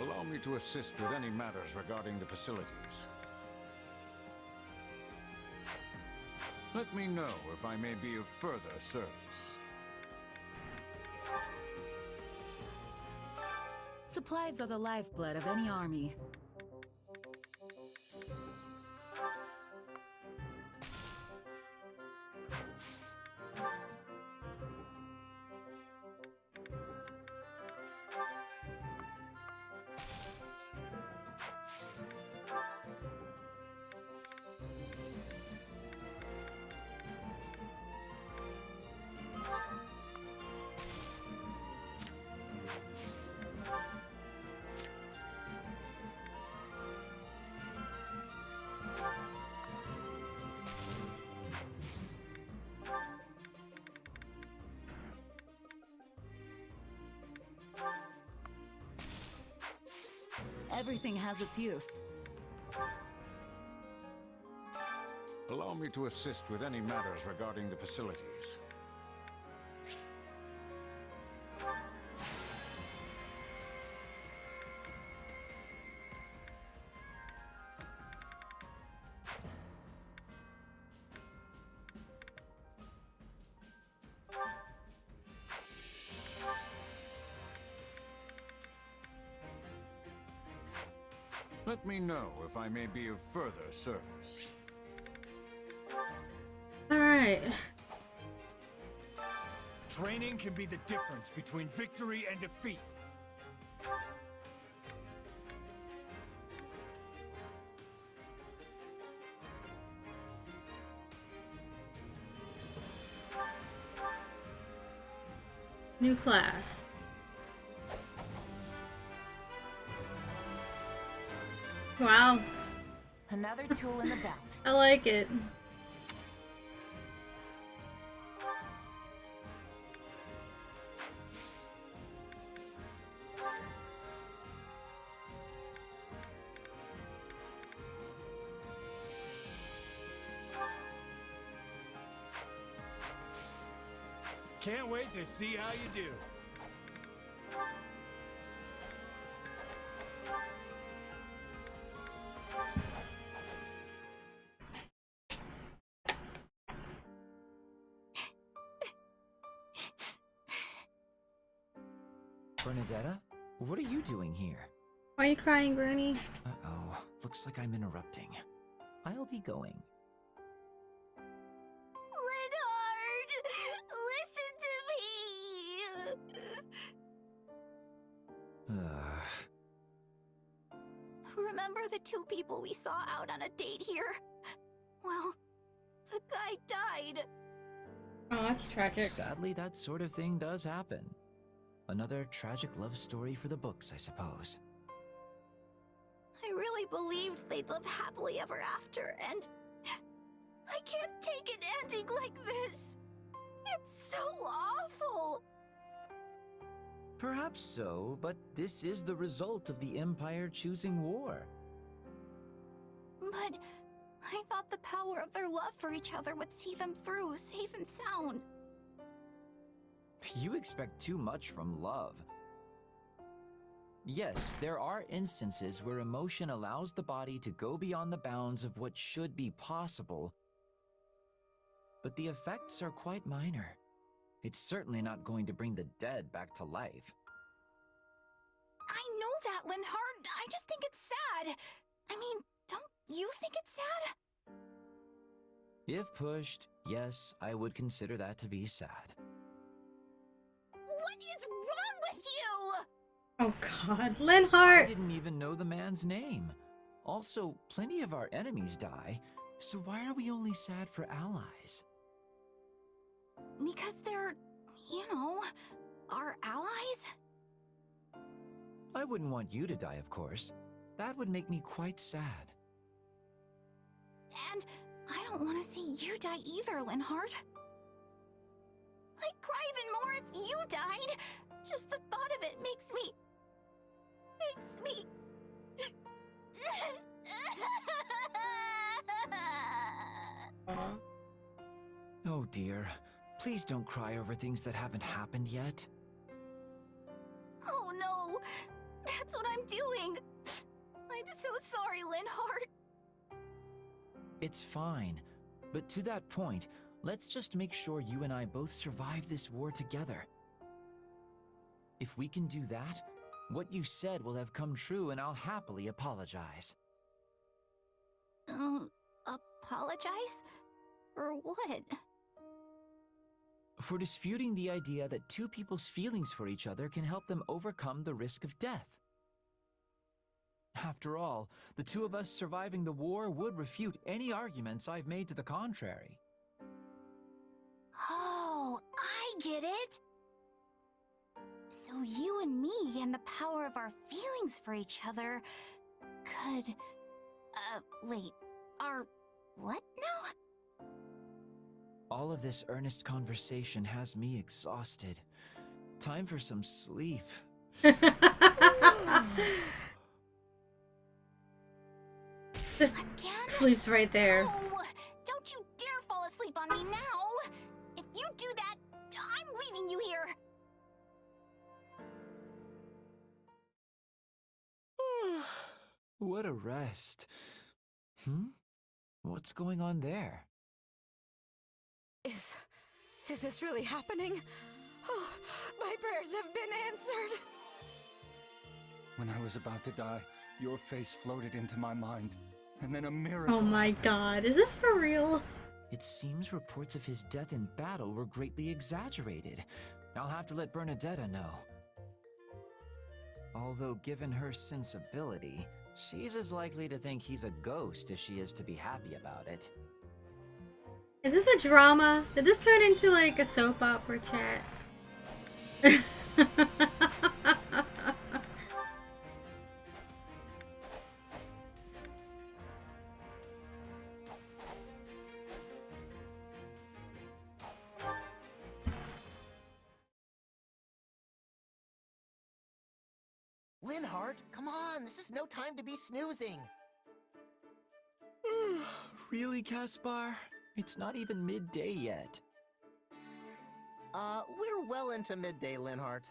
Allow me to assist with any matters regarding the facilities. Let me know if I may be of further service.
Supplies are the lifeblood of any army. Everything has its use.
Allow me to assist with any matters regarding the facilities. Let me know if I may be of further service.
Alright.
Training can be the difference between victory and defeat.
New class. Wow.
Another tool in the belt.
I like it.
Can't wait to see how you do.
Bernadetta? What are you doing here?
Why are you crying, Granny?
Uh-oh. Looks like I'm interrupting. I'll be going.
Leonard! Listen to me! Remember the two people we saw out on a date here? Well, the guy died.
Oh, that's tragic.
Sadly, that sort of thing does happen. Another tragic love story for the books, I suppose.
I really believed they'd live happily ever after, and I can't take it ending like this. It's so awful.
Perhaps so, but this is the result of the Empire choosing war.
But I thought the power of their love for each other would see them through, safe and sound.
You expect too much from love. Yes, there are instances where emotion allows the body to go beyond the bounds of what should be possible, but the effects are quite minor. It's certainly not going to bring the dead back to life.
I know that, Linhart. I just think it's sad. I mean, don't you think it's sad?
If pushed, yes, I would consider that to be sad.
What is wrong with you?
Oh God, Linhart!
I didn't even know the man's name. Also, plenty of our enemies die, so why are we only sad for allies?
Because they're, you know, our allies?
I wouldn't want you to die, of course. That would make me quite sad.
And I don't want to see you die either, Linhart. I'd cry even more if you died. Just the thought of it makes me...
Oh dear. Please don't cry over things that haven't happened yet.
Oh no! That's what I'm doing! I'm so sorry, Linhart.
It's fine. But to that point, let's just make sure you and I both survive this war together. If we can do that, what you said will have come true and I'll happily apologize.
Apologize? For what?
For disputing the idea that two people's feelings for each other can help them overcome the risk of death. After all, the two of us surviving the war would refute any arguments I've made to the contrary.
Oh, I get it! So you and me and the power of our feelings for each other could... wait, are what now?
All of this earnest conversation has me exhausted. Time for some sleep.
Just sleeps right there.
Oh, don't you dare fall asleep on me now! If you do that, I'm leaving you here!
What a rest. What's going on there?
Is this really happening? Oh, my prayers have been answered.
When I was about to die, your face floated into my mind. And then a miracle.
Oh my god, is this for real?
It seems reports of his death in battle were greatly exaggerated. I'll have to let Bernadetta know. Although given her sensibility, she's as likely to think he's a ghost as she is to be happy about it.
Is this a drama? Did this turn into like a soap opera chat?
Linhart, come on, this is no time to be snoozing.
Really, Caspar? It's not even midday yet.
We're well into midday, Linhart.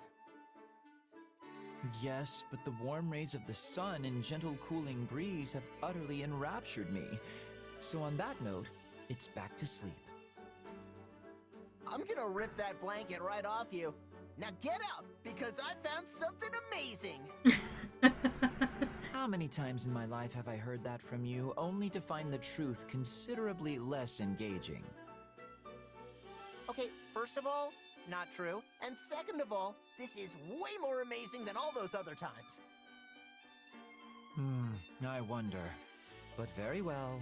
Yes, but the warm rays of the sun and gentle cooling breeze have utterly enraptured me. So on that note, it's back to sleep.
I'm gonna rip that blanket right off you. Now get up, because I found something amazing!
How many times in my life have I heard that from you, only to find the truth considerably less engaging?
Okay, first of all, not true. And second of all, this is way more amazing than all those other times.
I wonder. But very well,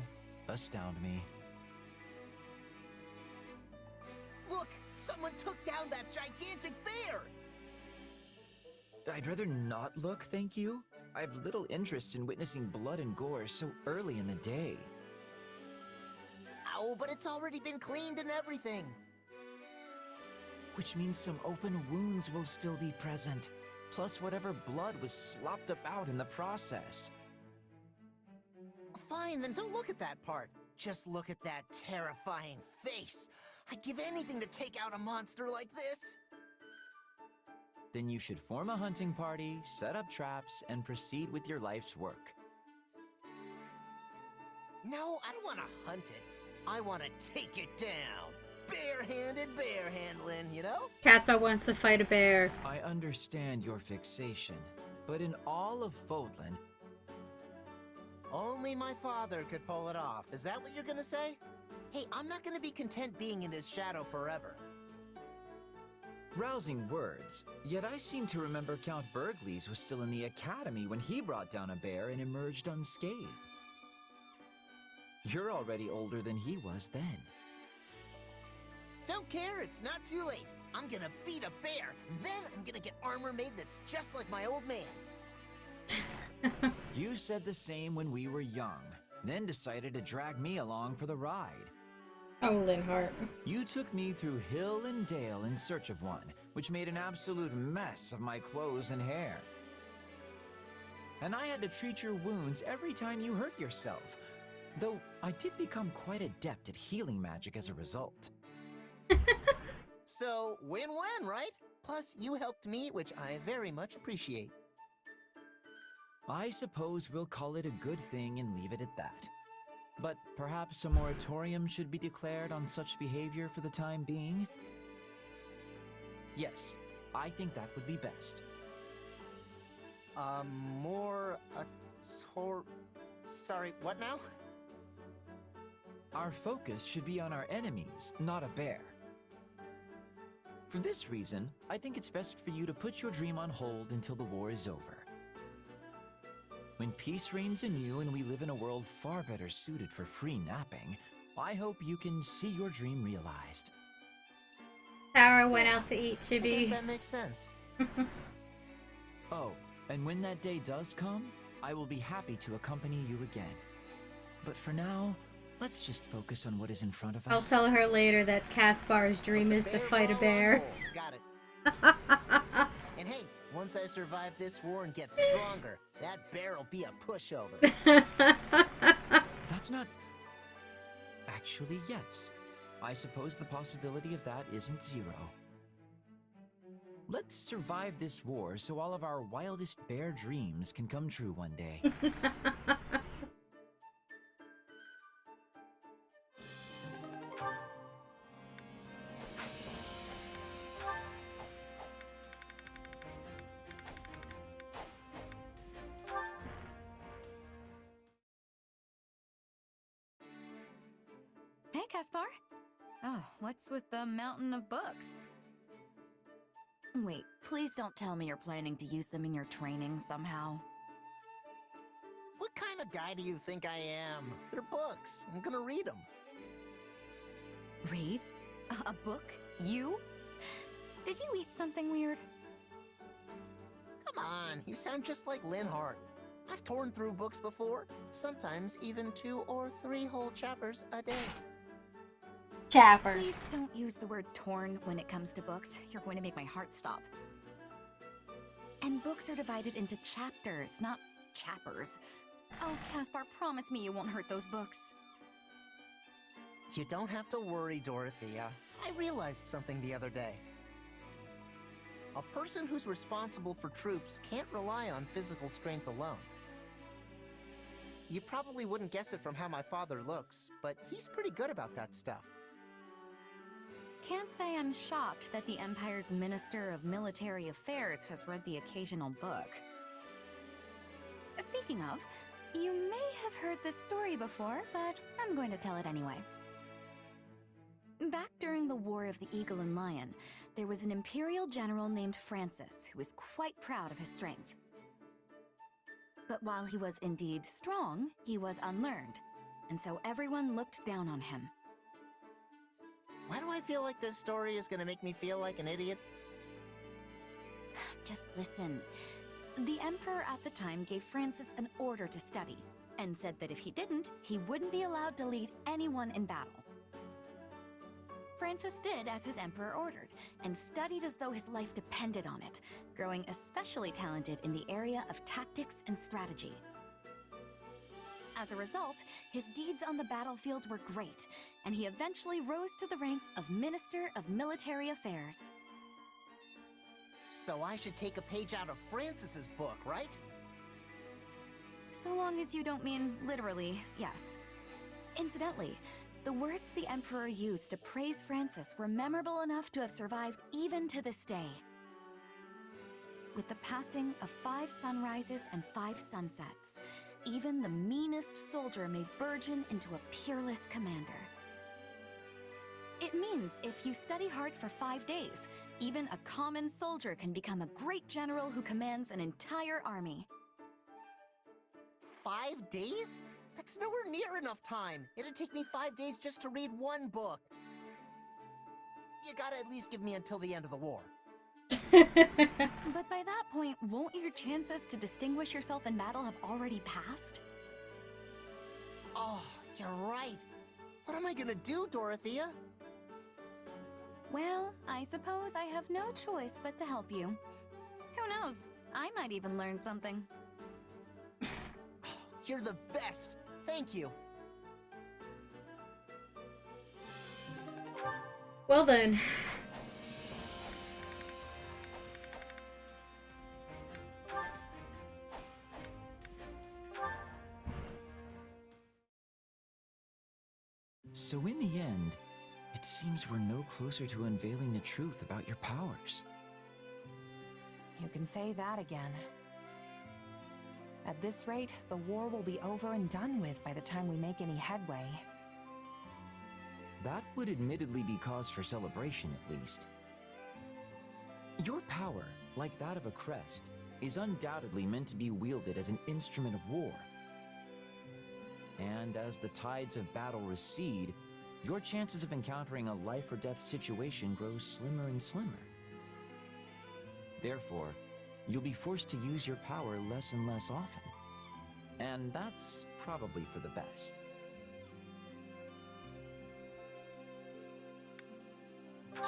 astound me.
Look! Someone took down that gigantic bear!
I'd rather not look, thank you. I have little interest in witnessing blood and gore so early in the day.
Oh, but it's already been cleaned and everything.
Which means some open wounds will still be present, plus whatever blood was slopped about in the process.
Fine, then don't look at that part. Just look at that terrifying face. I'd give anything to take out a monster like this.
Then you should form a hunting party, set up traps, and proceed with your life's work.
No, I don't want to hunt it. I want to take it down. Bare-handed bear handling, you know?
Caspar wants to fight a bear.
I understand your fixation, but in all of Fodlan...
Only my father could pull it off. Is that what you're gonna say? Hey, I'm not gonna be content being in his shadow forever.
Rousing words, yet I seem to remember Count Burgleys was still in the academy when he brought down a bear and emerged unscathed. You're already older than he was then.
Don't care, it's not too late. I'm gonna beat a bear, then I'm gonna get armor made that's just like my old man's.
You said the same when we were young, then decided to drag me along for the ride.
Oh, Linhart.
You took me through hill and dale in search of one, which made an absolute mess of my clothes and hair. And I had to treat your wounds every time you hurt yourself, though I did become quite adept at healing magic as a result.
So, win-win, right? Plus, you helped me, which I very much appreciate.
I suppose we'll call it a good thing and leave it at that. But perhaps a moratorium should be declared on such behavior for the time being? Yes, I think that would be best.
Sorry, what now?
Our focus should be on our enemies, not a bear. For this reason, I think it's best for you to put your dream on hold until the war is over. When peace reigns anew and we live in a world far better suited for free napping, I hope you can see your dream realized.
Tara went out to eat,
I
Chibi.
guess that makes sense.
Oh, and when that day does come, I will be happy to accompany you again. But for now, let's just focus on what is in front of us.
I'll tell her later that Caspar's dream is to fight a bear.
Got it. And hey, once I survive this war and get stronger, that bear will be a pushover.
That's not... Actually, yes. I suppose the possibility of that isn't zero. Let's survive this war so all of our wildest bear dreams can come true one day.
Hey, Caspar. Oh, what's with the mountain of books? Wait, please don't tell me you're planning to use them in your training somehow.
What kind of guy do you think I am? They're books. I'm gonna read them.
Read? A book? You? Did you eat something weird?
Come on, you sound just like Linhart. I've torn through books before, sometimes even 2 or 3 whole chapters a day.
Chappers.
Please don't use the word torn when it comes to books. You're going to make my heart stop. And books are divided into chapters, not chappers. Oh, Caspar, promise me you won't hurt those books.
You don't have to worry, Dorothea. I realized something the other day. A person who's responsible for troops can't rely on physical strength alone. You probably wouldn't guess it from how my father looks, but he's pretty good about that stuff.
Can't say I'm shocked that the Empire's Minister of Military Affairs has read the occasional book. Speaking of, you may have heard this story before, but I'm going to tell it anyway. Back during the War of the Eagle and Lion, there was an Imperial general named Francis who was quite proud of his strength. But while he was indeed strong, he was unlearned, and so everyone looked down on him.
Why do I feel like this story is gonna make me feel like an idiot?
Just listen. The Emperor at the time gave Francis an order to study, and said that if he didn't, he wouldn't be allowed to lead anyone in battle. Francis did as his Emperor ordered, and studied as though his life depended on it, growing especially talented in the area of tactics and strategy. As a result, his deeds on the battlefield were great, and he eventually rose to the rank of Minister of Military Affairs.
So I should take a page out of Francis's book, right?
So long as you don't mean literally, yes. Incidentally, the words the Emperor used to praise Francis were memorable enough to have survived even to this day. With the passing of 5 sunrises and 5 sunsets, even the meanest soldier may burgeon into a peerless commander. It means if you study hard for 5 days, even a common soldier can become a great general who commands an entire army.
5 days? That's nowhere near enough time. It'd take me 5 days just to read one book. You gotta at least give me until the end of the war.
But by that point, won't your chances to distinguish yourself in battle have already passed?
Oh, you're right. What am I gonna do, Dorothea?
Well, I suppose I have no choice but to help you. Who knows? I might even learn something.
You're the best. Thank you.
Well then,
So in the end, it seems we're no closer to unveiling the truth about your powers.
You can say that again. At this rate, the war will be over and done with by the time we make any headway.
That would admittedly be cause for celebration, at least. Your power, like that of a crest, is undoubtedly meant to be wielded as an instrument of war. And as the tides of battle recede, your chances of encountering a life-or-death situation grow slimmer and slimmer. Therefore, you'll be forced to use your power less and less often. And that's probably for the best.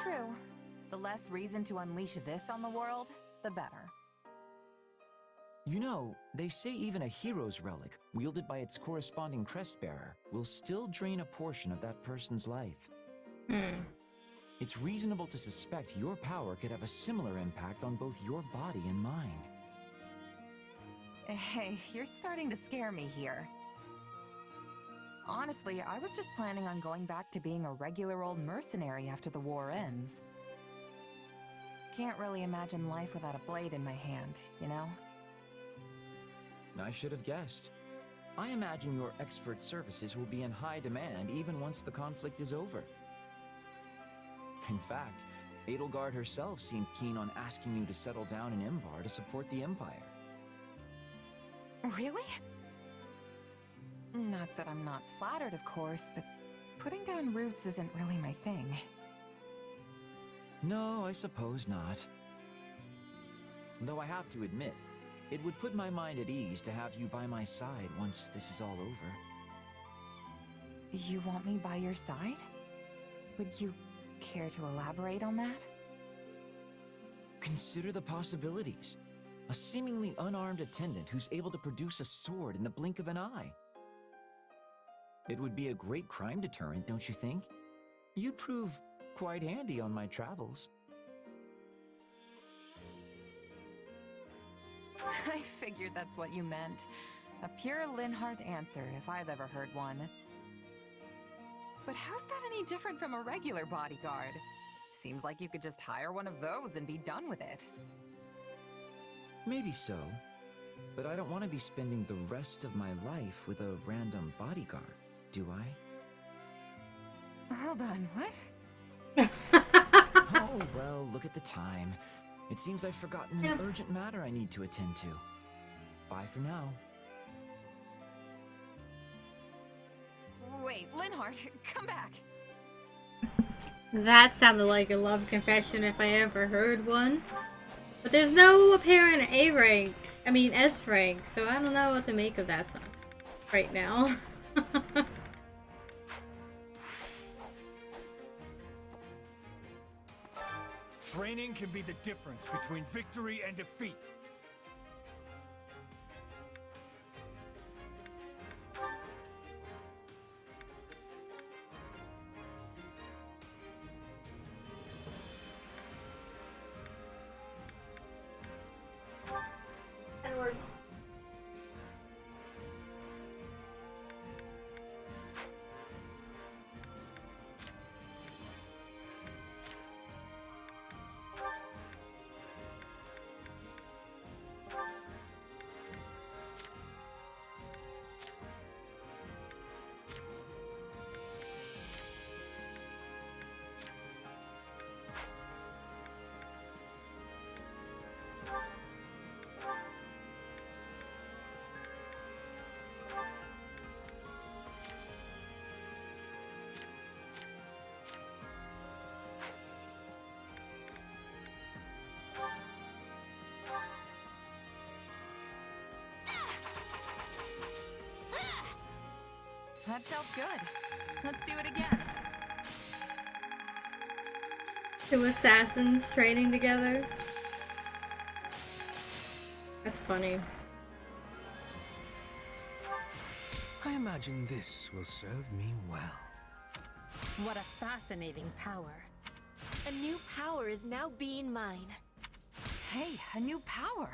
True. The less reason to unleash this on the world, the better.
You know, they say even a hero's relic, wielded by its corresponding crest bearer, will still drain a portion of that person's life. It's reasonable to suspect your power could have a similar impact on both your body and mind.
Hey, you're starting to scare me here. Honestly, I was just planning on going back to being a regular old mercenary after the war ends. Can't really imagine life without a blade in my hand, you know?
I should have guessed. I imagine your expert services will be in high demand even once the conflict is over. In fact, Edelgard herself seemed keen on asking you to settle down in Imbar to support the Empire.
Really? Not that I'm not flattered, of course, but putting down roots isn't really my thing.
No, I suppose not. Though I have to admit, it would put my mind at ease to have you by my side once this is all over.
You want me by your side? Would you care to elaborate on that?
Consider the possibilities. A seemingly unarmed attendant who's able to produce a sword in the blink of an eye. It would be a great crime deterrent, don't you think? You'd prove quite handy on my travels.
I figured that's what you meant. A pure Linhart answer, if I've ever heard one. But how's that any different from a regular bodyguard? Seems like you could just hire one of those and be done with it.
Maybe so, but I don't want to be spending the rest of my life with a random bodyguard, do I?
Hold on, what?
Oh, well, look at the time. It seems I've forgotten an urgent matter I need to attend to. Bye for now.
Wait, Linhart, come back!
That sounded like a love confession if I ever heard one. But there's no apparent A rank, S rank, so I don't know what to make of that song right now.
Training can be the difference between victory and defeat.
That felt good. Let's do it again.
Two assassins training together. That's funny.
I imagine this will serve me well.
What a fascinating power.
A new power is now being mine.
Hey, a new power.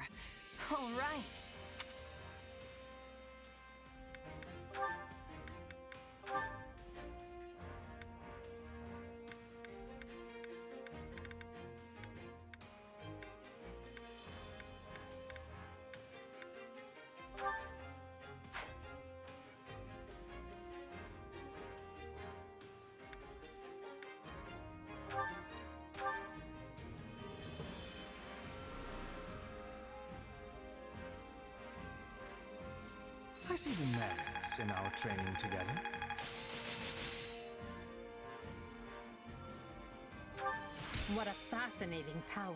All right.
I see the merits in our training together.
What a fascinating power.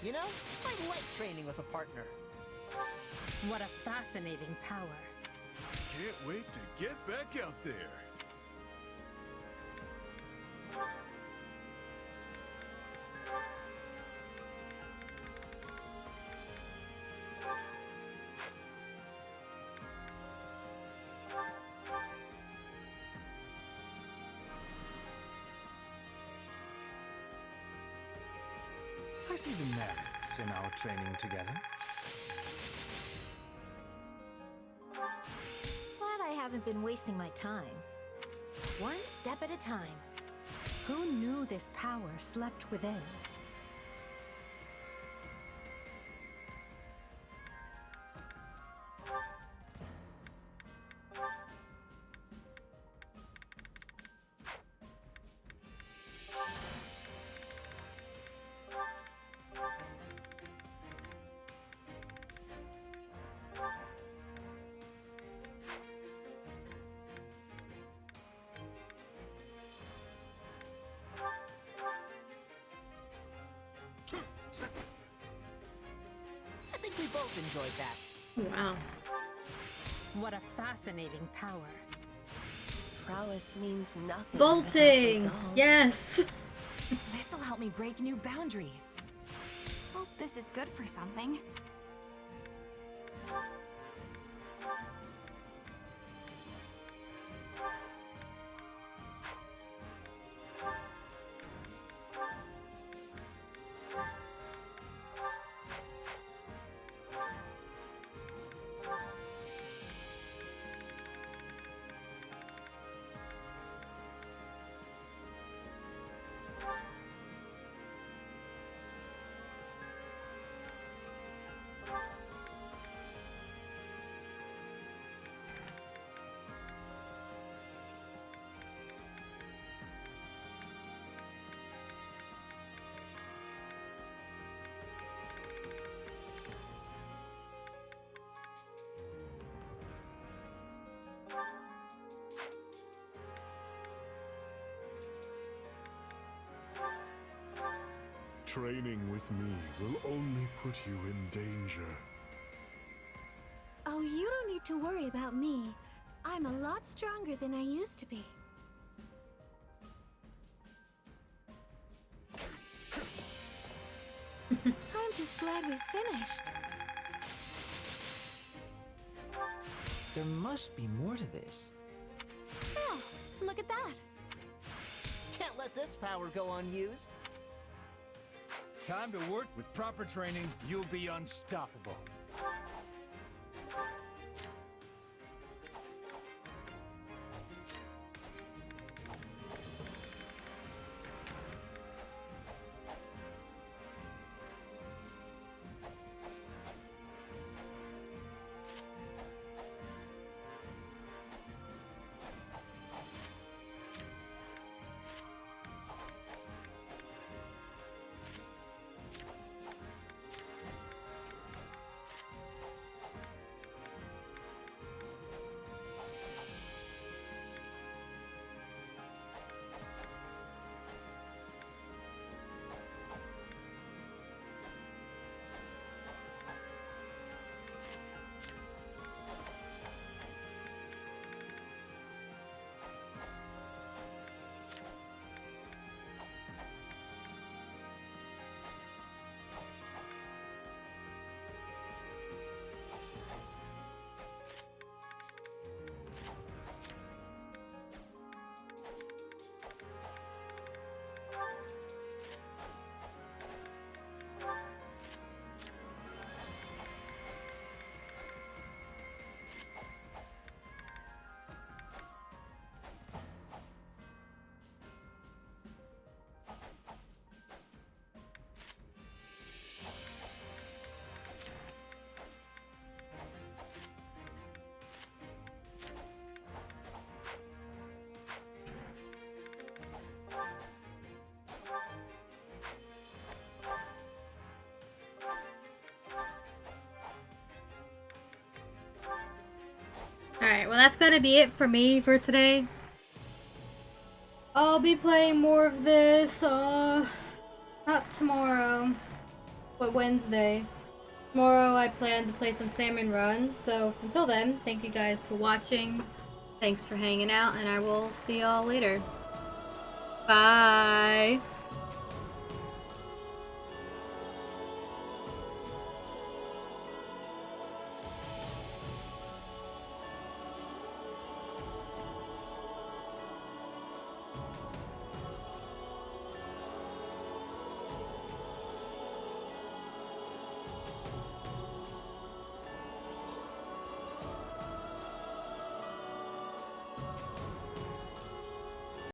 You know, I like training with a partner.
What a fascinating power.
Can't wait to get back out there.
I see the merits in our training together.
Glad I haven't been wasting my time. One step at a time.
Who knew this power slept within?
I think we both enjoyed that.
Wow.
What a fascinating power.
Prowess means nothing.
Bolting!
without resolve.
Yes!
This'll help me break new boundaries.
Hope this is good for something.
Training with me will only put you in danger.
Oh, you don't need to worry about me. I'm a lot stronger than I used to be. I'm just glad we finished.
There must be more to this.
Oh, look at that.
Can't let this power go unused.
Time to work. With proper training, you'll be unstoppable.
well, that's gonna be it for me for today. I'll be playing more of this, not tomorrow, but Wednesday. Tomorrow I plan to play some Salmon Run, so until then, thank you guys for watching. Thanks for hanging out, and I will see y'all later. Bye!